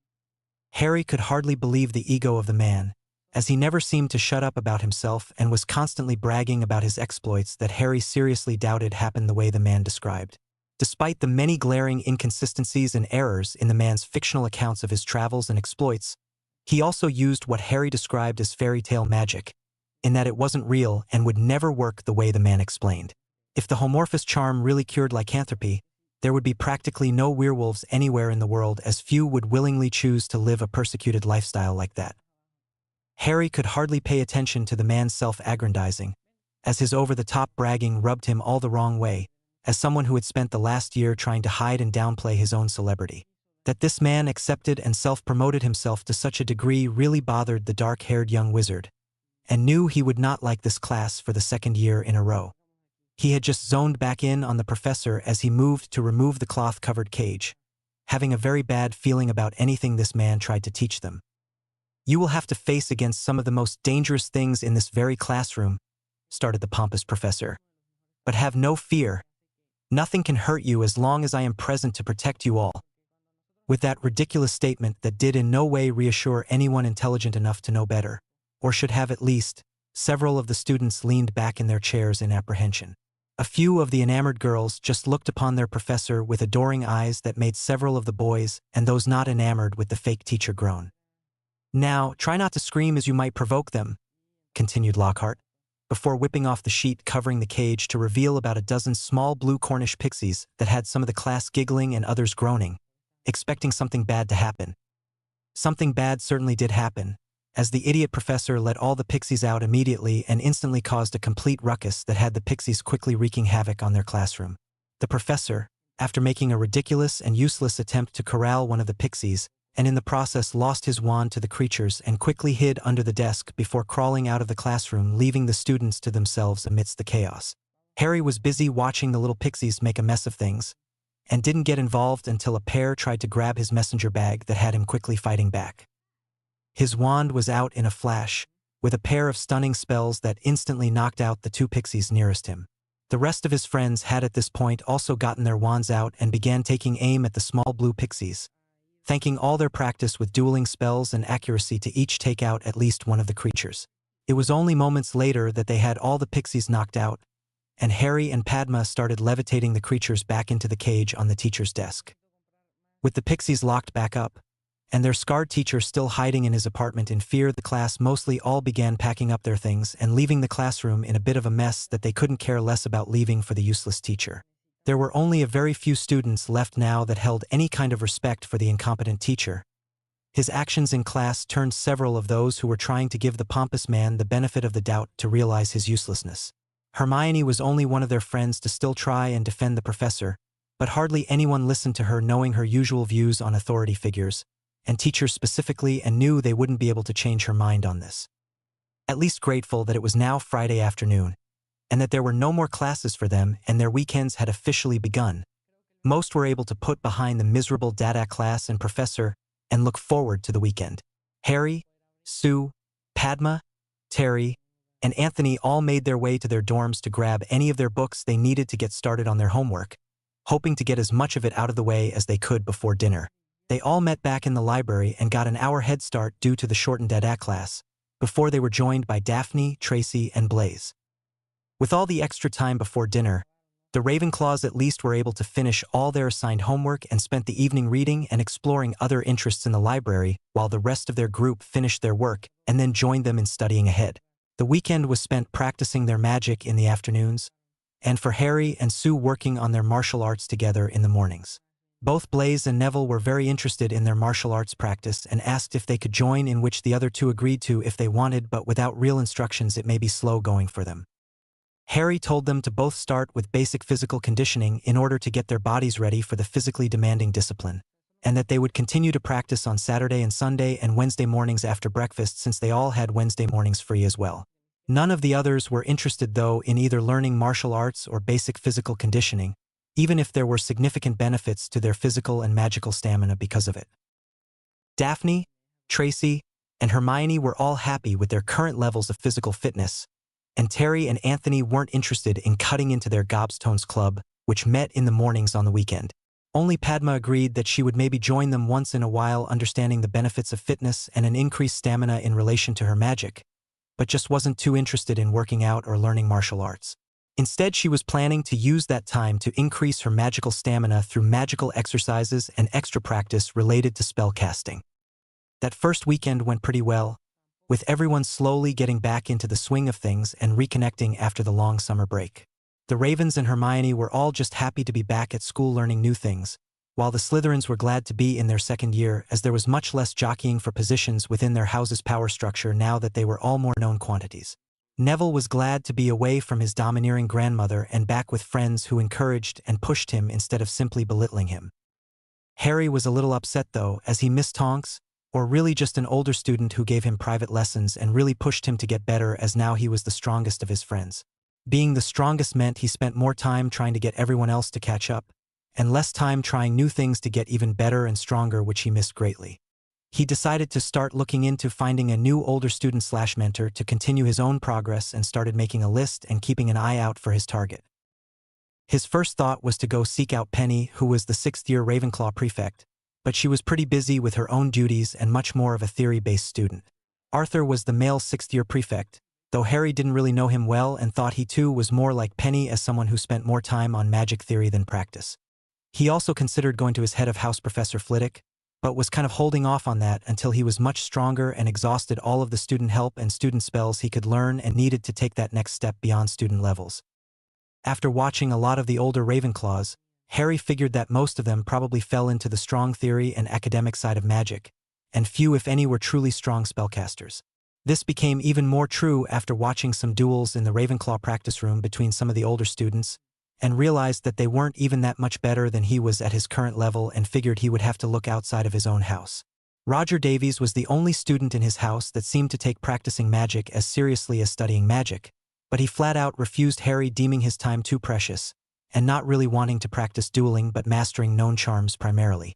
Harry could hardly believe the ego of the man, as he never seemed to shut up about himself and was constantly bragging about his exploits that Harry seriously doubted happened the way the man described. Despite the many glaring inconsistencies and errors in the man's fictional accounts of his travels and exploits, he also used what Harry described as fairy tale magic, in that it wasn't real and would never work the way the man explained. If the homorphous charm really cured lycanthropy, there would be practically no werewolves anywhere in the world, as few would willingly choose to live a persecuted lifestyle like that. Harry could hardly pay attention to the man's self-aggrandizing, as his over-the-top bragging rubbed him all the wrong way, as someone who had spent the last year trying to hide and downplay his own celebrity. That this man accepted and self-promoted himself to such a degree really bothered the dark-haired young wizard, and knew he would not like this class for the second year in a row. He had just zoned back in on the professor as he moved to remove the cloth-covered cage, having a very bad feeling about anything this man tried to teach them. "You will have to face against some of the most dangerous things in this very classroom," started the pompous professor. "But have no fear. Nothing can hurt you as long as I am present to protect you all." With that ridiculous statement that did in no way reassure anyone intelligent enough to know better, or should have at least, several of the students leaned back in their chairs in apprehension. A few of the enamored girls just looked upon their professor with adoring eyes that made several of the boys and those not enamored with the fake teacher groan. "Now, try not to scream as you might provoke them," continued Lockhart, before whipping off the sheet covering the cage to reveal about a dozen small blue Cornish pixies that had some of the class giggling and others groaning, expecting something bad to happen. Something bad certainly did happen, as the idiot professor let all the pixies out immediately and instantly caused a complete ruckus that had the pixies quickly wreaking havoc on their classroom. The professor, after making a ridiculous and useless attempt to corral one of the pixies, and in the process lost his wand to the creatures and quickly hid under the desk before crawling out of the classroom, leaving the students to themselves amidst the chaos. Harry was busy watching the little pixies make a mess of things, and didn't get involved until a pair tried to grab his messenger bag that had him quickly fighting back. His wand was out in a flash, with a pair of stunning spells that instantly knocked out the two pixies nearest him. The rest of his friends had at this point also gotten their wands out and began taking aim at the small blue pixies, thanking all their practice with dueling spells and accuracy to each take out at least one of the creatures. It was only moments later that they had all the pixies knocked out, and Harry and Padma started levitating the creatures back into the cage on the teacher's desk. With the pixies locked back up, and their scarred teacher still hiding in his apartment in fear, the class mostly all began packing up their things and leaving the classroom in a bit of a mess that they couldn't care less about leaving for the useless teacher. There were only a very few students left now that held any kind of respect for the incompetent teacher. His actions in class turned several of those who were trying to give the pompous man the benefit of the doubt to realize his uselessness. Hermione was only one of their friends to still try and defend the professor, but hardly anyone listened to her, knowing her usual views on authority figures, and teachers specifically, and knew they wouldn't be able to change her mind on this. At least grateful that it was now Friday afternoon, and that there were no more classes for them and their weekends had officially begun. Most were able to put behind the miserable data class and professor and look forward to the weekend. Harry, Sue, Padma, Terry, and Anthony all made their way to their dorms to grab any of their books they needed to get started on their homework, hoping to get as much of it out of the way as they could before dinner. They all met back in the library and got an hour head start due to the shortened data class, before they were joined by Daphne, Tracy, and Blaze. With all the extra time before dinner, the Ravenclaws at least were able to finish all their assigned homework and spent the evening reading and exploring other interests in the library while the rest of their group finished their work and then joined them in studying ahead. The weekend was spent practicing their magic in the afternoons, and for Harry and Sue working on their martial arts together in the mornings. Both Blaze and Neville were very interested in their martial arts practice and asked if they could join, in which the other two agreed to if they wanted, but without real instructions it may be slow going for them. Harry told them to both start with basic physical conditioning in order to get their bodies ready for the physically demanding discipline, and that they would continue to practice on Saturday and Sunday and Wednesday mornings after breakfast since they all had Wednesday mornings free as well. None of the others were interested though in either learning martial arts or basic physical conditioning, even if there were significant benefits to their physical and magical stamina because of it. Daphne, Tracy, and Hermione were all happy with their current levels of physical fitness, and Terry and Anthony weren't interested in cutting into their Gobstones club, which met in the mornings on the weekend. Only Padma agreed that she would maybe join them once in a while, understanding the benefits of fitness and an increased stamina in relation to her magic, but just wasn't too interested in working out or learning martial arts. Instead, she was planning to use that time to increase her magical stamina through magical exercises and extra practice related to spell casting. That first weekend went pretty well, with everyone slowly getting back into the swing of things and reconnecting after the long summer break. The Ravens and Hermione were all just happy to be back at school learning new things, while the Slytherins were glad to be in their second year as there was much less jockeying for positions within their house's power structure now that they were all more known quantities. Neville was glad to be away from his domineering grandmother and back with friends who encouraged and pushed him instead of simply belittling him. Harry was a little upset though, as he missed Tonks, or really just an older student who gave him private lessons and really pushed him to get better, as now he was the strongest of his friends. Being the strongest meant he spent more time trying to get everyone else to catch up, and less time trying new things to get even better and stronger, which he missed greatly. He decided to start looking into finding a new older student/mentor to continue his own progress and started making a list and keeping an eye out for his target. His first thought was to go seek out Penny, who was the sixth-year Ravenclaw prefect, but she was pretty busy with her own duties and much more of a theory-based student. Arthur was the male sixth-year prefect, though Harry didn't really know him well and thought he too was more like Penny as someone who spent more time on magic theory than practice. He also considered going to his head of house, Professor Flitwick, but was kind of holding off on that until he was much stronger and exhausted all of the student help and student spells he could learn and needed to take that next step beyond student levels. After watching a lot of the older Ravenclaws, Harry figured that most of them probably fell into the strong theory and academic side of magic, and few if any were truly strong spellcasters. This became even more true after watching some duels in the Ravenclaw practice room between some of the older students, and realized that they weren't even that much better than he was at his current level and figured he would have to look outside of his own house. Roger Davies was the only student in his house that seemed to take practicing magic as seriously as studying magic, but he flat out refused Harry, deeming his time too precious, and not really wanting to practice dueling but mastering known charms primarily.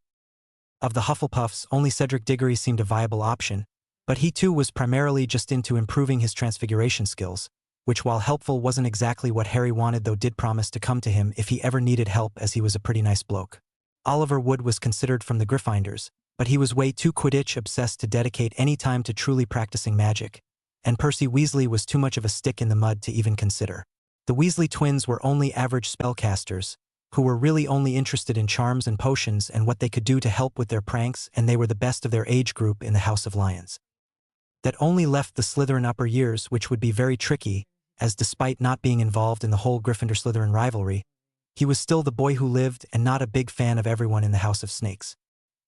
Of the Hufflepuffs, only Cedric Diggory seemed a viable option, but he too was primarily just into improving his transfiguration skills, which while helpful wasn't exactly what Harry wanted, though did promise to come to him if he ever needed help, as he was a pretty nice bloke. Oliver Wood was considered from the Gryffindors, but he was way too Quidditch-obsessed to dedicate any time to truly practicing magic, and Percy Weasley was too much of a stick in the mud to even consider. The Weasley twins were only average spellcasters, who were really only interested in charms and potions and what they could do to help with their pranks, and they were the best of their age group in the House of Lions. That only left the Slytherin upper years, which would be very tricky, as despite not being involved in the whole Gryffindor-Slytherin rivalry, he was still the boy who lived and not a big fan of everyone in the House of Snakes.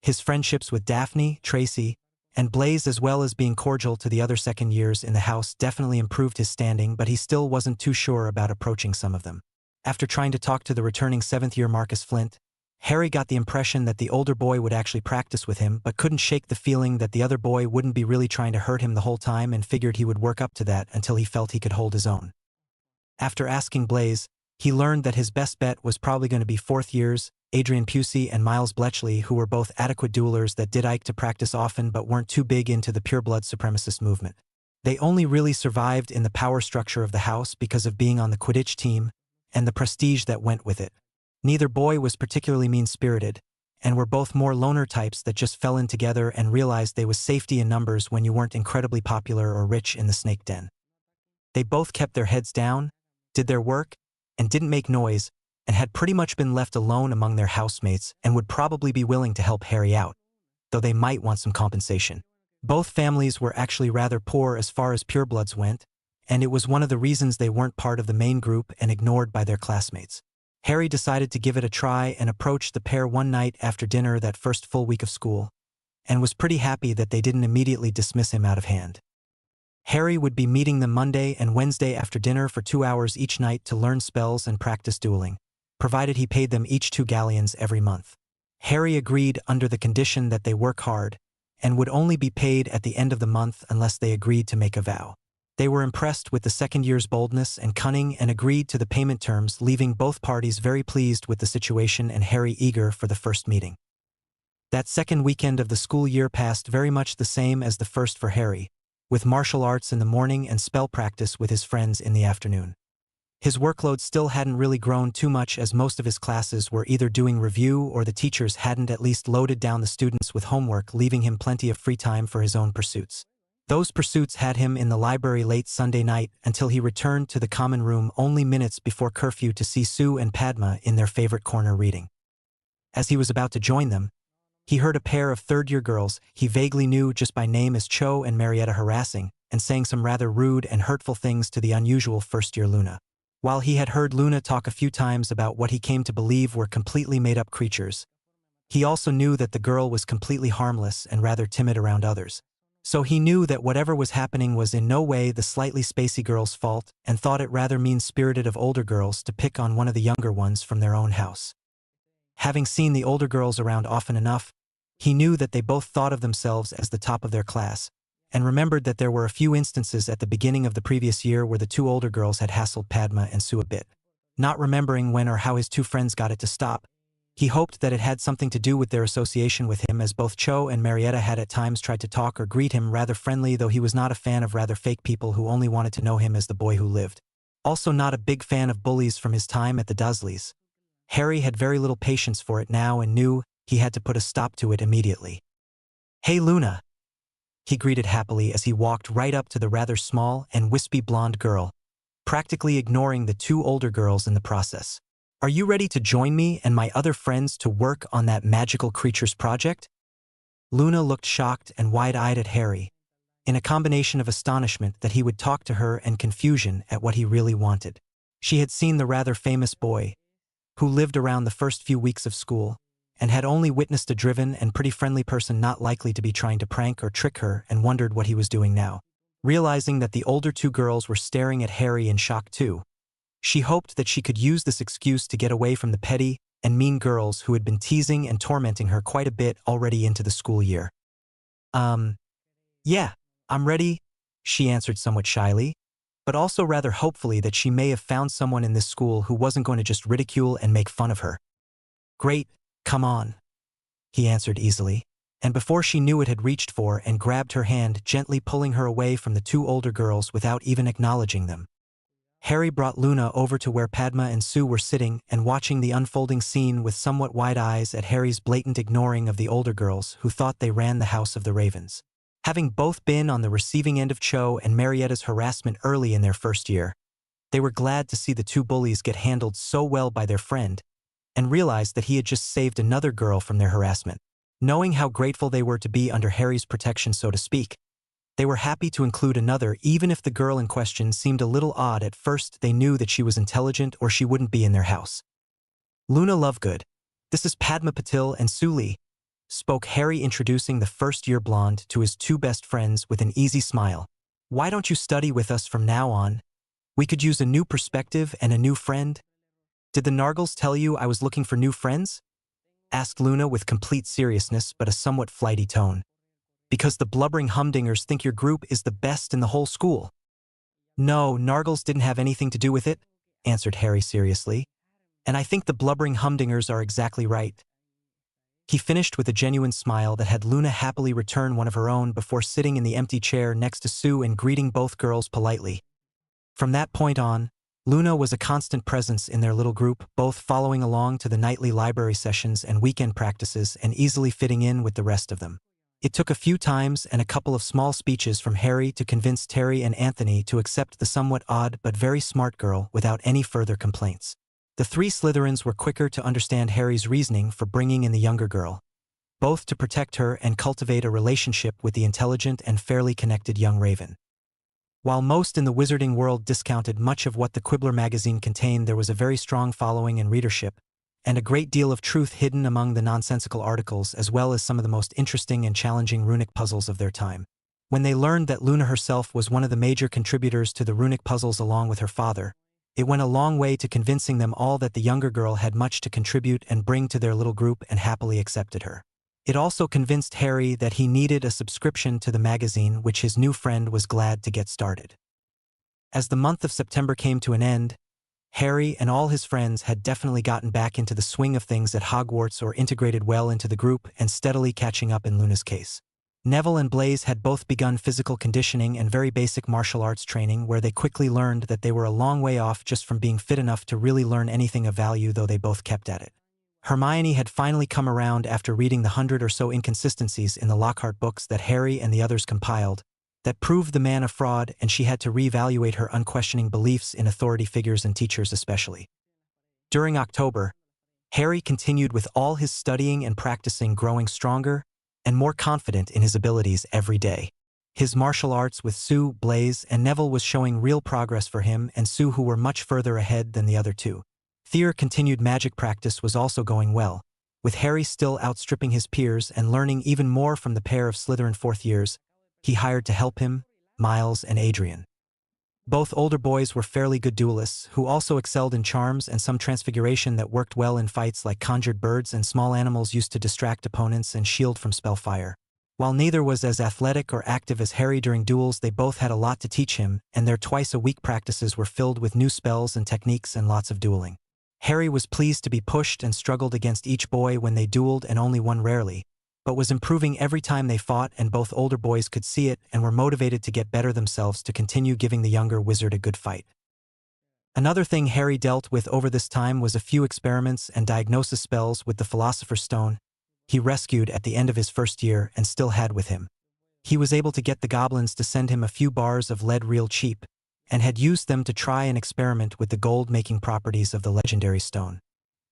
His friendships with Daphne, Tracy, and Blaze, as well as being cordial to the other second years in the house, definitely improved his standing, but he still wasn't too sure about approaching some of them. After trying to talk to the returning seventh-year Marcus Flint, Harry got the impression that the older boy would actually practice with him, but couldn't shake the feeling that the other boy wouldn't be really trying to hurt him the whole time, and figured he would work up to that until he felt he could hold his own. After asking Blaze, he learned that his best bet was probably going to be fourth years, Adrian Pusey and Miles Bletchley, who were both adequate duelers that did Ike to practice often but weren't too big into the pureblood supremacist movement. They only really survived in the power structure of the house because of being on the Quidditch team and the prestige that went with it. Neither boy was particularly mean-spirited, and were both more loner types that just fell in together and realized there was safety in numbers when you weren't incredibly popular or rich in the snake den. They both kept their heads down, did their work, and didn't make noise, and had pretty much been left alone among their housemates and would probably be willing to help Harry out, though they might want some compensation. Both families were actually rather poor as far as purebloods went, and it was one of the reasons they weren't part of the main group and ignored by their classmates. Harry decided to give it a try and approached the pair one night after dinner that first full week of school, and was pretty happy that they didn't immediately dismiss him out of hand. Harry would be meeting them Monday and Wednesday after dinner for 2 hours each night to learn spells and practice dueling, provided he paid them each 2 galleons every month. Harry agreed under the condition that they work hard, and would only be paid at the end of the month unless they agreed to make a vow. They were impressed with the second year's boldness and cunning and agreed to the payment terms, leaving both parties very pleased with the situation and Harry eager for the first meeting. That second weekend of the school year passed very much the same as the first for Harry, with martial arts in the morning and spell practice with his friends in the afternoon. His workload still hadn't really grown too much as most of his classes were either doing review or the teachers hadn't at least loaded down the students with homework, leaving him plenty of free time for his own pursuits. Those pursuits had him in the library late Sunday night until he returned to the common room only minutes before curfew to see Sue and Padma in their favorite corner reading. As he was about to join them, he heard a pair of third-year girls he vaguely knew just by name as Cho and Marietta harassing and saying some rather rude and hurtful things to the unusual first-year Luna. While he had heard Luna talk a few times about what he came to believe were completely made-up creatures, he also knew that the girl was completely harmless and rather timid around others. So he knew that whatever was happening was in no way the slightly spacey girl's fault and thought it rather mean-spirited of older girls to pick on one of the younger ones from their own house. Having seen the older girls around often enough, he knew that they both thought of themselves as the top of their class, and remembered that there were a few instances at the beginning of the previous year where the 2 older girls had hassled Padma and Sue a bit. Not remembering when or how his 2 friends got it to stop, he hoped that it had something to do with their association with him, as both Cho and Marietta had at times tried to talk or greet him rather friendly, though he was not a fan of rather fake people who only wanted to know him as the boy who lived. Also not a big fan of bullies from his time at the Dursleys. Harry had very little patience for it now and knew he had to put a stop to it immediately. "Hey Luna," he greeted happily as he walked right up to the rather small and wispy blonde girl, practically ignoring the 2 older girls in the process. "Are you ready to join me and my other friends to work on that magical creatures project?" Luna looked shocked and wide-eyed at Harry, in a combination of astonishment that he would talk to her and confusion at what he really wanted. She had seen the rather famous boy, who lived around the first few weeks of school, and had only witnessed a driven and pretty friendly person not likely to be trying to prank or trick her, and wondered what he was doing now. Realizing that the older 2 girls were staring at Harry in shock too, she hoped that she could use this excuse to get away from the petty and mean girls who had been teasing and tormenting her quite a bit already into the school year. Yeah, I'm ready," she answered somewhat shyly, but also rather hopefully that she may have found someone in this school who wasn't going to just ridicule and make fun of her. "Great, come on," he answered easily, and before she knew it had reached for and grabbed her hand, gently pulling her away from the 2 older girls without even acknowledging them. Harry brought Luna over to where Padma and Sue were sitting and watching the unfolding scene with somewhat wide eyes at Harry's blatant ignoring of the older girls who thought they ran the House of the Ravens. Having both been on the receiving end of Cho and Marietta's harassment early in their first year, they were glad to see the 2 bullies get handled so well by their friend, and realized that he had just saved another girl from their harassment. Knowing how grateful they were to be under Harry's protection, so to speak, they were happy to include another, even if the girl in question seemed a little odd at first. They knew that she was intelligent or she wouldn't be in their house. "Luna Lovegood, this is Padma Patil and Sue Lee," spoke Harry, introducing the first-year blonde to his 2 best friends with an easy smile. "Why don't you study with us from now on? We could use a new perspective and a new friend." "Did the Nargles tell you I was looking for new friends?" asked Luna with complete seriousness but a somewhat flighty tone. "Because the blubbering humdingers think your group is the best in the whole school." "No, Nargles didn't have anything to do with it," answered Harry seriously. And I think the blubbering humdingers are exactly right. He finished with a genuine smile that had Luna happily return one of her own before sitting in the empty chair next to Sue and greeting both girls politely. From that point on, Luna was a constant presence in their little group, both following along to the nightly library sessions and weekend practices and easily fitting in with the rest of them. It took a few times and a couple of small speeches from Harry to convince Terry and Anthony to accept the somewhat odd but very smart girl without any further complaints. The three Slytherins were quicker to understand Harry's reasoning for bringing in the younger girl, both to protect her and cultivate a relationship with the intelligent and fairly connected young Raven. While most in the wizarding world discounted much of what the Quibbler magazine contained, there was a very strong following and readership, and a great deal of truth hidden among the nonsensical articles as well as some of the most interesting and challenging runic puzzles of their time. When they learned that Luna herself was one of the major contributors to the runic puzzles along with her father, it went a long way to convincing them all that the younger girl had much to contribute and bring to their little group and happily accepted her. It also convinced Harry that he needed a subscription to the magazine, which his new friend was glad to get started. As the month of September came to an end, Harry and all his friends had definitely gotten back into the swing of things at Hogwarts or integrated well into the group and steadily catching up in Luna's case. Neville and Blaise had both begun physical conditioning and very basic martial arts training, where they quickly learned that they were a long way off just from being fit enough to really learn anything of value, though they both kept at it. Hermione had finally come around after reading the 100 or so inconsistencies in the Lockhart books that Harry and the others compiled, that proved the man a fraud, and she had to reevaluate her unquestioning beliefs in authority figures and teachers especially. During October, Harry continued with all his studying and practicing, growing stronger and more confident in his abilities every day. His martial arts with Sue, Blaise, and Neville was showing real progress for him and Sue, who were much further ahead than the other two. Their continued magic practice was also going well, with Harry still outstripping his peers and learning even more from the pair of Slytherin fourth years he hired to help him, Miles and Adrian. Both older boys were fairly good duelists who also excelled in charms and some transfiguration that worked well in fights, like conjured birds and small animals used to distract opponents and shield from spell fire. While neither was as athletic or active as Harry during duels, they both had a lot to teach him, and their twice-a-week practices were filled with new spells and techniques and lots of dueling. Harry was pleased to be pushed and struggled against each boy when they dueled and only won rarely, but was improving every time they fought, and both older boys could see it and were motivated to get better themselves to continue giving the younger wizard a good fight. Another thing Harry dealt with over this time was a few experiments and diagnosis spells with the Philosopher's Stone he rescued at the end of his first year and still had with him. He was able to get the goblins to send him a few bars of lead real cheap, and had used them to try and experiment with the gold-making properties of the legendary stone.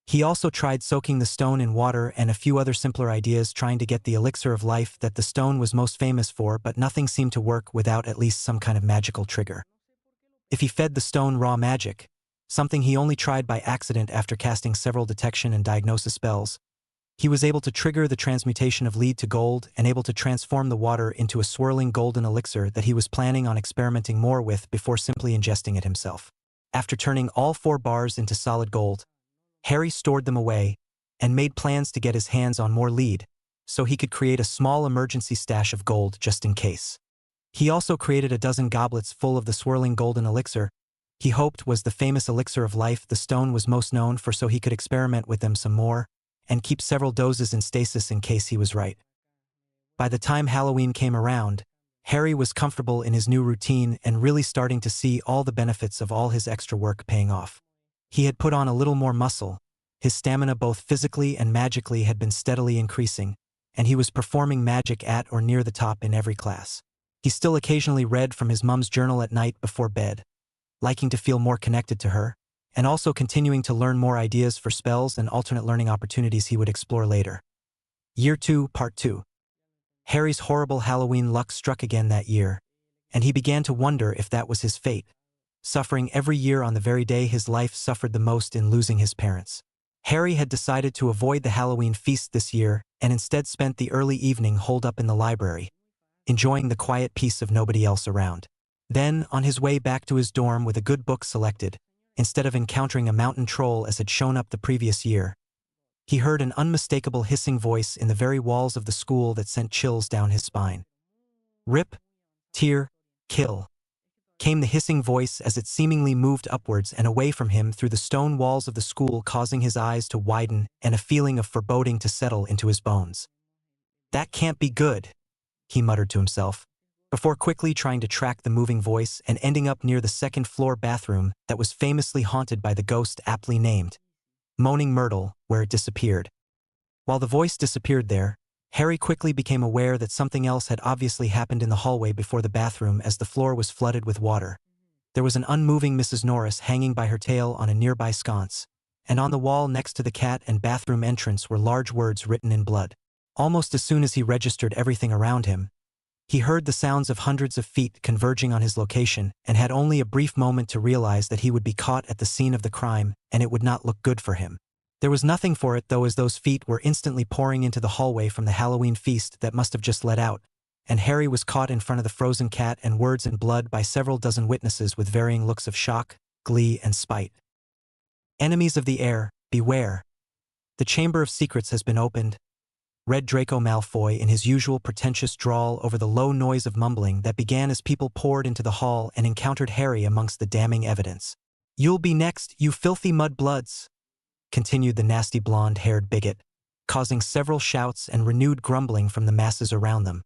He also tried soaking the stone in water and a few other simpler ideas, trying to get the elixir of life that the stone was most famous for, but nothing seemed to work without at least some kind of magical trigger. If he fed the stone raw magic, something he only tried by accident after casting several detection and diagnosis spells, he was able to trigger the transmutation of lead to gold and able to transform the water into a swirling golden elixir that he was planning on experimenting more with before simply ingesting it himself. After turning all 4 bars into solid gold, Harry stored them away and made plans to get his hands on more lead so he could create a small emergency stash of gold just in case. He also created a dozen goblets full of the swirling golden elixir he hoped was the famous elixir of life the stone was most known for, so he could experiment with them some more and keep several doses in stasis in case he was right. By the time Halloween came around, Harry was comfortable in his new routine and really starting to see all the benefits of all his extra work paying off. He had put on a little more muscle, his stamina both physically and magically had been steadily increasing, and he was performing magic at or near the top in every class. He still occasionally read from his mom's journal at night before bed, liking to feel more connected to her, and also continuing to learn more ideas for spells and alternate learning opportunities he would explore later. Year 2, Part 2. Harry's horrible Halloween luck struck again that year, and he began to wonder if that was his fate, suffering every year on the very day his life suffered the most in losing his parents. Harry had decided to avoid the Halloween feast this year and instead spent the early evening holed up in the library, enjoying the quiet peace of nobody else around. Then, on his way back to his dorm with a good book selected, instead of encountering a mountain troll as had shown up the previous year, he heard an unmistakable hissing voice in the very walls of the school that sent chills down his spine. Rip, tear, kill. came the hissing voice as it seemingly moved upwards and away from him through the stone walls of the school, causing his eyes to widen and a feeling of foreboding to settle into his bones. "That can't be good," he muttered to himself, before quickly trying to track the moving voice and ending up near the second-floor bathroom that was famously haunted by the ghost aptly named Moaning Myrtle, where it disappeared. While the voice disappeared there, Harry quickly became aware that something else had obviously happened in the hallway before the bathroom as the floor was flooded with water. There was an unmoving Mrs. Norris hanging by her tail on a nearby sconce, and on the wall next to the cat and bathroom entrance were large words written in blood. Almost as soon as he registered everything around him, he heard the sounds of hundreds of feet converging on his location and had only a brief moment to realize that he would be caught at the scene of the crime and it would not look good for him. There was nothing for it though, as those feet were instantly pouring into the hallway from the Halloween feast that must have just let out, and Harry was caught in front of the frozen cat and words in blood by several dozen witnesses with varying looks of shock, glee, and spite. "Enemies of the heir, beware. The Chamber of Secrets has been opened," read Draco Malfoy in his usual pretentious drawl over the low noise of mumbling that began as people poured into the hall and encountered Harry amongst the damning evidence. "You'll be next, you filthy mudbloods," continued the nasty blonde-haired bigot, causing several shouts and renewed grumbling from the masses around them.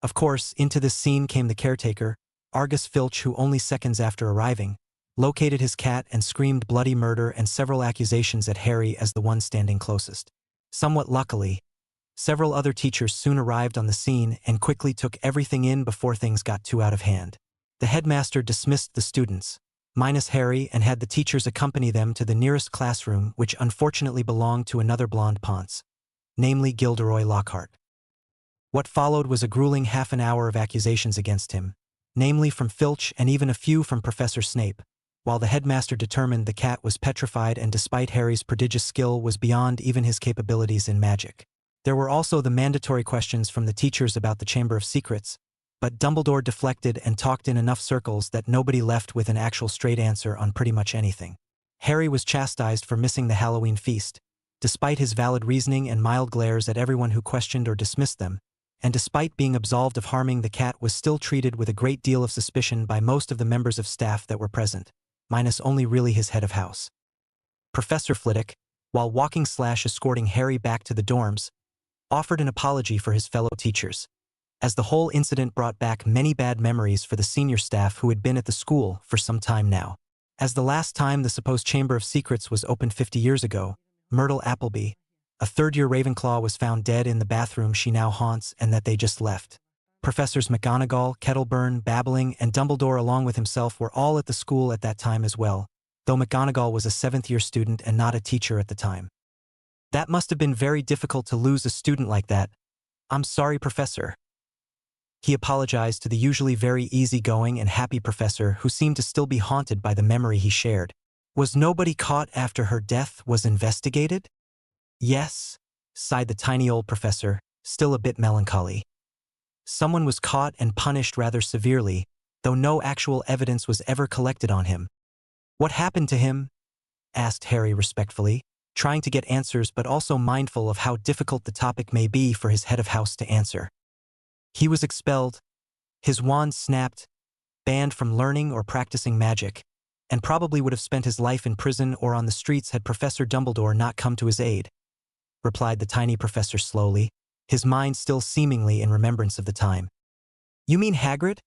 Of course, into this scene came the caretaker, Argus Filch, who only seconds after arriving, located his cat and screamed bloody murder and several accusations at Harry as the one standing closest. Somewhat luckily, several other teachers soon arrived on the scene and quickly took everything in before things got too out of hand. The headmaster dismissed the students, minus Harry, and had the teachers accompany them to the nearest classroom, which unfortunately belonged to another blonde ponce, namely Gilderoy Lockhart. What followed was a grueling half an hour of accusations against him, namely from Filch and even a few from Professor Snape, while the headmaster determined the cat was petrified and despite Harry's prodigious skill was beyond even his capabilities in magic. There were also the mandatory questions from the teachers about the Chamber of Secrets, but Dumbledore deflected and talked in enough circles that nobody left with an actual straight answer on pretty much anything. Harry was chastised for missing the Halloween feast, despite his valid reasoning and mild glares at everyone who questioned or dismissed them, and despite being absolved of harming the cat was still treated with a great deal of suspicion by most of the members of staff that were present, minus only really his head of house. Professor Flitwick, while walking/escorting Harry back to the dorms, offered an apology for his fellow teachers, as the whole incident brought back many bad memories for the senior staff who had been at the school for some time now. As the last time the supposed Chamber of Secrets was opened 50 years ago, Myrtle Appleby, a third-year Ravenclaw, was found dead in the bathroom she now haunts and that they just left. Professors McGonagall, Kettleburn, Babbling, and Dumbledore along with himself were all at the school at that time as well, though McGonagall was a 7th-year student and not a teacher at the time. "That must have been very difficult to lose a student like that. I'm sorry, Professor." He apologized to the usually very easygoing and happy professor who seemed to still be haunted by the memory he shared. "Was nobody caught after her death was investigated?" "Yes," sighed the tiny old professor, still a bit melancholy. "Someone was caught and punished rather severely, though no actual evidence was ever collected on him." "What happened to him?" asked Harry respectfully, trying to get answers but also mindful of how difficult the topic may be for his head of house to answer. "He was expelled, his wand snapped, banned from learning or practicing magic, and probably would have spent his life in prison or on the streets had Professor Dumbledore not come to his aid," replied the tiny professor slowly, his mind still seemingly in remembrance of the time. "You mean Hagrid?"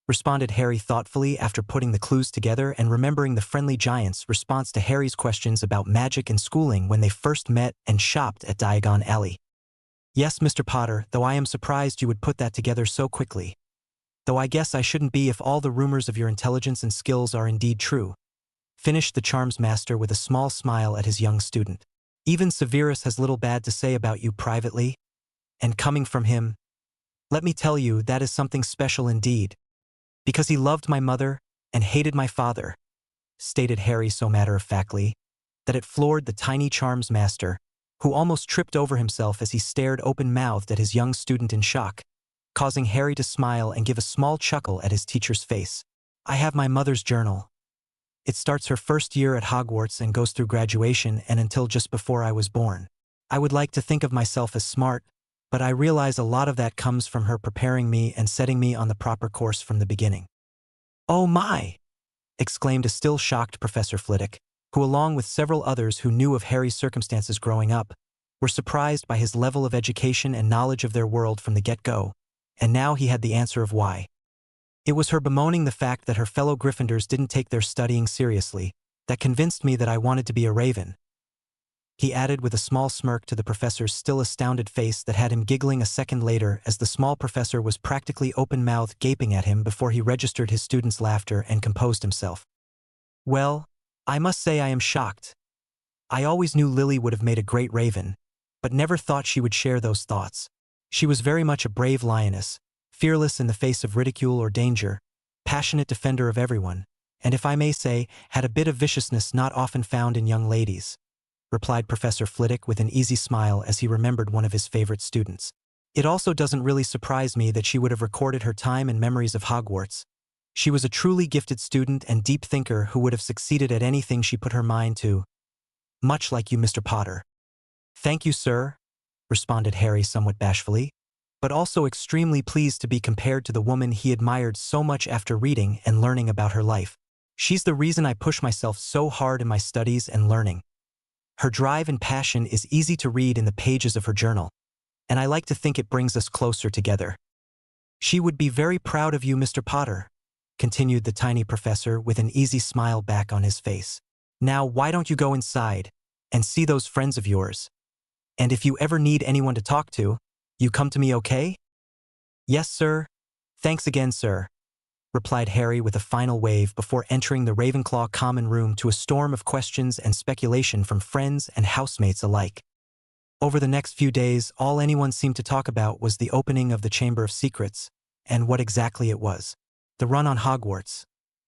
responded Harry thoughtfully after putting the clues together and remembering the friendly giant's response to Harry's questions about magic and schooling when they first met and shopped at Diagon Alley. "Yes, Mr. Potter, though I am surprised you would put that together so quickly. Though I guess I shouldn't be if all the rumors of your intelligence and skills are indeed true," finished the Charms Master with a small smile at his young student. "Even Severus has little bad to say about you privately, and coming from him, let me tell you that is something special indeed. Because he loved my mother and hated my father," stated Harry so matter-of-factly that it floored the tiny Charms Master, who almost tripped over himself as he stared open-mouthed at his young student in shock, causing Harry to smile and give a small chuckle at his teacher's face. "I have my mother's journal. It starts her first year at Hogwarts and goes through graduation and until just before I was born. I would like to think of myself as smart, but I realize a lot of that comes from her preparing me and setting me on the proper course from the beginning." "Oh my!" exclaimed a still shocked Professor Flitwick, who along with several others who knew of Harry's circumstances growing up, were surprised by his level of education and knowledge of their world from the get-go, and now he had the answer of why. It was her bemoaning the fact that her fellow Gryffindors didn't take their studying seriously that convinced me that I wanted to be a Raven, he added with a small smirk to the professor's still astounded face that had him giggling a second later as the small professor was practically open-mouthed gaping at him before he registered his students' laughter and composed himself. "Well, I must say I am shocked. I always knew Lily would have made a great Raven, but never thought she would share those thoughts. She was very much a brave lioness, fearless in the face of ridicule or danger, passionate defender of everyone, and if I may say, had a bit of viciousness not often found in young ladies," replied Professor Flitwick with an easy smile as he remembered one of his favorite students. "It also doesn't really surprise me that she would have recorded her time and memories of Hogwarts. She was a truly gifted student and deep thinker who would have succeeded at anything she put her mind to. Much like you, Mr. Potter." "Thank you, sir," responded Harry somewhat bashfully, but also extremely pleased to be compared to the woman he admired so much after reading and learning about her life. "She's the reason I push myself so hard in my studies and learning. Her drive and passion is easy to read in the pages of her journal, and I like to think it brings us closer together." "She would be very proud of you, Mr. Potter," continued the tiny professor with an easy smile back on his face. "Now why don't you go inside and see those friends of yours? And if you ever need anyone to talk to, you come to me, okay?" "Yes, sir. Thanks again, sir," replied Harry with a final wave before entering the Ravenclaw common room to a storm of questions and speculation from friends and housemates alike. Over the next few days, all anyone seemed to talk about was the opening of the Chamber of Secrets, and what exactly it was. The run on Hogwarts,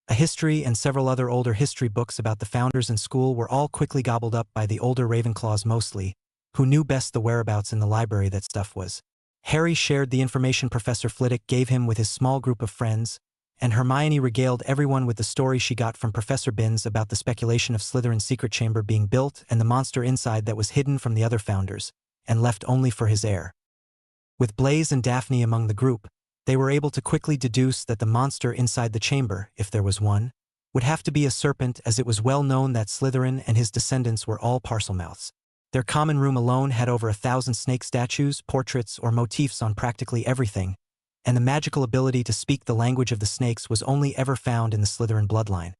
a history and several other older history books about the founders and school were all quickly gobbled up by the older Ravenclaws mostly, who knew best the whereabouts in the library that stuff was. Harry shared the information Professor Flitwick gave him with his small group of friends, and Hermione regaled everyone with the story she got from Professor Binns about the speculation of Slytherin's secret chamber being built and the monster inside that was hidden from the other founders, and left only for his heir. With Blaise and Daphne among the group, they were able to quickly deduce that the monster inside the chamber, if there was one, would have to be a serpent, as it was well known that Slytherin and his descendants were all Parselmouths. Their common room alone had over 1,000 snake statues, portraits, or motifs on practically everything, and the magical ability to speak the language of the snakes was only ever found in the Slytherin bloodline,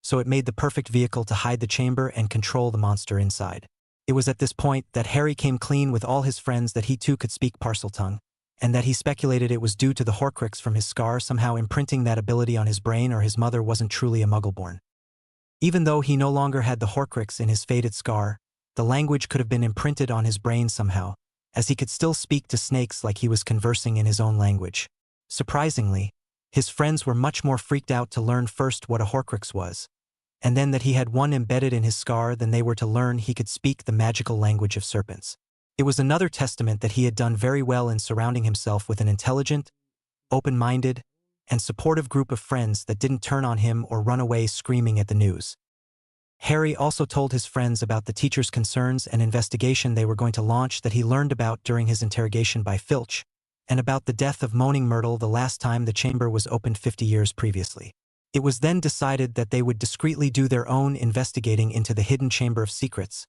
so it made the perfect vehicle to hide the chamber and control the monster inside. It was at this point that Harry came clean with all his friends that he too could speak Parseltongue, and that he speculated it was due to the Horcrux from his scar somehow imprinting that ability on his brain, or his mother wasn't truly a Muggleborn. Even though he no longer had the Horcrux in his faded scar, the language could have been imprinted on his brain somehow, as he could still speak to snakes like he was conversing in his own language. Surprisingly, his friends were much more freaked out to learn first what a Horcrux was, and then that he had one embedded in his scar than they were to learn he could speak the magical language of serpents. It was another testament that he had done very well in surrounding himself with an intelligent, open-minded, and supportive group of friends that didn't turn on him or run away screaming at the news. Harry also told his friends about the teacher's concerns and investigation they were going to launch that he learned about during his interrogation by Filch, and about the death of Moaning Myrtle the last time the chamber was opened 50 years previously. It was then decided that they would discreetly do their own investigating into the hidden Chamber of Secrets,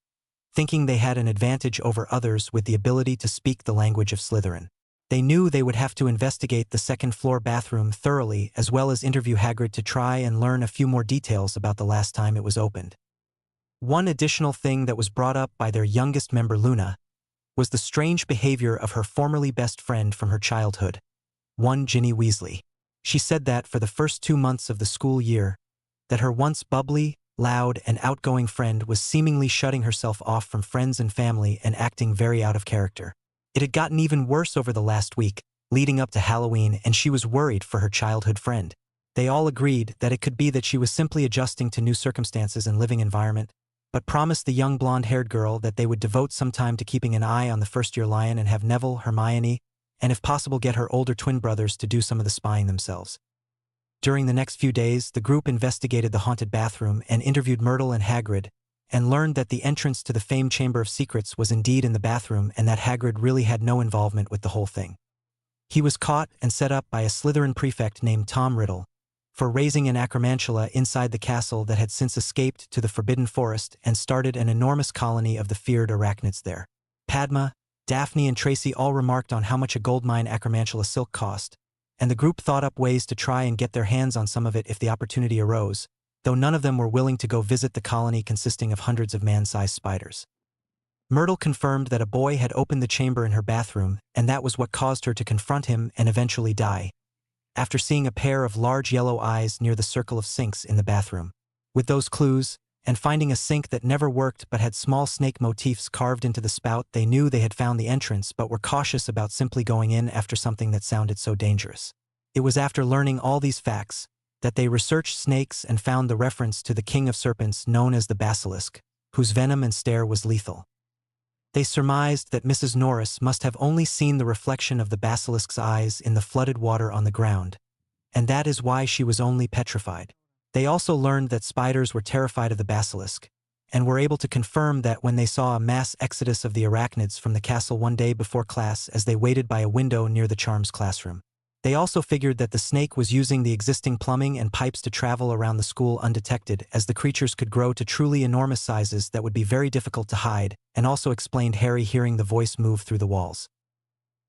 thinking they had an advantage over others with the ability to speak the language of Slytherin. They knew they would have to investigate the second-floor bathroom thoroughly, as well as interview Hagrid to try and learn a few more details about the last time it was opened. One additional thing that was brought up by their youngest member, Luna, was the strange behavior of her formerly best friend from her childhood, one Ginny Weasley. She said that for the first 2 months of the school year, that her once bubbly, loud, and outgoing friend was seemingly shutting herself off from friends and family and acting very out of character. It had gotten even worse over the last week, leading up to Halloween, and she was worried for her childhood friend. They all agreed that it could be that she was simply adjusting to new circumstances and living environment, but promised the young blonde-haired girl that they would devote some time to keeping an eye on the first-year lion and have Neville, Hermione, and if possible get her older twin brothers to do some of the spying themselves. During the next few days, the group investigated the haunted bathroom and interviewed Myrtle and Hagrid, and learned that the entrance to the famed Chamber of Secrets was indeed in the bathroom and that Hagrid really had no involvement with the whole thing. He was caught and set up by a Slytherin prefect named Tom Riddle, for raising an acromantula inside the castle that had since escaped to the Forbidden Forest and started an enormous colony of the feared arachnids there. Padma, Daphne and Tracy all remarked on how much a goldmine acromantula silk cost, and the group thought up ways to try and get their hands on some of it if the opportunity arose, though none of them were willing to go visit the colony consisting of hundreds of man-sized spiders. Myrtle confirmed that a boy had opened the chamber in her bathroom, and that was what caused her to confront him and eventually die, after seeing a pair of large yellow eyes near the circle of sinks in the bathroom. With those clues, and finding a sink that never worked but had small snake motifs carved into the spout, they knew they had found the entrance but were cautious about simply going in after something that sounded so dangerous. It was after learning all these facts that they researched snakes and found the reference to the king of serpents known as the basilisk, whose venom and stare was lethal. They surmised that Mrs. Norris must have only seen the reflection of the basilisk's eyes in the flooded water on the ground, and that is why she was only petrified. They also learned that spiders were terrified of the basilisk, and were able to confirm that when they saw a mass exodus of the arachnids from the castle one day before class as they waited by a window near the charms classroom. They also figured that the snake was using the existing plumbing and pipes to travel around the school undetected, as the creatures could grow to truly enormous sizes that would be very difficult to hide, and also explained Harry hearing the voice move through the walls.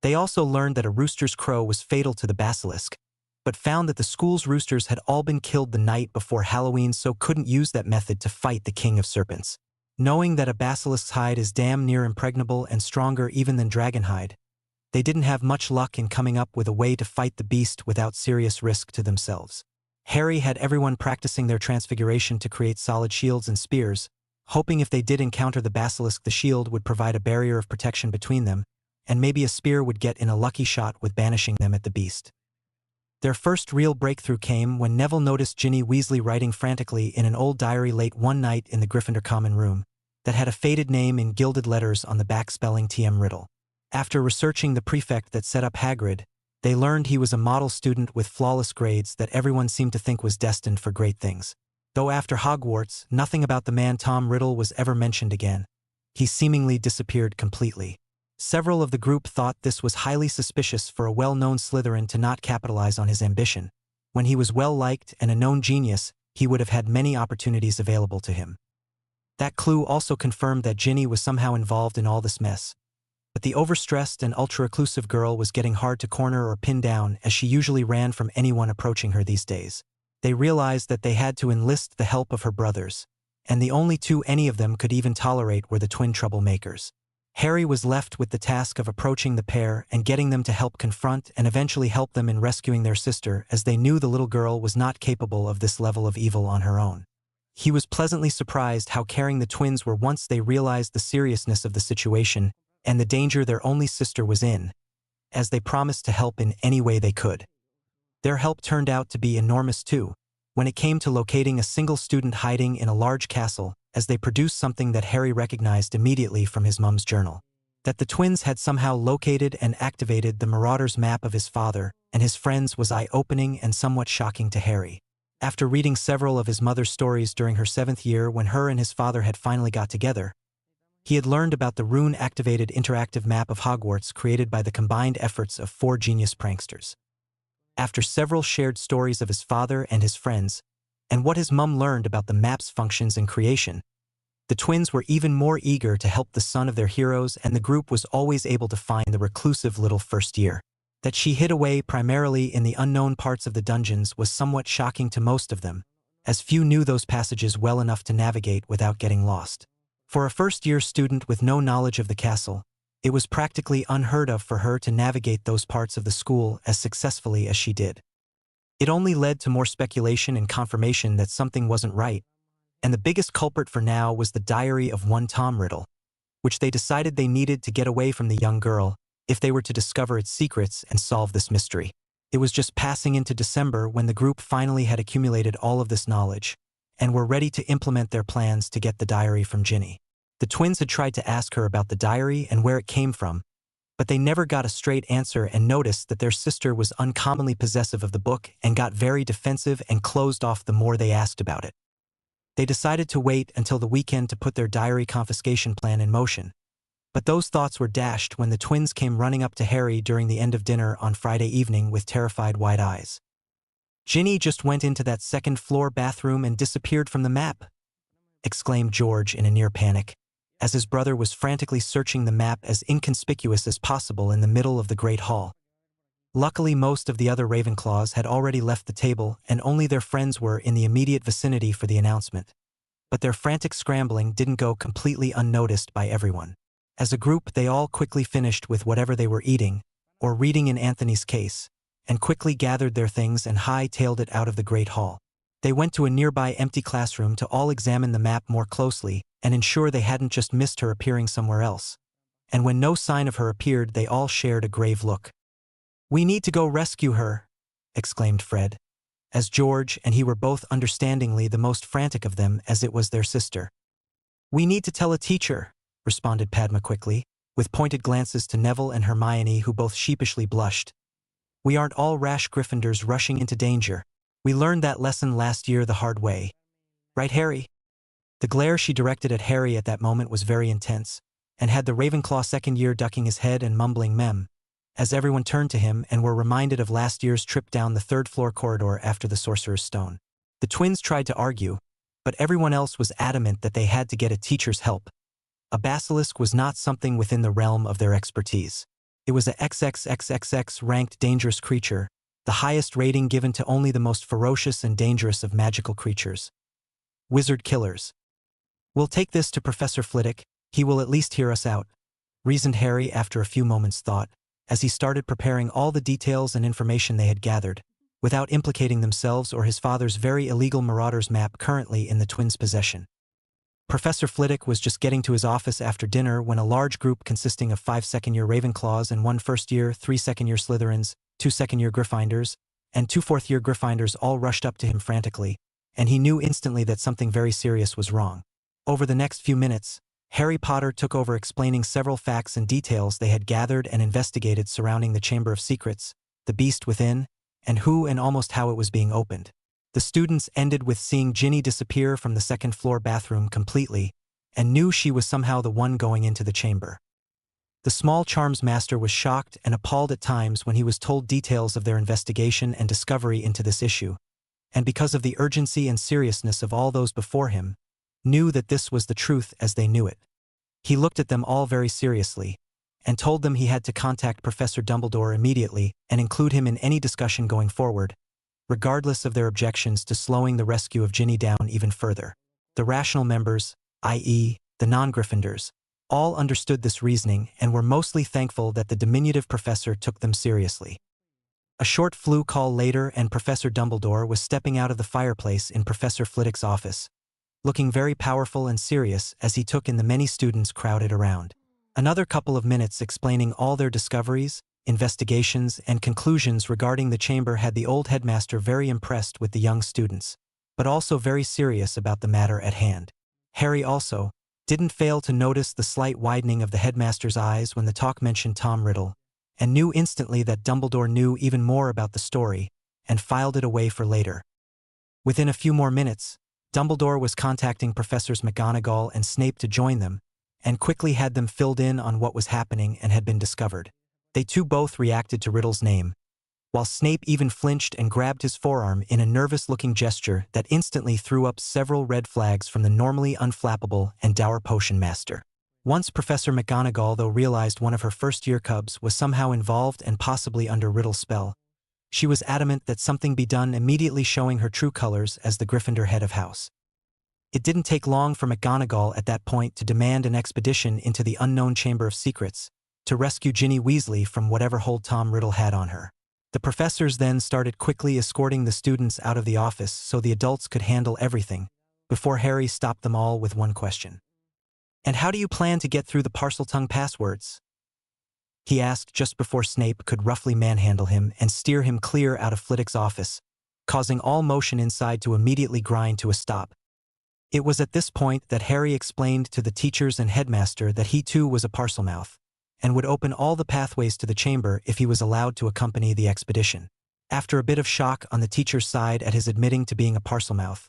They also learned that a rooster's crow was fatal to the basilisk, but found that the school's roosters had all been killed the night before Halloween, so couldn't use that method to fight the king of serpents. Knowing that a basilisk's hide is damn near impregnable and stronger even than dragon hide, they didn't have much luck in coming up with a way to fight the beast without serious risk to themselves. Harry had everyone practicing their transfiguration to create solid shields and spears, hoping if they did encounter the basilisk the shield would provide a barrier of protection between them, and maybe a spear would get in a lucky shot with banishing them at the beast. Their first real breakthrough came when Neville noticed Ginny Weasley writing frantically in an old diary late one night in the Gryffindor common room that had a faded name in gilded letters on the back spelling T.M. Riddle. After researching the prefect that set up Hagrid, they learned he was a model student with flawless grades that everyone seemed to think was destined for great things. Though after Hogwarts, nothing about the man Tom Riddle was ever mentioned again. He seemingly disappeared completely. Several of the group thought this was highly suspicious for a well-known Slytherin to not capitalize on his ambition. When he was well-liked and a known genius, he would have had many opportunities available to him. That clue also confirmed that Ginny was somehow involved in all this mess. But the overstressed and ultra-reclusive girl was getting hard to corner or pin down, as she usually ran from anyone approaching her these days. They realized that they had to enlist the help of her brothers, and the only two any of them could even tolerate were the twin troublemakers. Harry was left with the task of approaching the pair and getting them to help confront and eventually help them in rescuing their sister, as they knew the little girl was not capable of this level of evil on her own. He was pleasantly surprised how caring the twins were once they realized the seriousness of the situation and the danger their only sister was in, as they promised to help in any way they could. Their help turned out to be enormous too, when it came to locating a single student hiding in a large castle, as they produced something that Harry recognized immediately from his mum's journal. That the twins had somehow located and activated the Marauder's map of his father and his friends was eye-opening and somewhat shocking to Harry. After reading several of his mother's stories during her 7th year when her and his father had finally got together, he had learned about the rune-activated interactive map of Hogwarts created by the combined efforts of 4 genius pranksters. After several shared stories of his father and his friends, and what his mum learned about the map's functions and creation, the twins were even more eager to help the son of their heroes, and the group was always able to find the reclusive little first year. That she hid away primarily in the unknown parts of the dungeons was somewhat shocking to most of them, as few knew those passages well enough to navigate without getting lost. For a first-year student with no knowledge of the castle, it was practically unheard of for her to navigate those parts of the school as successfully as she did. It only led to more speculation and confirmation that something wasn't right, and the biggest culprit for now was the diary of one Tom Riddle, which they decided they needed to get away from the young girl if they were to discover its secrets and solve this mystery. It was just passing into December when the group finally had accumulated all of this knowledge, and were ready to implement their plans to get the diary from Ginny. The twins had tried to ask her about the diary and where it came from, but they never got a straight answer and noticed that their sister was uncommonly possessive of the book and got very defensive and closed off the more they asked about it. They decided to wait until the weekend to put their diary confiscation plan in motion, but those thoughts were dashed when the twins came running up to Harry during the end of dinner on Friday evening with terrified wide eyes. "Ginny just went into that second-floor bathroom and disappeared from the map," exclaimed George in a near panic, as his brother was frantically searching the map as inconspicuous as possible in the middle of the Great Hall. Luckily, most of the other Ravenclaws had already left the table and only their friends were in the immediate vicinity for the announcement. But their frantic scrambling didn't go completely unnoticed by everyone. As a group, they all quickly finished with whatever they were eating, or reading in Anthony's case, and quickly gathered their things and high-tailed it out of the Great Hall. They went to a nearby empty classroom to all examine the map more closely and ensure they hadn't just missed her appearing somewhere else. And when no sign of her appeared, they all shared a grave look. "We need to go rescue her," exclaimed Fred, as George and he were both understandingly the most frantic of them as it was their sister. "We need to tell a teacher," responded Padma quickly, with pointed glances to Neville and Hermione who both sheepishly blushed. "We aren't all rash Gryffindors rushing into danger. We learned that lesson last year the hard way. Right, Harry?" The glare she directed at Harry at that moment was very intense, and had the Ravenclaw second year ducking his head and mumbling mem, as everyone turned to him and were reminded of last year's trip down the third-floor corridor after the Sorcerer's Stone. The twins tried to argue, but everyone else was adamant that they had to get a teacher's help. A basilisk was not something within the realm of their expertise. It was a XXXXX ranked dangerous creature, the highest rating given to only the most ferocious and dangerous of magical creatures. Wizard killers. "We'll take this to Professor Flitwick, he will at least hear us out," reasoned Harry after a few moments' thought, as he started preparing all the details and information they had gathered, without implicating themselves or his father's very illegal Marauders map currently in the twins' possession. Professor Flitwick was just getting to his office after dinner when a large group consisting of 5 second-year Ravenclaws and 1 first-year, 3 second-year Slytherins, 2 second-year Gryffindors, and 2 fourth-year Gryffindors all rushed up to him frantically, and he knew instantly that something very serious was wrong. Over the next few minutes, Harry Potter took over explaining several facts and details they had gathered and investigated surrounding the Chamber of Secrets, the beast within, and who and almost how it was being opened. The students ended with seeing Ginny disappear from the second-floor bathroom completely, and knew she was somehow the one going into the chamber. The small charms master was shocked and appalled at times when he was told details of their investigation and discovery into this issue, and because of the urgency and seriousness of all those before him, knew that this was the truth as they knew it. He looked at them all very seriously, and told them he had to contact Professor Dumbledore immediately and include him in any discussion going forward, regardless of their objections to slowing the rescue of Ginny down even further. The rational members, i.e., the non-Gryffindors, all understood this reasoning and were mostly thankful that the diminutive professor took them seriously. A short flu call later and Professor Dumbledore was stepping out of the fireplace in Professor Flitwick's office, looking very powerful and serious as he took in the many students crowded around. Another couple of minutes explaining all their discoveries, investigations, and conclusions regarding the chamber had the old headmaster very impressed with the young students, but also very serious about the matter at hand. Harry also didn't fail to notice the slight widening of the headmaster's eyes when the talk mentioned Tom Riddle, and knew instantly that Dumbledore knew even more about the story, and filed it away for later. Within a few more minutes, Dumbledore was contacting Professors McGonagall and Snape to join them, and quickly had them filled in on what was happening and had been discovered. They too both reacted to Riddle's name, while Snape even flinched and grabbed his forearm in a nervous-looking gesture that instantly threw up several red flags from the normally unflappable and dour potion master. Once Professor McGonagall though realized one of her first-year cubs was somehow involved and possibly under Riddle's spell, she was adamant that something be done, immediately showing her true colors as the Gryffindor head of house. It didn't take long for McGonagall at that point to demand an expedition into the unknown Chamber of Secrets to rescue Ginny Weasley from whatever hold Tom Riddle had on her. The professors then started quickly escorting the students out of the office so the adults could handle everything, before Harry stopped them all with one question. "And how do you plan to get through the Parseltongue passwords?" he asked just before Snape could roughly manhandle him and steer him clear out of Flitwick's office, causing all motion inside to immediately grind to a stop. It was at this point that Harry explained to the teachers and headmaster that he too was a Parselmouth, and would open all the pathways to the chamber if he was allowed to accompany the expedition. After a bit of shock on the teacher's side at his admitting to being a Parselmouth,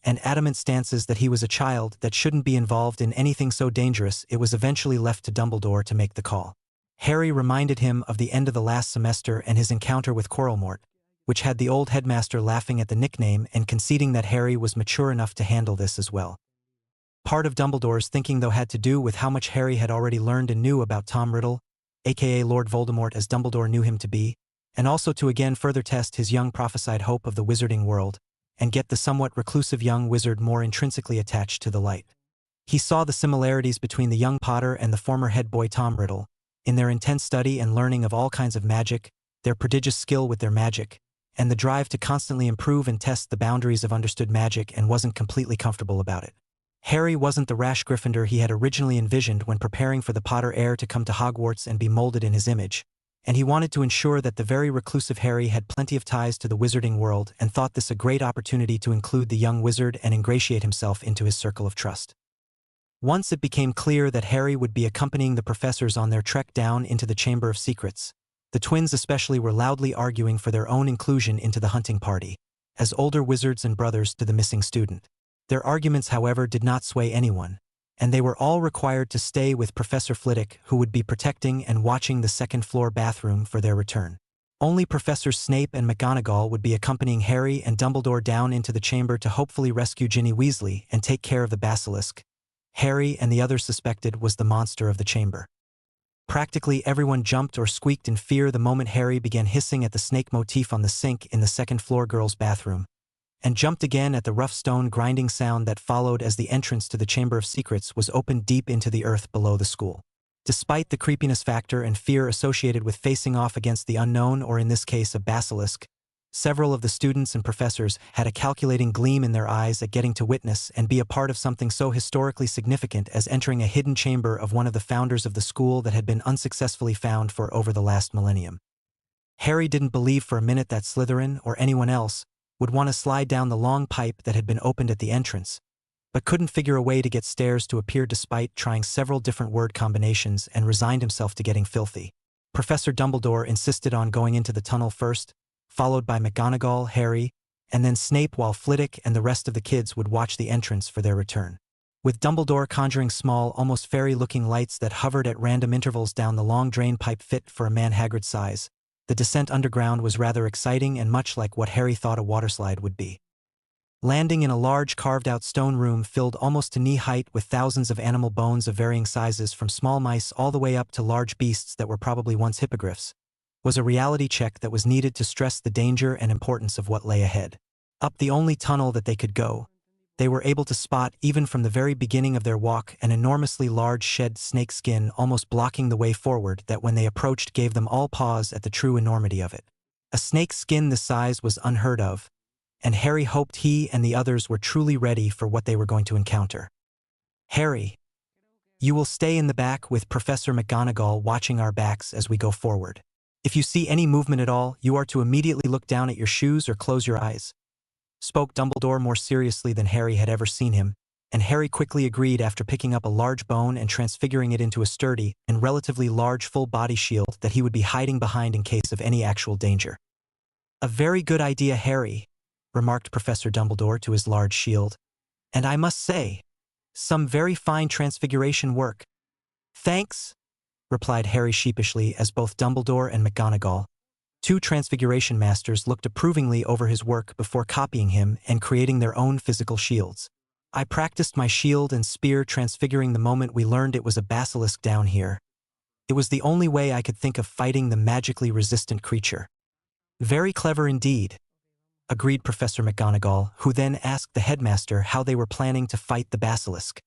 and adamant stances that he was a child that shouldn't be involved in anything so dangerous, it was eventually left to Dumbledore to make the call. Harry reminded him of the end of the last semester and his encounter with Voldemort, which had the old headmaster laughing at the nickname and conceding that Harry was mature enough to handle this as well. Part of Dumbledore's thinking though had to do with how much Harry had already learned and knew about Tom Riddle, aka Lord Voldemort as Dumbledore knew him to be, and also to again further test his young prophesied hope of the wizarding world, and get the somewhat reclusive young wizard more intrinsically attached to the light. He saw the similarities between the young Potter and the former head boy Tom Riddle, in their intense study and learning of all kinds of magic, their prodigious skill with their magic, and the drive to constantly improve and test the boundaries of understood magic, and wasn't completely comfortable about it. Harry wasn't the rash Gryffindor he had originally envisioned when preparing for the Potter heir to come to Hogwarts and be molded in his image, and he wanted to ensure that the very reclusive Harry had plenty of ties to the wizarding world and thought this a great opportunity to include the young wizard and ingratiate himself into his circle of trust. Once it became clear that Harry would be accompanying the professors on their trek down into the Chamber of Secrets, the twins especially were loudly arguing for their own inclusion into the hunting party, as older wizards and brothers to the missing student. Their arguments, however, did not sway anyone, and they were all required to stay with Professor Flitwick, who would be protecting and watching the second-floor bathroom for their return. Only Professors Snape and McGonagall would be accompanying Harry and Dumbledore down into the chamber to hopefully rescue Ginny Weasley and take care of the basilisk. Harry and the others suspected was the monster of the chamber. Practically everyone jumped or squeaked in fear the moment Harry began hissing at the snake motif on the sink in the second-floor girls' bathroom, and jumped again at the rough stone grinding sound that followed as the entrance to the Chamber of Secrets was opened deep into the earth below the school. Despite the creepiness factor and fear associated with facing off against the unknown, or in this case a basilisk, several of the students and professors had a calculating gleam in their eyes at getting to witness and be a part of something so historically significant as entering a hidden chamber of one of the founders of the school that had been unsuccessfully found for over the last millennium. Harry didn't believe for a minute that Slytherin, or anyone else, would want to slide down the long pipe that had been opened at the entrance, but couldn't figure a way to get stairs to appear despite trying several different word combinations and resigned himself to getting filthy. Professor Dumbledore insisted on going into the tunnel first, followed by McGonagall, Harry, and then Snape, while Flitwick and the rest of the kids would watch the entrance for their return. With Dumbledore conjuring small, almost fairy-looking lights that hovered at random intervals down the long drain pipe fit for a man Hagrid's size, the descent underground was rather exciting and much like what Harry thought a waterslide would be. Landing in a large carved-out stone room filled almost to knee-height with thousands of animal bones of varying sizes from small mice all the way up to large beasts that were probably once hippogriffs, was a reality check that was needed to stress the danger and importance of what lay ahead. Up the only tunnel that they could go, they were able to spot, even from the very beginning of their walk, an enormously large shed snake skin almost blocking the way forward that when they approached gave them all pause at the true enormity of it. A snake skin this size was unheard of, and Harry hoped he and the others were truly ready for what they were going to encounter. "Harry, you will stay in the back with Professor McGonagall watching our backs as we go forward. If you see any movement at all, you are to immediately look down at your shoes or close your eyes," spoke Dumbledore more seriously than Harry had ever seen him, and Harry quickly agreed after picking up a large bone and transfiguring it into a sturdy and relatively large full-body shield that he would be hiding behind in case of any actual danger. "A very good idea, Harry," remarked Professor Dumbledore to his large shield, "and I must say, some very fine transfiguration work." "Thanks," replied Harry sheepishly as both Dumbledore and McGonagall, two transfiguration masters, looked approvingly over his work before copying him and creating their own physical shields. "I practiced my shield and spear transfiguring the moment we learned it was a basilisk down here. It was the only way I could think of fighting the magically resistant creature." "Very clever indeed," agreed Professor McGonagall, who then asked the headmaster how they were planning to fight the basilisk.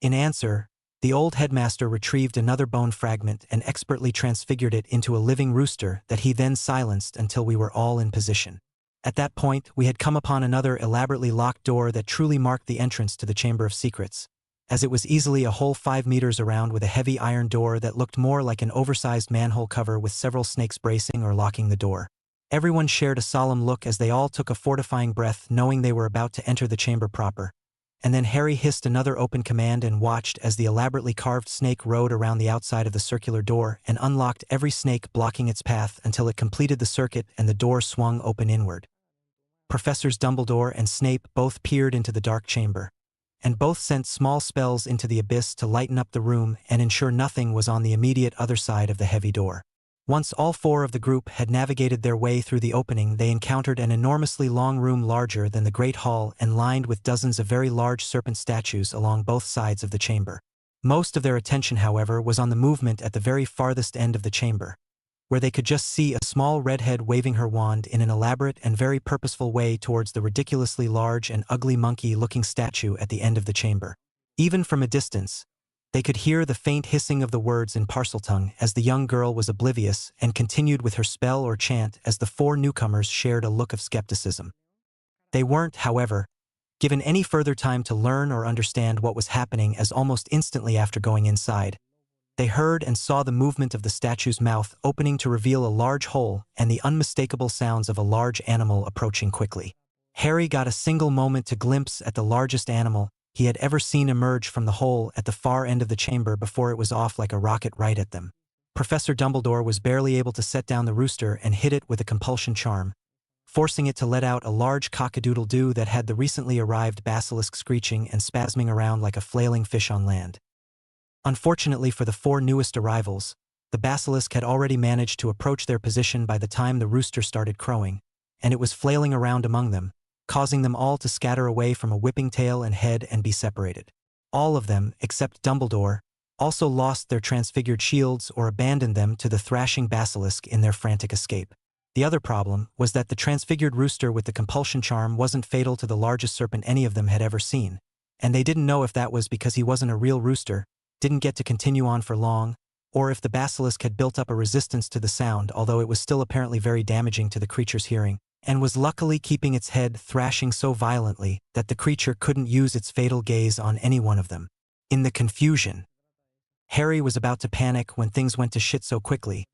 In answer, the old headmaster retrieved another bone fragment and expertly transfigured it into a living rooster that he then silenced until we were all in position. At that point, we had come upon another elaborately locked door that truly marked the entrance to the Chamber of Secrets, as it was easily a whole 5 meters around with a heavy iron door that looked more like an oversized manhole cover with several snakes bracing or locking the door. Everyone shared a solemn look as they all took a fortifying breath, knowing they were about to enter the chamber proper. And then Harry hissed another open command and watched as the elaborately carved snake rode around the outside of the circular door and unlocked every snake blocking its path until it completed the circuit and the door swung open inward. Professors Dumbledore and Snape both peered into the dark chamber, and both sent small spells into the abyss to lighten up the room and ensure nothing was on the immediate other side of the heavy door. Once all four of the group had navigated their way through the opening, they encountered an enormously long room larger than the Great Hall and lined with dozens of very large serpent statues along both sides of the chamber. Most of their attention, however, was on the movement at the very farthest end of the chamber, where they could just see a small redhead waving her wand in an elaborate and very purposeful way towards the ridiculously large and ugly monkey-looking statue at the end of the chamber. Even from a distance, they could hear the faint hissing of the words in Parseltongue as the young girl was oblivious and continued with her spell or chant as the four newcomers shared a look of skepticism. They weren't, however, given any further time to learn or understand what was happening, as almost instantly after going inside, they heard and saw the movement of the statue's mouth opening to reveal a large hole and the unmistakable sounds of a large animal approaching quickly. Harry got a single moment to glimpse at the largest animal he had ever seen emerge from the hole at the far end of the chamber before it was off like a rocket right at them. Professor Dumbledore was barely able to set down the rooster and hit it with a compulsion charm, forcing it to let out a large cock-a-doodle-doo that had the recently arrived basilisk screeching and spasming around like a flailing fish on land. Unfortunately for the four newest arrivals, the basilisk had already managed to approach their position by the time the rooster started crowing, and it was flailing around among them, causing them all to scatter away from a whipping tail and head and be separated. All of them, except Dumbledore, also lost their transfigured shields or abandoned them to the thrashing basilisk in their frantic escape. The other problem was that the transfigured rooster with the compulsion charm wasn't fatal to the largest serpent any of them had ever seen, and they didn't know if that was because he wasn't a real rooster, didn't get to continue on for long, or if the basilisk had built up a resistance to the sound, although it was still apparently very damaging to the creature's hearing, and was luckily keeping its head thrashing so violently that the creature couldn't use its fatal gaze on any one of them. In the confusion, Harry was about to panic when things went to shit so quickly,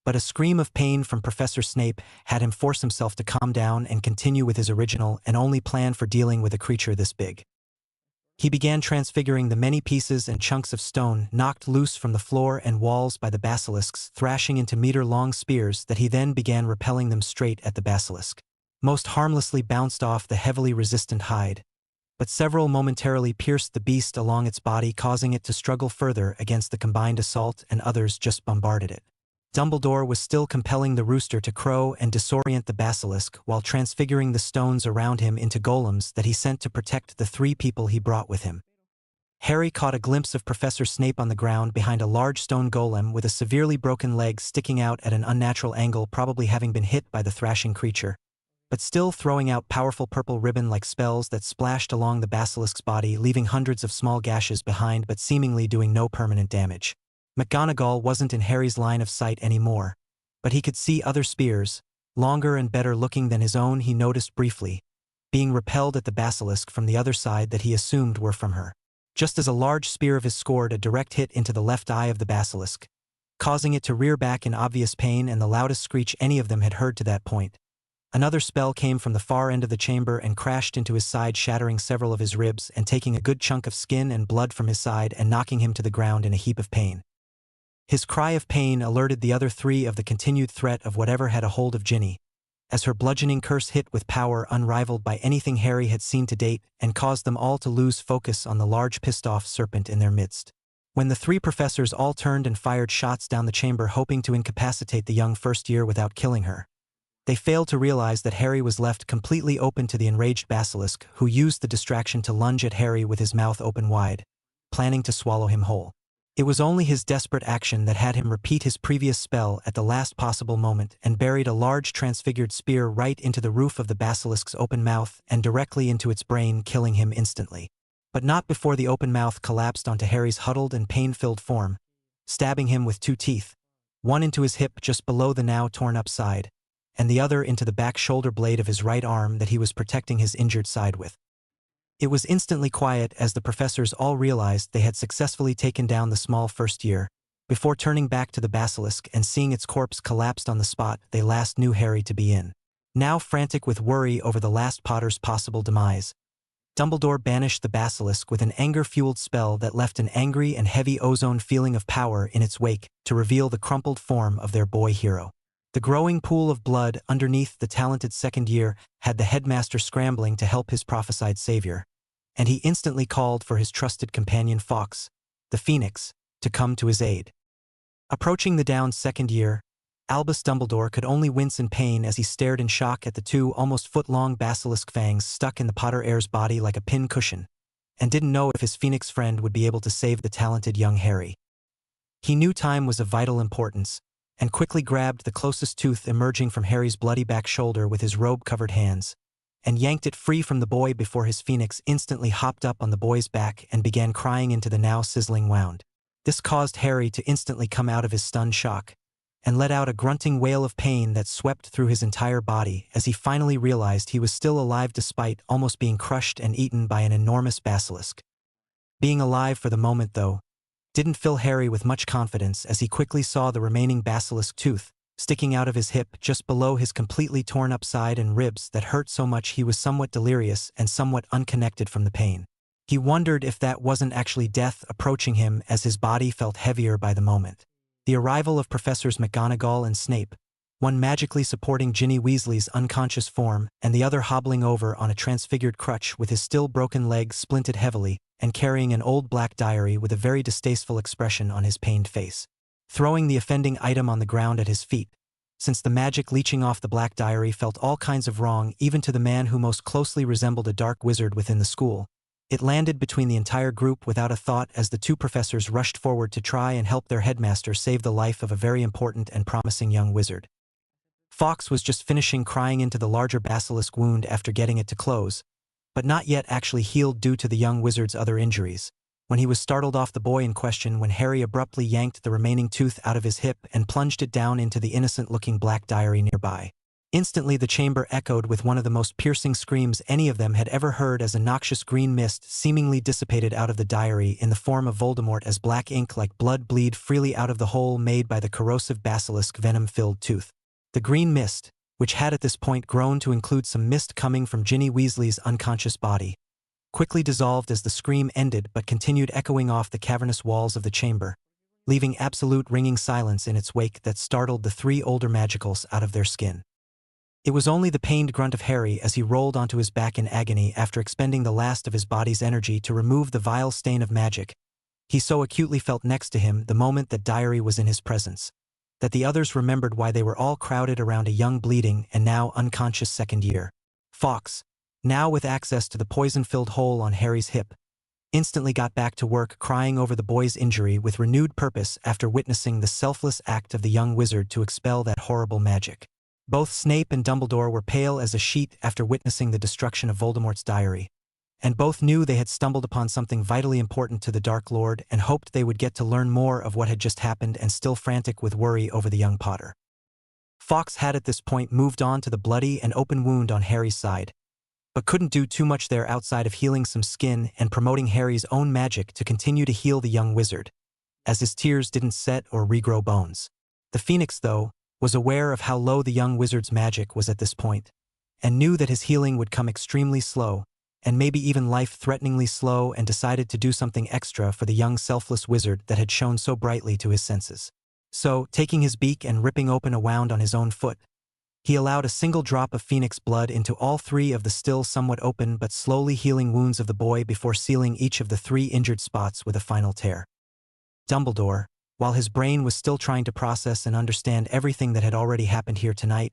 but a scream of pain from Professor Snape had him force himself to calm down and continue with his original and only plan for dealing with a creature this big. He began transfiguring the many pieces and chunks of stone knocked loose from the floor and walls by the basilisks, thrashing into meter-long spears that he then began repelling them straight at the basilisk. Most harmlessly bounced off the heavily resistant hide, but several momentarily pierced the beast along its body, causing it to struggle further against the combined assault, and others just bombarded it. Dumbledore was still compelling the rooster to crow and disorient the basilisk while transfiguring the stones around him into golems that he sent to protect the three people he brought with him. Harry caught a glimpse of Professor Snape on the ground behind a large stone golem with a severely broken leg sticking out at an unnatural angle, probably having been hit by the thrashing creature, but still throwing out powerful purple ribbon-like spells that splashed along the basilisk's body, leaving hundreds of small gashes behind but seemingly doing no permanent damage. McGonagall wasn't in Harry's line of sight anymore, but he could see other spears, longer and better looking than his own, he noticed briefly, being repelled at the basilisk from the other side that he assumed were from her. Just as a large spear of his scored a direct hit into the left eye of the basilisk, causing it to rear back in obvious pain and the loudest screech any of them had heard to that point. Another spell came from the far end of the chamber and crashed into his side, shattering several of his ribs and taking a good chunk of skin and blood from his side and knocking him to the ground in a heap of pain. His cry of pain alerted the other three of the continued threat of whatever had a hold of Ginny, as her bludgeoning curse hit with power unrivaled by anything Harry had seen to date and caused them all to lose focus on the large pissed-off serpent in their midst. When the three professors all turned and fired shots down the chamber hoping to incapacitate the young first year without killing her, they failed to realize that Harry was left completely open to the enraged basilisk, who used the distraction to lunge at Harry with his mouth open wide, planning to swallow him whole. It was only his desperate action that had him repeat his previous spell at the last possible moment and buried a large transfigured spear right into the roof of the basilisk's open mouth and directly into its brain, killing him instantly. But not before the open mouth collapsed onto Harry's huddled and pain-filled form, stabbing him with two teeth, one into his hip just below the now torn-up side, and the other into the back shoulder blade of his right arm that he was protecting his injured side with. It was instantly quiet as the professors all realized they had successfully taken down the small first year, before turning back to the basilisk and seeing its corpse collapsed on the spot they last knew Harry to be in. Now frantic with worry over the last Potter's possible demise, Dumbledore banished the basilisk with an anger-fueled spell that left an angry and heavy ozone feeling of power in its wake to reveal the crumpled form of their boy hero. The growing pool of blood underneath the talented second year had the headmaster scrambling to help his prophesied savior, and he instantly called for his trusted companion Fawkes, the Phoenix, to come to his aid. Approaching the downed second year, Albus Dumbledore could only wince in pain as he stared in shock at the two almost foot-long basilisk fangs stuck in the Potter heir's body like a pin cushion, and didn't know if his Phoenix friend would be able to save the talented young Harry. He knew time was of vital importance, and quickly grabbed the closest tooth emerging from Harry's bloody back shoulder with his robe-covered hands, and yanked it free from the boy before his Phoenix instantly hopped up on the boy's back and began crying into the now sizzling wound. This caused Harry to instantly come out of his stunned shock, and let out a grunting wail of pain that swept through his entire body as he finally realized he was still alive despite almost being crushed and eaten by an enormous basilisk. Being alive for the moment, though, didn't fill Harry with much confidence as he quickly saw the remaining basilisk tooth sticking out of his hip just below his completely torn-up side and ribs that hurt so much he was somewhat delirious and somewhat unconnected from the pain. He wondered if that wasn't actually death approaching him as his body felt heavier by the moment. The arrival of Professors McGonagall and Snape, one magically supporting Ginny Weasley's unconscious form and the other hobbling over on a transfigured crutch with his still broken leg splinted heavily and carrying an old black diary with a very distasteful expression on his pained face. Throwing the offending item on the ground at his feet, since the magic leeching off the black diary felt all kinds of wrong even to the man who most closely resembled a dark wizard within the school. It landed between the entire group without a thought as the two professors rushed forward to try and help their headmaster save the life of a very important and promising young wizard. Fawkes was just finishing crying into the larger basilisk wound after getting it to close, but not yet actually healed due to the young wizard's other injuries, when he was startled off the boy in question when Harry abruptly yanked the remaining tooth out of his hip and plunged it down into the innocent-looking black diary nearby. Instantly the chamber echoed with one of the most piercing screams any of them had ever heard as a noxious green mist seemingly dissipated out of the diary in the form of Voldemort as black ink like blood bleed freely out of the hole made by the corrosive basilisk venom-filled tooth. The green mist, which had at this point grown to include some mist coming from Ginny Weasley's unconscious body, quickly dissolved as the scream ended but continued echoing off the cavernous walls of the chamber, leaving absolute ringing silence in its wake that startled the three older magicals out of their skin. It was only the pained grunt of Harry as he rolled onto his back in agony after expending the last of his body's energy to remove the vile stain of magic he so acutely felt next to him the moment that diary was in his presence, that the others remembered why they were all crowded around a young bleeding and now unconscious second year. Fawkes, now with access to the poison-filled hole on Harry's hip, instantly got back to work crying over the boy's injury with renewed purpose after witnessing the selfless act of the young wizard to expel that horrible magic. Both Snape and Dumbledore were pale as a sheet after witnessing the destruction of Voldemort's diary, and both knew they had stumbled upon something vitally important to the Dark Lord and hoped they would get to learn more of what had just happened and still frantic with worry over the young Potter. Fawkes had at this point moved on to the bloody and open wound on Harry's side, but couldn't do too much there outside of healing some skin and promoting Harry's own magic to continue to heal the young wizard, as his tears didn't set or regrow bones. The Phoenix, though, was aware of how low the young wizard's magic was at this point, and knew that his healing would come extremely slow, and maybe even life-threateningly slow, and decided to do something extra for the young selfless wizard that had shone so brightly to his senses. So, taking his beak and ripping open a wound on his own foot, he allowed a single drop of Phoenix blood into all three of the still somewhat open but slowly healing wounds of the boy before sealing each of the three injured spots with a final tear. Dumbledore, while his brain was still trying to process and understand everything that had already happened here tonight,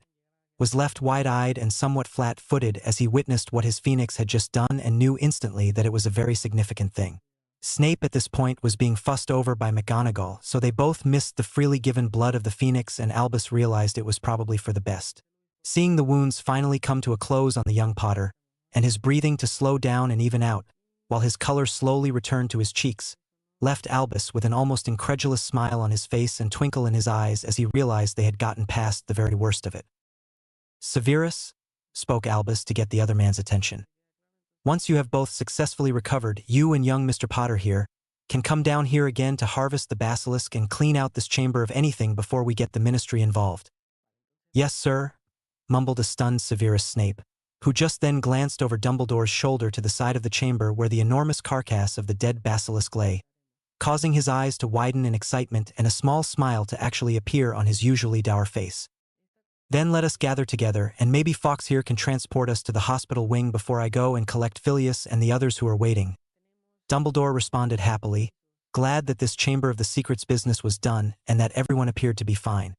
was left wide-eyed and somewhat flat-footed as he witnessed what his Phoenix had just done and knew instantly that it was a very significant thing. Snape at this point was being fussed over by McGonagall, so they both missed the freely given blood of the Phoenix, and Albus realized it was probably for the best. Seeing the wounds finally come to a close on the young Potter, and his breathing to slow down and even out, while his color slowly returned to his cheeks, left Albus with an almost incredulous smile on his face and twinkle in his eyes as he realized they had gotten past the very worst of it. "Severus," spoke Albus to get the other man's attention. "Once you have both successfully recovered, you and young Mr. Potter here can come down here again to harvest the basilisk and clean out this chamber of anything before we get the ministry involved." "Yes, sir," mumbled a stunned Severus Snape, who just then glanced over Dumbledore's shoulder to the side of the chamber where the enormous carcass of the dead basilisk lay, causing his eyes to widen in excitement and a small smile to actually appear on his usually dour face. "Then let us gather together, and maybe Fawkes here can transport us to the hospital wing before I go and collect Phileas and the others who are waiting." Dumbledore responded happily, glad that this Chamber of the Secrets business was done and that everyone appeared to be fine.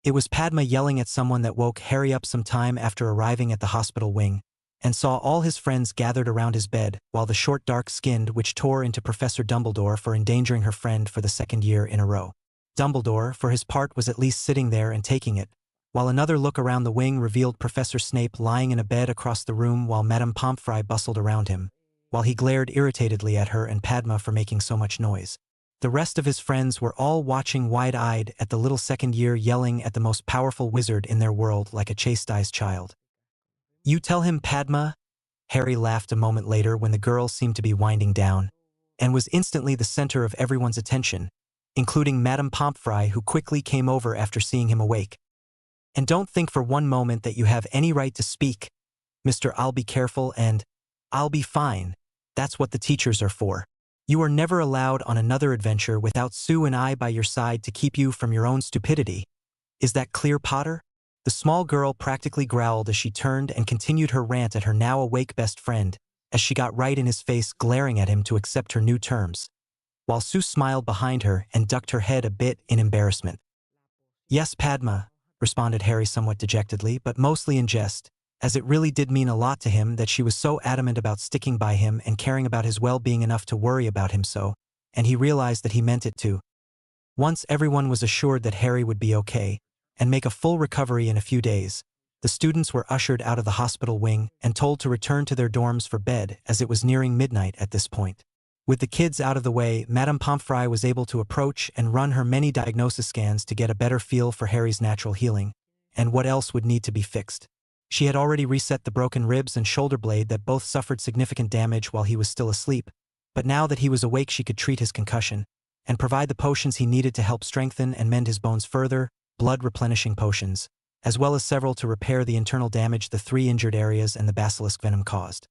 It was Padma yelling at someone that woke Harry up some time after arriving at the hospital wing, and saw all his friends gathered around his bed, while the short dark-skinned witch tore into Professor Dumbledore for endangering her friend for the second year in a row. Dumbledore, for his part, was at least sitting there and taking it, while another look around the wing revealed Professor Snape lying in a bed across the room while Madame Pomfrey bustled around him, while he glared irritatedly at her and Padma for making so much noise. The rest of his friends were all watching wide-eyed at the little second year yelling at the most powerful wizard in their world like a chastised child. "You tell him, Padma?" Harry laughed a moment later when the girl seemed to be winding down, and was instantly the center of everyone's attention, including Madame Pomfrey, who quickly came over after seeing him awake. "And don't think for one moment that you have any right to speak, Mr. I'll be careful and I'll be fine. That's what the teachers are for. You are never allowed on another adventure without Sue and I by your side to keep you from your own stupidity. Is that clear, Potter?" The small girl practically growled as she turned and continued her rant at her now awake best friend, as she got right in his face glaring at him to accept her new terms, while Sue smiled behind her and ducked her head a bit in embarrassment. "Yes, Padma," responded Harry somewhat dejectedly, but mostly in jest, as it really did mean a lot to him that she was so adamant about sticking by him and caring about his well-being enough to worry about him so, and he realized that he meant it too. Once everyone was assured that Harry would be okay, and make a full recovery in a few days, the students were ushered out of the hospital wing and told to return to their dorms for bed as it was nearing midnight at this point. With the kids out of the way, Madame Pomfrey was able to approach and run her many diagnosis scans to get a better feel for Harry's natural healing, and what else would need to be fixed. She had already reset the broken ribs and shoulder blade that both suffered significant damage while he was still asleep, but now that he was awake she could treat his concussion, and provide the potions he needed to help strengthen and mend his bones further, blood-replenishing potions, as well as several to repair the internal damage the 3 injured areas and the basilisk venom caused.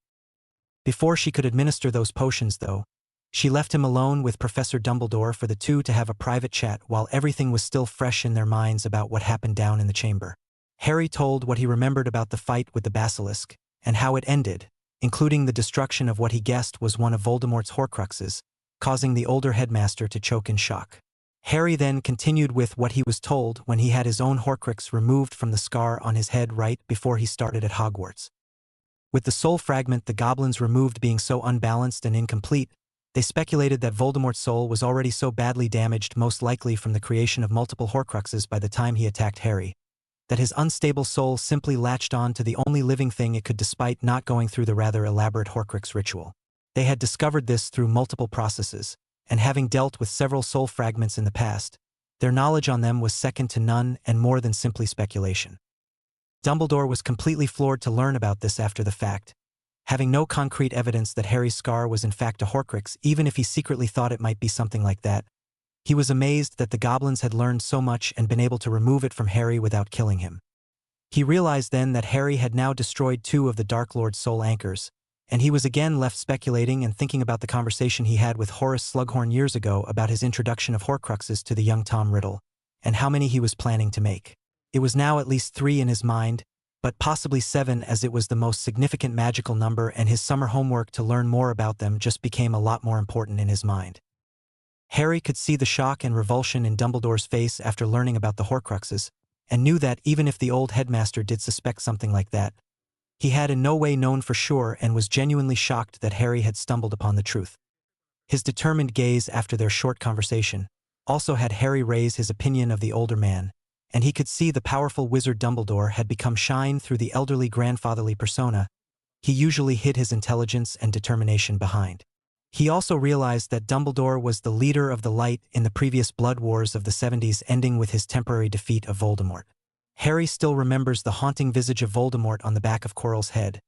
Before she could administer those potions, though, she left him alone with Professor Dumbledore for the two to have a private chat while everything was still fresh in their minds about what happened down in the chamber. Harry told what he remembered about the fight with the basilisk, and how it ended, including the destruction of what he guessed was one of Voldemort's Horcruxes, causing the older headmaster to choke in shock. Harry then continued with what he was told when he had his own Horcrux removed from the scar on his head right before he started at Hogwarts. With the soul fragment the goblins removed being so unbalanced and incomplete, they speculated that Voldemort's soul was already so badly damaged, most likely from the creation of multiple Horcruxes by the time he attacked Harry, that his unstable soul simply latched on to the only living thing it could despite not going through the rather elaborate Horcrux ritual. They had discovered this through multiple processes, and having dealt with several soul fragments in the past, their knowledge on them was second to none and more than simply speculation. Dumbledore was completely floored to learn about this after the fact, having no concrete evidence that Harry's scar was in fact a Horcrux, even if he secretly thought it might be something like that. He was amazed that the goblins had learned so much and been able to remove it from Harry without killing him. He realized then that Harry had now destroyed 2 of the Dark Lord's soul anchors, and he was again left speculating and thinking about the conversation he had with Horace Slughorn years ago about his introduction of Horcruxes to the young Tom Riddle, and how many he was planning to make. It was now at least 3 in his mind, but possibly 7 as it was the most significant magical number, and his summer homework to learn more about them just became a lot more important in his mind. Harry could see the shock and revulsion in Dumbledore's face after learning about the Horcruxes, and knew that even if the old headmaster did suspect something like that, he had in no way known for sure and was genuinely shocked that Harry had stumbled upon the truth. His determined gaze after their short conversation also had Harry raise his opinion of the older man, and he could see the powerful wizard Dumbledore had become shine through the elderly grandfatherly persona he usually hid his intelligence and determination behind. He also realized that Dumbledore was the leader of the light in the previous blood wars of the 70s, ending with his temporary defeat of Voldemort. Harry still remembers the haunting visage of Voldemort on the back of Quirrell's head,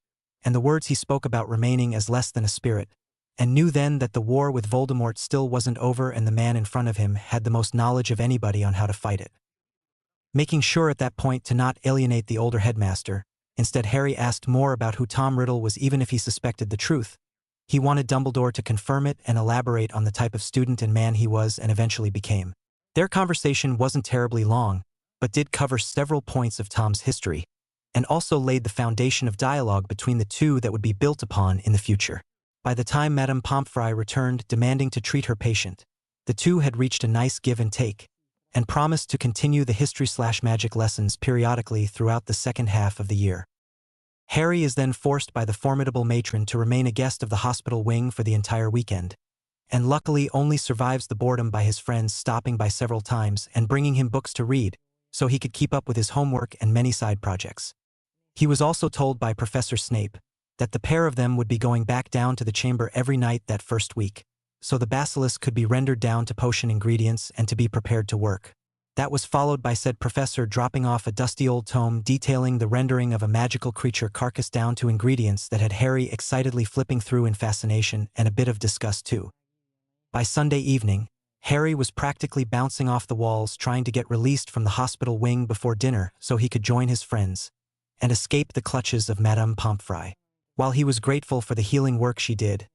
and the words he spoke about remaining as less than a spirit, and knew then that the war with Voldemort still wasn't over and the man in front of him had the most knowledge of anybody on how to fight it. Making sure at that point to not alienate the older headmaster, instead Harry asked more about who Tom Riddle was even if he suspected the truth. He wanted Dumbledore to confirm it and elaborate on the type of student and man he was and eventually became. Their conversation wasn't terribly long, but did cover several points of Tom's history, and also laid the foundation of dialogue between the two that would be built upon in the future. By the time Madame Pomfrey returned demanding to treat her patient, the two had reached a nice give and take, and promised to continue the history/magic lessons periodically throughout the second half of the year. Harry is then forced by the formidable matron to remain a guest of the hospital wing for the entire weekend, and luckily only survives the boredom by his friends stopping by several times and bringing him books to read, so he could keep up with his homework and many side projects. He was also told by Professor Snape that the pair of them would be going back down to the chamber every night that first week, so the basilisk could be rendered down to potion ingredients and to be prepared to work. That was followed by said professor dropping off a dusty old tome detailing the rendering of a magical creature carcass down to ingredients that had Harry excitedly flipping through in fascination and a bit of disgust too. By Sunday evening, Harry was practically bouncing off the walls trying to get released from the hospital wing before dinner so he could join his friends and escape the clutches of Madame Pomfrey. While he was grateful for the healing work she did,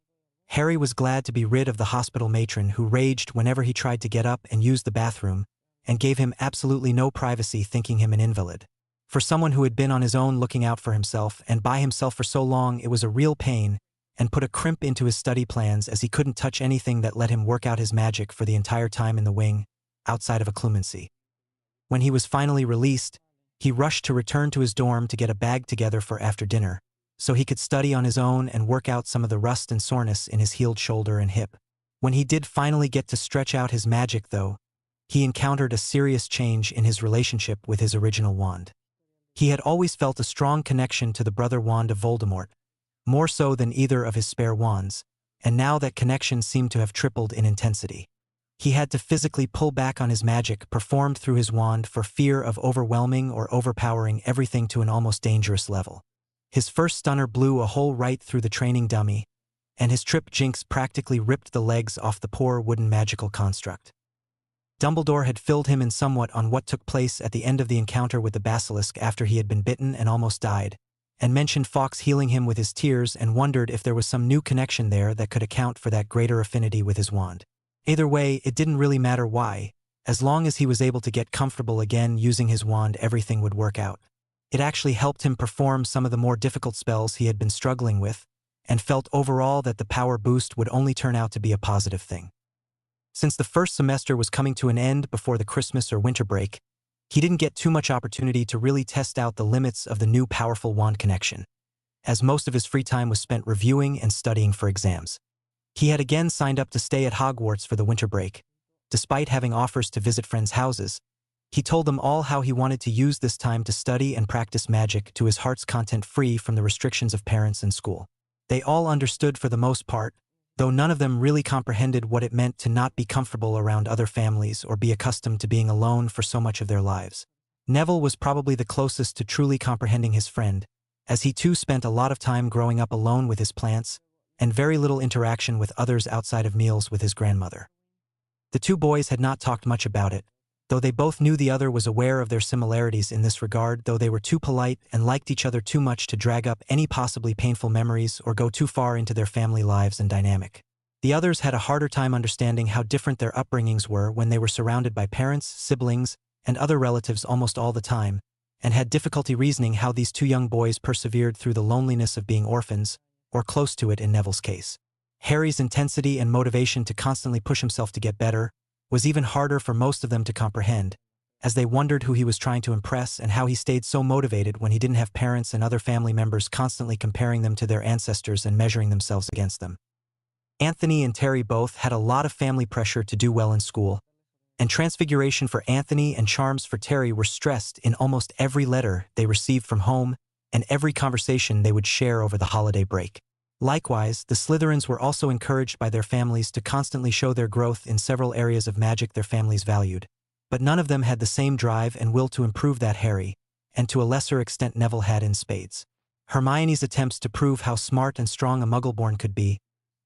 Harry was glad to be rid of the hospital matron who raged whenever he tried to get up and use the bathroom, and gave him absolutely no privacy, thinking him an invalid. For someone who had been on his own looking out for himself and by himself for so long, it was a real pain and put a crimp into his study plans, as he couldn't touch anything that let him work out his magic for the entire time in the wing, outside of a clemency. When he was finally released, he rushed to return to his dorm to get a bag together for after dinner, so he could study on his own and work out some of the rust and soreness in his healed shoulder and hip. When he did finally get to stretch out his magic, though, he encountered a serious change in his relationship with his original wand. He had always felt a strong connection to the brother wand of Voldemort, more so than either of his spare wands, and now that connection seemed to have tripled in intensity. He had to physically pull back on his magic performed through his wand for fear of overwhelming or overpowering everything to an almost dangerous level. His first stunner blew a hole right through the training dummy, and his trip jinx practically ripped the legs off the poor wooden magical construct. Dumbledore had filled him in somewhat on what took place at the end of the encounter with the basilisk after he had been bitten and almost died, and mentioned Fawkes healing him with his tears, and wondered if there was some new connection there that could account for that greater affinity with his wand. Either way, it didn't really matter why. As long as he was able to get comfortable again using his wand, everything would work out. It actually helped him perform some of the more difficult spells he had been struggling with, and felt overall that the power boost would only turn out to be a positive thing. Since the first semester was coming to an end before the Christmas or winter break, he didn't get too much opportunity to really test out the limits of the new powerful wand connection, as most of his free time was spent reviewing and studying for exams. He had again signed up to stay at Hogwarts for the winter break. Despite having offers to visit friends' houses, he told them all how he wanted to use this time to study and practice magic to his heart's content, free from the restrictions of parents and school. They all understood for the most part, though none of them really comprehended what it meant to not be comfortable around other families or be accustomed to being alone for so much of their lives. Neville was probably the closest to truly comprehending his friend, as he too spent a lot of time growing up alone with his plants, and very little interaction with others outside of meals with his grandmother. The two boys had not talked much about it, though they both knew the other was aware of their similarities in this regard, though they were too polite and liked each other too much to drag up any possibly painful memories or go too far into their family lives and dynamic. The others had a harder time understanding how different their upbringings were when they were surrounded by parents, siblings, and other relatives almost all the time, and had difficulty reasoning how these two young boys persevered through the loneliness of being orphans, or close to it in Neville's case. Harry's intensity and motivation to constantly push himself to get better was even harder for most of them to comprehend, as they wondered who he was trying to impress and how he stayed so motivated when he didn't have parents and other family members constantly comparing them to their ancestors and measuring themselves against them. Anthony and Terry both had a lot of family pressure to do well in school, and Transfiguration for Anthony and Charms for Terry were stressed in almost every letter they received from home and every conversation they would share over the holiday break. Likewise, the Slytherins were also encouraged by their families to constantly show their growth in several areas of magic their families valued, but none of them had the same drive and will to improve that Harry, and to a lesser extent Neville, had in spades. Hermione's attempts to prove how smart and strong a Muggleborn could be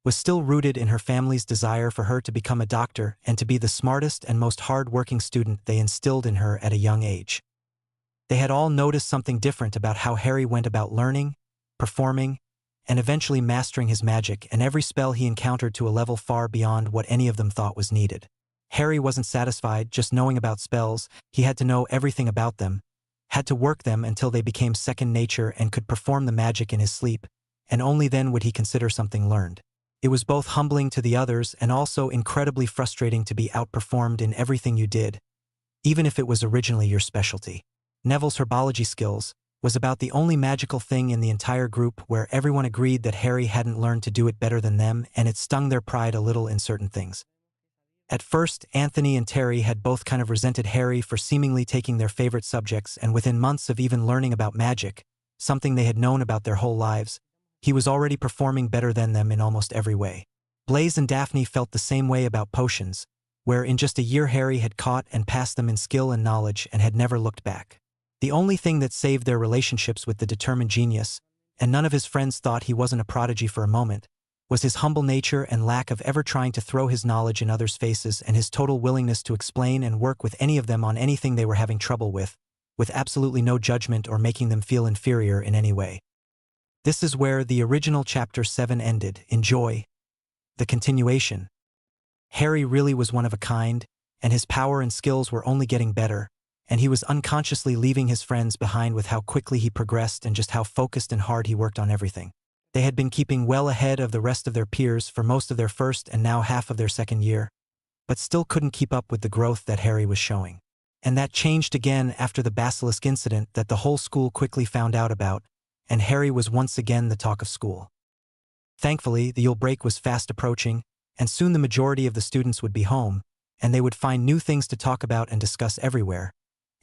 was still rooted in her family's desire for her to become a doctor and to be the smartest and most hard-working student they instilled in her at a young age. They had all noticed something different about how Harry went about learning, performing, and eventually mastering his magic and every spell he encountered to a level far beyond what any of them thought was needed. Harry wasn't satisfied just knowing about spells, he had to know everything about them, had to work them until they became second nature and could perform the magic in his sleep, and only then would he consider something learned. It was both humbling to the others and also incredibly frustrating to be outperformed in everything you did, even if it was originally your specialty. Neville's herbology skills was about the only magical thing in the entire group where everyone agreed that Harry hadn't learned to do it better than them, and it stung their pride a little in certain things. At first, Anthony and Terry had both kind of resented Harry for seemingly taking their favorite subjects, and within months of even learning about magic, something they had known about their whole lives, he was already performing better than them in almost every way. Blaise and Daphne felt the same way about potions, where in just a year Harry had caught and passed them in skill and knowledge and had never looked back. The only thing that saved their relationships with the determined genius, and none of his friends thought he wasn't a prodigy for a moment, was his humble nature and lack of ever trying to throw his knowledge in others' faces, and his total willingness to explain and work with any of them on anything they were having trouble with absolutely no judgment or making them feel inferior in any way. This is where the original Chapter 7 ended. Enjoy the continuation. Harry really was one of a kind, and his power and skills were only getting better, and he was unconsciously leaving his friends behind with how quickly he progressed and just how focused and hard he worked on everything. They had been keeping well ahead of the rest of their peers for most of their first and now half of their second year, but still couldn't keep up with the growth that Harry was showing. And that changed again after the basilisk incident that the whole school quickly found out about, and Harry was once again the talk of school. Thankfully, the Yule break was fast approaching, and soon the majority of the students would be home, and they would find new things to talk about and discuss everywhere,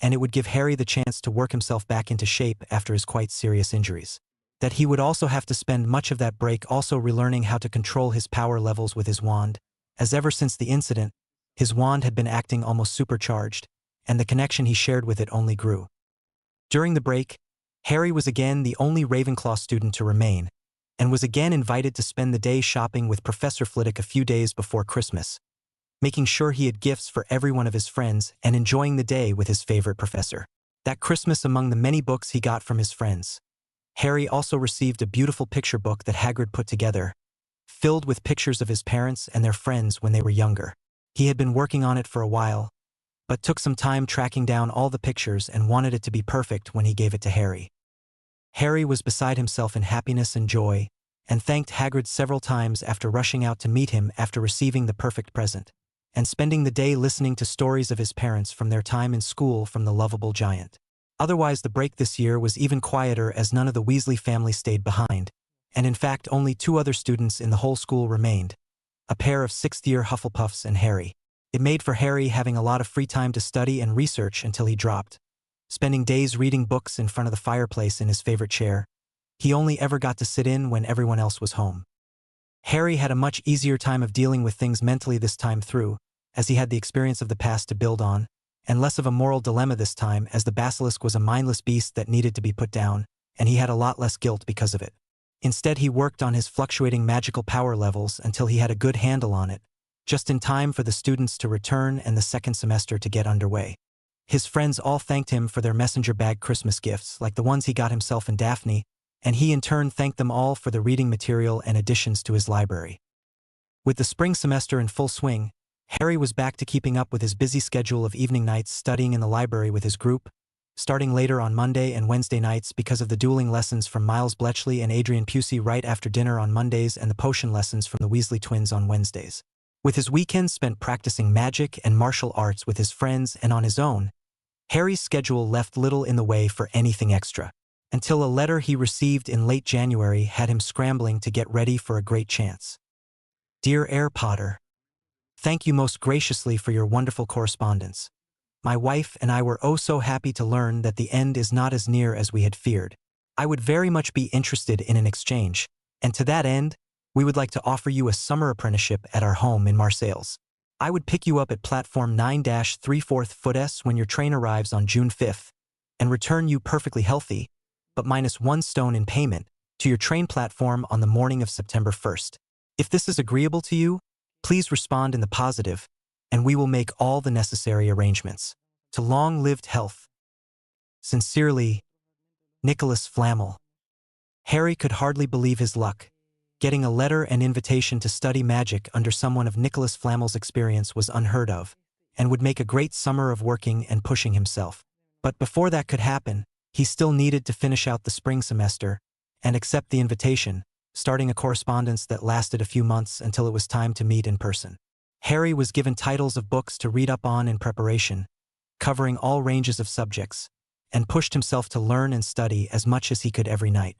and it would give Harry the chance to work himself back into shape after his quite serious injuries. That he would also have to spend much of that break also relearning how to control his power levels with his wand, as ever since the incident, his wand had been acting almost supercharged, and the connection he shared with it only grew. During the break, Harry was again the only Ravenclaw student to remain, and was again invited to spend the day shopping with Professor Flitwick a few days before Christmas, making sure he had gifts for every one of his friends and enjoying the day with his favorite professor. That Christmas, among the many books he got from his friends, Harry also received a beautiful picture book that Hagrid put together, filled with pictures of his parents and their friends when they were younger. He had been working on it for a while, but took some time tracking down all the pictures and wanted it to be perfect when he gave it to Harry. Harry was beside himself in happiness and joy, and thanked Hagrid several times after rushing out to meet him after receiving the perfect present, and spending the day listening to stories of his parents from their time in school from the lovable giant. Otherwise, the break this year was even quieter as none of the Weasley family stayed behind, and in fact only 2 other students in the whole school remained, a pair of 6th-year Hufflepuffs and Harry. It made for Harry having a lot of free time to study and research until he dropped, spending days reading books in front of the fireplace in his favorite chair. He only ever got to sit in when everyone else was home. Harry had a much easier time of dealing with things mentally this time through, as he had the experience of the past to build on, and less of a moral dilemma this time as the basilisk was a mindless beast that needed to be put down, and he had a lot less guilt because of it. Instead, he worked on his fluctuating magical power levels until he had a good handle on it, just in time for the students to return and the second semester to get underway. His friends all thanked him for their messenger bag Christmas gifts like the ones he got himself and Daphne, and he in turn thanked them all for the reading material and additions to his library. With the spring semester in full swing, Harry was back to keeping up with his busy schedule of evening nights studying in the library with his group, starting later on Monday and Wednesday nights because of the dueling lessons from Miles Bletchley and Adrian Pusey right after dinner on Mondays and the potion lessons from the Weasley twins on Wednesdays. With his weekends spent practicing magic and martial arts with his friends and on his own, Harry's schedule left little in the way for anything extra, until a letter he received in late January had him scrambling to get ready for a great chance. Dear Herr Potter, thank you most graciously for your wonderful correspondence. My wife and I were oh so happy to learn that the end is not as near as we had feared. I would very much be interested in an exchange, and to that end, we would like to offer you a summer apprenticeship at our home in Marseilles. I would pick you up at platform 9-3/4 foot S when your train arrives on June 5th, and return you perfectly healthy, but minus 1 stone in payment, to your train platform on the morning of September 1st. If this is agreeable to you, please respond in the positive, and we will make all the necessary arrangements. To long-lived health. Sincerely, Nicholas Flamel. Harry could hardly believe his luck. Getting a letter and invitation to study magic under someone of Nicholas Flamel's experience was unheard of, and would make a great summer of working and pushing himself. But before that could happen, he still needed to finish out the spring semester and accept the invitation, starting a correspondence that lasted a few months until it was time to meet in person. Harry was given titles of books to read up on in preparation, covering all ranges of subjects, and pushed himself to learn and study as much as he could every night.